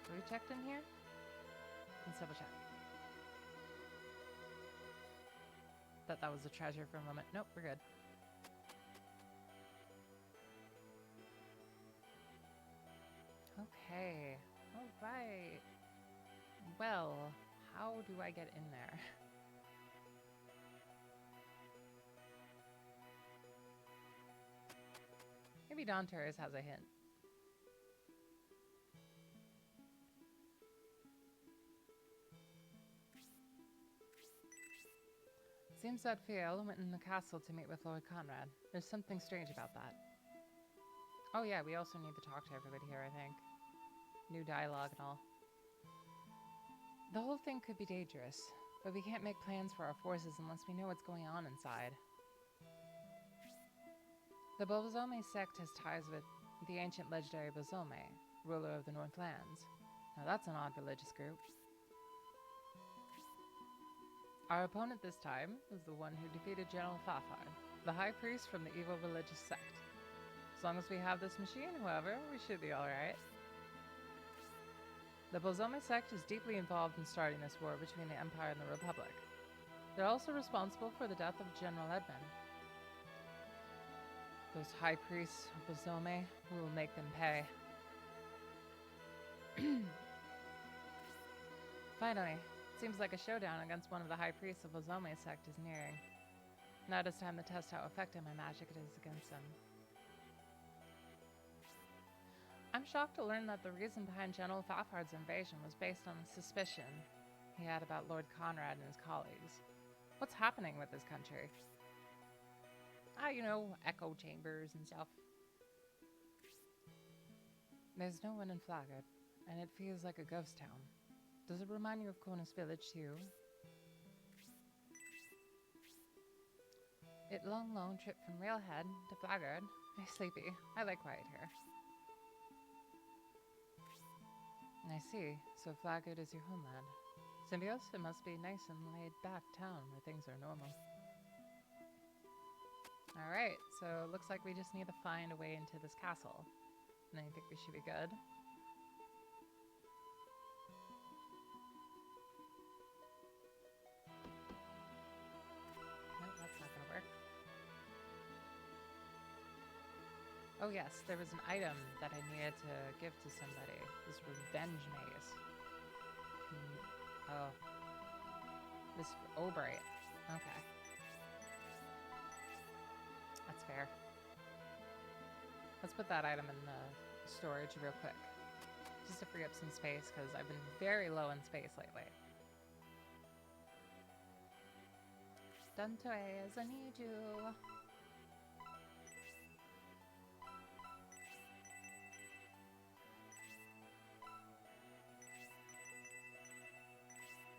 Have we checked in here? Let's double check. Thought that was a treasure for a moment. Nope, we're good. Okay. All right. Well, how do I get in there? Maybe Don Terrace has a hint. Seems that Fiel went in the castle to meet with Lord Conrad. There's something strange about that. Oh yeah, we also need to talk to everybody here, I think. New dialogue and all. The whole thing could be dangerous, but we can't make plans for our forces unless we know what's going on inside. The Bozome sect has ties with the ancient legendary Bozome, ruler of the Northlands. Now that's an odd religious group. Our opponent this time is the one who defeated General Fafard, the high priest from the evil religious sect. As long as we have this machine, however, we should be alright. The Bozome sect is deeply involved in starting this war between the Empire and the Republic. They're also responsible for the death of General Edmund. Those high priests of Bozome, we will make them pay. Finally, it seems like a showdown against one of the high priests of Bozome sect is nearing. Now it is time to test how effective my magic it is against them. I'm shocked to learn that the reason behind General Fafard's invasion was based on a suspicion he had about Lord Conrad and his colleagues. What's happening with this country? You know, echo chambers and stuff. There's no one in Flaggard, and it feels like a ghost town. Does it remind you of Cornus Village too? It long trip from Railhead to Flaggard. Hey, Sleepy. I like quiet here. I see. So Flaggard is your homeland. Symbios, it must be nice and laid-back town where things are normal. Alright, so it looks like we just need to find a way into this castle. And I think we should be good. Nope, that's not gonna work. Oh yes, there was an item that I needed to give to somebody. This revenge maze. Oh. This Obright. Okay. That's fair. Let's put that item in the storage real quick. Just to free up some space, because I've been very low in space lately. Dantoys, I need you.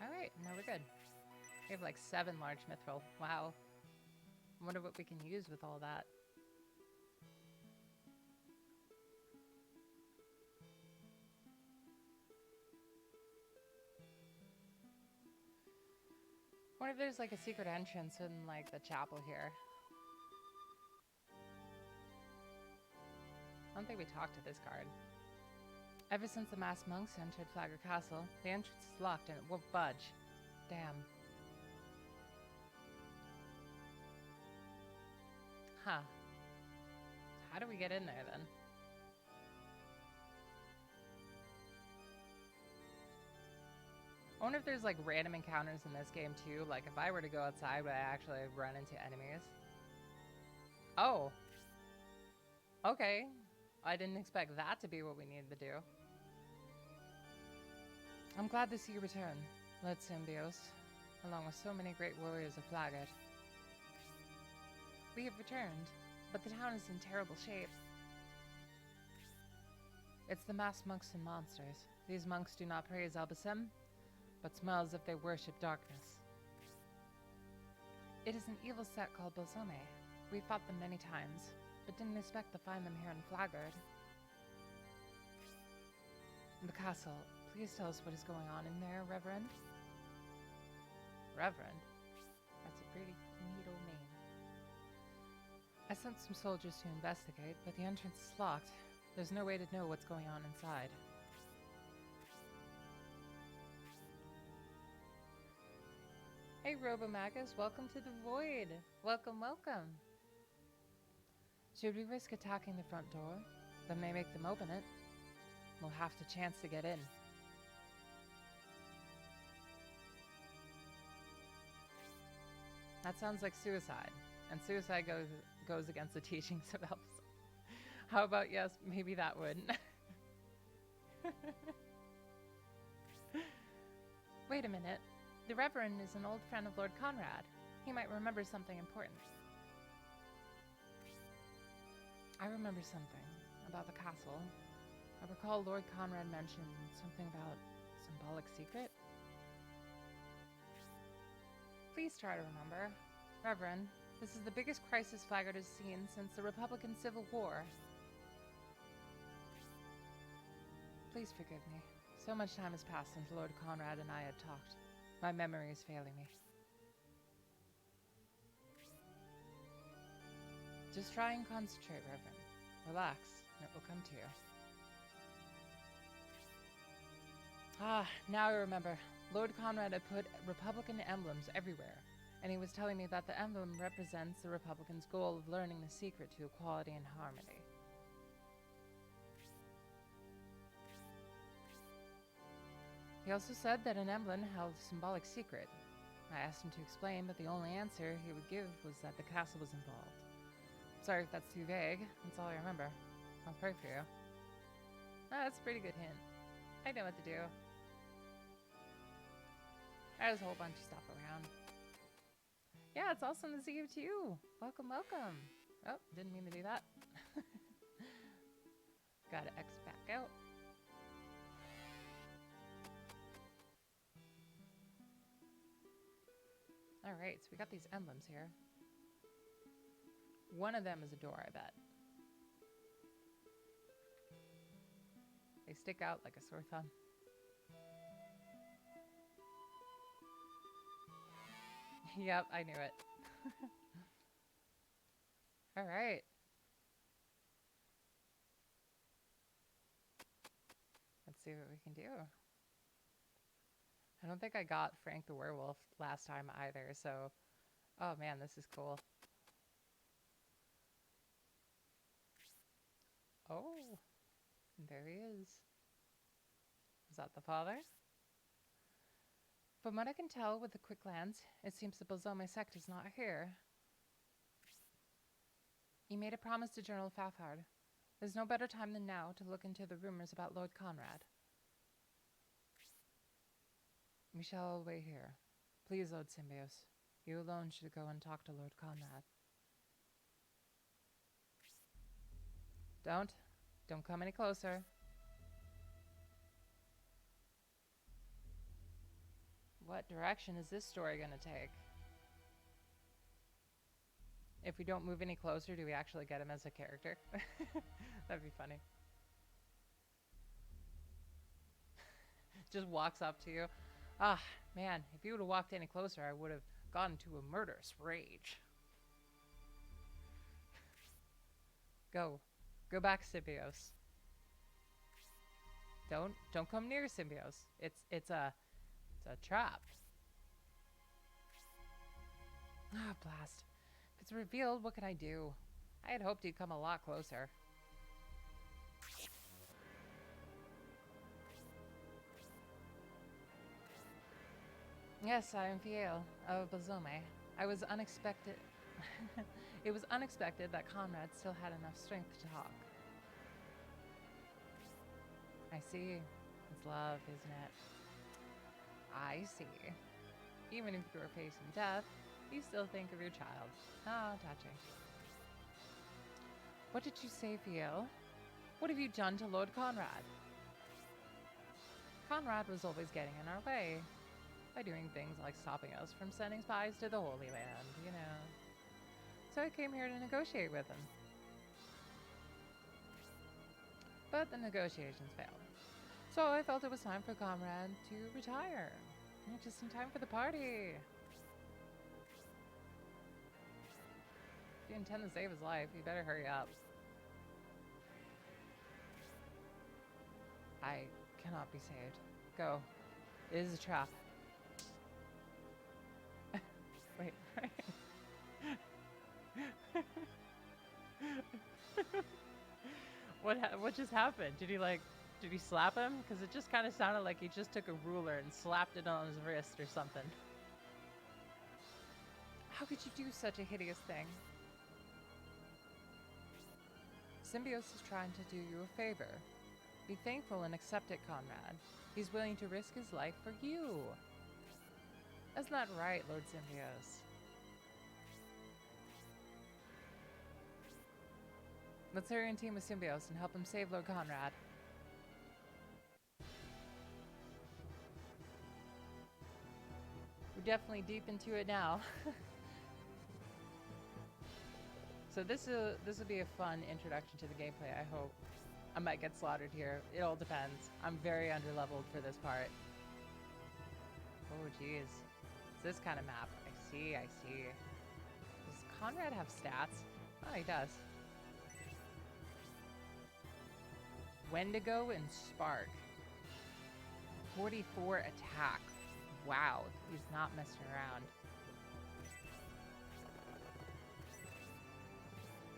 Alright, now we're good. We have like 7 large mithril. Wow. I wonder what we can use with all that. I wonder if there's like a secret entrance in like the chapel here. I don't think we talked to this guard. Ever since the masked monks entered Flaggard Castle, the entrance is locked and it won't budge. Damn. Huh. How do we get in there then? I wonder if there's like random encounters in this game too. Like if I were to go outside, would I actually run into enemies? Oh. Okay. I didn't expect that to be what we needed to do. I'm glad to see you return, Lord Symbios, along with so many great warriors of Flaggard. We have returned, but the town is in terrible shape. It's the masked monks and monsters. These monks do not praise Albacem, but smell as if they worship darkness. It is an evil sect called Bozome. We fought them many times, but didn't expect to find them here in Flaggard. In the castle, please tell us what is going on in there, Reverend. Reverend? That's a pretty neat old name. I sent some soldiers to investigate, but the entrance is locked. There's no way to know what's going on inside. Hey Robomagus, welcome to the Void! Welcome, welcome! Should we risk attacking the front door? Then may make them open it. We'll have the chance to get in. That sounds like suicide, and suicide goes against the teachings of elves. How about yes, maybe that would. Wait a minute. The Reverend is an old friend of Lord Conrad. He might remember something important. I remember something about the castle. I recall Lord Conrad mentioned something about symbolic secret. Please try to remember. Reverend, this is the biggest crisis Flaggart has seen since the Republican Civil War. Please forgive me. So much time has passed since Lord Conrad and I had talked. My memory is failing me. Just try and concentrate, Reverend. Relax, and it will come to you. Ah, now I remember. Lord Conrad had put Republican emblems everywhere, and he was telling me that the emblem represents the Republicans' goal of learning the secret to equality and harmony. He also said that an emblem held a symbolic secret. I asked him to explain, but the only answer he would give was that the castle was involved. Sorry if that's too vague. That's all I remember. I'll pray for you. Ah, that's a pretty good hint. I know what to do. There's a whole bunch of stuff around. Yeah, it's also in the Sea of Two. Welcome, welcome. Oh, didn't mean to do that. Gotta X back out. Alright, so we got these emblems here. One of them is a door, I bet. They stick out like a sore thumb. Yep, I knew it. Alright. Let's see what we can do. I don't think I got Frank the Werewolf last time either, so... Oh man, this is cool. Oh, there he is. Is that the father? From what I can tell with a quick glance, it seems the Balzome sect is not here. He made a promise to General Fafard. There's no better time than now to look into the rumors about Lord Conrad. We shall wait here. Please, Lord Symbios. You alone should go and talk to Lord Conrad. Don't come any closer. What direction is this story gonna take? If we don't move any closer, do we actually get him as a character? That'd be funny. Just walks up to you. Ah, man, if you would have walked any closer, I would have gone into a murderous rage. Go back, Symbios. Don't come near Symbios. It's a trap. Ah, blast. If it's revealed, what can I do? I had hoped he'd come a lot closer. Yes, I am Fiel of Balzome. I was unexpected. It was unexpected that Conrad still had enough strength to talk. I see. It's love, isn't it? I see. Even if you are facing death, you still think of your child. Ah, touching. What did you say, Fiel? What have you done to Lord Conrad? Conrad was always getting in our way. By doing things like stopping us from sending spies to the Holy Land, you know. So I came here to negotiate with him. But the negotiations failed. So I felt it was time for Conrad to retire. Just in time for the party. you intend to save his life, you better hurry up. I cannot be saved. Go. It is a trap. Wait, right? What just happened? Did he slap him? Because it just kind of sounded like he just took a ruler and slapped it on his wrist or something. How could you do such a hideous thing? Symbios is trying to do you a favor. Be thankful and accept it, Conrad. He's willing to risk his life for you. That's not right, Lord Symbios. Let's hurry and team with Symbios and help him save Lord Conrad. We're definitely deep into it now. So this will be a fun introduction to the gameplay, I hope. I might get slaughtered here. It all depends. I'm very underleveled for this part. Oh, geez. It's this kind of map. I see. Does Conrad have stats? Oh, he does. Wendigo and Spark. 44 attack. Wow, he's not messing around.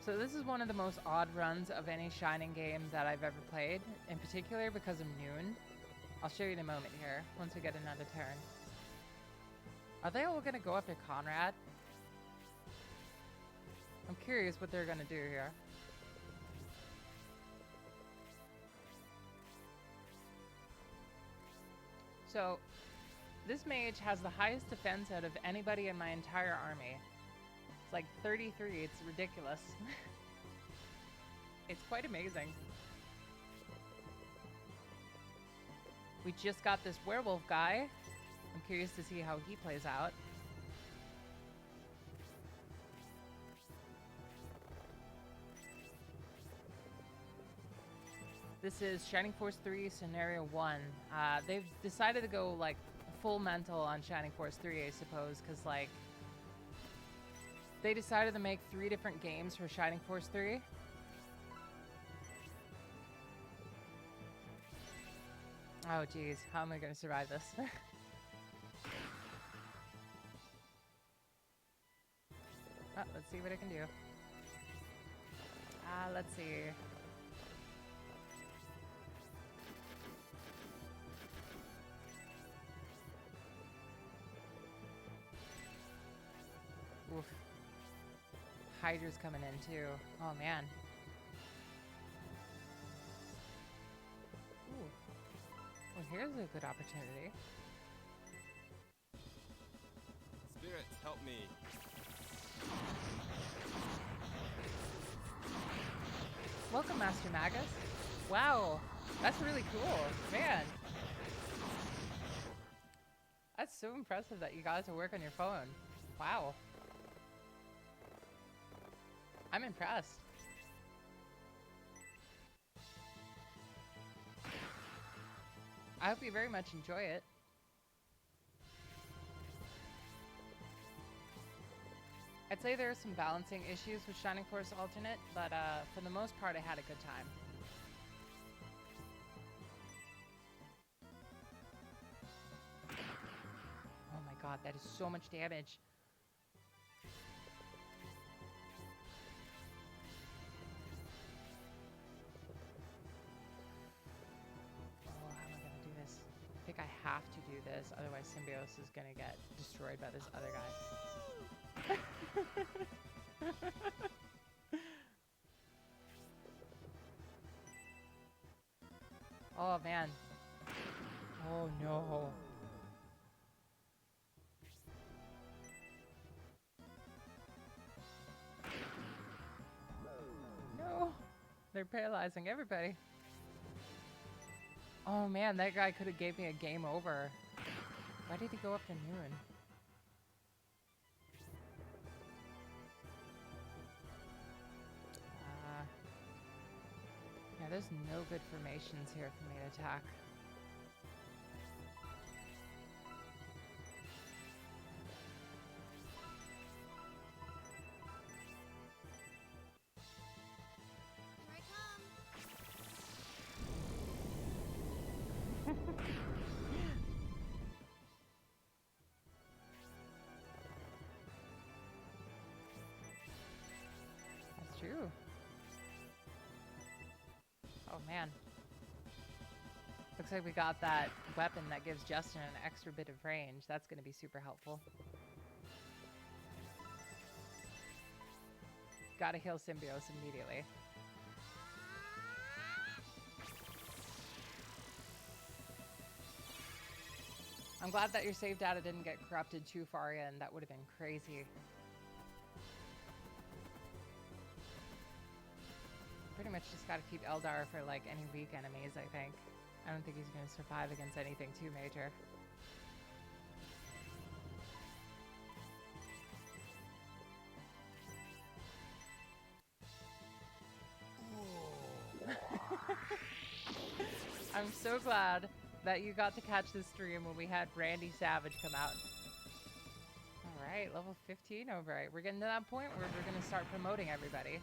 So this is one of the most odd runs of any Shining game that I've ever played, in particular because of Noon. I'll show you in a moment here, once we get another turn. Are they all gonna go after Conrad? I'm curious what they're gonna do here. So, this mage has the highest defense out of anybody in my entire army. It's like 33, it's ridiculous. It's quite amazing. We just got this werewolf guy. I'm curious to see how he plays out. This is Shining Force 3 Scenario 1. They've decided to go like full mental on Shining Force 3, I suppose, because like they decided to make 3 different games for Shining Force 3. Oh geez, how am I going to survive this? Oh, let's see what I can do. Let's see. Oof. Hydra's coming in too. Oh man. Ooh. Well, here's a good opportunity. Spirits, help me. Welcome, Master Magus. Wow, that's really cool, man. That's so impressive that you got to work on your phone. Wow. I'm impressed. I hope you very much enjoy it. I'd say there are some balancing issues with Shining Force Alternate, but for the most part I had a good time. Oh my god, that is so much damage. Oh, how am I gonna do this? I think I have to do this, otherwise Symbios is gonna get destroyed by this other guy. Oh man. Oh no. No. They're paralyzing everybody. Oh man, that guy could have gave me a game over. Why did he go up to Noon? Yeah, there's no good formations here for me to attack. That's true. Oh man. Looks like we got that weapon that gives Justin an extra bit of range. That's going to be super helpful. Gotta heal Symbios immediately. I'm glad that your save data didn't get corrupted too far in. That would have been crazy. Pretty much just gotta keep Eldar for like any weak enemies, I think. I don't think he's gonna survive against anything too major. I'm so glad that you got to catch this stream when we had Randy Savage come out. Alright, level 15 over. Right. We're getting to that point where we're gonna start promoting everybody.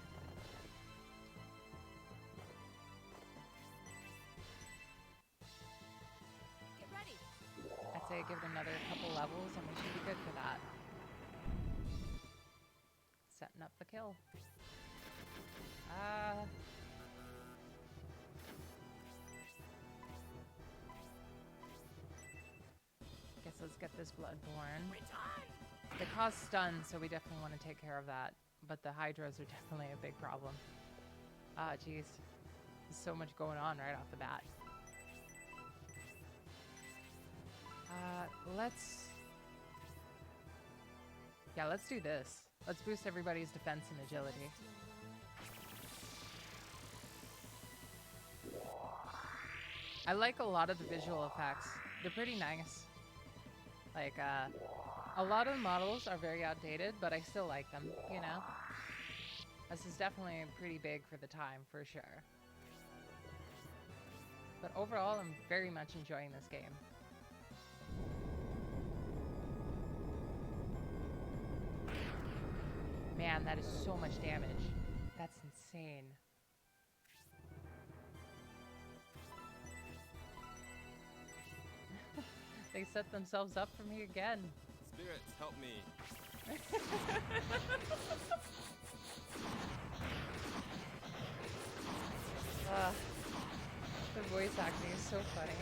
Get ready. I'd say give it another couple levels and we should be good for that. Setting up the kill. Guess let's get this Bloodborne. They cause stuns, so we definitely want to take care of that. But the Hydras are definitely a big problem. Ah, jeez. There's so much going on right off the bat. Let's do this. Let's boost everybody's defense and agility. I like a lot of the visual effects. They're pretty nice. Like, a lot of the models are very outdated, but I still like them, you know? This is definitely pretty big for the time, for sure. But overall, I'm very much enjoying this game. Man, that is so much damage. That's insane. They set themselves up for me again. Spirits, help me. The voice acting is so funny.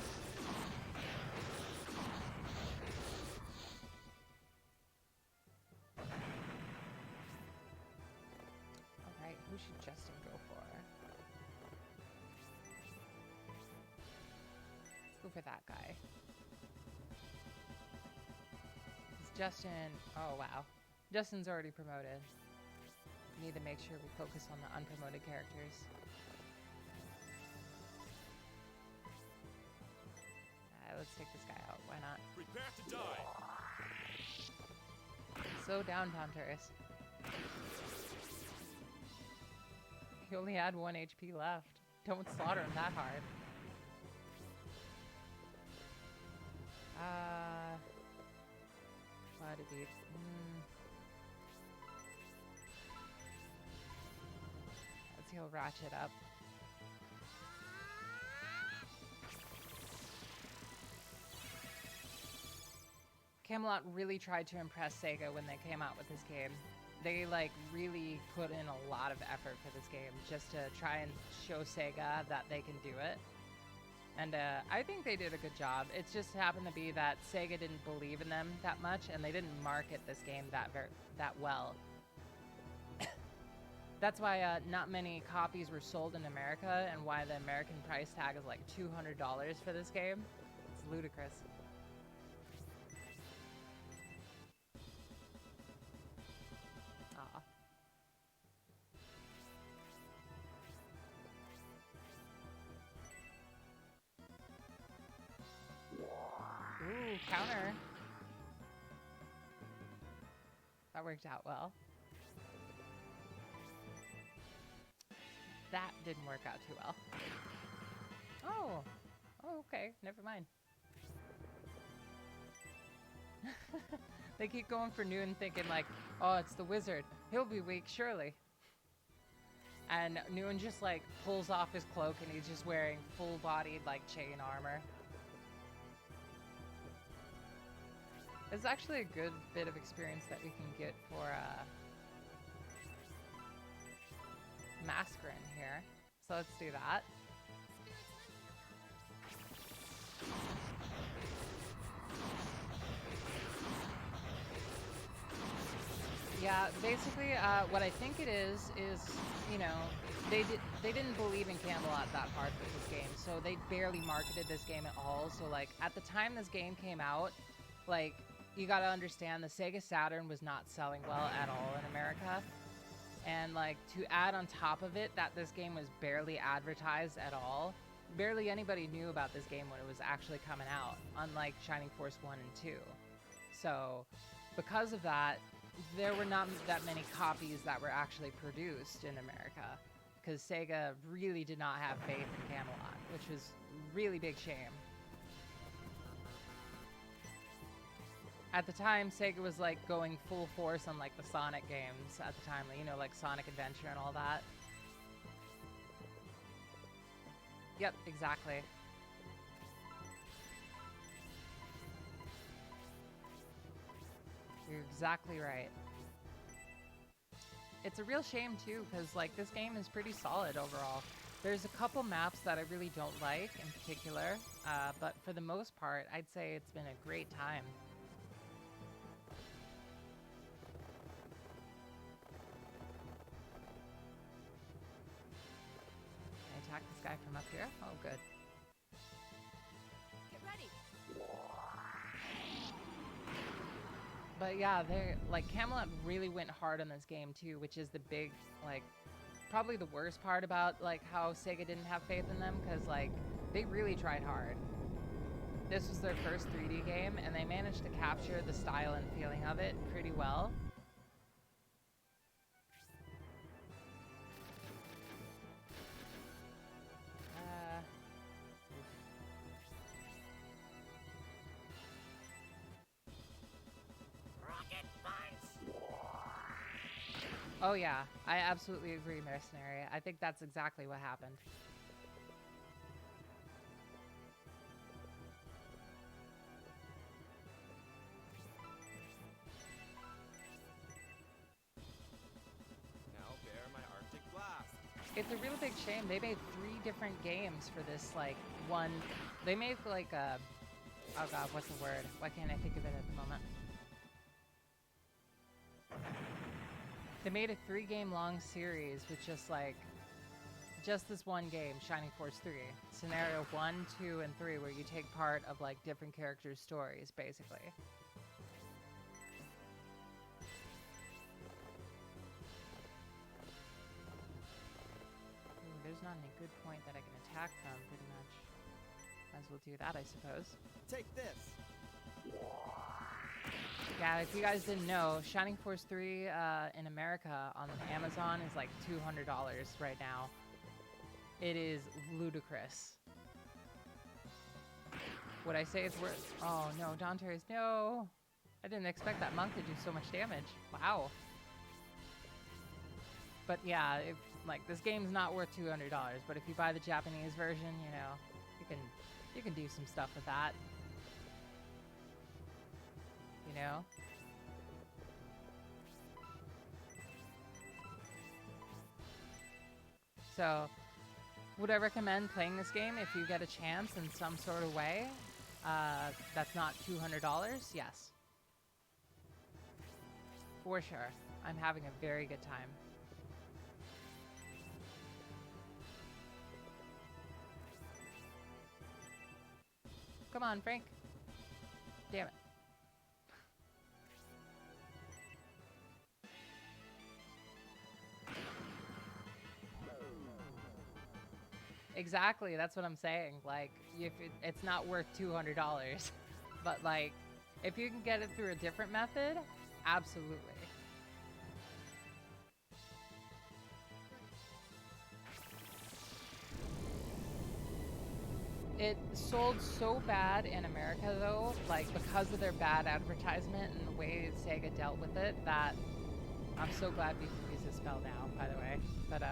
Alright, who should Justin go for? Let's go for that guy. Justin, oh wow. Justin's already promoted. We need to make sure we focus on the unpromoted characters. Let's take this guy out, why not? Prepare to die. Slow down, Tantarus. He only had 1 HP left. Don't slaughter him that hard. What did he... Let's heal Ratchet up. Camelot really tried to impress Sega when they came out with this game. They like really put in a lot of effort for this game just to try and show Sega that they can do it. And I think they did a good job. It just happened to be that Sega didn't believe in them that much and they didn't market this game that well. That's why not many copies were sold in America and why the American price tag is like $200 for this game. It's ludicrous. Ooh, counter. That worked out well. That didn't work out too well. Oh, okay, never mind. They keep going for Noon thinking like, oh, it's the wizard. He'll be weak, surely. And Noon just like pulls off his cloak and he's just wearing full-bodied like chain armor. It's actually a good bit of experience that we can get for Mascarin here. So let's do that. Yeah, basically, what I think it is, you know, they didn't believe in Camelot that hard with this game, so they barely marketed this game at all. So like at the time this game came out, like you gotta understand the Sega Saturn was not selling well at all in America, and like to add on top of it that this game was barely advertised at all. Barely anybody knew about this game when it was actually coming out, unlike Shining Force 1 and 2. So because of that, there were not that many copies that were actually produced in America, because Sega really did not have faith in Camelot, which was a really big shame. At the time, Sega was like going full force on like the Sonic games at the time, you know, like Sonic Adventure and all that. Yep, exactly. You're exactly right. It's a real shame too, because like this game is pretty solid overall. There's a couple maps that I really don't like in particular, but for the most part, I'd say it's been a great time. Can I attack this guy from up here? Oh, good. Get ready. But yeah, they're like Camelot really went hard on this game too, which is the big, like, probably the worst part about like how Sega didn't have faith in them, because like they really tried hard. This was their first 3D game, and they managed to capture the style and feeling of it pretty well. Oh yeah, I absolutely agree, Mercenary. I think that's exactly what happened. Now bear my Arctic blast. It's a real big shame. They made 3 different games for this, like, one... They made, like, a... Oh god, what's the word? Why can't I think of it at the moment? They made a 3-game long series with just, like... Just this one game, Shining Force 3. Scenario 1, 2, and 3, where you take part of, like, different characters' stories, basically. There's not any good point that I can attack from, pretty much. Might as well do that, I suppose. Take this. Yeah, if you guys didn't know, Shining Force 3 in America on Amazon is like $200 right now. It is ludicrous. Would I say it's worth... Oh no, Dante's, no! I didn't expect that monk to do so much damage. Wow. But yeah, if like this game's not worth $200, but if you buy the Japanese version, you know, you can do some stuff with that. You know? So, would I recommend playing this game if you get a chance in some sort of way? That's not $200? Yes. For sure. I'm having a very good time. Come on, Frank. Damn it. Exactly, that's what I'm saying. Like, if it's not worth $200, but like, if you can get it through a different method, absolutely. It sold so bad in America though, like because of their bad advertisement and the way Sega dealt with it, that I'm so glad we can use this spell now, by the way. But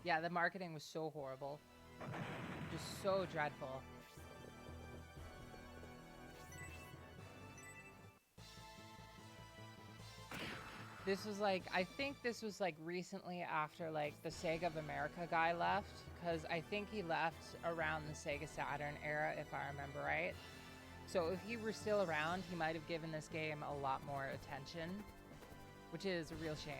yeah, the marketing was so horrible. Just so dreadful. This was like, I think this was like recently after like the Sega of America guy left, because I think he left around the Sega Saturn era, if I remember right. So if he were still around, he might have given this game a lot more attention, which is a real shame.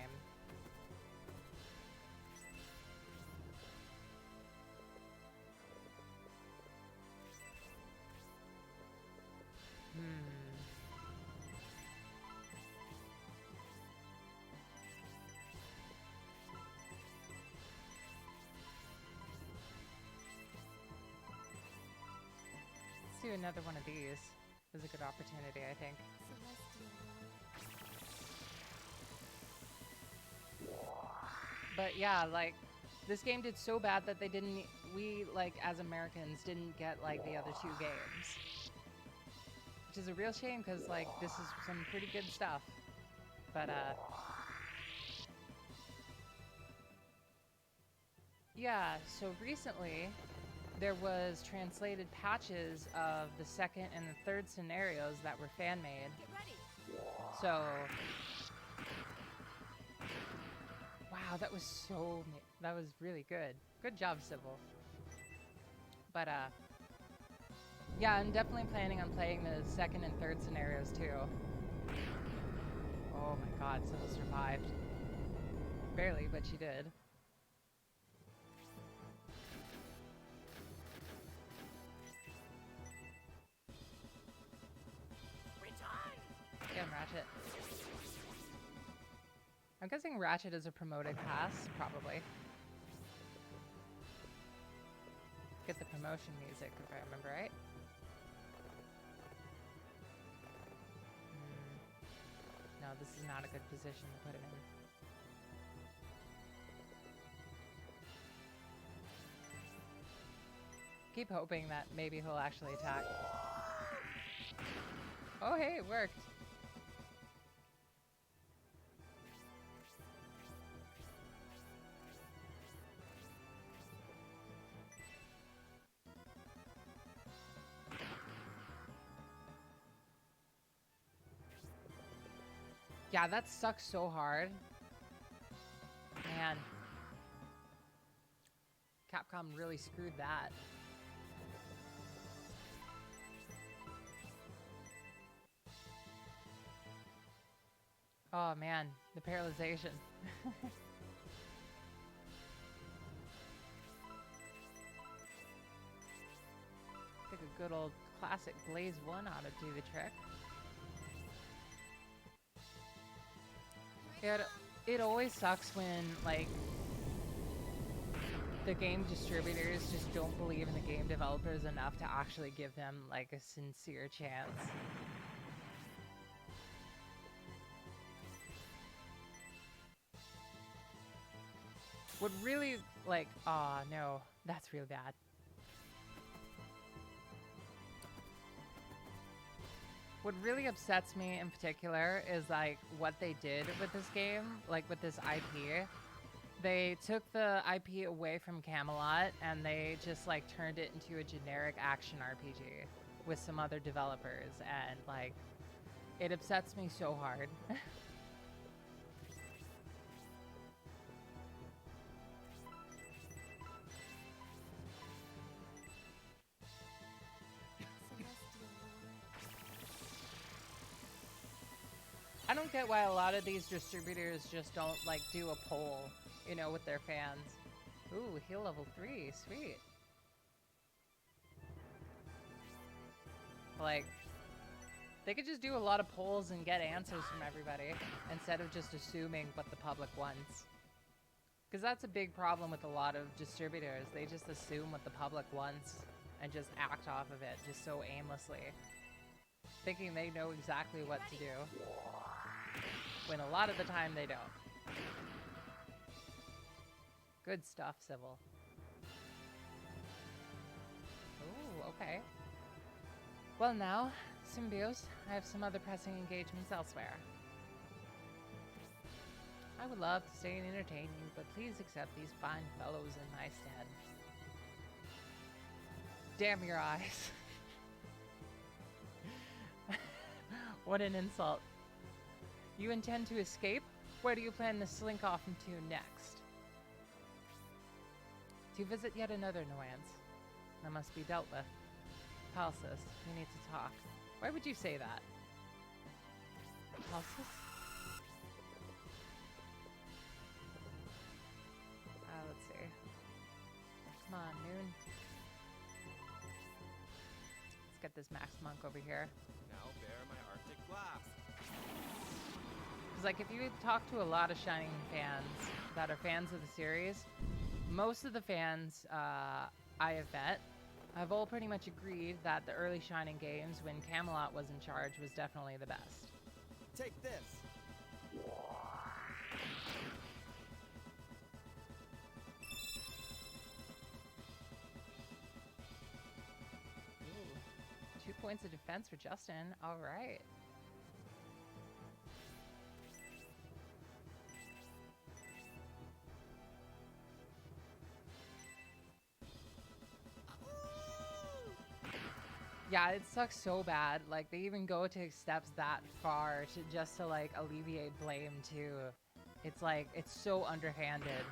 Let's do another one of these. This is a good opportunity, I think. Celestial Lord. But yeah, like, this game did so bad that they didn't, we, like, as Americans, didn't get, like, the other two games. Which is a real shame, because, like, this is some pretty good stuff. But, yeah, so recently, there was translated patches of the second and the third scenarios that were fan-made. Get ready. So... Wow, that was that was really good. Good job, Sybil. But, yeah, I'm definitely planning on playing the second and third scenarios, too. Oh my god, Sybil survived. Barely, but she did. Get him, Ratchet. I'm guessing Ratchet is a promoted pass, probably. Get the promotion music, if I remember right. No, this is not a good position to put him in. Keep hoping that maybe he'll actually attack. Oh hey, it worked. Yeah, that sucks so hard. Man. Capcom really screwed that. Oh man, the paralyzation. I think a good old classic Blaze 1 ought to do the trick. It always sucks when, like, the game distributors just don't believe in the game developers enough to actually give them, like, a sincere chance. Would really, like, aw, no, that's real bad. What really upsets me in particular is like what they did with this game, like with this IP. They took the IP away from Camelot and they just like turned it into a generic action RPG with some other developers, and like it upsets me so hard. I don't get why a lot of these distributors just don't like do a poll, you know, with their fans. Ooh, heal level 3, sweet. Like, they could just do a lot of polls and get answers from everybody instead of just assuming what the public wants. Because that's a big problem with a lot of distributors. They just assume what the public wants and just act off of it just so aimlessly, thinking they know exactly what to do, when a lot of the time they don't. Good stuff, Sybil. Ooh, okay. Well now, Symbios, I have some other pressing engagements elsewhere. I would love to stay and entertain you, but please accept these fine fellows in my stead. Damn your eyes. What an insult. You intend to escape? Where do you plan to slink off into next? To visit yet another annoyance that must be dealt with. Palsus, we need to talk. Why would you say that? Palsus? Let's see. Come on, Noon. Let's get this Max Monk over here. Now bear my Arctic blast. Because, like, if you talk to a lot of Shining fans that are fans of the series, most of the fans I have met have all pretty much agreed that the early Shining games, when Camelot was in charge, was definitely the best. Take this. Ooh, 2 points of defense for Justin. All right. Yeah, it sucks so bad. Like, they even go to steps that far to just to, like, alleviate blame, too. It's like, it's so underhanded.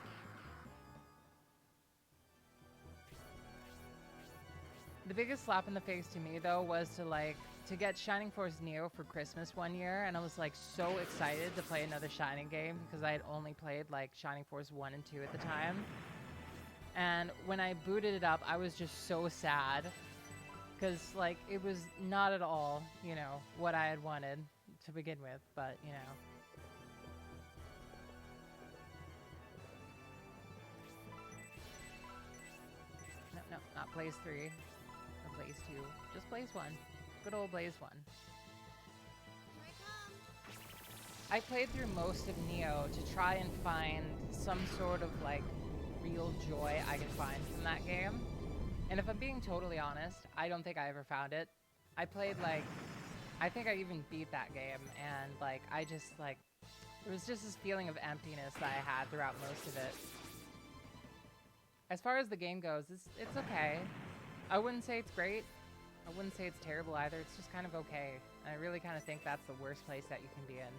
The biggest slap in the face to me, though, was to get Shining Force Neo for Christmas one year, and I was, like, so excited to play another Shining game, because I had only played, like, Shining Force 1 and 2 at the time. And when I booted it up, I was just so sad. Because, like, it was not at all, you know, what I had wanted to begin with, but, you know. No, not Blaze 3. Or Blaze 2. Just Blaze 1. Good old Blaze 1. Here I come. I played through most of Neo to try and find some sort of, like, real joy I could find from that game. And if I'm being totally honest, I don't think I ever found it. I played, like, I think I even beat that game, and, like, I just, like, there was just this feeling of emptiness that I had throughout most of it. As far as the game goes, it's okay. I wouldn't say it's great. I wouldn't say it's terrible either. It's just kind of okay. And I really kind of think that's the worst place that you can be in.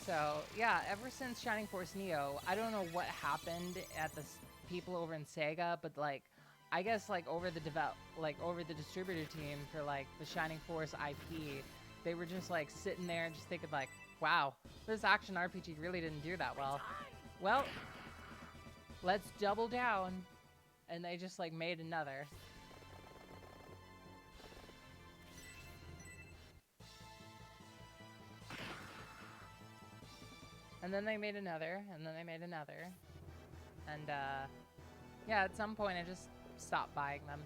So, yeah, ever since Shining Force Neo, I don't know what happened at the people over in Sega, but, like, I guess, like, over the distributor team for, like, the Shining Force IP, they were just, like, sitting there and just thinking, like, wow, this action RPG really didn't do that well. Well, let's double down. And they just, like, made another. And then they made another, and then they made another. And, yeah, at some point I just stopped buying them.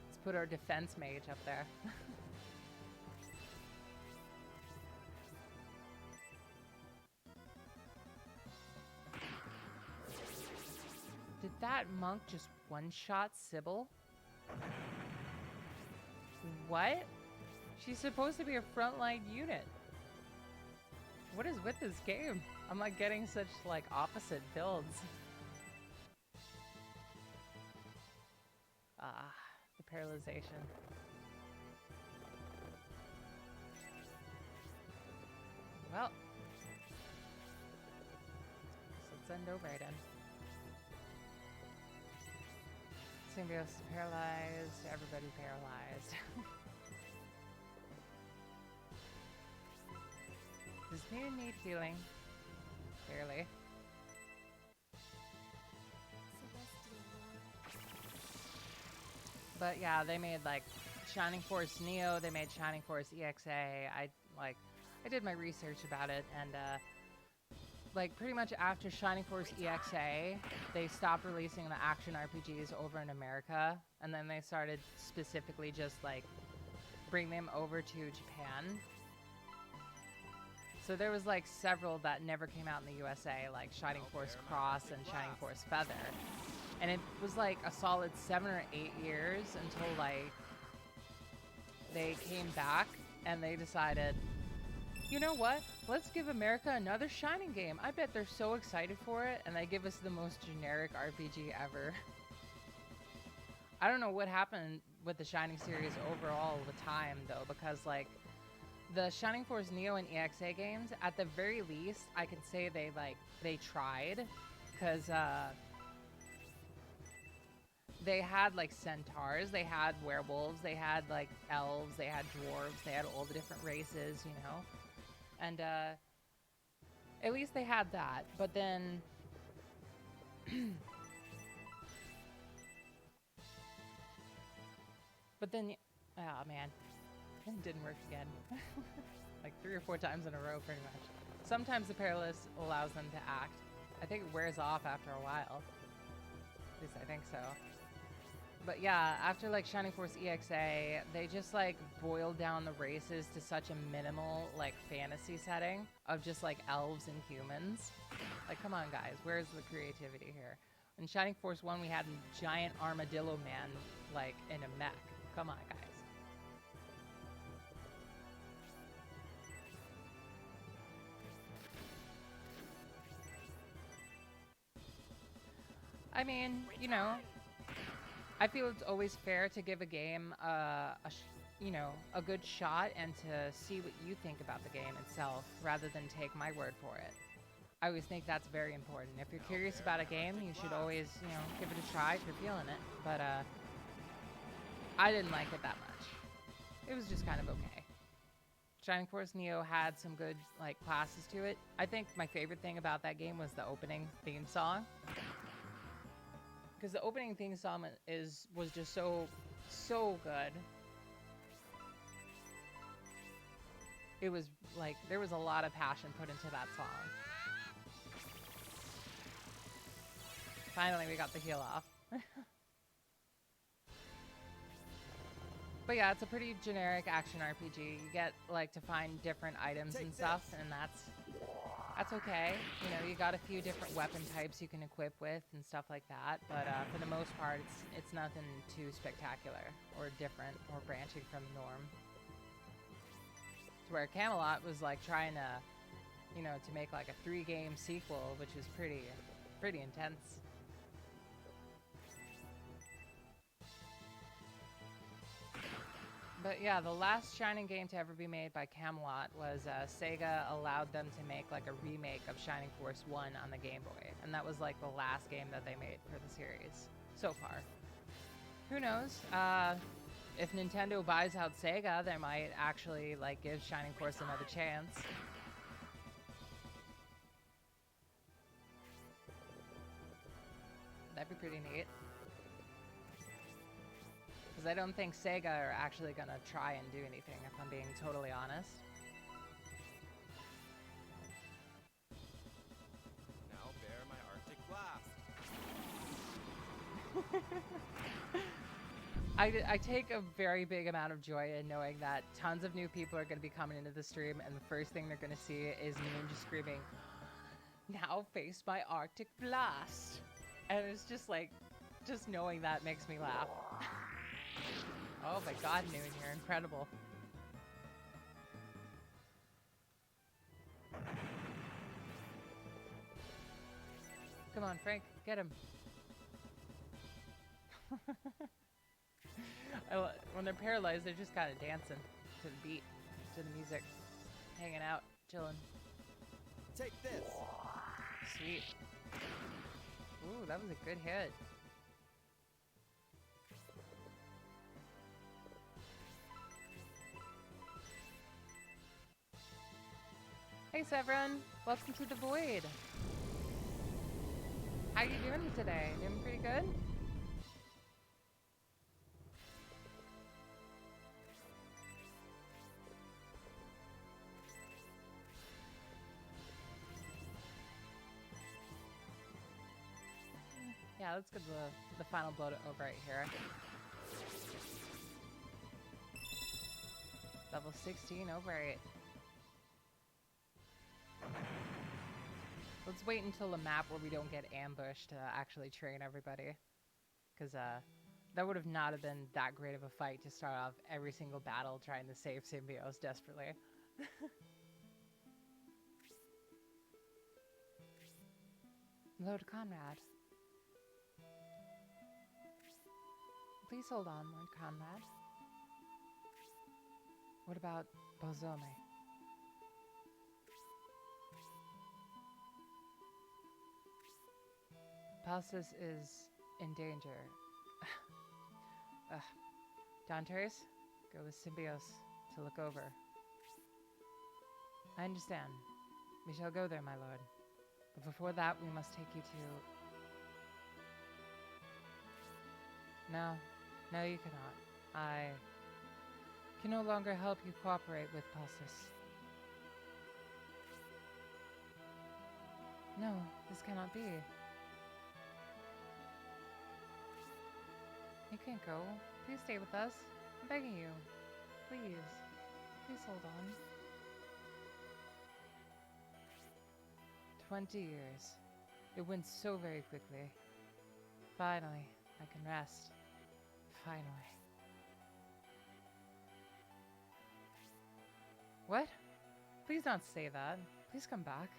Let's put our defense mage up there. Did that monk just one-shot Sybil? What? She's supposed to be a frontline unit. What is with this game? I'm like getting such like opposite builds. The paralyzation. Well, let's send O'Brien. Symbiosis paralyzed, everybody paralyzed. Does Moon need healing? Barely. But yeah, they made like Shining Force Neo, they made Shining Force EXA. I did my research about it, and like pretty much after Shining Force EXA, they stopped releasing the action RPGs over in America, and then they started specifically just like bring them over to Japan. So there was like several that never came out in the USA, like Shining Force Cross and Shining Force Feather. And it was like a solid 7 or 8 years until like they came back and they decided, You know what? Let's give America another Shining game. I bet they're so excited for it, and they give us the most generic RPG ever. I don't know what happened with the Shining series overall with time, though, because, like, the Shining Force Neo and EXA games, at the very least, I could say they tried, because, they had, like, centaurs, they had werewolves, they had, like, elves, they had dwarves, they had all the different races, you know? And, at least they had that, but then... but then... Oh, man. It didn't work again. Like 3 or 4 times in a row, pretty much. Sometimes the Perilous allows them to act. I think it wears off after a while. At least I think so. But yeah, after like Shining Force EXA, they just like boiled down the races to such a minimal like fantasy setting of just like elves and humans. Like, come on guys, where's the creativity here? In Shining Force 1, we had a giant armadillo man like in a mech. Come on guys. I mean, you know, I feel it's always fair to give a game a good shot and to see what you think about the game itself rather than take my word for it. I always think that's very important. If you're curious about a game, you should always, you know, give it a try if you're feeling it. But I didn't like it that much. It was just kind of okay. Shining Force Neo had some good like classes to it. I think my favorite thing about that game was the opening theme song. Because the opening theme song was just so good. It was like there was a lot of passion put into that song. Finally, we got the heal off. But yeah, it's a pretty generic action RPG. You get like to find different items and stuff, and that's okay. You know, you got a few different weapon types you can equip with and stuff like that. But for the most part, it's nothing too spectacular or different or branching from the norm. To where Camelot was like trying to, you know, to make like a 3-game sequel, which was pretty intense. But yeah, the last Shining game to ever be made by Camelot was Sega allowed them to make like a remake of Shining Force 1 on the Game Boy. And that was like the last game that they made for the series so far. Who knows? If Nintendo buys out Sega, they might actually like give Shining Force another chance. That'd be pretty neat. Because I don't think Sega are actually going to try and do anything, if I'm being totally honest. Now bear my Arctic blast. I take a very big amount of joy in knowing that tons of new people are going to be coming into the stream, and the first thing they're going to see is Ninja screaming, "Now face my Arctic blast!" And it's just like, just knowing that makes me laugh. Oh my god, Noon, you're incredible. Come on, Frank, get him. When they're paralyzed, they're just kind of dancing to the beat, to the music, hanging out, chilling. Take this. Sweet. Ooh, that was a good hit. Hey Severin, welcome to the Void. How you doing today? Doing pretty good? Yeah, let's get the final blow to over right here. Level 16 over 8. Let's wait until a map where we don't get ambushed to actually train everybody. Because that would have not have been that great of a fight to start off every single battle trying to save Symbios desperately. Lord Conrad. Please hold on, Lord Conrad. What about Bozome? Palsus is in danger. Dantares, go with Symbios to look over. I understand. We shall go there, my lord. But before that, we must take you to... No, you cannot. I can no longer help you cooperate with Palsus. No, this cannot be. You can't go. Please stay with us. I'm begging you. Please. Please hold on. 20 years. It went so very quickly. Finally, I can rest. Finally. What? Please don't say that. Please come back.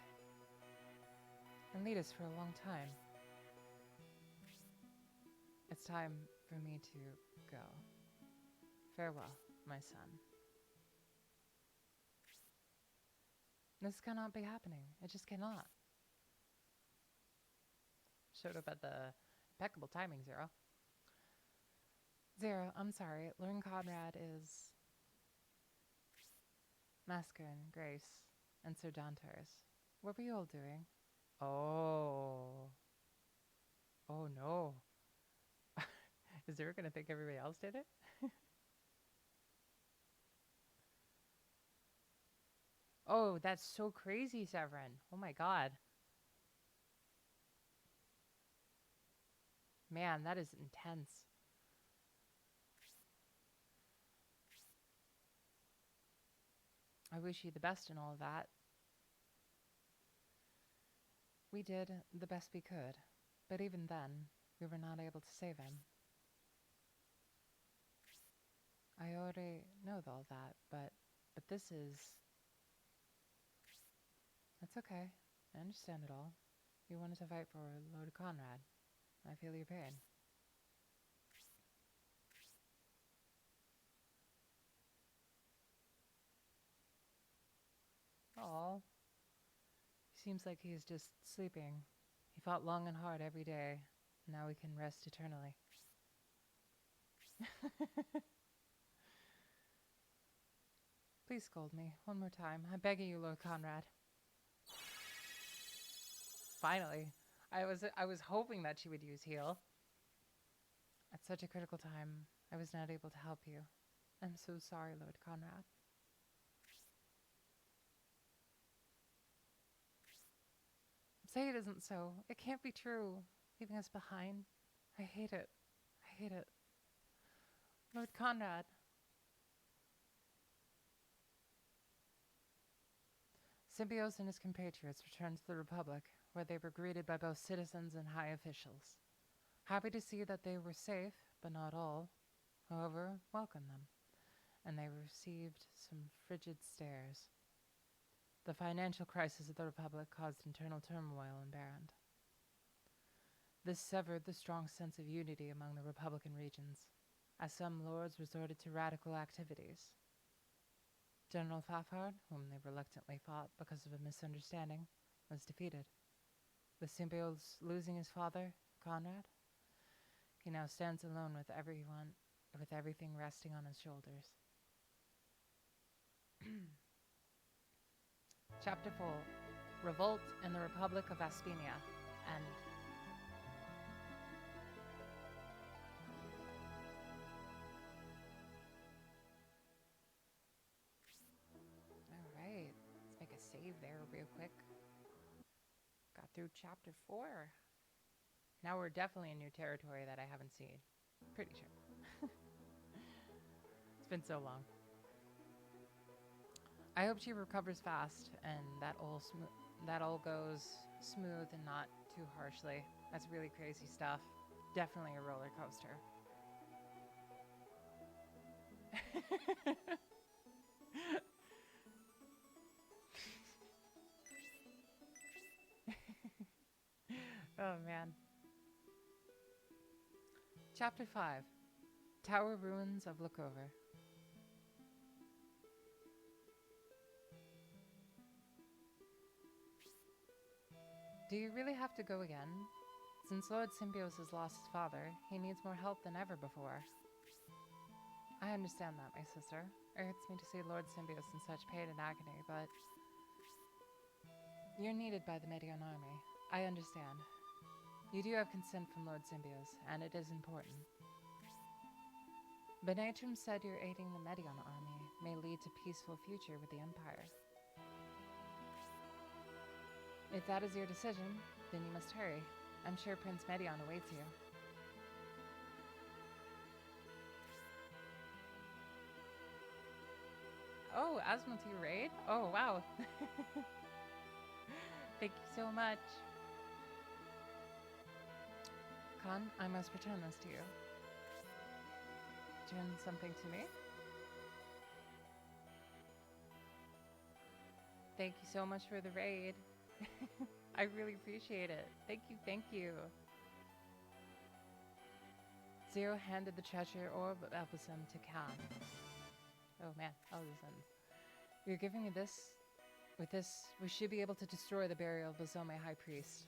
And lead us for a long time. It's time for me to go. Farewell, my son. This cannot be happening. It just cannot. Showed up at the impeccable timing, Zero. Zero, I'm sorry. Lord Conrad is... Masker and Grace and Sir Dantares. What were you all doing? Oh. Oh no. Is Zero gonna think everybody else did it? Oh, that's so crazy, Severin. Oh my god. Man, that is intense. I wish you the best in all of that. We did the best we could, but even then, we were not able to save him. I already know all that, but this is... That's okay. I understand it all. You wanted to fight for Lord Conrad. I feel your pain. Oh, seems like he's just sleeping. He fought long and hard every day. Now he can rest eternally. Please scold me one more time. I'm begging you, Lord Conrad. Finally. I was hoping that she would use heal. At such a critical time, I was not able to help you. I'm so sorry, Lord Conrad. Say it isn't so. It can't be true. Leaving us behind. I hate it. I hate it. Lord Conrad. Symbios and his compatriots returned to the Republic, where they were greeted by both citizens and high officials. Happy to see that they were safe, but not all, however, welcomed them, and they received some frigid stares. The financial crisis of the Republic caused internal turmoil in Barrand. This severed the strong sense of unity among the Republican regions, as some lords resorted to radical activities. General Fafard, whom they reluctantly fought because of a misunderstanding, was defeated. With Symbios losing his father, Conrad, he now stands alone with everything resting on his shoulders. Chapter 4, Revolt in the Republic of Aspinia, End. Alright, let's make a save there real quick. Got through Chapter 4. Now we're definitely in new territory that I haven't seen. Pretty sure. It's been so long. I hope she recovers fast and that all goes smooth and not too harshly. That's really crazy stuff. Definitely a roller coaster. Oh, man. Chapter 5. Tower Ruins of Lookover. Do you really have to go again? Since Lord Symbios has lost his father, he needs more help than ever before. I understand that, my sister. It hurts me to see Lord Symbios in such pain and agony, but you're needed by the Medion army. I understand. You do have consent from Lord Symbios, and it is important. Benatrum said your aiding the Medion army may lead to peaceful future with the Empire. If that is your decision, then you must hurry. I'm sure Prince Medion awaits you. Oh, Asmonty raid? Oh, wow. Thank you so much. Khan, I must return this to you. Return something to me? Thank you so much for the raid. I really appreciate it. Thank you, thank you. Zero handed the treasure orb of Elbasem to Khan. Oh man, Elbasem. You're giving me this? With this, we should be able to destroy the burial of Bazome High Priest.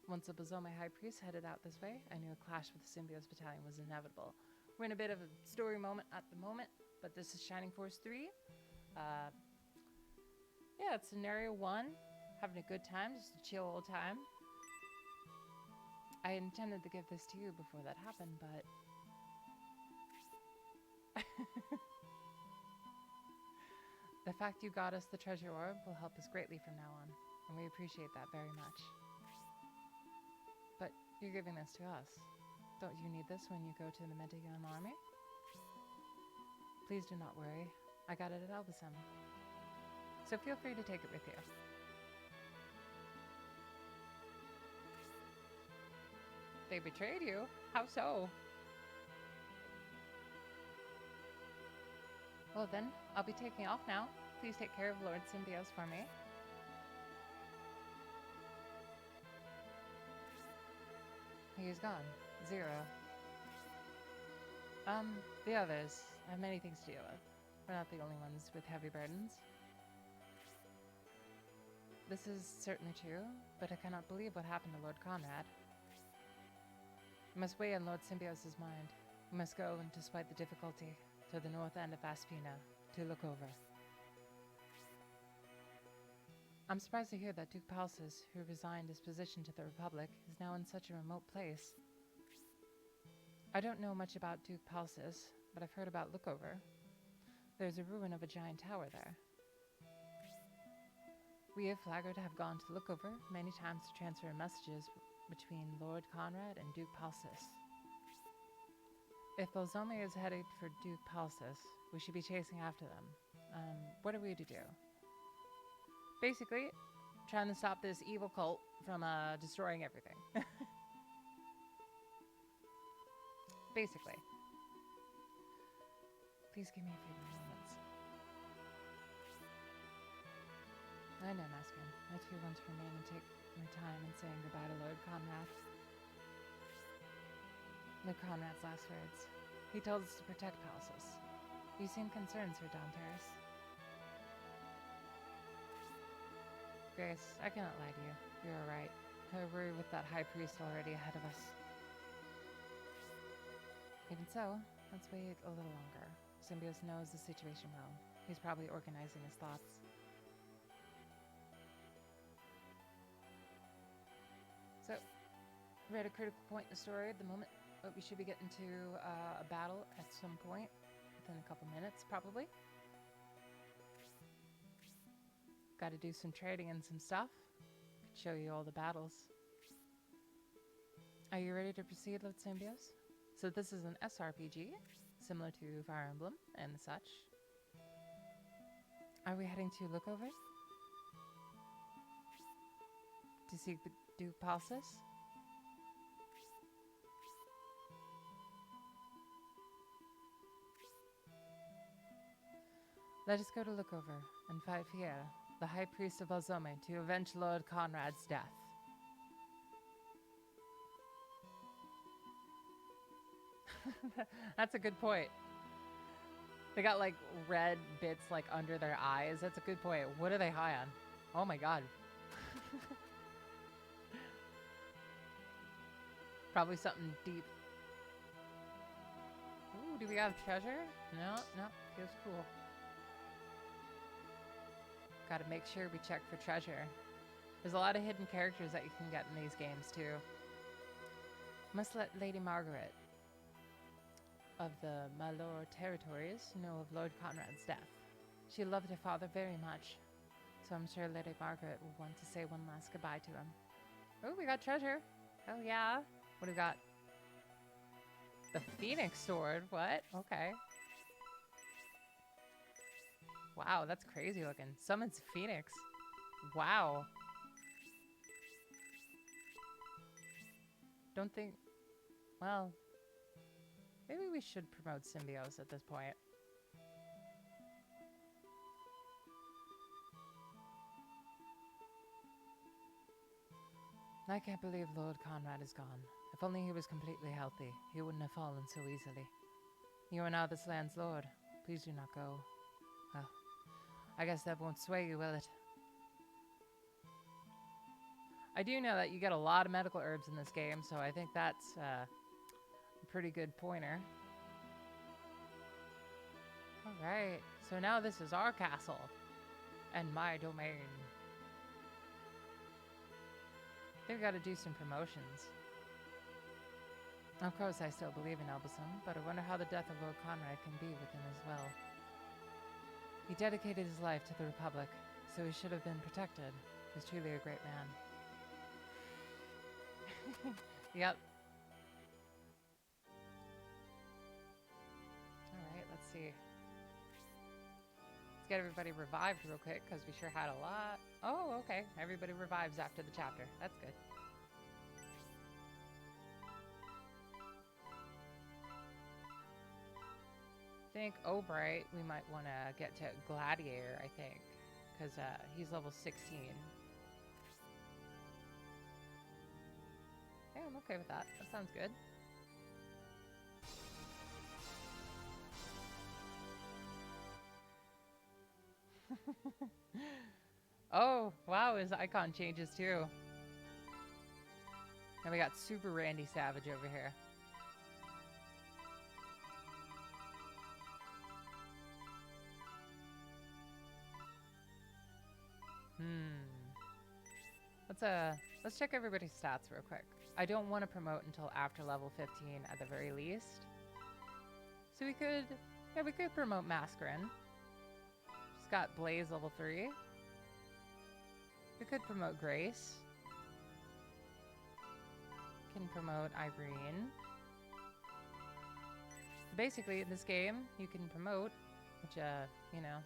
Once the Bazome High Priest headed out this way, I knew a clash with the Symbios Battalion was inevitable. We're in a bit of a story moment at the moment, but this is Shining Force 3. Yeah, it's scenario 1. Having a good time, just a chill old time. I intended to give this to you before that happened, but... The fact you got us the treasure orb will help us greatly from now on, and we appreciate that very much. But you're giving this to us. Don't you need this when you go to the Medion army? Please do not worry. I got it at Elbasem. So feel free to take it with you. They betrayed you? How so? Well then, I'll be taking off now. Please take care of Lord Symbios for me. He is gone. Zero. The others have many things to deal with. We're not the only ones with heavy burdens. This is certainly true, but I cannot believe what happened to Lord Conrad. We must weigh on Lord Symbios' mind. We must go, and despite the difficulty, to the north end of Aspina to look over. I'm surprised to hear that Duke Palsis, who resigned his position to the Republic, is now in such a remote place. I don't know much about Duke Palsis, but I've heard about Lookover. There's a ruin of a giant tower there. We of Flaggard have gone to Lookover many times to transfer messages between Lord Conrad and Duke Palsis. If Balzome is headed for Duke Palsis, we should be chasing after them. What are we to do? Basically, trying to stop this evil cult from destroying everything. Basically. Please give me a few more moments. I know, Maskin. I too want to remain and take my time in saying goodbye to Lord Conrad. Lord Conrad's last words. He told us to protect Palsis. You seem concerned, Sir Dantaris. Grace, I cannot lie to you. You are right. I worry with that high priest already ahead of us. Even so, let's wait a little longer. Symbios knows the situation well. He's probably organizing his thoughts. So, we're at a critical point in the story at the moment, but we should be getting to a battle at some point, within a couple minutes, probably. Got to do some trading and some stuff. Could show you all the battles. Are you ready to proceed, Lord Symbios? So this is an SRPG, similar to Fire Emblem and such. Are we heading to Lookover? To seek the Duke Palsis? Let us go to Lookover and fight Fiera, the High Priest of Balzome, to avenge Lord Conrad's death. That's a good point. They got like red bits like under their eyes. That's a good point. What are they high on? Oh my god. Probably something deep. Ooh, do we have treasure? No, no, feels cool. Gotta make sure we check for treasure. There's a lot of hidden characters that you can get in these games too. Must let Lady Margaret of the Malor territories know of Lord Conrad's death. She loved her father very much, so I'm sure Lady Margaret will want to say one last goodbye to him. Oh, we got treasure. Hell yeah. What do we got? The Phoenix Sword. What? Okay. Wow, that's crazy looking. Summons Phoenix. Wow. Don't think... Well... Maybe we should promote Symbios at this point. I can't believe Lord Conrad is gone. If only he was completely healthy, he wouldn't have fallen so easily. You are now this land's lord. Please do not go. Well, I guess that won't sway you, will it? I do know that you get a lot of medical herbs in this game, so I think that's a pretty good pointer. Alright, so now this is our castle and my domain. They've got to do some promotions. Of course, I still believe in Elbison, but I wonder how the death of Lord Conrad can be with him as well. He dedicated his life to the Republic, so he should have been protected. He's truly a great man. Yep. Alright, let's see. Let's get everybody revived real quick, because we sure had a lot. Oh, okay. Everybody revives after the chapter. That's good. I think Obright, we might want to get to Gladiator, I think, because he's level 16. Yeah, I'm okay with that. That sounds good. Oh, wow, his icon changes too. And we got Super Randy Savage over here. Let's check everybody's stats real quick. I don't want to promote until after level 15 at the very least. So we could promote Mascarin. She's got Blaze level 3. We could promote Grace. Can promote Irene. Basically, in this game, you can promote, which, you know,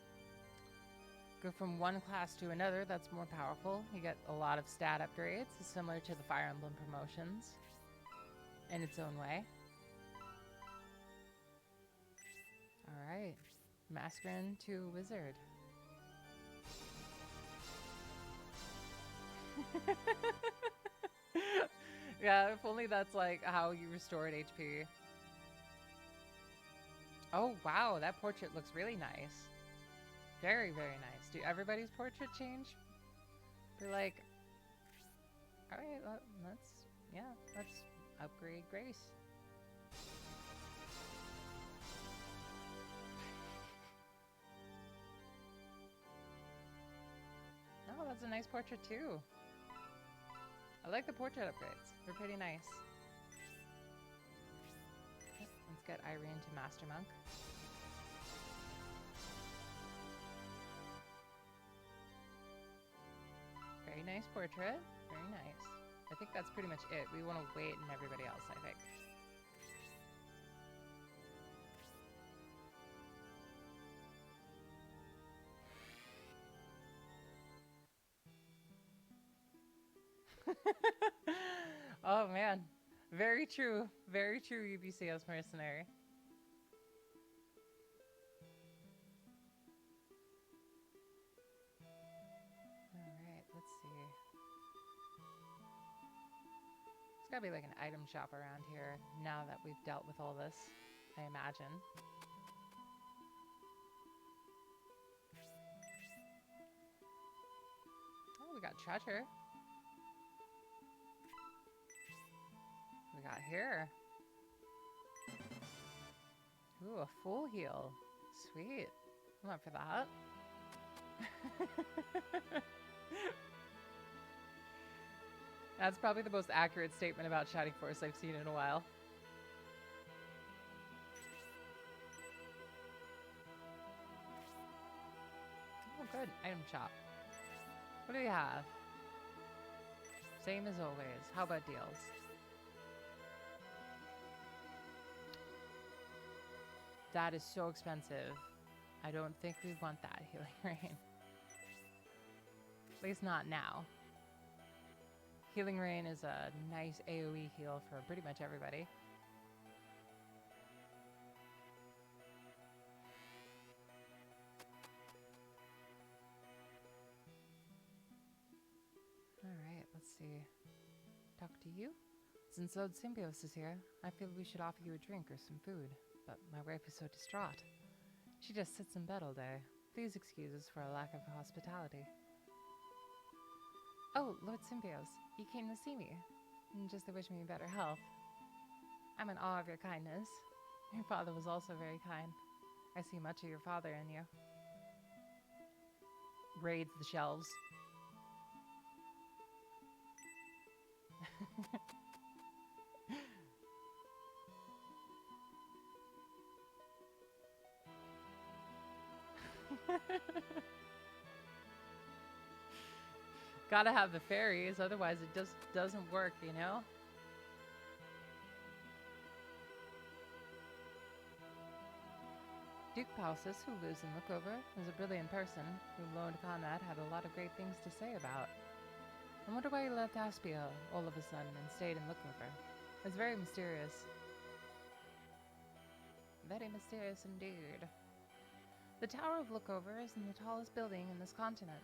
go from one class to another. That's more powerful. You get a lot of stat upgrades. It's similar to the Fire Emblem promotions in its own way. Alright. Mascarin to Wizard. Yeah, if only that's like how you restored HP. Oh wow, that portrait looks really nice. Very, very nice. Do everybody's portrait change? They're like, alright, let's upgrade Grace. Oh, that's a nice portrait too. I like the portrait upgrades. They're pretty nice. Okay, let's get Irene to Master Monk. Very nice portrait. Very nice. I think that's pretty much it. We want to wait on everybody else, I think. Oh man, very true, UBCS mercenary. All right, let's see. Let's gotta be like an item shop around here now that we've dealt with all this, I imagine. Oh, we got treasure. We got here. Ooh, a full heal. Sweet. I'm up for that. That's probably the most accurate statement about Shining Force I've seen in a while. Oh, good. Item shop. What do we have? Same as always. How about deals? That is so expensive. I don't think we want that healing rain. At least not now. Healing Rain is a nice AoE heal for pretty much everybody. Alright, let's see. Talk to you? Since Lord Symbios is here, I feel we should offer you a drink or some food. But my wife is so distraught. She just sits in bed all day. Please excuse us for a lack of hospitality. Oh, Lord Symbios, you came to see me, just to wish me better health. I'm in awe of your kindness. Your father was also very kind. I see much of your father in you. Raids the shelves. Gotta have the fairies, otherwise it just doesn't work, you know? Duke Palsis, who lives in Lookover, is a brilliant person who Lord Conrad had a lot of great things to say about. I wonder why he left Aspia all of a sudden and stayed in Lookover. It's very mysterious. Very mysterious indeed. The Tower of Lookover is the tallest building in this continent.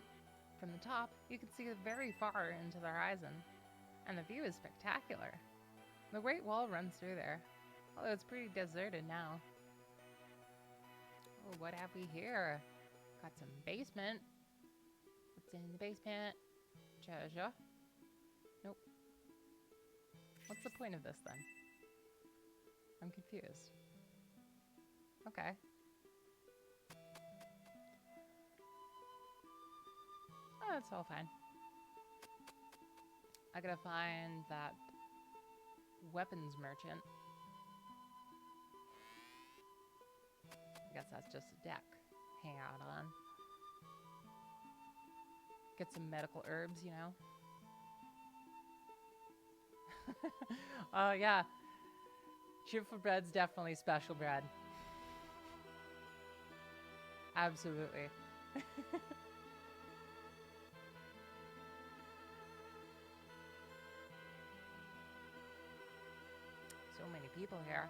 From the top, you can see very far into the horizon, and the view is spectacular. The Great Wall runs through there, although it's pretty deserted now. Oh, what have we here? Got some basement. What's in the basement? Treasure? Nope. What's the point of this then? I'm confused. Okay. Oh, it's all fine. I gotta find that weapons merchant. I guess that's just a deck. Hang out on. Get some medical herbs, you know? Oh, yeah. Cheerful bread's definitely special bread. Absolutely. So many people here.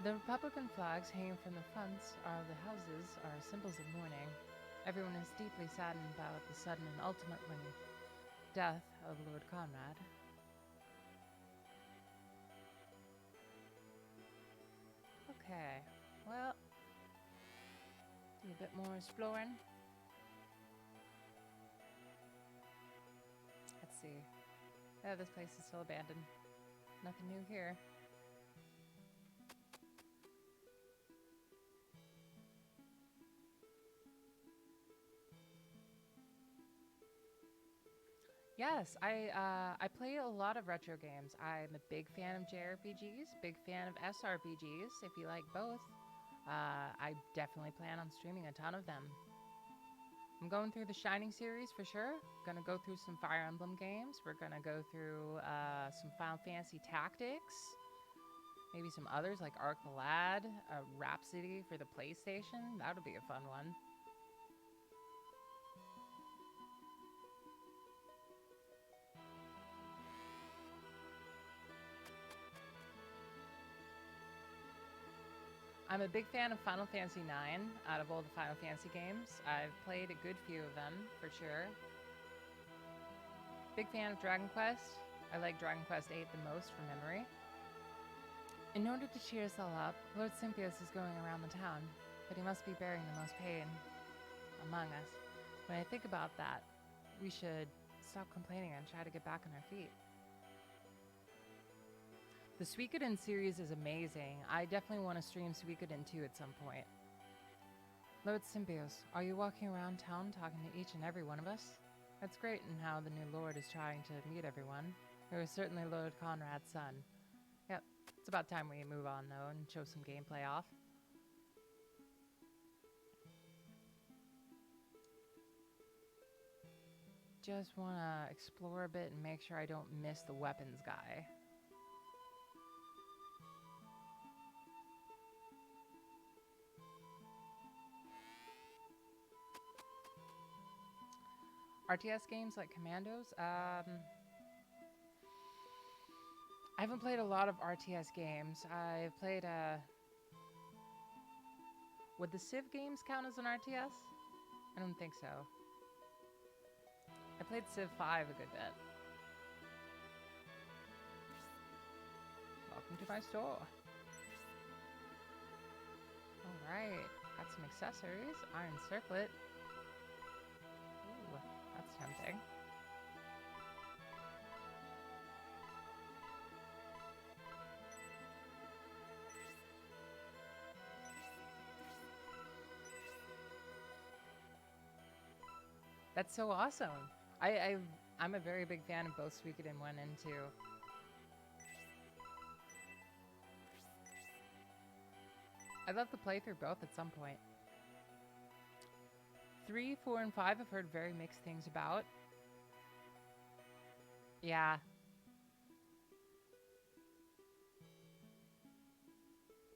The Republican flags hanging from the fronts of the houses are symbols of mourning. Everyone is deeply saddened about the sudden and ultimately death of Lord Conrad. Okay, well, do a bit more exploring. Let's see. Oh, this place is still abandoned. Nothing new here. Yes, I play a lot of retro games. I'm a big fan of JRPGs, big fan of SRPGs, if you like both. I definitely plan on streaming a ton of them. I'm going through the Shining series for sure. Gonna go through some Fire Emblem games. We're gonna go through some Final Fantasy Tactics. Maybe some others like Arc the Lad, Rhapsody for the PlayStation. That would be a fun one. I'm a big fan of Final Fantasy IX out of all the Final Fantasy games. I've played a good few of them, for sure. Big fan of Dragon Quest. I like Dragon Quest VIII the most from memory. In order to cheer us all up, Lord Sympios is going around the town, but he must be bearing the most pain among us. When I think about that, we should stop complaining and try to get back on our feet. The Suikoden series is amazing. I definitely want to stream Suikoden 2 at some point. Lord Symbios, are you walking around town talking to each and every one of us? That's great in how the new Lord is trying to meet everyone. You are certainly Lord Conrad's son. Yep, it's about time we move on though and show some gameplay off. Just want to explore a bit and make sure I don't miss the weapons guy. RTS games like Commandos? I haven't played a lot of RTS games. I've played, would the Civ games count as an RTS? I don't think so. I played Civ 5 a good bit. Welcome to my store. Alright, got some accessories. Iron circlet. Ooh, that's tempting. That's so awesome. I'm a very big fan of both Suikoden 1 and 2. I'd love to play through both at some point. 3, 4, and 5 I've heard very mixed things about. Yeah.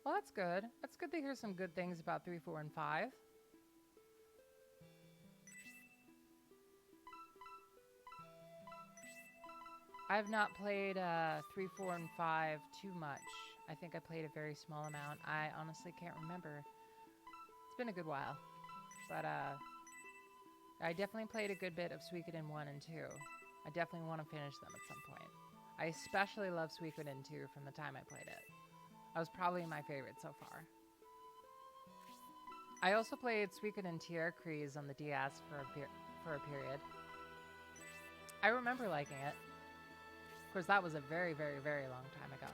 Well, that's good. That's good to hear some good things about 3, 4, and 5. I've not played 3, 4, and 5 too much. I think I played a very small amount. I honestly can't remember. It's been a good while. But I definitely played a good bit of Suikoden 1 and 2. I definitely want to finish them at some point. I especially love Suikoden 2 from the time I played it. That was probably my favorite so far. I also played Suikoden Tierkreis on the DS for a period. I remember liking it. Of course, that was a very, very, very long time ago.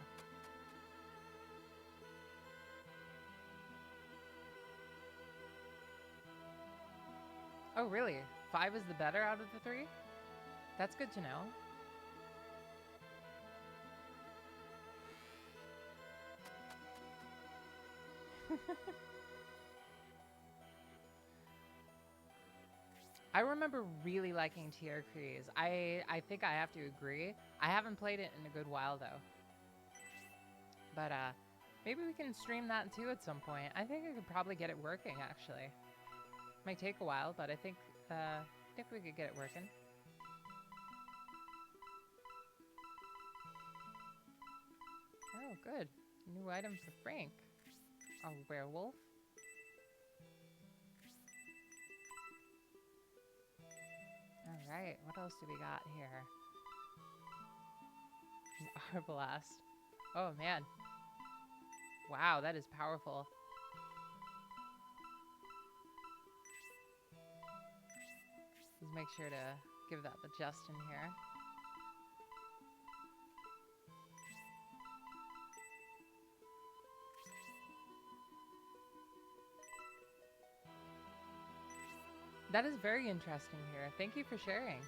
Oh, really? 5 is the better out of the 3? That's good to know. I remember really liking Tierkreis. I think I have to agree. I haven't played it in a good while, though. But, maybe we can stream that too at some point. I think I could probably get it working, actually. Might take a while, but I think we could get it working. Oh, good. New item for Frank. A werewolf. Alright, what else do we got here? An Arbalast. Oh, man. Wow, that is powerful. Let's make sure to give that the just in here. That is very interesting here. Thank you for sharing.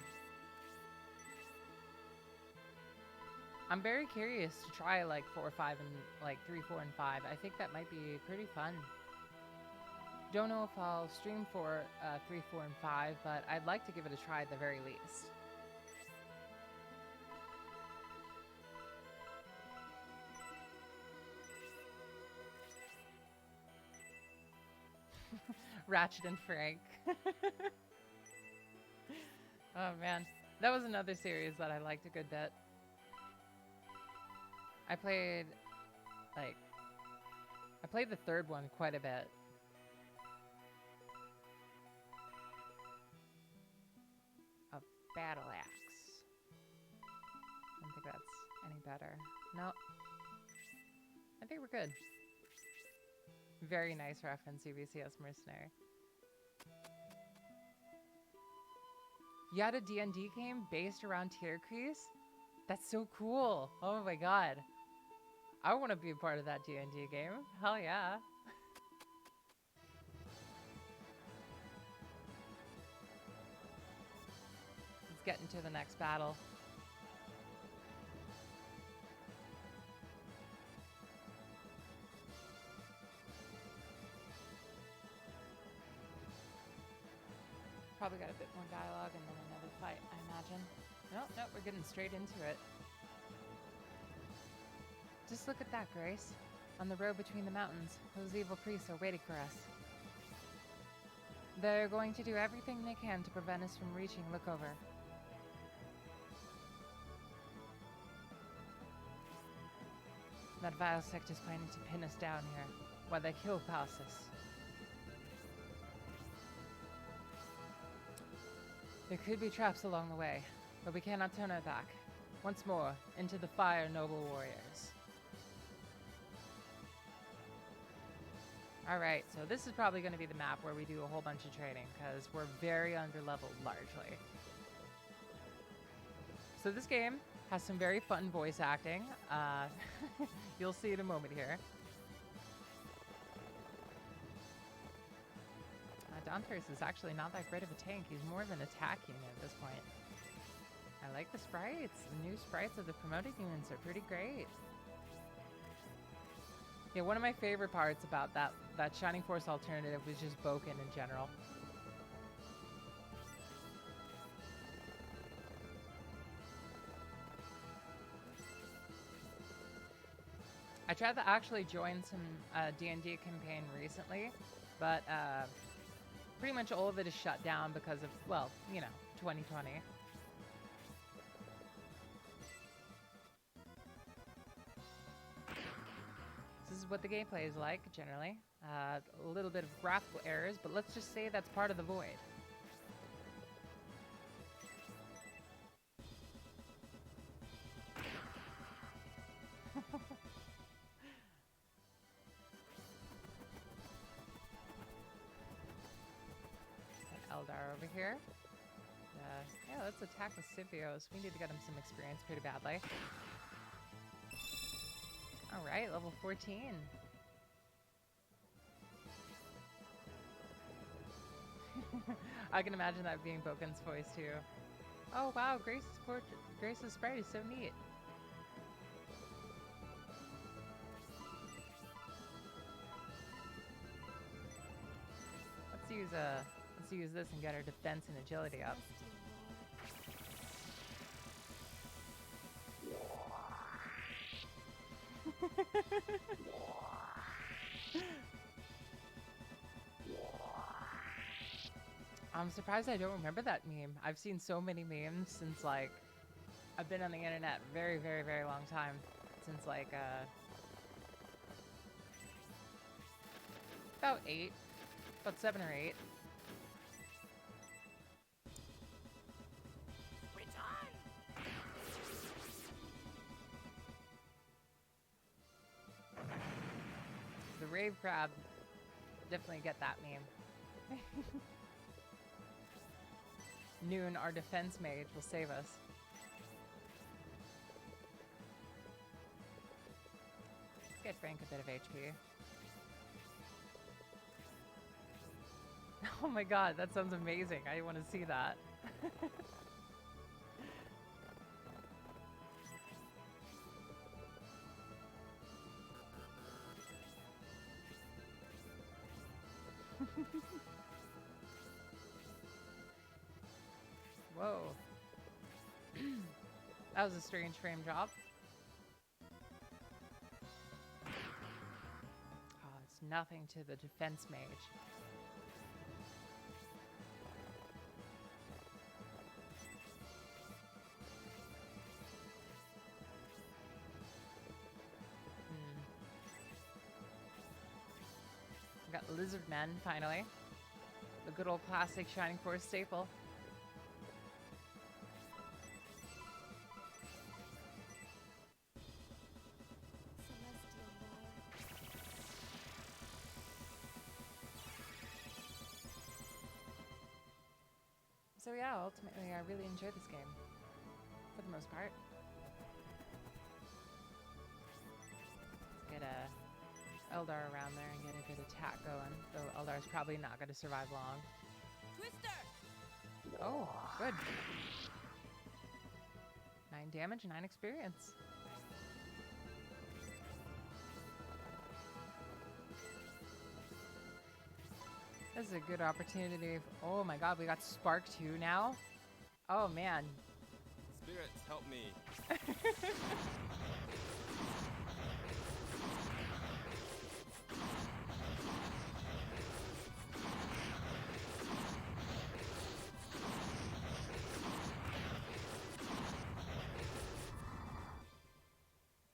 I'm very curious to try like 4, 5, and like 3, 4, and 5. I think that might be pretty fun. Don't know if I'll stream for 3, 4, and 5, but I'd like to give it a try at the very least. Ratchet and Frank. Oh man, that was another series that I liked a good bit. I played the third one quite a bit. A battle axe. any better. No. I think we're good. Very nice reference, UBCS Mercenary. You had a D&D game based around Tierkreis? That's so cool. Oh my god. I want to be a part of that D&D game. Hell yeah. Let's get into the next battle. Probably got a bit more dialogue and then another fight, I imagine. Nope, we're getting straight into it. Just look at that, Grace. On the road between the mountains, those evil priests are waiting for us. They're going to do everything they can to prevent us from reaching Lookover. That vile sect is planning to pin us down here, while they kill Palsus. There could be traps along the way, but we cannot turn our back. Once more, into the fire, noble warriors. Alright, so this is probably going to be the map where we do a whole bunch of training, because we're very under-leveled, largely. So this game has some very fun voice acting. You'll see in a moment here. Daunterus is actually not that great of a tank. He's more of an attack unit at this point. I like the sprites. The new sprites of the promoted units are pretty great. Yeah, one of my favorite parts about that Shining Force alternative was just Boken in general. I tried to actually join some D&D campaign recently, but pretty much all of it is shut down because of, well, you know, 2020. This is what the gameplay is like, generally. A little bit of graphical errors, but let's just say that's part of the void. Eldar over here. Yeah, let's attack with Symbiotes. We need to get him some experience pretty badly. Alright, level 14. I can imagine that being Boken's voice too. Oh wow, Grace's sprite is so neat. Let's use this and get our defense and agility up. I'm surprised I don't remember that meme. I've seen so many memes since, like, I've been on the internet very, very, very long time. Since, like, about 7 or 8. The Rave Crab, definitely get that meme. Noon, our defense mage, will save us. Let's get Frank a bit of HP. Oh my god, that sounds amazing. I want to see that. Whoa. That was a strange frame drop. Oh, it's nothing to the defense mage. We got Lizard Men, finally. The good old classic Shining Force staple. So yeah, ultimately I really enjoy this game. For the most part. Let's get a Eldar around there and get a good attack going. Though Eldar's probably not going to survive long. Twister! Oh, good. 9 damage, 9 experience. This is a good opportunity. Oh my god, we got Spark 2 now? Oh man. Spirits, help me.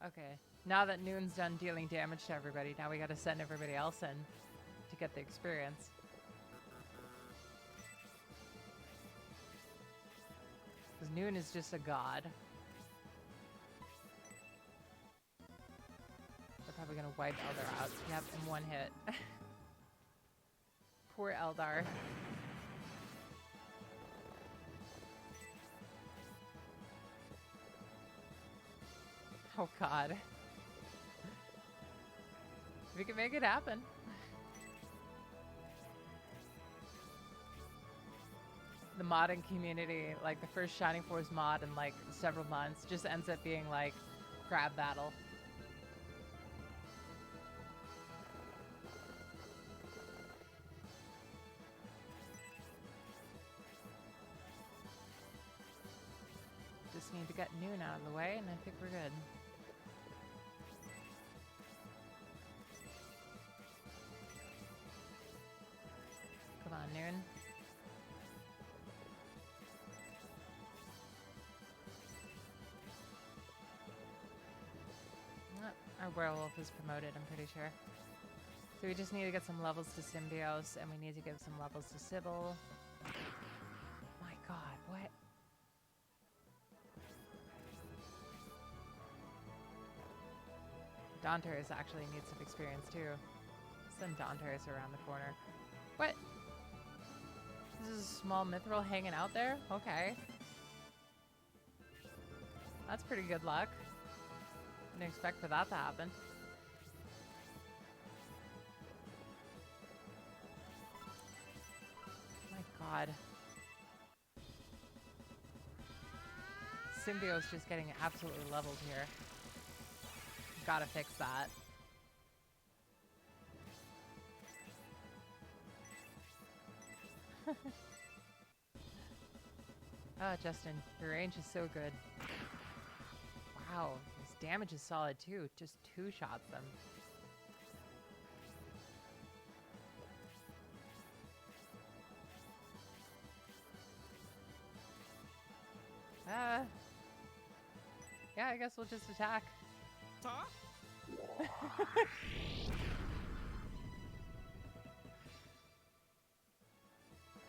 Okay, now that Noon's done dealing damage to everybody, now we gotta send everybody else in to get the experience. Because Noon is just a god. They're probably gonna wipe Eldar out. Yep, in one hit. Poor Eldar. Oh god. We can make it happen. The modding community, like the first Shining Force mod in like several months, just ends up being like crab battle. Just need to get Noon out of the way and I think we're good. Come on, Noon. Our werewolf is promoted, I'm pretty sure. So we just need to get some levels to Symbios, and we need to give some levels to Sybil. My god, what? Daunterus actually needs some experience too. Send Daunterus around the corner. What? This is a small mithril hanging out there? Okay. That's pretty good luck. Didn't expect for that to happen. My god. Symbio's just getting absolutely leveled here. Gotta fix that. Oh, Justin, your range is so good. Wow, his damage is solid too. Just 2 shots them. Yeah, I guess we'll just attack. Ta?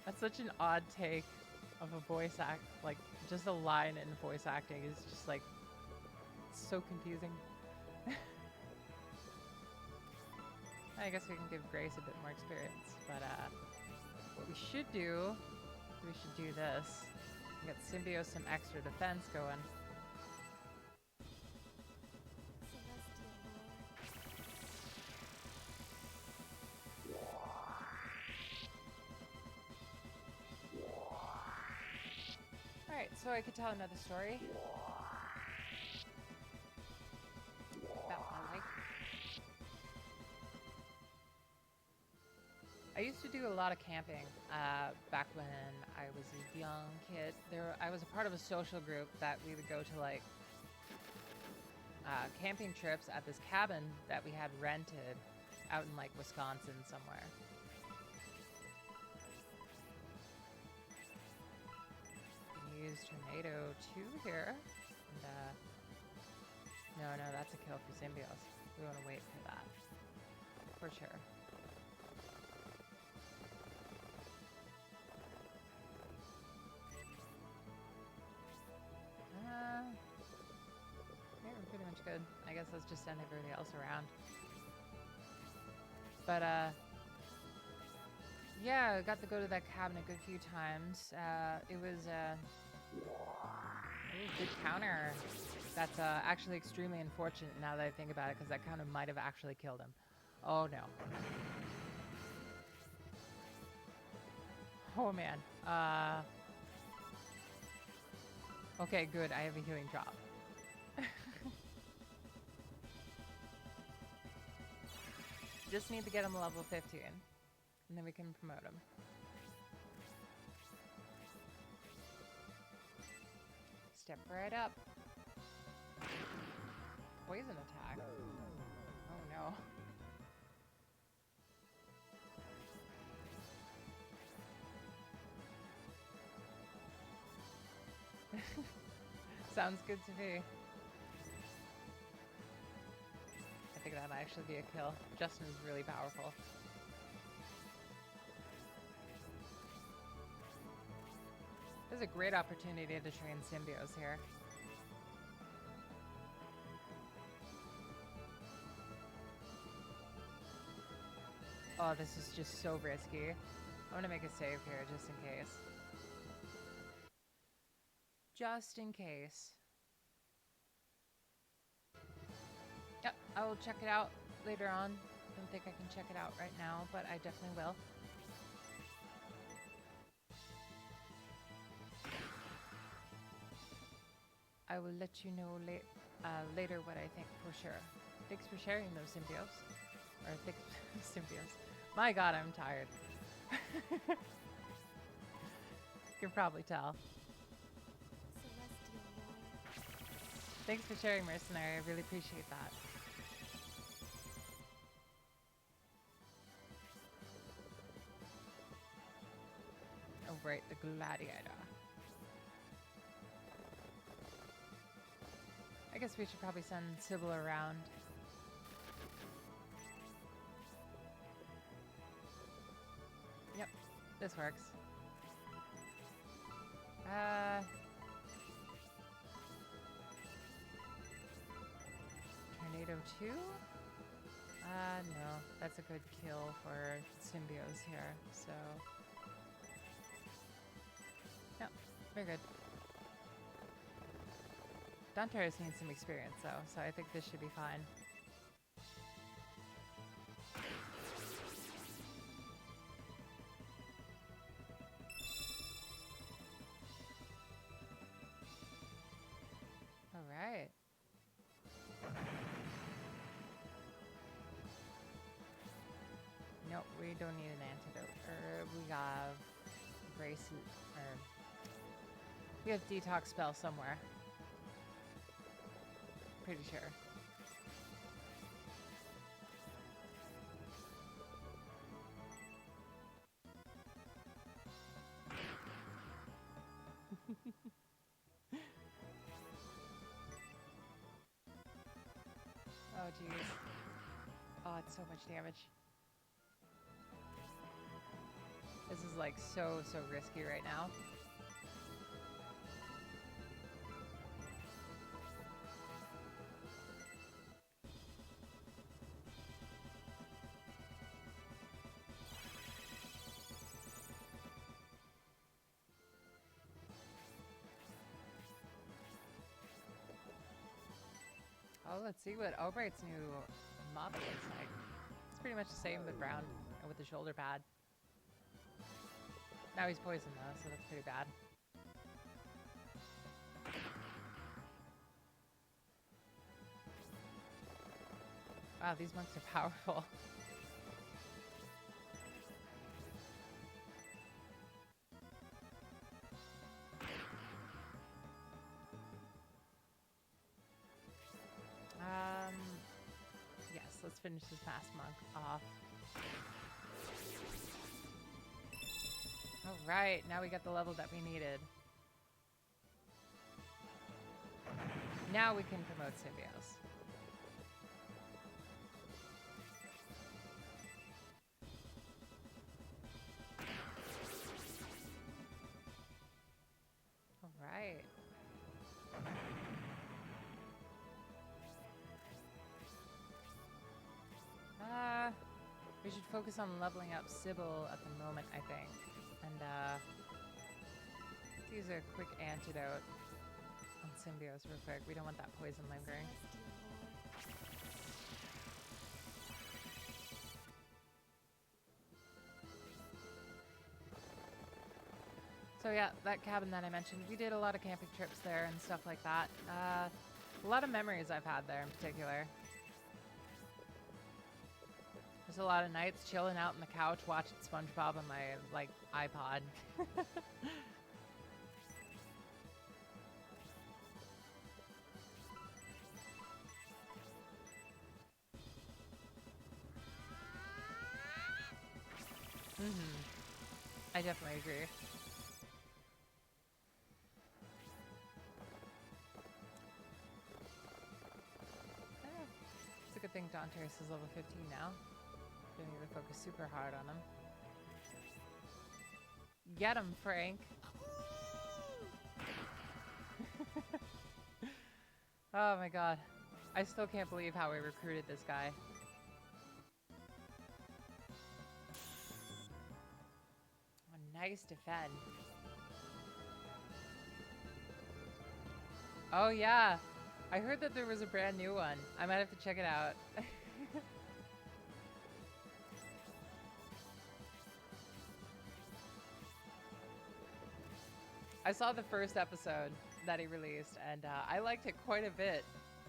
That's such an odd take of a voice act, like just a line in voice acting is just like so confusing. I guess we can give Grace a bit more experience, but what we should do this. Get Symbio some extra defense going. Alright, so I could tell another story about my life. I used to do a lot of camping back when I was a young kid. I was a part of a social group that we would go to like camping trips at this cabin that we had rented out in like Wisconsin somewhere. Use Tornado 2 here. And, no, that's a kill for Symbios. We want to wait for that. For sure. Yeah, we're pretty much good. I guess let's just send everybody else around. But, Yeah, I got to go to that cabin a good few times. It was a good counter. That's actually extremely unfortunate now that I think about it, because that counter might have actually killed him. Oh no. Oh man. Okay, good. I have a healing drop. Just need to get him level 15, and then we can promote him. Step right up. Poison attack. Oh no. Sounds good to me. I think that might actually be a kill. Justin is really powerful. There's a great opportunity to train Symbios here. Oh, this is just so risky. I'm gonna make a save here just in case. Just in case. Yep, I will check it out later on. Don't think I can check it out right now, but I definitely will. I will let you know later what I think for sure. Thanks for sharing those Symbios. Or thanks, Symbios. My god, I'm tired. You can probably tell. Celestial Lord. Thanks for sharing, Mercenary. I really appreciate that. Oh, right, the Gladiator. I guess we should probably send Sybil around. Yep, this works. Tornado 2? No, that's a good kill for Symbios here, so... Yep, we're good. Dantaris needs some experience though, so I think this should be fine. Alright. Nope, we don't need an antidote. We have Grace, or we have detox spell somewhere. Pretty sure. Oh jeez. Oh, it's so much damage. This is like so risky right now. Oh, let's see what Albright's new model looks like. It's pretty much the same with Brown and with the shoulder pad. Now he's poisoned though, so that's pretty bad. Wow, these monks are powerful. Yes, let's finish this masked monk off. Alright, now we got the level that we needed. Now we can promote Symbios. Alright. We should focus on leveling up Sybil at the moment, I think. And, let's use a quick antidote on Symbios real quick. We don't want that poison lingering. So yeah, that cabin that I mentioned, we did a lot of camping trips there and stuff like that. A lot of memories I've had there in particular. There's a lot of nights chilling out on the couch watching SpongeBob on my, like, iPod. I definitely agree. It's a good thing Dontaris is level 15 now. Don't need to focus super hard on him. Get him, Frank! Oh my god. I still can't believe how we recruited this guy. Oh, nice defend. Oh yeah! I heard that there was a brand new one. I might have to check it out. I saw the first episode that he released, and I liked it quite a bit.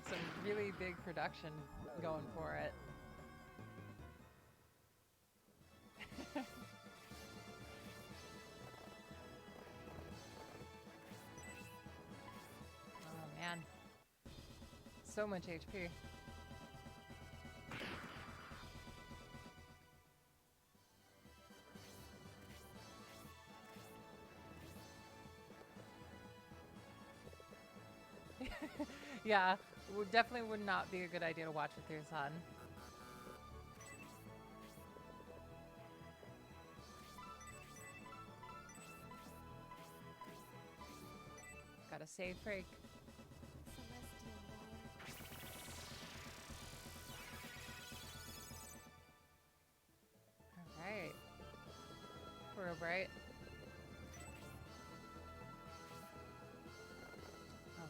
Some really big production going for it. Oh man. So much HP. Yeah, definitely would not be a good idea to watch with your son. Gotta save Frank. Alright. Poor Bright.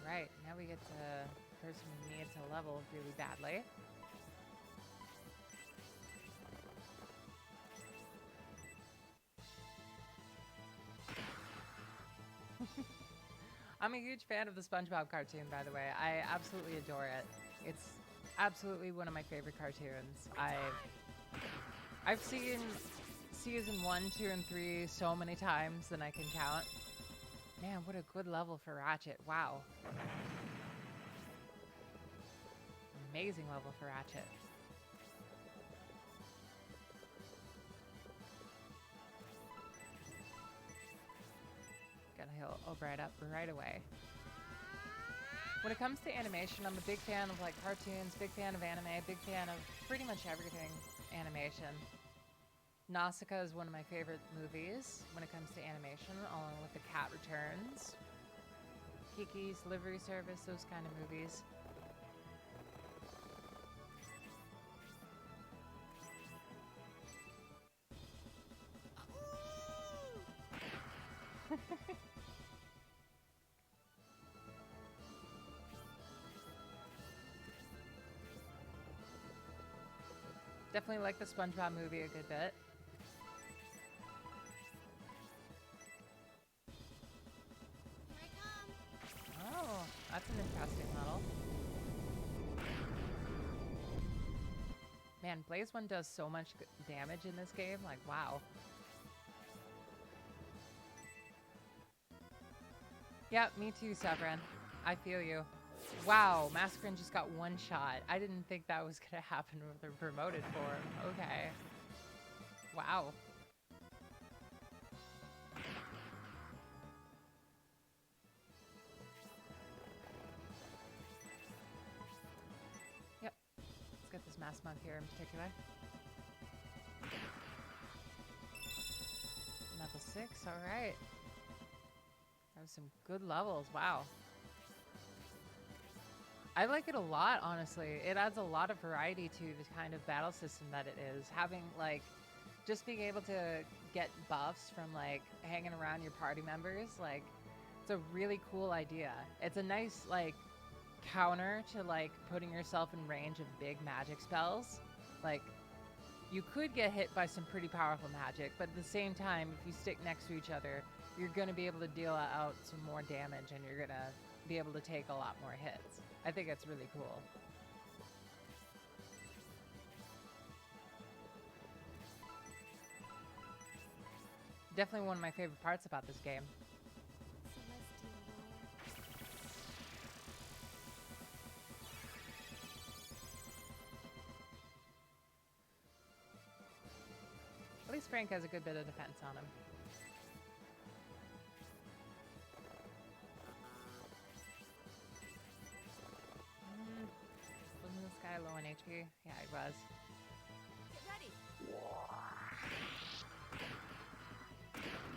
Alright, now we get the person we need to level really badly. I'm a huge fan of the SpongeBob cartoon, by the way. I absolutely adore it. It's absolutely one of my favorite cartoons. I've seen season 1, 2, and 3 so many times than I can count. Man, what a good level for Ratchet. Wow. Amazing level for Ratchet. Gotta heal O'Brien up right away. When it comes to animation, I'm a big fan of like cartoons, big fan of anime, big fan of pretty much everything animation. Nausicaa is one of my favorite movies when it comes to animation, along with The Cat Returns, Kiki's Livery Service, those kind of movies. Definitely like the SpongeBob movie a good bit. Oh, that's an interesting model. Man, Blaze 1 does so much damage in this game. Like, wow. Yeah, me too, Severin. I feel you. Wow, Mascarin just got one shot. I didn't think that was gonna happen with the promoted form. Okay. Wow. Yep. Let's get this Mass Monk here in particular. Level 6, alright. That was some good levels, wow. I like it a lot, honestly. It adds a lot of variety to the kind of battle system that it is. Having, like, just being able to get buffs from, like, hanging around your party members, like, it's a really cool idea. It's a nice, like, counter to, like, putting yourself in range of big magic spells. Like, you could get hit by some pretty powerful magic, but at the same time, if you stick next to each other, you're going to be able to deal out some more damage, and you're going to be able to take a lot more hits. I think it's really cool. Definitely one of my favorite parts about this game. Celestial At least Frank has a good bit of defense on him. Wasn't this guy low on HP? Yeah, he was. Get ready.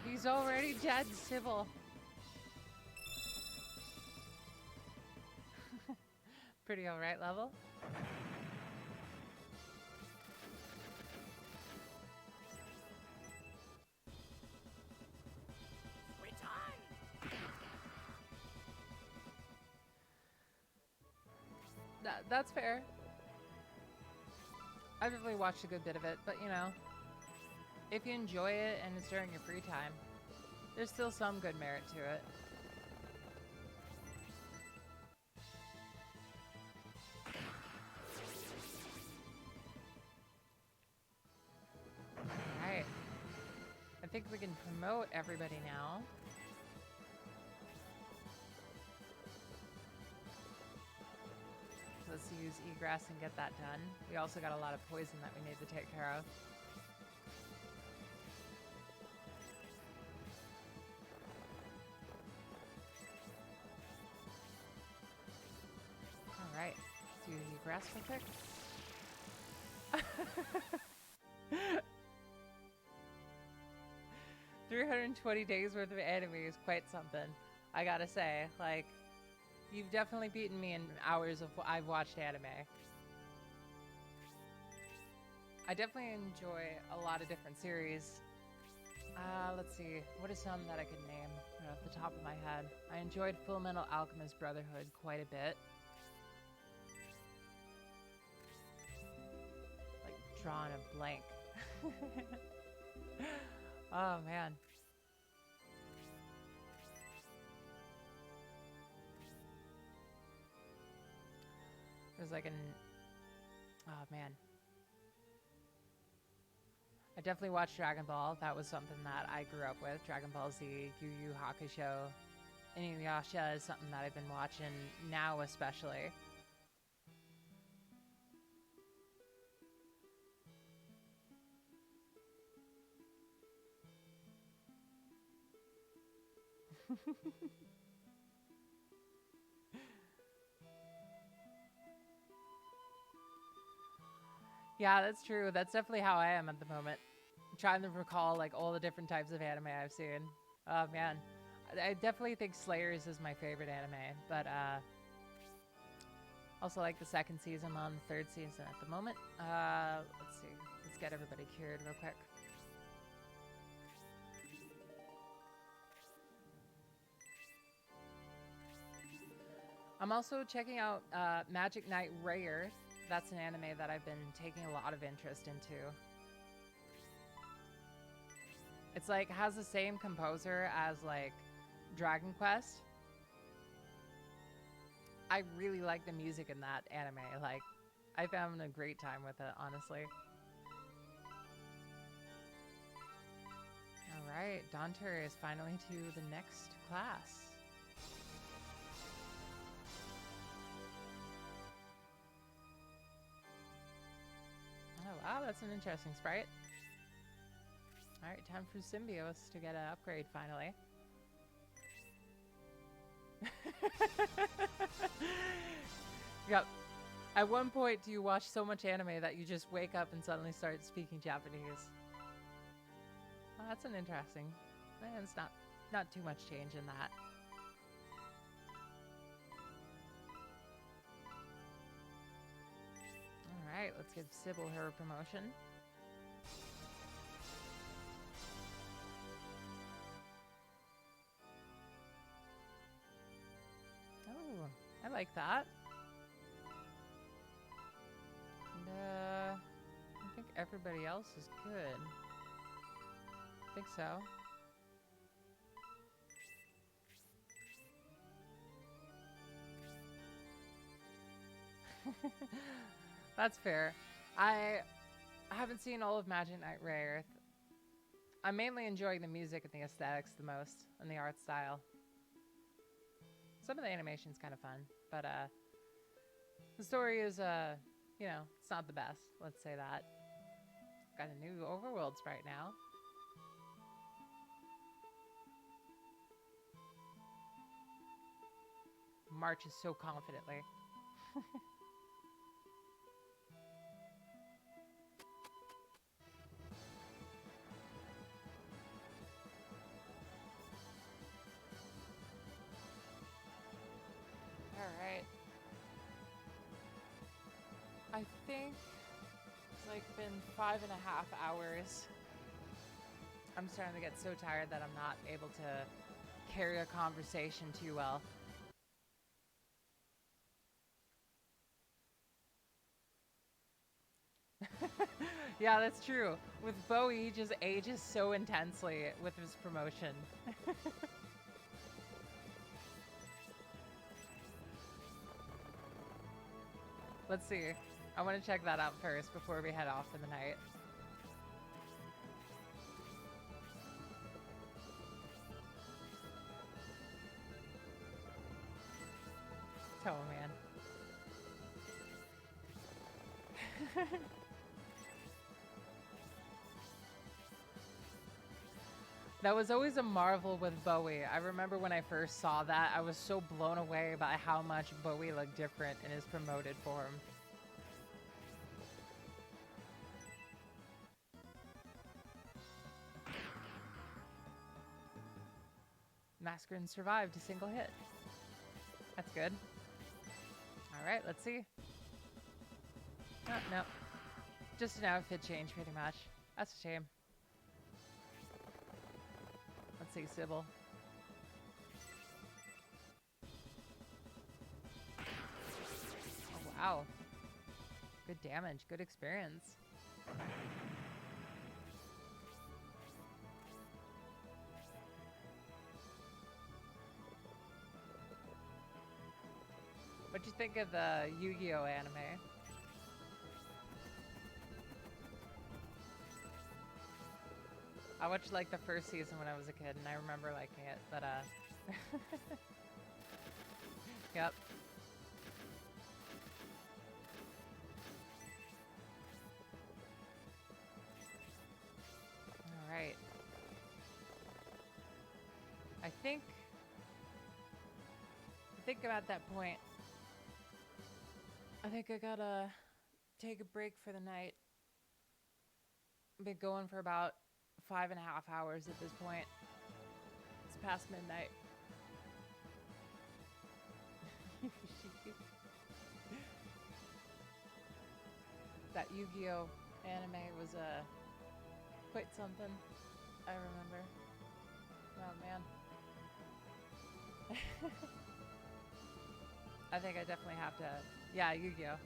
He's already dead, Sybil. Pretty alright level. That's fair. I've definitely watched a good bit of it, but you know, if you enjoy it and it's during your free time, there's still some good merit to it. Alright. I think we can promote everybody now. Let's use egress and get that done. We also got a lot of poison that we need to take care of. Alright, let's do egress real quick. 320 days worth of anime is quite something, I gotta say. Like, you've definitely beaten me in hours of I've watched anime. I definitely enjoy a lot of different series. Let's see. What are some that I could name right off the top of my head? I enjoyed Fullmetal Alchemist Brotherhood quite a bit. Like, drawing a blank. Oh, man. There's like oh man. I definitely watched Dragon Ball. That was something that I grew up with. Dragon Ball Z, Yu Yu Hakusho, Inuyasha is something that I've been watching now especially. Yeah, that's true. That's definitely how I am at the moment. I'm trying to recall like all the different types of anime I've seen. Oh man. I definitely think Slayers is my favorite anime, but also like the second season. I'm on the third season at the moment. Let's see. Let's get everybody cured real quick. I'm also checking out Magic Knight Rare. That's an anime that I've been taking a lot of interest into. It's like has the same composer as like Dragon Quest. I really like the music in that anime. Like, I found a great time with it, honestly. All right, Dawnter is finally to the next class. Oh, wow, that's an interesting sprite. Alright, time for Symbios to get an upgrade finally. Yep. At one point, do you watch so much anime that you just wake up and suddenly start speaking Japanese? Well, that's an interesting. It's not too much change in that. Alright, let's give Sybil her promotion. Oh, I like that. And, I think everybody else is good. I think so. That's fair. I haven't seen all of Magic Knight Rayearth. I'm mainly enjoying the music and the aesthetics the most, and the art style. Some of the animation's kind of fun, but the story is, you know, it's not the best. Let's say that. Got a new overworld sprite now. Marches so confidently. Alright. I think it's like been 5.5 hours. I'm starting to get so tired that I'm not able to carry a conversation too well. Yeah, that's true. With Bowie, he just ages so intensely with his promotion. Let's see. I want to check that out first before we head off for the night. Oh, man. That was always a marvel with Bowie. I remember when I first saw that, I was so blown away by how much Bowie looked different in his promoted form. Mascarin survived a single hit. That's good. Alright, let's see. Oh, no. Just an outfit change, pretty much. That's a shame. Let's see, Sybil. Oh, wow. Good damage, good experience. What'd you think of the Yu-Gi-Oh anime? I watched like the first season when I was a kid, and I remember liking it, but yep. All right. I think about that point, I think I gotta take a break for the night. I've been going for about 5.5 hours at this point. It's past midnight. That Yu-Gi-Oh anime was quite something. I remember. Oh man. I think I definitely have to. Yeah, Yu-Gi-Oh.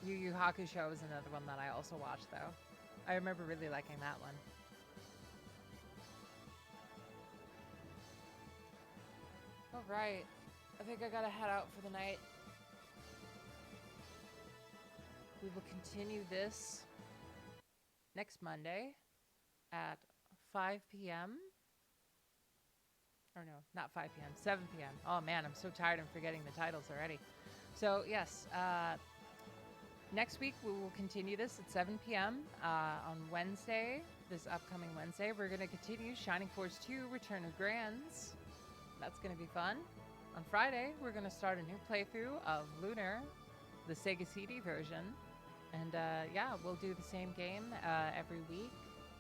Yu Yu Hakusho is another one that I also watched, though. I remember really liking that one. Alright. I think I gotta head out for the night. We will continue this next Monday at 5 p.m. Or no, not 5 p.m., 7 p.m. Oh man, I'm so tired I'm forgetting the titles already. So yes, next week we will continue this at 7 p.m. On Wednesday, this upcoming Wednesday. We're going to continue Shining Force 2 Return of Grands. That's going to be fun. On Friday, we're going to start a new playthrough of Lunar, the Sega CD version. And yeah, we'll do the same game every week.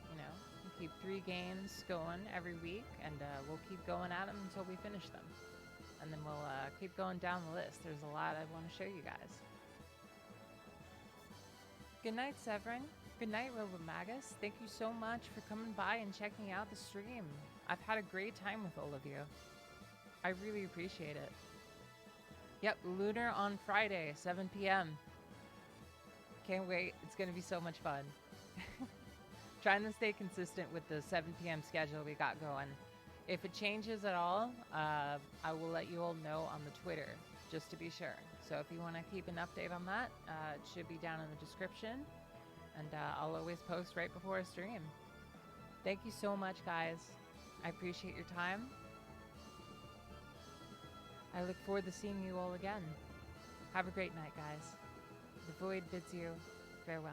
You know, we'll keep 3 games going every week, and we'll keep going at them until we finish them. and then we'll keep going down the list. There's a lot I want to show you guys. Good night, Severin. Good night, Robomagus. Thank you so much for coming by and checking out the stream. I've had a great time with all of you. I really appreciate it. Yep, Lunar on Friday, 7 p.m. Can't wait. It's going to be so much fun. Trying to stay consistent with the 7 p.m. schedule we got going. If it changes at all, I will let you all know on the Twitter, just to be sure. So if you want to keep an update on that, it should be down in the description. And I'll always post right before a stream. Thank you so much, guys. I appreciate your time. I look forward to seeing you all again. Have a great night, guys. The Void bids you farewell.